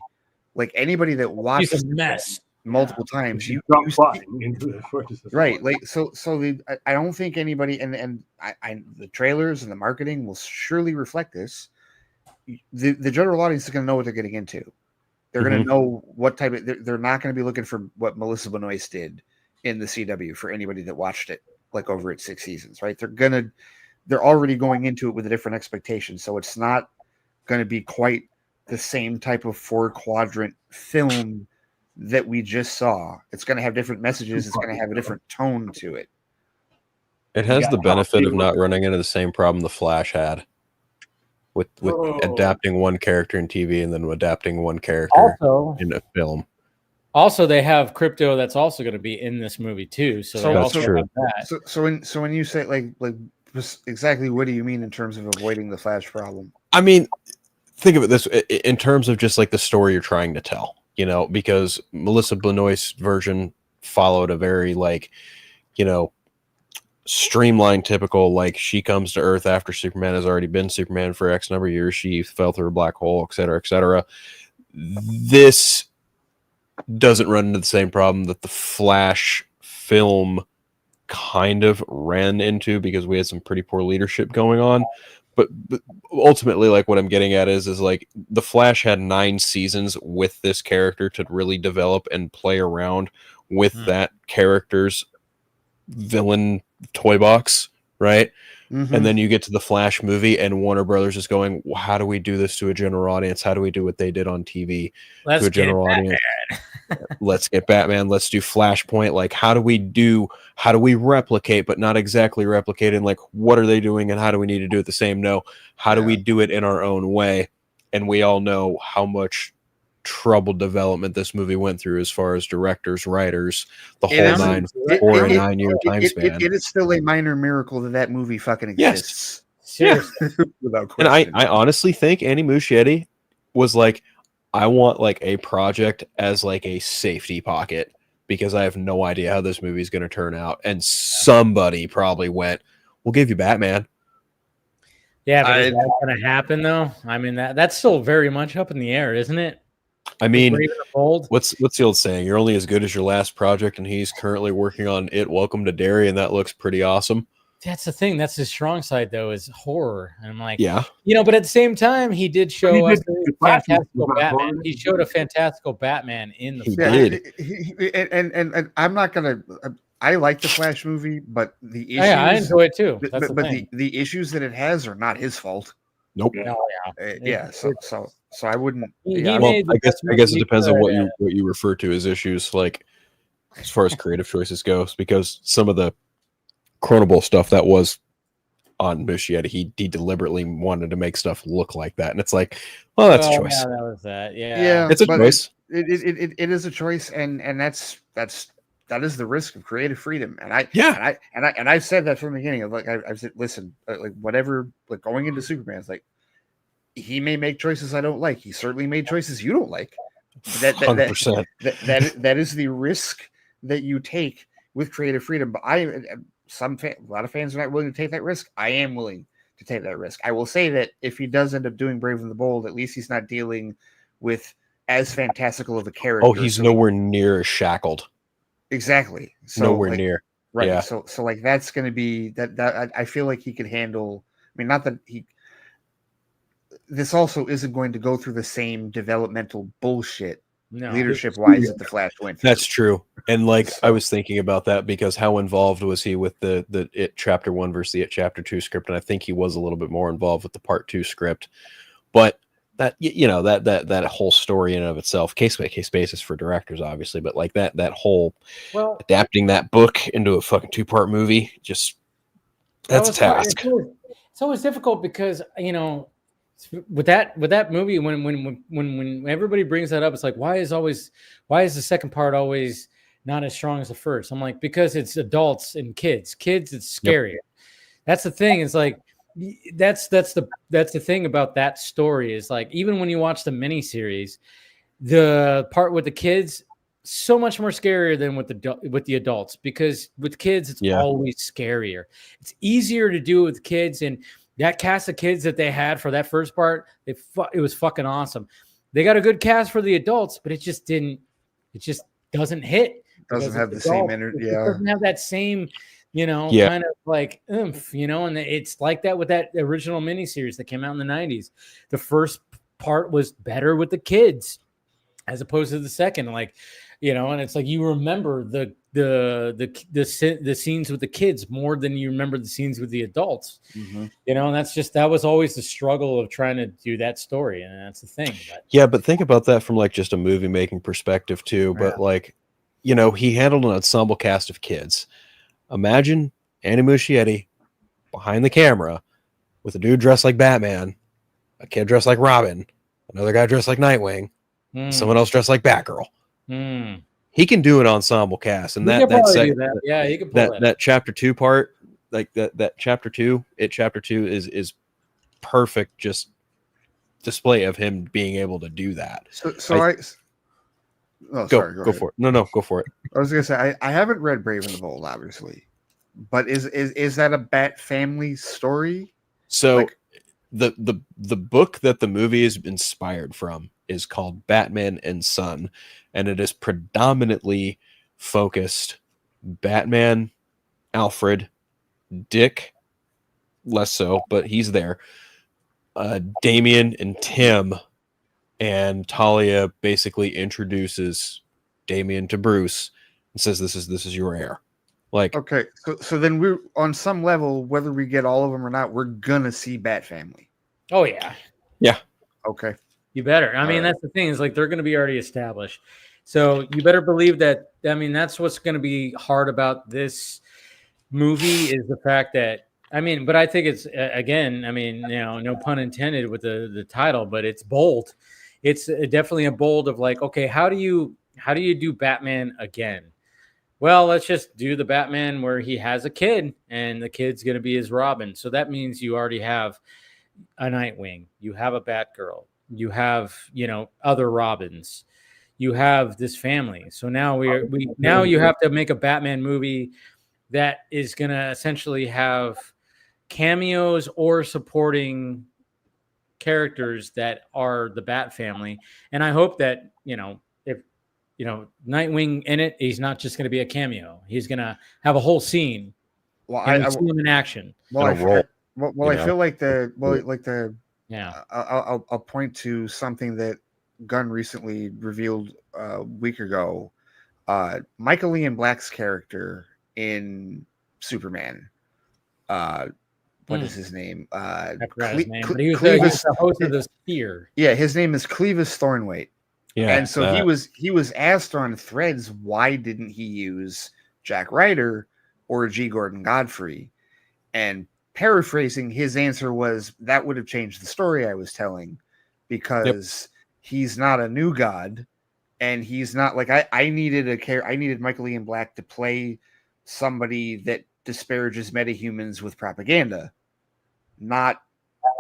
Like anybody that watched a mess multiple times, you right. Like I don't think anybody and the trailers and the marketing will surely reflect this. The general audience is going to know what they're getting into. They're going to know what type of. They're not going to be looking for what Melissa Benoist did in the CW for anybody that watched it like over its 6 seasons, right? They're already going into it with a different expectation, so it's not going to be quite the same type of 4-quadrant film that we just saw. It's going to have different messages. It's going to have a different tone to it. It has the benefit of not running into the same problem the Flash had with adapting one character in TV and then adapting one character in a film. Also, they have Crypto that's also going to be in this movie too. So that's true. So when you say like exactly what do you mean in terms of avoiding the Flash problem? I mean, think of it this in terms of just like the story you're trying to tell, because Melissa Benoist's version followed a very streamlined, typical, like she comes to Earth after Superman has already been Superman for X number of years. She fell through a black hole, et cetera, et cetera. This doesn't run into the same problem that the Flash film kind of ran into because we had some pretty poor leadership going on. But ultimately, like what I'm getting at is like the Flash had 9 seasons with this character to really develop and play around with that character's villain toy box, right? And then you get to the Flash movie and Warner Brothers is going, well, how do we do this to a general audience? How do we do what they did on TV to a general audience? Let's get Batman. Let's do Flashpoint. Like, how do we replicate, but not exactly replicate? And like, what are they doing and how do we need to do it the same? No, how do we do it in our own way? And we all know how much troubled development this movie went through as far as directors, writers, the whole 9-year time span. It is still a minor miracle that movie fucking exists. Seriously. Without question. And I honestly think Andy Muschietti was like, I want like a project as like a safety pocket because I have no idea how this movie is going to turn out. And somebody probably went, we'll give you Batman. Yeah, but is that going to happen though? I mean, that's still very much up in the air, isn't it? I mean, what's the old saying? You're only as good as your last project, and he's currently working on It, Welcome to Derry, and that looks pretty awesome. That's the thing. That's his strong side, though, is horror. And I'm like, yeah, but at the same time, he did show us a fantastical Batman. He showed a fantastical Batman in the film. And I'm not gonna. I like the Flash movie, but the issues. Yeah, I enjoy it too. But the issues that it has are not his fault. Nope. So I wouldn't. I guess it depends on what you refer to as issues, like as far as creative choices goes, because some of the Cronenberg stuff that was on Muschietti, he deliberately wanted to make stuff look like that, and it's like, well, that's a choice. Yeah, that was that. Yeah, it's a choice. It is a choice, and that is the risk of creative freedom. And I've said that from the beginning. Of like I've said, listen, like whatever, like going into Superman, it's like he may make choices I don't like. He certainly made choices you don't like. 100%. That is the risk that you take with creative freedom. But a lot of fans are not willing to take that risk. I am willing to take that risk. I will say that if he does end up doing Brave and the Bold, at least he's not dealing with as fantastical of a character. Oh, he's nowhere near as shackled. Exactly. So nowhere near. Right. Yeah. So like that's going to be that I feel like he could handle. I mean, not that he. This also isn't going to go through the same developmental bullshit leadership wise that the Flash went through. That's true. And like I was thinking about that because how involved was he with the It Chapter 1 versus the It Chapter 2 script? And I think he was a little bit more involved with the Part 2 script. But that that whole story in and of itself, case by case basis for directors, obviously, but like that whole adapting that book into a fucking 2-part movie, just that's a task. It's always difficult because with that movie, when everybody brings that up, it's like, why is the second part always not as strong as the first? I'm like, because it's adults and kids. Kids, it's scarier. Yep. That's the thing. It's like that's the thing about that story is like even when you watch the miniseries, the part with the kids so much more scarier than with the adults, because with kids it's always scarier. It's easier to do with kids, and that cast of kids that they had for that first part, it was fucking awesome. They got a good cast for the adults, but it just doesn't hit. Doesn't have the same energy. It doesn't have that same, kind of like oomph, and it's like that with that original miniseries that came out in the 90s. The first part was better with the kids as opposed to the second, and it's like you remember the scenes with the kids more than you remember the scenes with the adults. Mm-hmm. And that was always the struggle of trying to do that story, and that's the thing. But think about that from like just a movie making perspective too. Yeah. But he handled an ensemble cast of kids. Imagine Andy Muschietti behind the camera with a dude dressed like Batman, a kid dressed like Robin, another guy dressed like Nightwing, someone else dressed like Batgirl. He can do an ensemble cast, and he can pull that chapter 2 part, like that chapter 2, It Chapter 2 is perfect, just display of him being able to do that. Go for it. No, go for it. I was gonna say I haven't read Brave and the Bold, obviously, but is that a Bat family story? So the book that the movie is inspired from is called Batman and Son, and it is predominantly focused Batman, Alfred, Dick, less so, but he's there, Damian and Tim, and Talia basically introduces Damian to Bruce and says, this is your heir. Like, okay, so then we're on some level, whether we get all of them or not, we're gonna see Bat family. Oh yeah. Okay. You better. I mean, that's the thing, is like they're going to be already established. So you better believe that. I mean, that's what's going to be hard about this movie is the fact that, but I think it's, again, no pun intended with the title, but it's bold. it's definitely a bold of like, okay, how do you do Batman again? Well, let's just do the Batman where he has a kid and the kid's going to be his Robin. So that means you already have a Nightwing, you have a Batgirl, you have, other Robins, you have this family. So now now you have to make a Batman movie that is going to essentially have cameos or supporting characters that are the Bat family. And I hope that, if Nightwing in it, he's not just going to be a cameo. He's going to have a whole scene. Well, I see him in action. Well, I feel like yeah. I'll point to something that Gunn recently revealed a week ago. Michael Ian Black's character in Superman. What is his name? I forgot his name, but he was the host of the Sphere. Yeah, his name is Clevis Thornwaite. Yeah, and so he was asked on Threads, why didn't he use Jack Ryder or G. Gordon Godfrey? And paraphrasing, his answer was, that would have changed the story I was telling, because he's not a new god, and he's not like I needed Michael Ian Black to play somebody that disparages metahumans with propaganda, not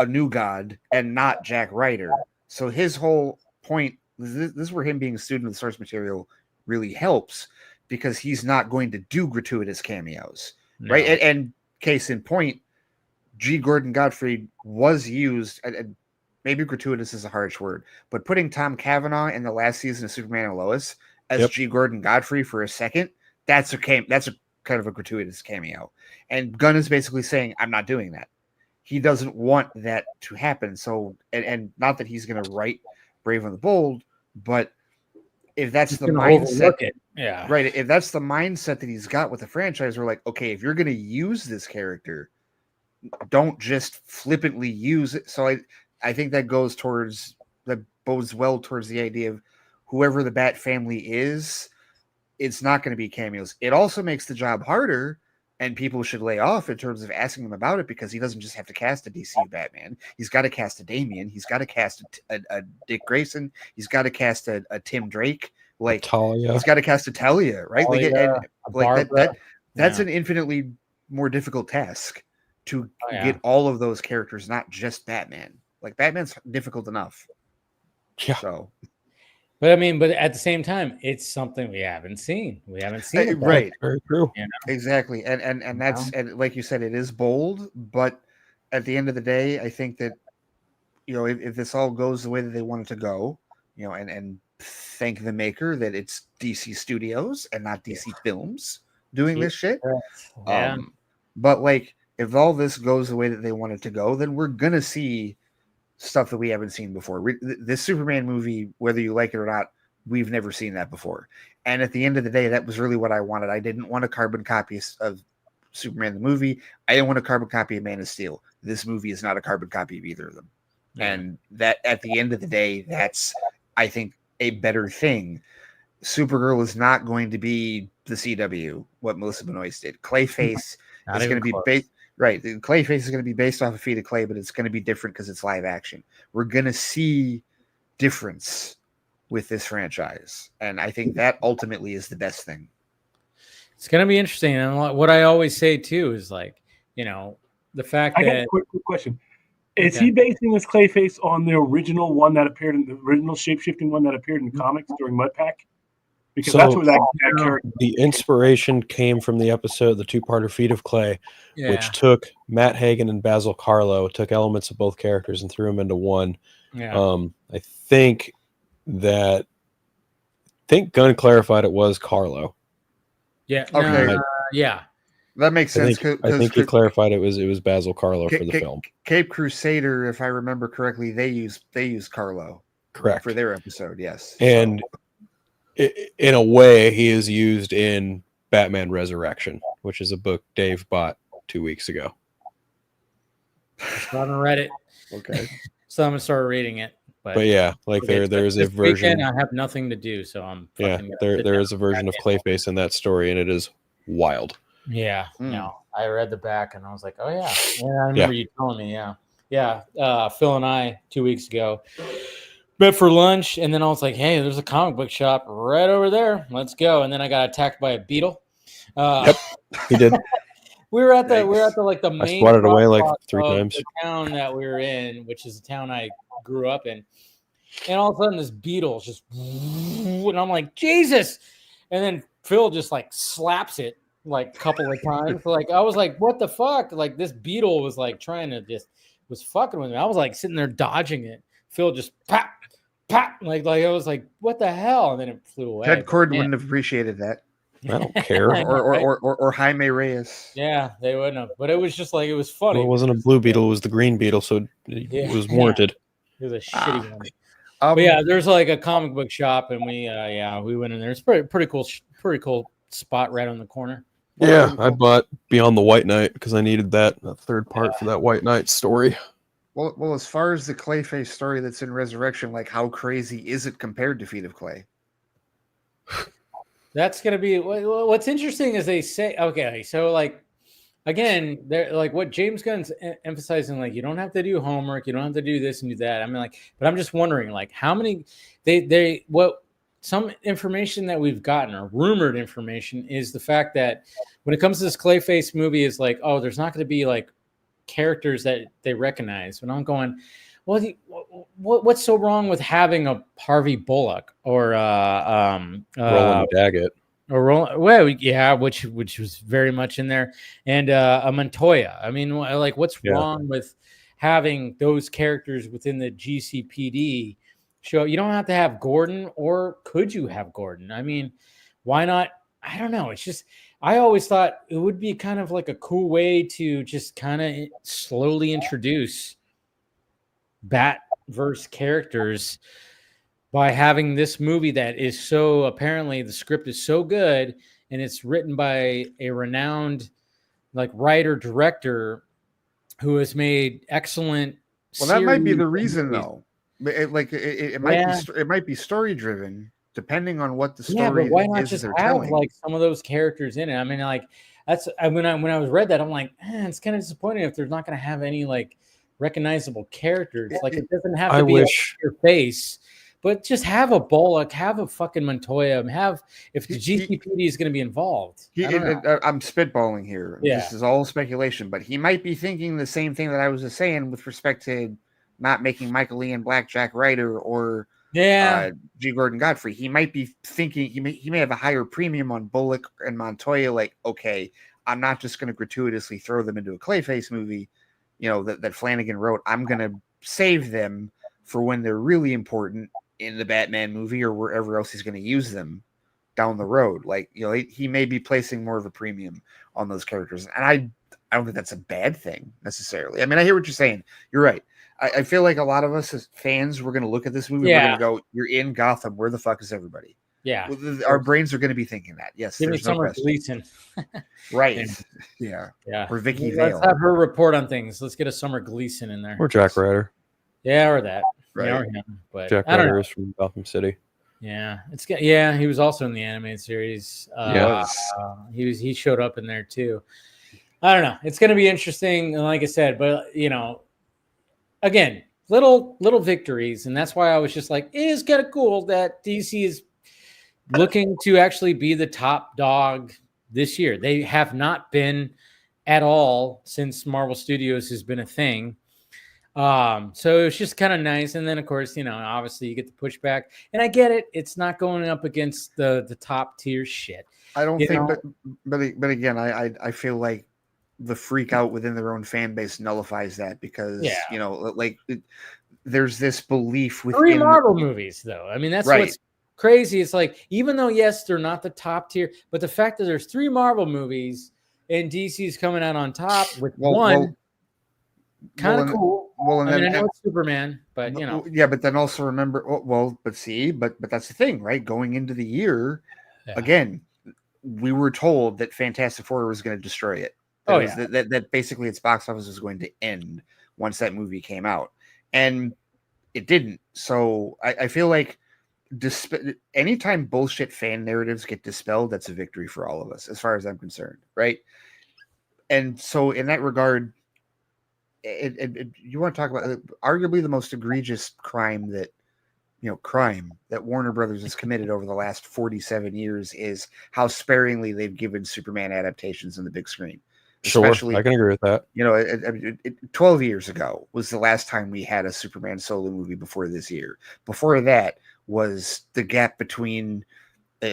a new god, and not Jack Ryder. So his whole point, this is where him being a student of the source material really helps, because he's not going to do gratuitous cameos, right? And case in point, G. Gordon Godfrey was used, and maybe gratuitous is a harsh word, but putting Tom Cavanaugh in the last season of Superman and Lois as G. Gordon Godfrey for a second, that's a kind of a gratuitous cameo. And Gunn is basically saying, I'm not doing that. He doesn't want that to happen. So, and not that he's going to write Brave and the Bold, but if that's the mindset, right? If that's the mindset that he's got with the franchise, we're like, okay, if you're going to use this character, don't just flippantly use it. So I think that bodes well towards the idea of whoever the Bat family is, it's not going to be cameos. It also makes the job harder, and people should lay off in terms of asking him about it, because he doesn't just have to cast a DCU Batman. He's got to cast a Damian. He's got to cast a Dick Grayson. He's got to cast a Tim Drake. Like Talia. He's got to cast a Talia, right? That's an infinitely more difficult task to get all of those characters, not just Batman. Like Batman's difficult enough. Yeah. So. But at the same time, it's something we haven't seen. We haven't seen it. Right. Very true. Exactly. And that's, and like you said, it is bold, but at the end of the day, I think that, if this all goes the way that they want it to go, and thank the maker that it's DC Studios and not DC Films doing this shit. Yeah. But like, if all this goes the way that they want it to go, then we're going to see stuff that we haven't seen before. This Superman movie, whether you like it or not, we've never seen that before. And at the end of the day, that was really what I wanted. I didn't want a carbon copy of Superman the movie. I didn't want a carbon copy of Man of Steel. This movie is not a carbon copy of either of them. Yeah. And that, at the end of the day, that's, I think, a better thing. Supergirl is not going to be the CW, what Melissa Benoist did. Clayface is going to be based. Right, the Clayface is going to be based off of Feet of Clay, but it's going to be different because it's live action. We're going to see difference with this franchise, and I think that ultimately is the best thing. It's going to be interesting, and what I always say too is like, the fact that. I got a quick question: is he basing this Clayface on the original one that appeared in the original shapeshifting one that appeared in the comics during Mudpack? Because that's where that character. The inspiration came from the episode, the two-parter Feet of Clay, which took Matt Hagen and Basil Carlo, took elements of both characters and threw them into one. Yeah. I think Gunn clarified it was Carlo. Yeah. Okay. Yeah. That makes sense. I think he clarified it was Basil Carlo for the film. Cape Crusader, if I remember correctly, they use Carlo. Correct. For their episode, yes. And in a way, he is used in Batman Resurrection, which is a book Dave bought 2 weeks ago. I haven't read it. Okay. So I'm gonna start reading it. But yeah, like there's a version. Weekend, I have nothing to do, so I'm. There is a version of Clayface in that story, and it is wild. Yeah. No, I read the back, and I was like, oh yeah, I remember you telling me. Yeah. Phil and I 2 weeks ago met for lunch, and then I was like, hey, there's a comic book shop right over there. Let's go. And then I got attacked by a beetle. Yep, he did. We were at the like the I main swatted away like crosswalk 3 of times. the town that we were in, which is the town I grew up in. And all of a sudden, this beetle just, and I'm like, Jesus! And then Phil just like slaps it like a couple of times. Like I was like, what the fuck? Like this beetle was like trying to was fucking with me. I was like sitting there dodging it. Phil just pop, pop, like I was like, what the hell? And then it flew away. Ted Cord wouldn't have appreciated that. I don't care. or Jaime Reyes. Yeah, they wouldn't have. But it was just like, it was funny. Well, it wasn't a blue beetle, it was the green beetle, so it was warranted. It was a shitty one. But yeah, there's like a comic book shop, and we went in there. It's pretty cool spot right on the corner. Yeah, I bought Beyond the White Knight because I needed that third part for that White Knight story. Well, as far as the Clayface story that's in Resurrection, like how crazy is it compared to Feet of Clay? That's gonna be what's interesting is they say, okay, so like again, they're like what James Gunn's emphasizing, like you don't have to do homework, you don't have to do this and do that. I mean, like, but I'm just wondering, like, how many some information that we've gotten or rumored information is the fact that when it comes to this Clayface movie is like, oh, there's not going to be like characters that they recognize. But I'm going, well, what's so wrong with having a Harvey Bullock or Roland Daggett? Which was very much in there, and a Montoya. I mean, like, what's wrong with having those characters within the GCPD show? You don't have to have Gordon, or could you have Gordon? I mean, why not? I don't know. It's just, I always thought it would be kind of like a cool way to just kind of slowly introduce Batverse characters by having this movie that is so, apparently the script is so good and it's written by a renowned like writer director who has made excellent. Well, that might be the reason though. It might be story driven depending on what the story but why not just they're have telling. like some of those characters in it? I mean, like when I was read that, I'm like, it's kind of disappointing if they're not going to have any like recognizable characters. Like it doesn't have to be your face, but just have a Bullock, have a fucking Montoya, if the GCPD is going to be involved. I'm spitballing here. Yeah. This is all speculation, but he might be thinking the same thing that I was just saying with respect to not making Michael Ian Blackjack Ryder or G. Gordon Godfrey. He might be thinking he may have a higher premium on Bullock and Montoya. Like, okay, I'm not just going to gratuitously throw them into a Clayface movie, that Flanagan wrote. I'm going to save them for when they're really important in the Batman movie or wherever else he's going to use them down the road. Like, he may be placing more of a premium on those characters. And I don't think that's a bad thing necessarily. I mean, I hear what you're saying. You're right. I feel like a lot of us as fans, we're going to look at this movie. We're going to go, you're in Gotham. Where the fuck is everybody? Yeah. Our brains are going to be thinking that. Yes. Give me Summer Gleason. Right. Yeah. Or Vicky Vale. Let's have her report on things. Let's get a Summer Gleason in there. Or Jack Ryder. Yeah, or that. Right. Yeah, or him. But Jack Ryder is from Gotham City. Yeah. He was also in the animated series. He showed up in there too. I don't know. It's going to be interesting, like I said, but again, little victories, and that's why I was just like, it is kind of cool that DC is looking to actually be the top dog this year. They have not been at all since Marvel Studios has been a thing. So it's just kind of nice. And then of course, obviously you get the pushback, and I get it. It's not going up against the top tier shit. I don't think, but again, I feel like the freak out within their own fan base nullifies that because there's this belief within 3 Marvel movies though. I mean, that's right. What's crazy. It's like, even though yes, they're not the top tier, but the fact that there's 3 Marvel movies and DC's coming out on top with one, kind of cool. Well, and I know it's Superman, but yeah, but then also remember, but that's the thing, right? Going into the year, again, we were told that Fantastic Four was going to destroy it. That basically its box office was going to end once that movie came out, and it didn't. So I feel like anytime bullshit fan narratives get dispelled, that's a victory for all of us, as far as I'm concerned, right? And so in that regard, you want to talk about arguably the most egregious crime that crime that Warner Brothers has committed over the last 47 years is how sparingly they've given Superman adaptations in the big screen. Especially, sure, I can agree with that. 12 years ago was the last time we had a Superman solo movie before this year. Before that was the gap between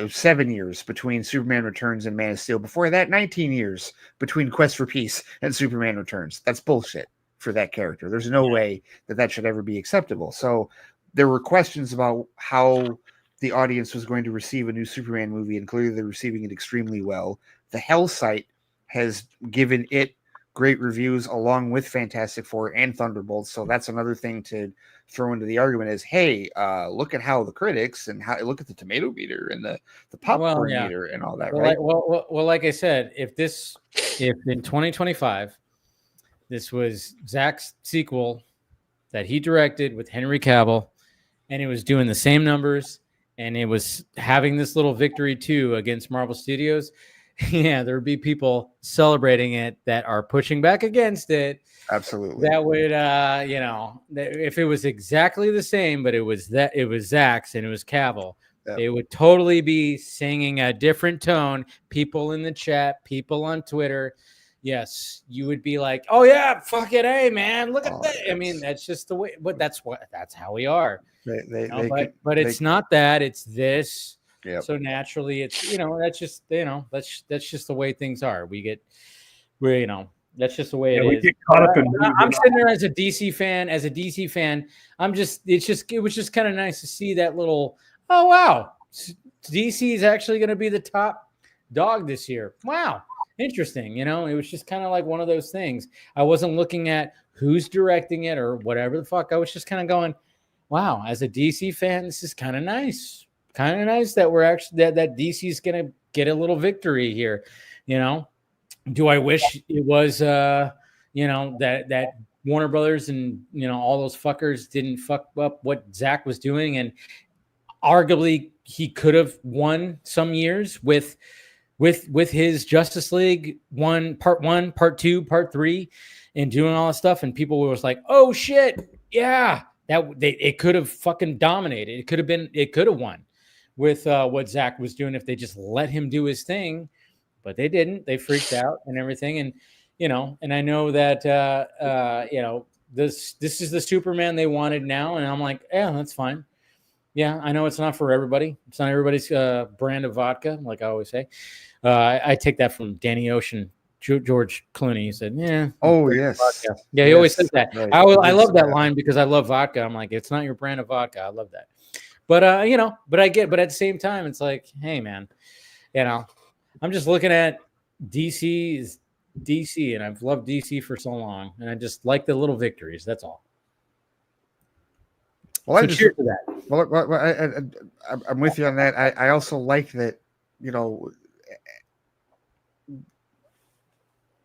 7 years between Superman Returns and Man of Steel. Before that, 19 years between Quest for Peace and Superman Returns. That's bullshit for that character. There's no way that should ever be acceptable. So there were questions about how the audience was going to receive a new Superman movie, and clearly they're receiving it extremely well. The Hell site has given it great reviews along with Fantastic Four and Thunderbolts. So that's another thing to throw into the argument is, hey, look at how the critics and look at the tomato meter and the popcorn meter and all that, right? Like I said, if in 2025, this was Zack's sequel that he directed with Henry Cavill, and it was doing the same numbers, and it was having this little victory too against Marvel Studios, yeah, there would be people celebrating it that are pushing back against it. Absolutely. That would, if it was exactly the same, but it was Zack's and it was Cavill, they would totally be singing a different tone. People in the chat, people on Twitter. Yes, you would be like, oh yeah, fuck it, hey man, look at that. I mean, that's just the way, but that's how we are. But it's not that, it's this. Yep. So naturally, it's that's just the way things are. That's just the way it is. Get caught up in. I'm sitting there as a DC fan. It was just kind of nice to see that little. Oh wow, DC is actually going to be the top dog this year. Wow, interesting. It was just kind of like one of those things. I wasn't looking at who's directing it or whatever the fuck. I was just kind of going, wow. As a DC fan, this is kind of nice. Kind of nice that we're actually that DC is gonna get a little victory here. Do I wish it was that Warner Brothers and all those fuckers didn't fuck up what Zack was doing, and arguably he could have won some years with his Justice League part 1, part 2, part 3, and doing all this stuff, and people were like, oh shit, yeah, it could have fucking dominated. It could have won with what Zack was doing if they just let him do his thing, but they didn't. They freaked out and everything, and and I know that this is the Superman they wanted now, and I'm like, yeah, that's fine. Yeah, I know it's not for everybody. It's not everybody's brand of vodka, like I always say. I take that from Danny Ocean, George Clooney. He said, yeah. Oh yes, vodka. Yeah, he always says that. Right. I love that line because I love vodka. I'm like, it's not your brand of vodka. I love that. But but at the same time, it's like, hey man, I'm just looking at DC is DC, and I've loved DC for so long, and I just like the little victories. That's all. Well, cheers to that. Well, I'm with you on that. I also like that.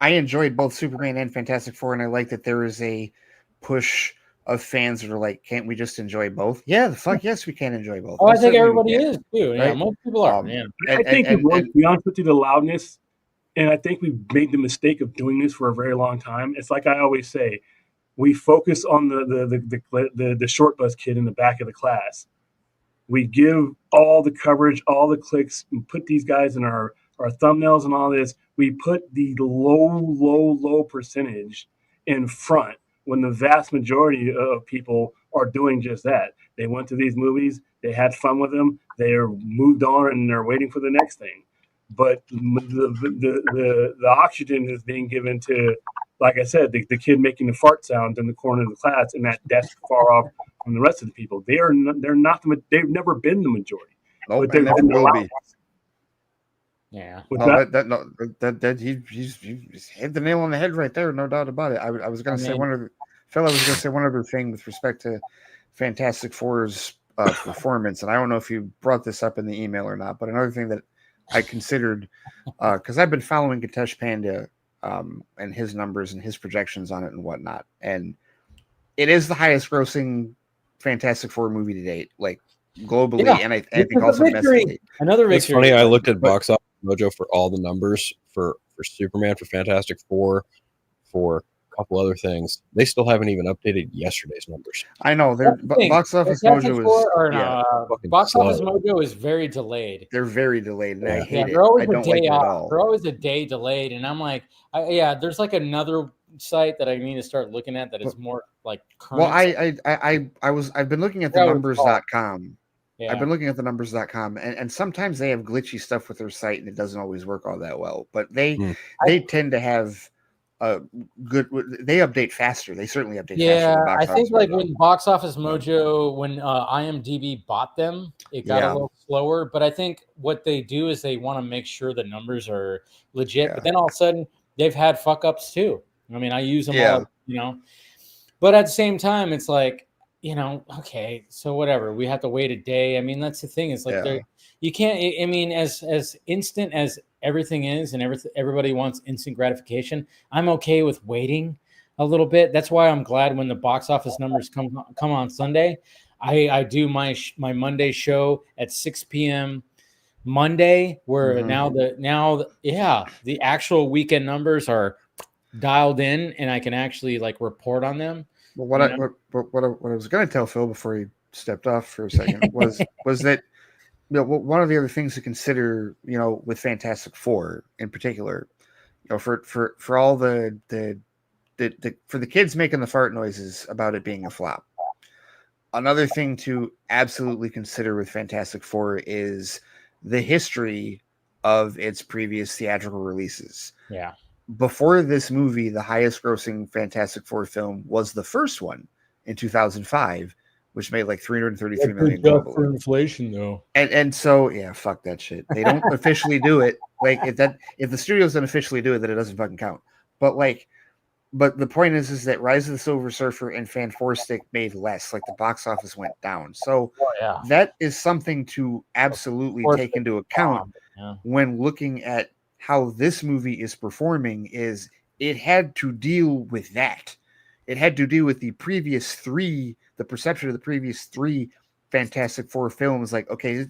I enjoyed both Superman and Fantastic Four, and I like that there is a push of fans that are like, can't we just enjoy both? Yeah, the fuck yes, we can enjoy both. Oh, I think everybody is too. Yeah, right? Most people are. I think to be honest with you, the loudness, and I think we've made the mistake of doing this for a very long time. It's like I always say, we focus on the short bus kid in the back of the class. We give all the coverage, all the clicks, and put these guys in our thumbnails and all this. We put the low percentage in front, when the vast majority of people are doing just that. They went to these movies, they had fun with them, they are moved on, and they're waiting for the next thing. But the oxygen is being given to, like I said, the kid making the fart sound in the corner of the class in that desk far off from the rest of the people. They've never been the majority. Nope, but never will be. Yeah. He's hit the nail on the head right there, no doubt about it. I was going to say one other thing with respect to Fantastic Four's performance, and I don't know if you brought this up in the email or not, but another thing that I considered, because I've been following Gatesh Pandya and his numbers and his projections on it and whatnot, and it is the highest grossing Fantastic Four movie to date, like globally, and I think also domestically. Another victory. It's funny. I looked at Box Office Mojo for all the numbers for Superman, for Fantastic Four, for couple other things. They still haven't even updated yesterday's numbers. I know their box office mojo is box office mojo is very delayed. They're very delayed, and I hate it. They're always I don't like it at all. They're always a day delayed, and I'm like, there's like another site that I need to start looking at that is more like current. Well, I've been looking at the numbers.com. Yeah. I've been looking at the numbers.com, and sometimes they have glitchy stuff with their site, and it doesn't always work all that well. But they tend to have good. They update faster. They certainly update faster. Yeah, I think like when Box Office Mojo, when IMDb bought them, it got a little slower. But I think what they do is they want to make sure the numbers are legit. Yeah. But then all of a sudden, they've had fuck ups too. I mean, I use them all, But at the same time, it's like, okay, so whatever. We have to wait a day. I mean, that's the thing. It's like you can't. I mean, as instant as everything is, and everybody wants instant gratification. I'm okay with waiting a little bit. That's why I'm glad when the box office numbers come on Sunday. I do my Monday show at 6 p.m. Monday, where the actual weekend numbers are dialed in, and I can actually like report on them. Well, what I was going to tell Phil before he stepped off for a second was that one of the other things to consider, with Fantastic Four in particular, for all the for the kids making the fart noises about it being a flop. Another thing to absolutely consider with Fantastic Four is the history of its previous theatrical releases. Yeah. Before this movie, the highest grossing Fantastic Four film was the first one in 2005, which made like $333 million globally. For inflation, though. And so, fuck that shit. They don't officially do it. Like if the studios don't officially do it, then it doesn't fucking count. But the point is that Rise of the Silver Surfer and Fanforstic made less. Like the box office went down. So that is something to absolutely take into account when looking at how this movie is performing. Is it had to deal with that. It had to deal with the perception of the previous three Fantastic Four films. Like, okay,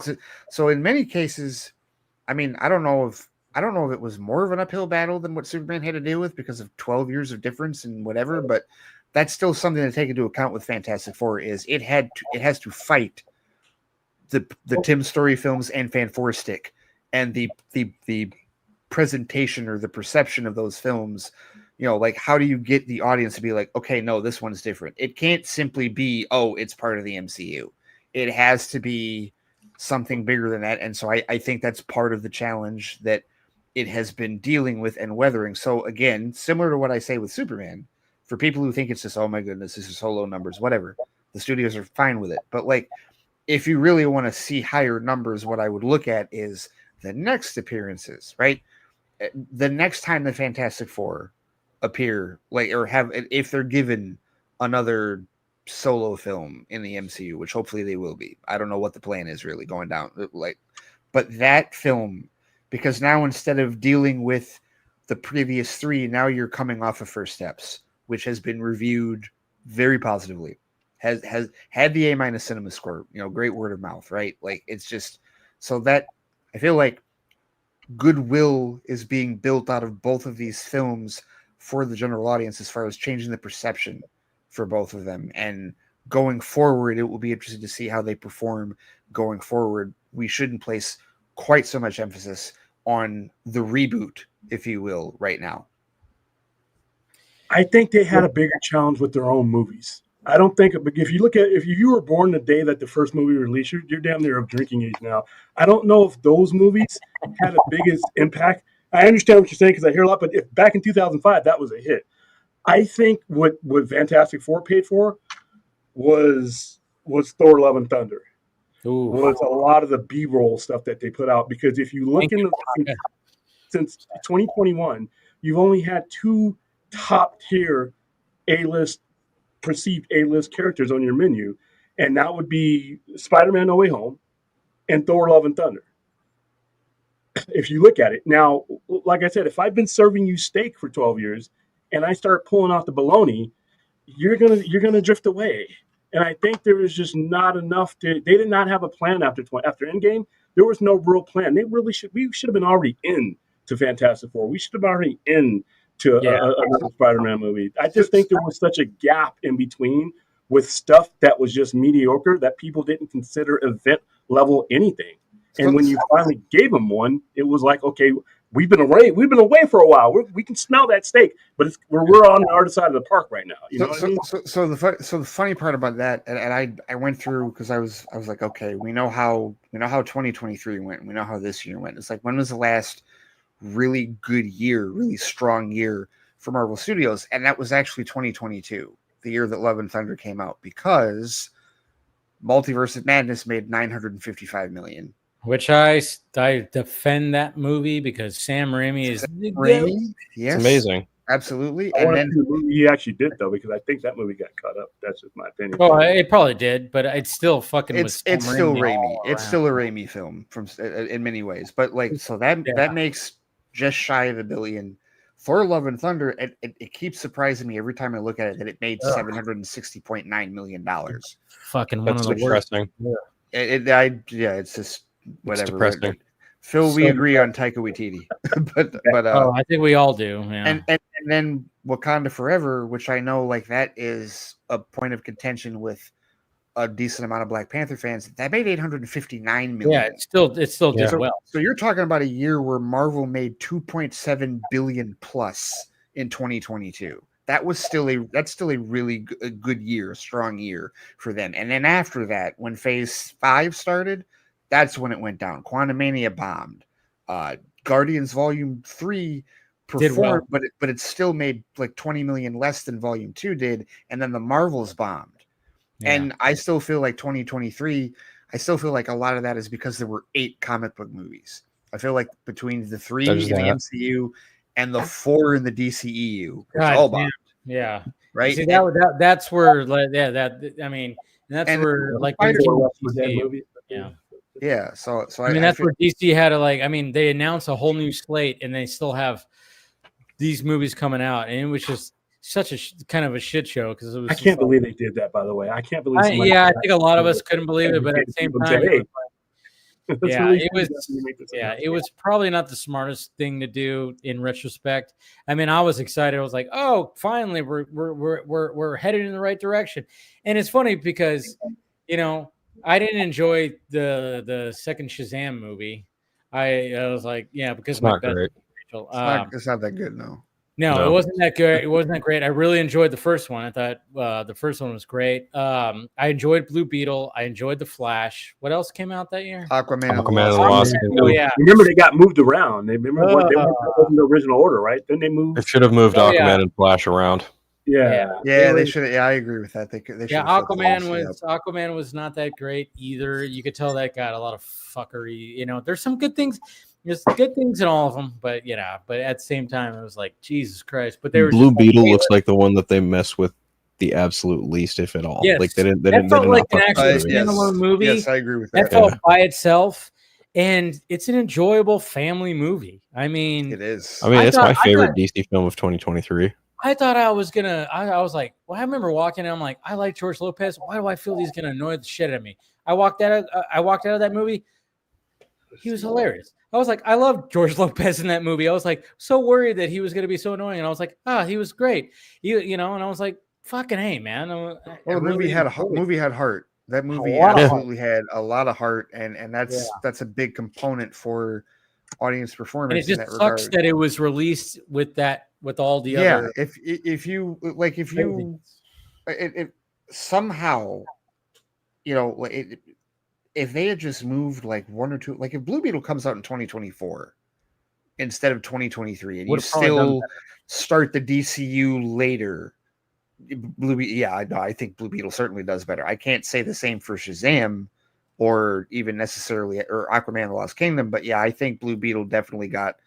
so in many cases, I mean, I don't know if it was more of an uphill battle than what Superman had to deal with because of 12 years of difference and whatever, but that's still something to take into account with Fantastic Four. Is it has to fight the Tim Story films and Fanforstic and the presentation or the perception of those films. Like, how do you get the audience to be like, okay, no, this one's different? It can't simply be, it's part of the MCU. It has to be something bigger than that. And so I think that's part of the challenge that it has been dealing with and weathering. So again, similar to what I say with Superman, for people who think it's just, oh my goodness, this is solo numbers, whatever, the studios are fine with it. But like, if you really want to see higher numbers, what I would look at is the next appearances, right? The next time the Fantastic Four appear, if they're given another solo film in the MCU, which hopefully they will be. I don't know what the plan is really going down. But that film, because now instead of dealing with the previous three, now you're coming off of First Steps, which has been reviewed very positively, has had the A- cinema score, great word of mouth, right? Like, it's just so that I feel like goodwill is being built out of both of these films for the general audience as far as changing the perception for both of them. And going forward, it will be interesting to see how they perform going forward. We shouldn't place quite so much emphasis on the reboot, if you will, right now. I think they had a bigger challenge with their own movies. I don't think, if you were born the day that the first movie released, you're damn near of drinking age now. I don't know if those movies had the biggest impact. I understand what you're saying because I hear a lot, but if back in 2005, that was a hit. I think what Fantastic Four paid for was Thor: Love and Thunder. Ooh. Was a lot of the B-roll stuff that they put out, because if you look since 2021, you've only had two top-tier perceived A-list characters on your menu, and that would be Spider-Man: No Way Home and Thor: Love and Thunder. If you look at it now, like I said, if I've been serving you steak for 12 years and I start pulling out the bologna, you're gonna drift away. And I think there was just not enough. They did not have a plan after Endgame. There was no real plan. We should have been already in to Fantastic Four. We should have been already in to another Spider-Man movie. I just think there was such a gap in between with stuff that was just mediocre that people didn't consider event level anything. And when you finally gave them one, it was like, okay, we've been away for a while. We can smell that steak, but we're on the other side of the park right now. You know what I mean? So the funny part about that, and I went through because I was like, okay, we know how 2023 went. We know how this year went. It's like, when was the last really good year, really strong year for Marvel Studios? And that was actually 2022, the year that Love and Thunder came out, because Multiverse of Madness made $955 million. Which I defend that movie because Sam Raimi is yes, it's amazing. Absolutely. And then the movie he actually did, though, because I think that movie got cut up. That's just my opinion. Well, it probably did, but it's still fucking. It's still Raimi. It's still a Raimi film in many ways. But like, so that makes just shy of $1 billion. For Love and Thunder, it keeps surprising me every time I look at it that it made $760.9 million. Fucking one of the worst. It's just whatever. It's depressing. Phil, we agree on Taika Waititi, but I think we all do. Yeah. And then Wakanda Forever, which I know like that is a point of contention with a decent amount of Black Panther fans. That made $859 million. Yeah, it still did well. So you're talking about a year where Marvel made $2.7 billion plus in 2022. That's still a really good year, a strong year for them. And then after that, when Phase 5 started, that's when it went down. Quantumania bombed. Guardians Volume 3 performed, well, but it still made like 20 million less than Volume 2 did. And then the Marvels bombed. Yeah. And I still feel like 2023, I still feel like a lot of that is because there were 8 comic book movies. I feel like between the 3 in the MCU and the 4 in the DCEU, it's all bombed. Yeah. Right. See, that's where, like, I mean, that's where, like, yeah. Yeah. So I mean, that's where DC had to, like, I mean, they announced a whole new slate and they still have these movies coming out. And it was just such a kind of a shit show because it was. I can't believe they did that, by the way. I can't believe. I think a lot of us couldn't believe it, but at the same time, it was probably not the smartest thing to do in retrospect. I mean, I was excited. I was like, "Oh, finally, we're headed in the right direction." And it's funny because, you know, I didn't enjoy the second Shazam movie. I was like, yeah, because it's not great. It's not that good, no. No, it wasn't that good. It wasn't that great. I really enjoyed the first one. I thought the first one was great. I enjoyed Blue Beetle. I enjoyed The Flash. What else came out that year? Aquaman and the Lost Kingdom. Oh, yeah. Remember, they got moved around. They remember they wasn't the original order, right? Then they moved. They should have moved Aquaman and Flash around. Yeah, they should. Yeah, I agree with that. They Aquaman was not that great either. You could tell that got a lot of fuckery. You know, there's some good things. There's good things in all of them, but but at the same time, it was like, Jesus Christ. But they were Blue Beetle looks like the one that they mess with the absolute least, if at all. Yes. Like they didn't. That felt like an actual standalone movie. Yes, I agree with that. That felt by itself, and it's an enjoyable family movie. I mean, it is. I mean, it's my favorite DC film of 2023. I thought I was gonna. I was like, well, I remember walking. I'm like, I like George Lopez. Why do I feel he's gonna annoy the shit out of me? I walked out of that movie. He was hilarious. I was like, I love George Lopez in that movie. I was like, so worried that he was going to be so annoying. And I was like, he was great. You know, and I was like, fucking hey, man. The movie had heart. That movie absolutely had a lot of heart. And that's a big component for audience performance. And it just sucks that it was released with all the other. Yeah. If you somehow, you know, if they had just moved like one or two, like if Blue Beetle comes out in 2024 instead of 2023, and you still start the DCU later, I think Blue Beetle certainly does better. I can't say the same for Shazam or even necessarily or Aquaman: The Lost Kingdom, but I think Blue Beetle definitely got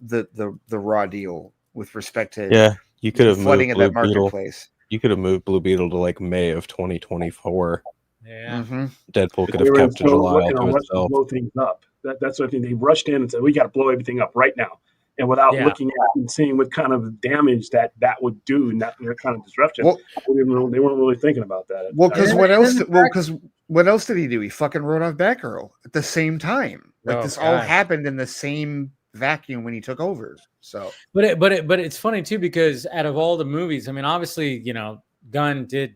the raw deal with respect to you could have flooding moved of that Blue Beetle. marketplace. You could have moved Blue Beetle to like May of 2024. Yeah, Deadpool could have kept July to itself. Blow things up. That's what I think. They rushed in and said, "We got to blow everything up right now," and without looking at and seeing what kind of damage that would do, and that kind of disruption. Well, they weren't really thinking about that. Well, because what else did he do? He fucking wrote off Batgirl at the same time. Like this all happened in the same vacuum when he took over. So, but it's funny too, because out of all the movies, I mean, obviously, Gunn did,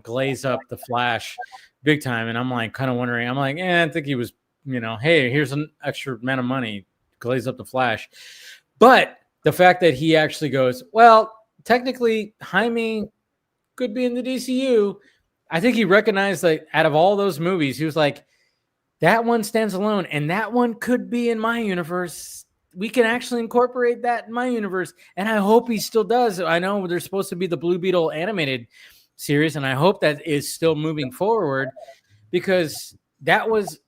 glaze up the Flash big time, and I'm like kind of wondering, I'm like, I think he was, hey, here's an extra amount of money, glaze up the Flash. But the fact that he actually goes, well, technically Jaime could be in the DCU, I think he recognized that out of all those movies, he was like, that one stands alone, and that one could be in my universe. We can actually incorporate that in my universe, and I hope he still does. I know there's supposed to be the Blue Beetle animated series, and I hope that is still moving forward, because that was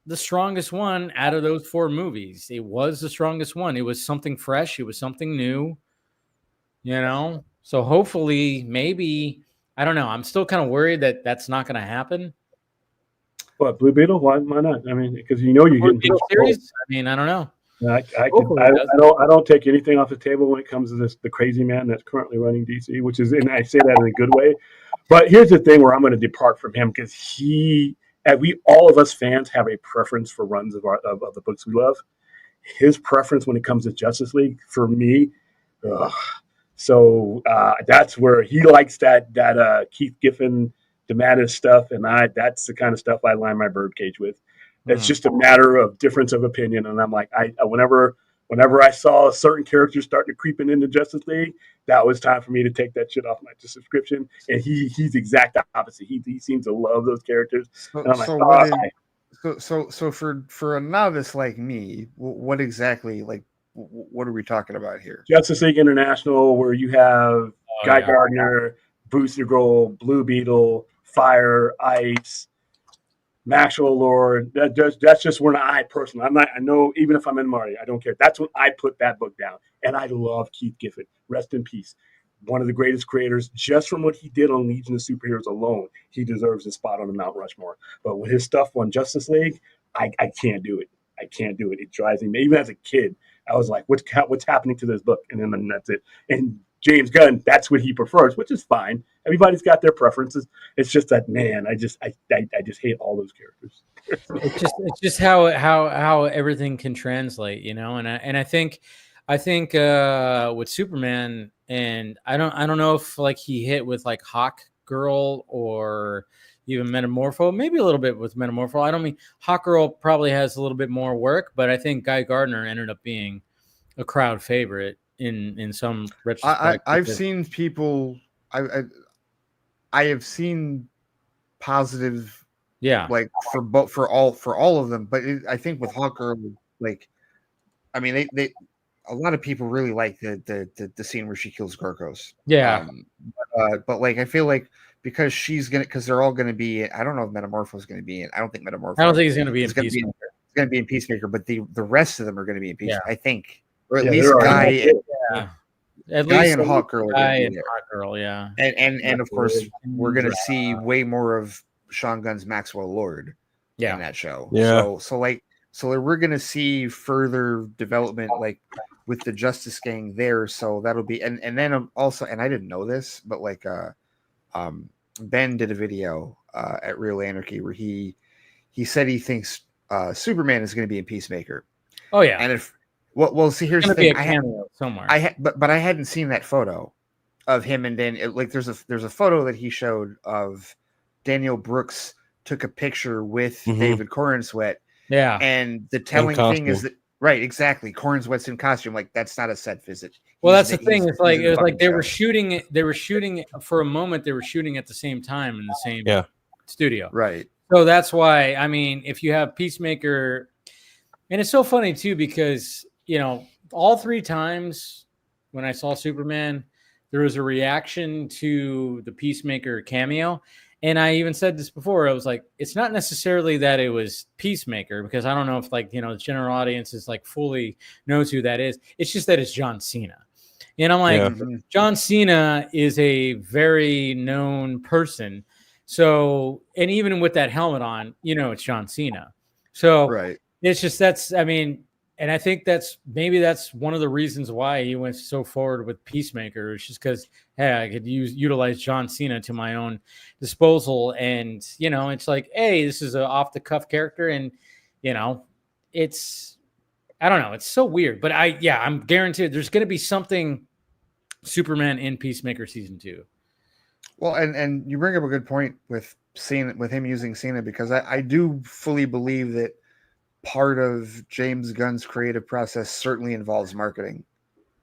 the strongest one out of those 4 movies. It was the strongest one. It was something fresh. It was something new, So hopefully, maybe, I don't know. I'm still kind of worried that that's not going to happen. What, Blue Beetle? Why not? I mean, because you're getting series. I mean, I don't know. I don't take anything off the table when it comes to the crazy man that's currently running DC, which is, and I say that in a good way. But here's the thing where I'm going to depart from him, because all of us fans have a preference for runs of the books we love. His preference when it comes to Justice League, for me, so that's where he likes that Keith Giffen DeMatteis stuff, and that's the kind of stuff I line my birdcage with. It's just a matter of difference of opinion, and I'm like, whenever I saw certain characters starting to creeping into Justice League, that was time for me to take that shit off my subscription. And he's the exact opposite. He seems to love those characters. And I'm so for a novice like me, what exactly, like, what are we talking about here? Justice League International, where you have Guy Gardner, Booster Gold, Blue Beetle, Fire, Ice, Maxwell Lord. That's just when I personally, I know, even if I'm in Marty, I don't care. That's when I put that book down. And I love Keith Giffen. Rest in peace. One of the greatest creators, just from what he did on Legion of Superheroes alone, he deserves a spot on the Mount Rushmore. But with his stuff on Justice League, I can't do it. I can't do it. It drives me. Even as a kid, I was like, what's happening to this book? And then that's it. And James Gunn, that's what he prefers, which is fine. Everybody's got their preferences. It's just that, man, I just hate all those characters. It's just how everything can translate, And I think with Superman, and I don't know if like he hit with like Hawk Girl or even Metamorpho, maybe a little bit with Metamorpho. I don't mean Hawk Girl probably has a little bit more work, but I think Guy Gardner ended up being a crowd favorite in some retrospect. I've seen people. I have seen positive, like for all of them. But I think with Hawk Girl, like, I mean, they a lot of people really like the scene where she kills Gorgos. Yeah. But like, I feel like because they're all gonna be. I don't know if Metamorpho is gonna be in. I don't think Metamorpho. I don't think he's gonna be in Peacemaker. He's gonna be in Peacemaker, but the rest of them are gonna be in Peacemaker. Yeah. I think, or at least Guy. At Guy least and Hawk Girl. Guy and Hawk Girl, yeah. And of course, we're gonna see way more of Sean Gunn's Maxwell Lord in that show. Yeah. So we're gonna see further development, like with the Justice Gang there. So that'll be and then also, and I didn't know this, but like Ben did a video at Real Anarchy where he said he thinks Superman is going to be in Peacemaker. Oh yeah, and if well, see, here's the thing. Be a cameo somewhere. But I hadn't seen that photo of him and Dan. Like there's a photo that he showed of Daniel Brooks took a picture with David Cornsweet. Yeah, and the telling thing is that right, exactly. Cornsweet's in costume. Like that's not a set visit. Well, that's the thing. It's like it was like they were shooting it. They were shooting for a moment. They were shooting at the same time in the same studio. Right. So that's why. I mean, if you have Peacemaker, and it's so funny too because all 3 times when I saw Superman, there was a reaction to the Peacemaker cameo. And I even said this before. I was like, it's not necessarily that it was Peacemaker because I don't know if the general audience is like fully knows who that is. It's just that it's John Cena. And I'm like, John Cena is a very known person. So, and even with that helmet on, it's John Cena. So it's just, and I think that's one of the reasons why he went so forward with Peacemaker. It's just because, hey, I could utilize John Cena to my own disposal. And, it's like, hey, this is an off the cuff character. And, it's I don't know. It's so weird, but I'm guaranteed there's going to be something Superman in Peacemaker season 2. Well, and you bring up a good point with him using Cena, because I do fully believe that part of James Gunn's creative process certainly involves marketing,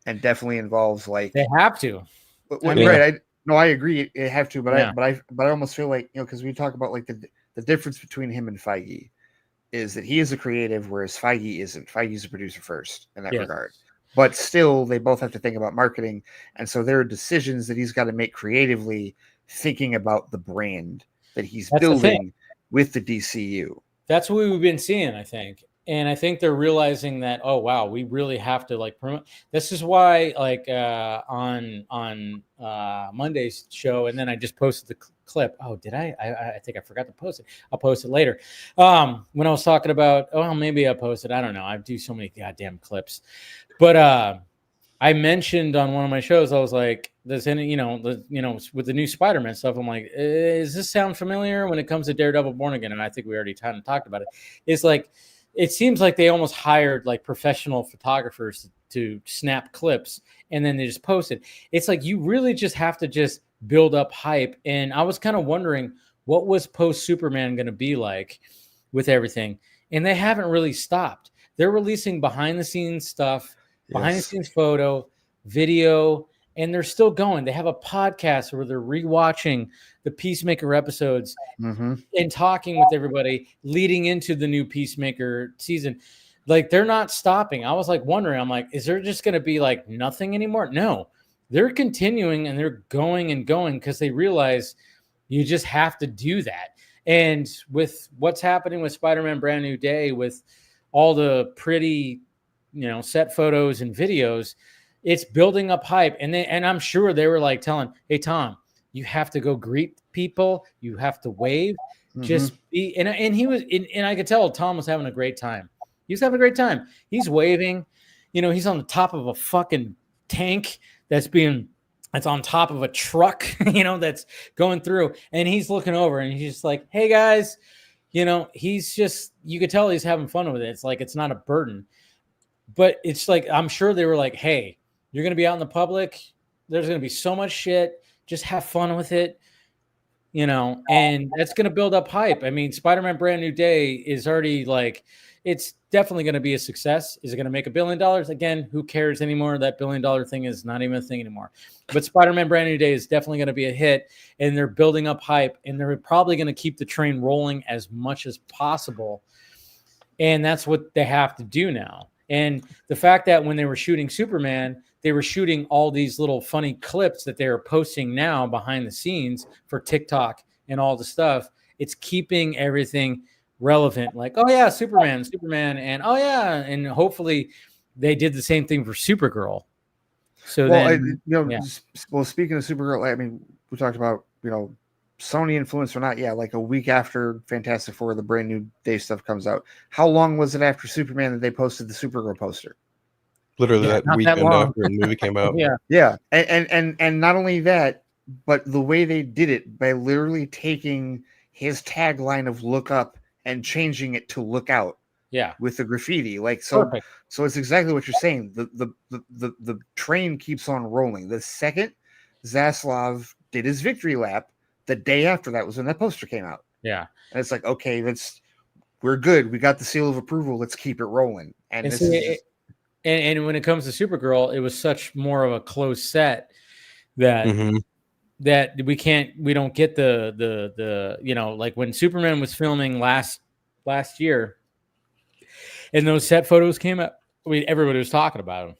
and definitely involves like they have to. Right. I agree. It have to, but I almost feel like, because we talk about like the difference between him and Feige is that he is a creative, whereas Feige isn't. Feige's a producer first in that regard. But still, they both have to think about marketing. And so there are decisions that he's got to make creatively, thinking about the brand that he's building with the DCU. That's what we've been seeing, I think. And I think they're realizing that, oh, wow, we really have to like promote. This is why, like on Monday's show, and then I just posted the clip. Oh, did I? I think I forgot to post it. I'll post it later. When I was talking about, maybe I posted. I don't know. I do so many goddamn clips. But I mentioned on one of my shows, I was like, does any, with the new Spider-Man stuff, I'm like, does this sound familiar when it comes to Daredevil Born Again? And I think we already kind of talked about it. It's like, it seems like they almost hired like professional photographers to snap clips and then they just post it. It's like, you really just have to just build up hype. And I was kind of wondering, what was post Superman going to be like with everything? And they haven't really stopped. They're releasing behind the scenes stuff, behind the scenes photo, video, and they're still going. They have a podcast where they're rewatching the Peacemaker episodes and talking with everybody leading into the new Peacemaker season. Like, they're not stopping. I was like wondering, I'm like, is there just going to be like nothing anymore? No, they're continuing and they're going and going because they realize you just have to do that. And with what's happening with Spider-Man Brand New Day, with all the pretty, set photos and videos, it's building up hype. And I'm sure they were like telling, hey, Tom, you have to go greet people. You have to wave. Just be. And he was, and I could tell Tom was having a great time. He was having a great time. He's waving. He's on the top of a fucking tank that's on top of a truck, that's going through. And he's looking over and he's just like, hey, guys. He's just, you could tell he's having fun with it. It's like, it's not a burden. But it's like, I'm sure they were like, hey, you're going to be out in the public. There's going to be so much shit. Just have fun with it, and that's going to build up hype. I mean, Spider-Man Brand New Day is already like, it's definitely going to be a success. Is it going to make $1 billion? Again, who cares anymore? That $1 billion thing is not even a thing anymore. But Spider-Man Brand New Day is definitely going to be a hit, and they're building up hype, and they're probably going to keep the train rolling as much as possible. And that's what they have to do now. And the fact that when they were shooting Superman, they were shooting all these little funny clips that they are posting now behind the scenes for TikTok and all the stuff. It's keeping everything relevant. Like, oh yeah, Superman, and oh yeah, and hopefully they did the same thing for Supergirl. So speaking of Supergirl, I mean, we talked about Sony influence or not. Yeah, like a week after Fantastic Four, the Brand New Day stuff comes out. How long was it after Superman that they posted the Supergirl poster? Literally that weekend after the movie came out. Yeah. And not only that, but the way they did it by literally taking his tagline of "Look Up" and changing it to "Look Out." Yeah, with the graffiti, so it's exactly what you're saying. The train keeps on rolling. The second Zaslav did his victory lap, the day after that was when that poster came out. Yeah, and it's like, okay, we're good. We got the seal of approval. Let's keep it rolling. And and when it comes to Supergirl, it was such more of a closed set that that we don't get the like when Superman was filming last year. And those set photos came up. Everybody was talking about them.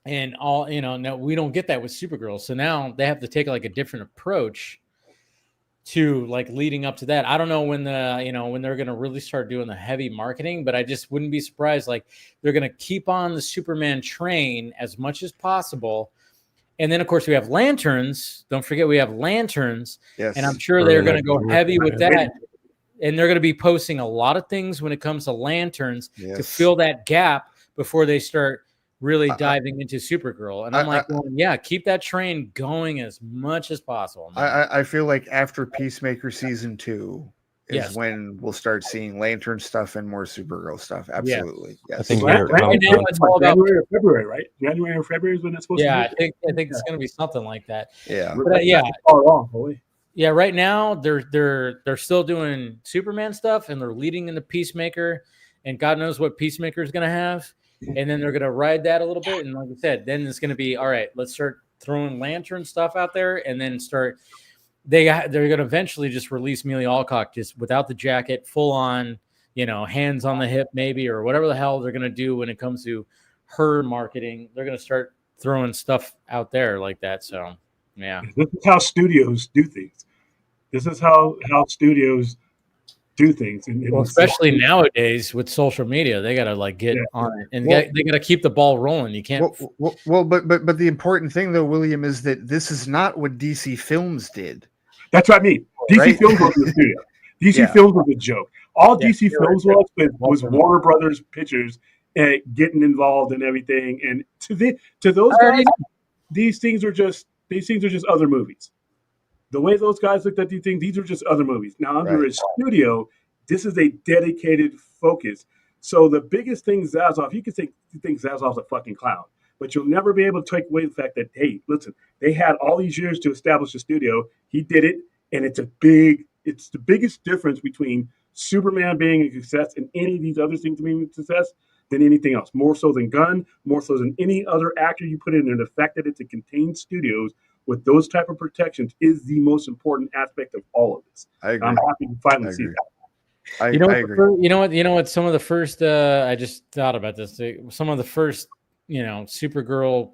And no, we don't get that with Supergirl. So now they have to take like a different approach to like leading up to that. I don't know when when they're going to really start doing the heavy marketing, but I just wouldn't be surprised. Like, they're going to keep on the Superman train as much as possible. And then, of course, we have lanterns. Don't forget, we have lanterns. Yes. And I'm sure they're going to go heavy with that. And they're going to be posting a lot of things when it comes to lanterns to fill that gap before they start really diving into Supergirl. And I'm keep that train going as much as possible. I feel like after Peacemaker season 2, is when we'll start seeing Lantern stuff and more Supergirl stuff. Absolutely. Yes. I think right now it's all about January or February, right? January or February is when that's supposed to be. I think it's going to be something like that. Yeah. But, far along, boy. Yeah, right now they're still doing Superman stuff, and they're leading into Peacemaker, and God knows what Peacemaker is going to have, and then they're going to ride that a little bit, and like I said, then it's going to be all right. Let's start throwing Lantern stuff out there, and then start. They're going to eventually just release Amelia Alcock just without the jacket, full on, hands on the hip maybe, or whatever the hell they're going to do when it comes to her marketing. They're going to start throwing stuff out there like that. So yeah, this is how studios do things. This is how studios do things. Well, especially nowadays with social media, they got to get on it, and they got to keep the ball rolling. You can't. But the important thing though, William, is that this is not what DC Films did. That's what I mean. DC Films was the studio. DC Films was a joke. All DC Films was Warner Brothers Pictures getting involved in everything, and to those guys, these things are just other movies. The way those guys looked at these are just other movies. Now, under a studio, this is a dedicated focus. So the biggest thing Zazoff, you can think Zazoff's a fucking clown, but you'll never be able to take away the fact that, hey, listen, they had all these years to establish a studio. He did it, and it's the biggest difference between Superman being a success and any of these other things being a success than anything else. More so than Gunn, more so than any other actor you put in there. The fact that it's a contained studios with those type of protections is the most important aspect of all of this. I agree. I'm happy to finally see that. I agree. You know what? Some of the first, I just thought about this. Some of the first, Supergirl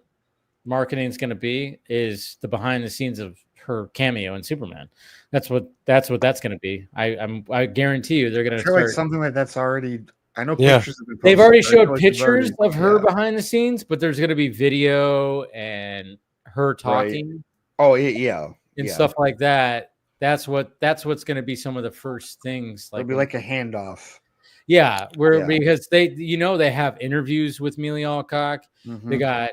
marketing is going to be is the behind the scenes of her cameo in Superman. That's what that's going to be. I guarantee you they're going to start something like that's already. I know pictures have been posted. They've already showed pictures of her behind the scenes, but there's going to be video and her talking. Right. Oh yeah, and stuff like that. That's what's going to be some of the first things. It'll be like a handoff. Yeah, because they have interviews with Amelia Alcock. Mm-hmm. They got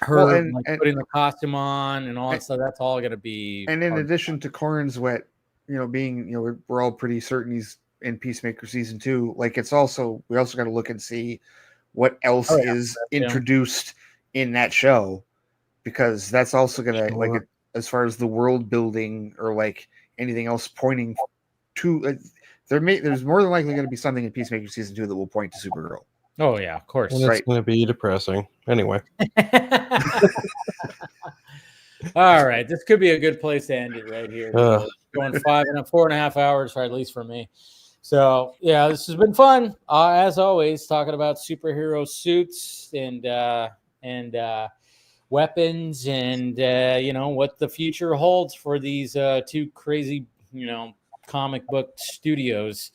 her putting the costume on and all that stuff. That's all going to be. And in addition to Cornswet, being we're all pretty certain he's in Peacemaker season 2. Like we also got to look and see what else is introduced in that show. Because that's also gonna as far as the world building or anything else pointing to there's more than likely going to be something in Peacemaker season 2 that will point to Supergirl. Oh yeah, of course. And it's going to be depressing anyway. All right, this could be a good place to end it right here. Going 4.5 hours, or at least for me. So yeah, this has been fun as always, talking about superhero suits and weapons and what the future holds for these two crazy comic book studios,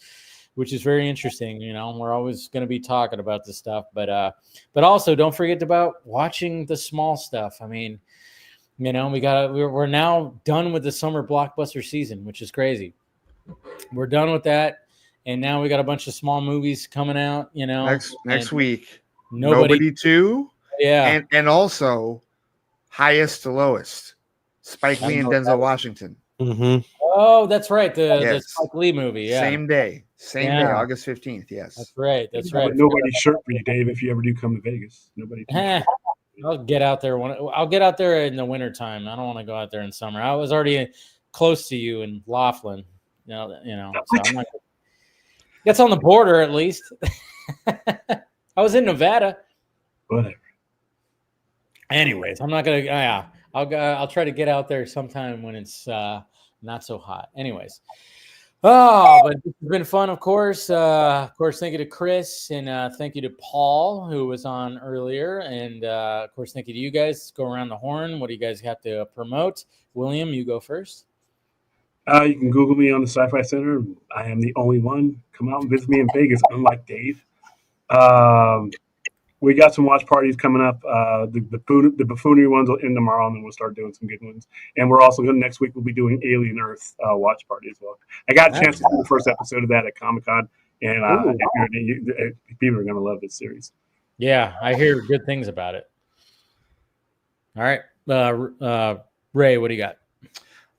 which is very interesting. We're always going to be talking about this stuff, but also don't forget about watching the small stuff. I mean, we're now done with the summer blockbuster season, which is crazy. We're done with that, and now we got a bunch of small movies coming out. Next week, Nobody 2. Yeah, and also highest to lowest, Spike Lee and Denzel Washington. Mm-hmm. Oh, that's right. The Spike Lee movie. Yeah, same day, August 15th. Yes, that's right. Nobody's shirt for you, Dave. If you ever do come to Vegas, nobody. I'll get out there I'll get out there in the wintertime. I don't want to go out there in summer. I was already close to you in Laughlin. So I'm not, that's on the border at least. I was in Nevada. Whatever. Anyways, I'm not gonna. I'll try to get out there sometime when it's not so hot. Anyways, but it's been fun, of course. Thank you to Chris and thank you to Paul who was on earlier, and of course, thank you to you guys. Go around the horn. What do you guys have to promote? William, you go first. You can Google me on the Sci-Fi Center. I am the only one. Come out and visit me in Vegas, unlike Dave. We got some watch parties coming up. The buffoonery ones will end tomorrow, and then we'll start doing some good ones. And we're also going next week. We'll be doing Alien Earth watch party as well. I got a chance to do the first episode of that at Comic-Con, and people are going to love this series. Yeah, I hear good things about it. All right, Ray, what do you got?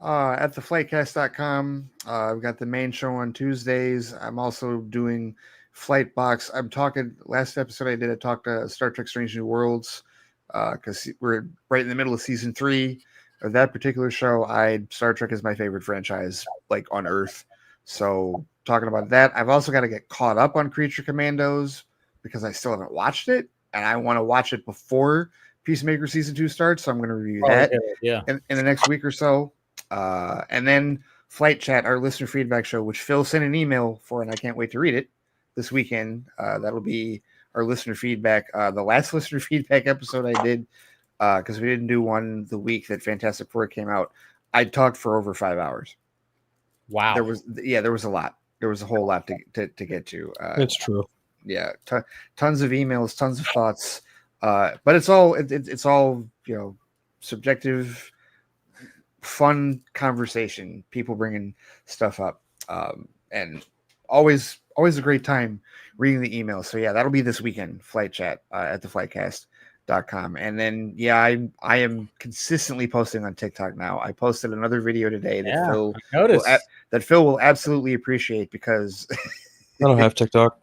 at theflightcast.com. I've got the main show on Tuesdays. I'm also doing Flightbox. I'm talking, last episode I talked to Star Trek Strange New Worlds, because we're right in the middle of season 3 of that particular show. Star Trek is my favorite franchise, like, on Earth. So talking about that. I've also got to get caught up on Creature Commandos because I still haven't watched it, and I want to watch it before Peacemaker season 2 starts. So I'm going to review that in the next week or so. And then Flight Chat, our listener feedback show, which Phil sent an email for, and I can't wait to read it this weekend. That'll be our listener feedback. The last listener feedback episode I did, because we didn't do one the week that Fantastic Four came out, I talked for over 5 hours. Wow. There was a lot. There was a whole lot to get to. It's true. Yeah, tons of emails, tons of thoughts, but it's all subjective, fun conversation. People bringing stuff up, and always a great time reading the emails. So yeah, that'll be this weekend. Flight Chat at theflightcast.com. And then I am consistently posting on TikTok now. I posted another video today that Phil will absolutely appreciate, because I don't have TikTok.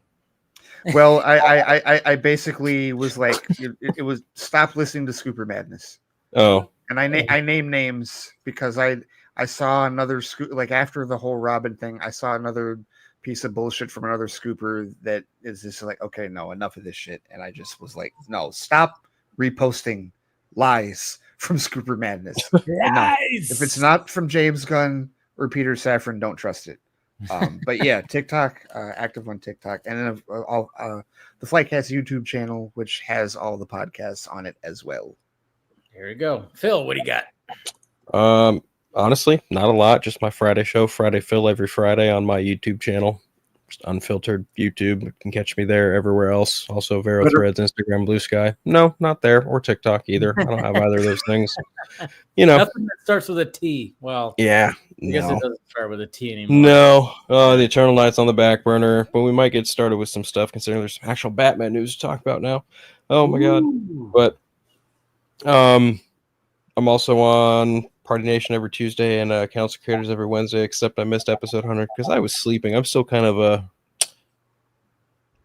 Well, I basically was like, it was stop listening to Scooper Madness. Oh, and I name names because I saw another like after the whole Robin thing, I saw another piece of bullshit from another scooper that is just like, okay, no, enough of this shit. And I just was like, no, stop reposting lies from Scooper Madness. If it's not from James Gunn or Peter Safran, don't trust it. But yeah, TikTok, active on TikTok, and then the Flightcast YouTube channel, which has all the podcasts on it as well. There you go. Phil, what do you got? Honestly, not a lot. Just my Friday show, Friday Phil, every Friday on my YouTube channel. Just unfiltered YouTube. You can catch me there, everywhere else. Also, Vero Threads, Instagram, Blue Sky. No, not there, or TikTok either. I don't have either of those things. Nothing that starts with a T. Well, yeah, I guess it doesn't start with a T anymore. No, the Eternal Night's on the back burner, but we might get started with some stuff considering there's some actual Batman news to talk about now. Oh my god! But I'm also on Party Nation every Tuesday and Council Creators every Wednesday, except I missed episode 100 because I was sleeping. I'm still kind of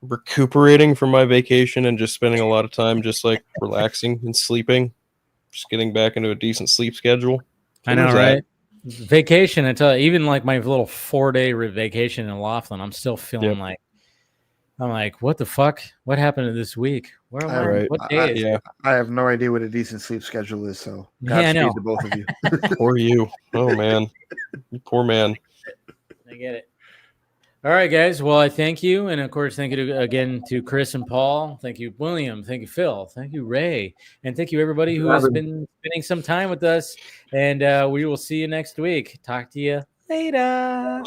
recuperating from my vacation and just spending a lot of time just like relaxing and sleeping, just getting back into a decent sleep schedule. I know, right? Vacation, I tell you, even like my little 4-day vacation in Laughlin, I'm still feeling like, I'm like, what the fuck? What happened to this week? What day is it? I have no idea what a decent sleep schedule is, so Godspeed to both of you. Poor you. Oh, man. You poor man. I get it. All right, guys. Well, I thank you. And, of course, thank you again to Chris and Paul. Thank you, William. Thank you, Phil. Thank you, Ray. And thank you, everybody who has been spending some time with us. And we will see you next week. Talk to you later.